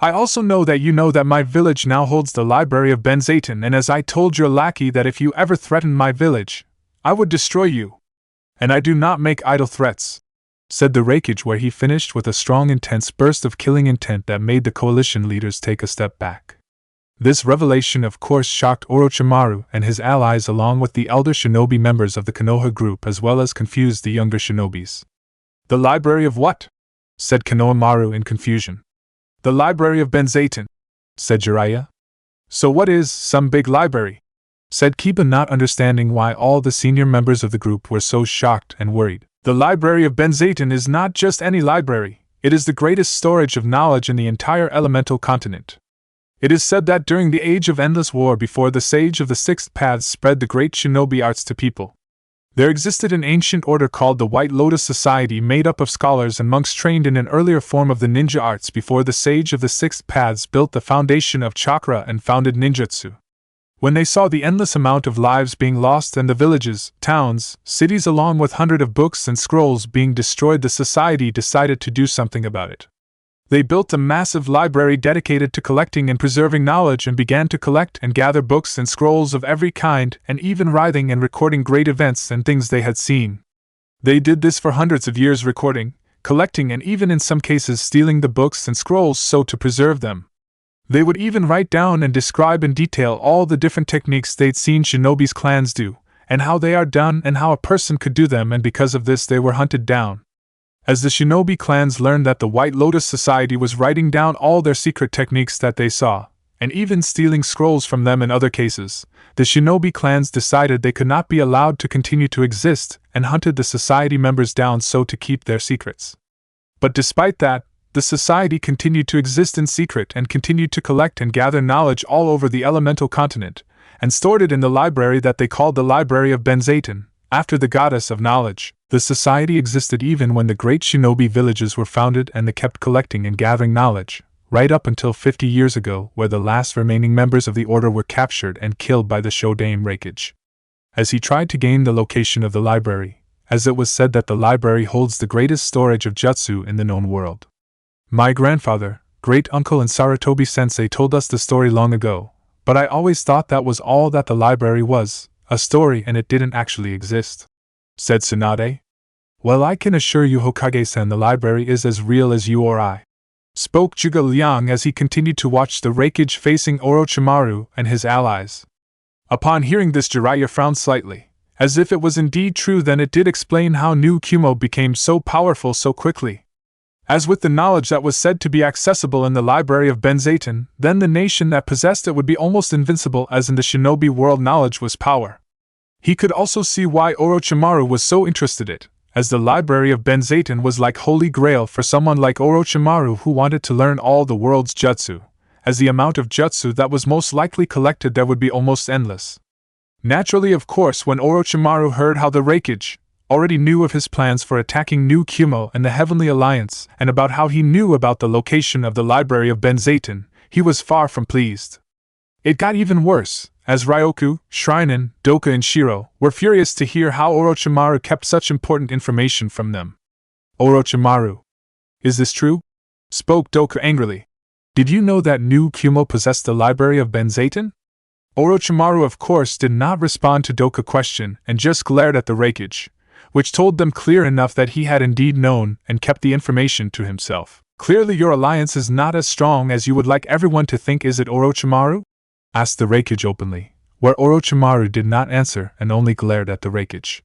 I also know that my village now holds the library of Benzaiten, and as I told your lackey that if you ever threatened my village, I would destroy you. And I do not make idle threats, said the Raikage, where he finished with a strong intense burst of killing intent that made the coalition leaders take a step back. This revelation of course shocked Orochimaru and his allies, along with the elder shinobi members of the Konoha group, as well as confused the younger shinobis. The library of what? Said Konohamaru in confusion. The library of Benzaiten, said Jiraiya. So what is some big library? Said Kiba, not understanding why all the senior members of the group were so shocked and worried. The library of Benzaiten is not just any library, it is the greatest storage of knowledge in the entire elemental continent. It is said that during the Age of Endless War, before the Sage of the Sixth Paths spread the great shinobi arts to people, there existed an ancient order called the White Lotus Society, made up of scholars and monks trained in an earlier form of the ninja arts before the Sage of the Sixth Paths built the foundation of chakra and founded ninjutsu. When they saw the endless amount of lives being lost and the villages, towns, cities along with hundreds of books and scrolls being destroyed, the society decided to do something about it. They built a massive library dedicated to collecting and preserving knowledge and began to collect and gather books and scrolls of every kind, and even writing and recording great events and things they had seen. They did this for hundreds of years, recording, collecting, and even in some cases stealing the books and scrolls so to preserve them. They would even write down and describe in detail all the different techniques they'd seen shinobi's clans do, and how they are done and how a person could do them, and because of this they were hunted down. As the shinobi clans learned that the White Lotus Society was writing down all their secret techniques that they saw, and even stealing scrolls from them in other cases, the shinobi clans decided they could not be allowed to continue to exist and hunted the society members down so to keep their secrets. But despite that, the society continued to exist in secret and continued to collect and gather knowledge all over the elemental continent, and stored it in the library that they called the Library of Benzaiten, after the goddess of knowledge. The society existed even when the great shinobi villages were founded, and they kept collecting and gathering knowledge, right up until 50 years ago, where the last remaining members of the order were captured and killed by the Shodaime Raikage. As he tried to gain the location of the library, as it was said that the library holds the greatest storage of jutsu in the known world. My grandfather, great-uncle and Sarutobi-sensei told us the story long ago, But I always thought that was all that the library was, a story, and it didn't actually exist," said Tsunade. "Well, I can assure you, Hokage-san, the library is as real as you or I," spoke Zhuge Liang as he continued to watch the Raikage facing Orochimaru and his allies. Upon hearing this, Jiraiya frowned slightly. As if it was indeed true, then it did explain how new Kumo became so powerful so quickly. As with the knowledge that was said to be accessible in the library of Benzaiten, then the nation that possessed it would be almost invincible, as in the shinobi world knowledge was power. He could also see why Orochimaru was so interested in it, as the library of Benzaiten was like holy grail for someone like Orochimaru who wanted to learn all the world's jutsu, as the amount of jutsu that was most likely collected there would be almost endless. Naturally, of course, when Orochimaru heard how the Raikage already knew of his plans for attacking New Kumo and the Heavenly Alliance, and about how he knew about the location of the library of Benzaiten, he was far from pleased. It got even worse, as Ryoku, Shrinen, Doka and Shiro were furious to hear how Orochimaru kept such important information from them. "Orochimaru, is this true?" spoke Doka angrily. "Did you know that New Kumo possessed the library of Benzaiten?" Orochimaru, of course, did not respond to Doka's question and just glared at the Raikage, which told them clear enough that he had indeed known and kept the information to himself. "Clearly your alliance is not as strong as you would like everyone to think, is it, Orochimaru?" asked the Raikage openly, where Orochimaru did not answer and only glared at the Raikage.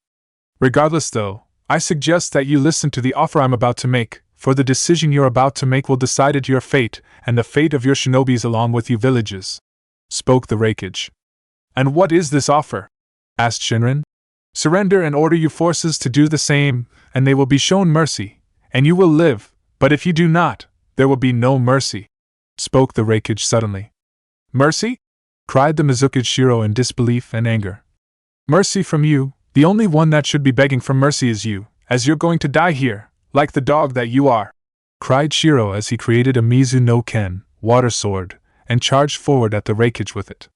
"Regardless though, I suggest that you listen to the offer I'm about to make, for the decision you're about to make will decide your fate and the fate of your shinobis along with you villages," spoke the Raikage. "And what is this offer?" asked Shinran. "Surrender and order your forces to do the same, and they will be shown mercy, and you will live, but if you do not, there will be no mercy," spoke the Raikage suddenly. "Mercy?" cried the Mizukage Shiro in disbelief and anger. "Mercy from you? The only one that should be begging for mercy is you, as you're going to die here, like the dog that you are," cried Shiro as he created a Mizu no Ken, water sword, and charged forward at the Raikage with it.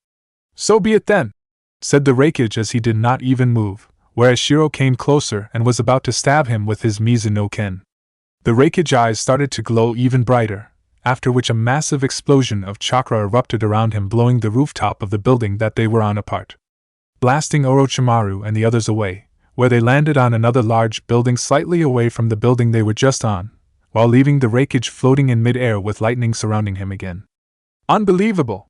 "So be it then," said the Raikage as he did not even move, whereas Shiro came closer and was about to stab him with his Mizu no Ken. The Raikage eyes started to glow even brighter, after which a massive explosion of chakra erupted around him, blowing the rooftop of the building that they were on apart, blasting Orochimaru and the others away, where they landed on another large building slightly away from the building they were just on, while leaving the Raikage floating in mid-air with lightning surrounding him again. "Unbelievable!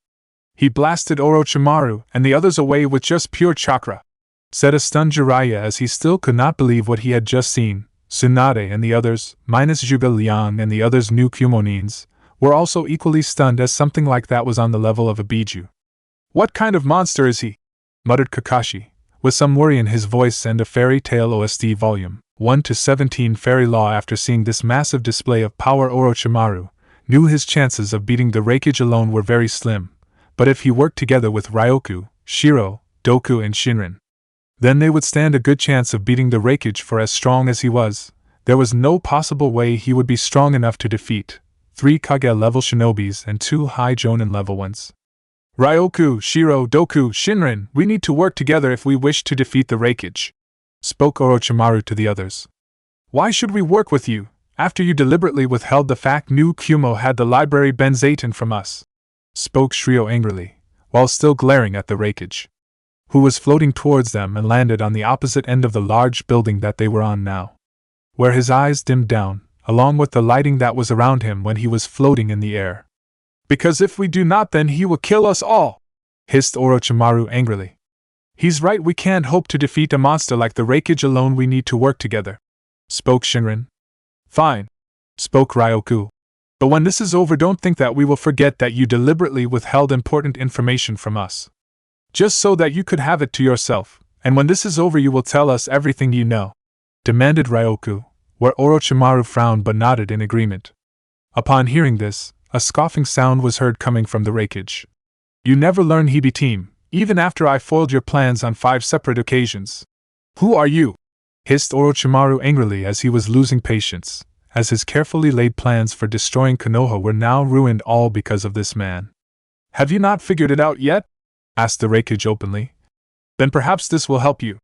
He blasted Orochimaru and the others away with just pure chakra," said a stunned Jiraiya as he still could not believe what he had just seen. Tsunade and the others, minus Zhuge Liang and the others new Kumonins, were also equally stunned, as something like that was on the level of a Biju. "What kind of monster is he?" muttered Kakashi, with some worry in his voice, and a Fairy Tale OST Volume 1-17 Fairy Law. After seeing this massive display of power, Orochimaru knew his chances of beating the Raikage alone were very slim, but if he worked together with Ryoku, Shiro, Doku and Shinran, then they would stand a good chance of beating the Raikage, for as strong as he was, there was no possible way he would be strong enough to defeat 3 Kage-level shinobis and 2 high Jonin-level ones. "Ryoku, Shiro, Doku, Shinran, we need to work together if we wish to defeat the Raikage," spoke Orochimaru to the others. "Why should we work with you, after you deliberately withheld the fact New Kumo had the library Benzaiten from us?" spoke Shiro angrily, while still glaring at the Raikage, who was floating towards them and landed on the opposite end of the large building that they were on now, where his eyes dimmed down, along with the lighting that was around him when he was floating in the air. "Because if we do not, then he will kill us all," hissed Orochimaru angrily. "He's right, we can't hope to defeat a monster like the Raikage alone, we need to work together," spoke Shinran. "Fine," spoke Ryoku. "But when this is over, don't think that we will forget that you deliberately withheld important information from us, just so that you could have it to yourself, and when this is over you will tell us everything you know," demanded Ryoku, where Orochimaru frowned but nodded in agreement. Upon hearing this, a scoffing sound was heard coming from the Raikage. "You never learn, Hebe team, even after I foiled your plans on 5 separate occasions." "Who are you?" hissed Orochimaru angrily as he was losing patience, as his carefully laid plans for destroying Konoha were now ruined all because of this man. "Have you not figured it out yet?" asked the Raikage openly. "Then perhaps this will help you,"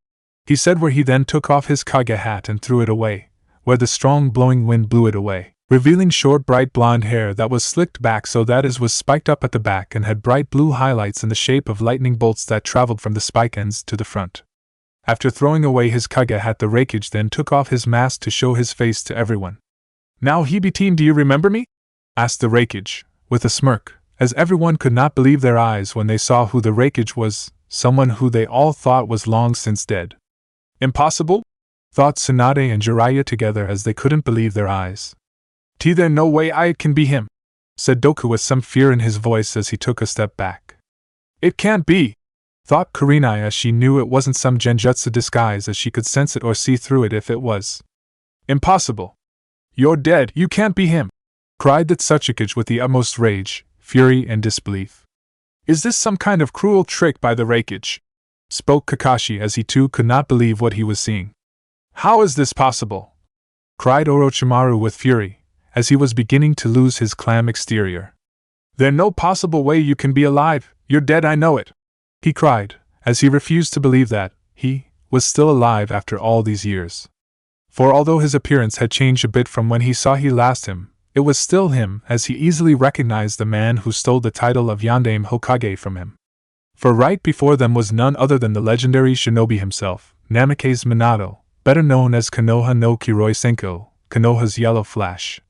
he said, where he then took off his Kage hat and threw it away, where the strong blowing wind blew it away. revealing short bright blonde hair that was slicked back so that it was spiked up at the back and had bright blue highlights in the shape of lightning bolts that traveled from the spike ends to the front. After throwing away his Kage hat, the Raikage then took off his mask to show his face to everyone. "Now Hebe-team, do you remember me?" asked the Raikage, with a smirk, as everyone could not believe their eyes when they saw who the Raikage was, someone who they all thought was long since dead. "Impossible?" thought Tsunade and Jiraiya together as they couldn't believe their eyes. "There's no way I can be him," said Doku with some fear in his voice as he took a step back. "It can't be," thought Kurenai as she knew it wasn't some genjutsu disguise as she could sense it or see through it if it was. "Impossible. You're dead, you can't be him," cried the Tsuchikage with the utmost rage, fury and disbelief. "Is this some kind of cruel trick by the Raikage?" spoke Kakashi as he too could not believe what he was seeing. "How is this possible?" cried Orochimaru with fury, as he was beginning to lose his calm exterior. "There's no possible way you can be alive, you're dead, I know it," he cried, as he refused to believe that he was still alive after all these years. For although his appearance had changed a bit from when he saw he last him, it was still him, as he easily recognized the man who stole the title of Yondaime Hokage from him. For right before them was none other than the legendary shinobi himself, Namikaze Minato, better known as Konoha no Kiroi Senko, Konoha's Yellow Flash.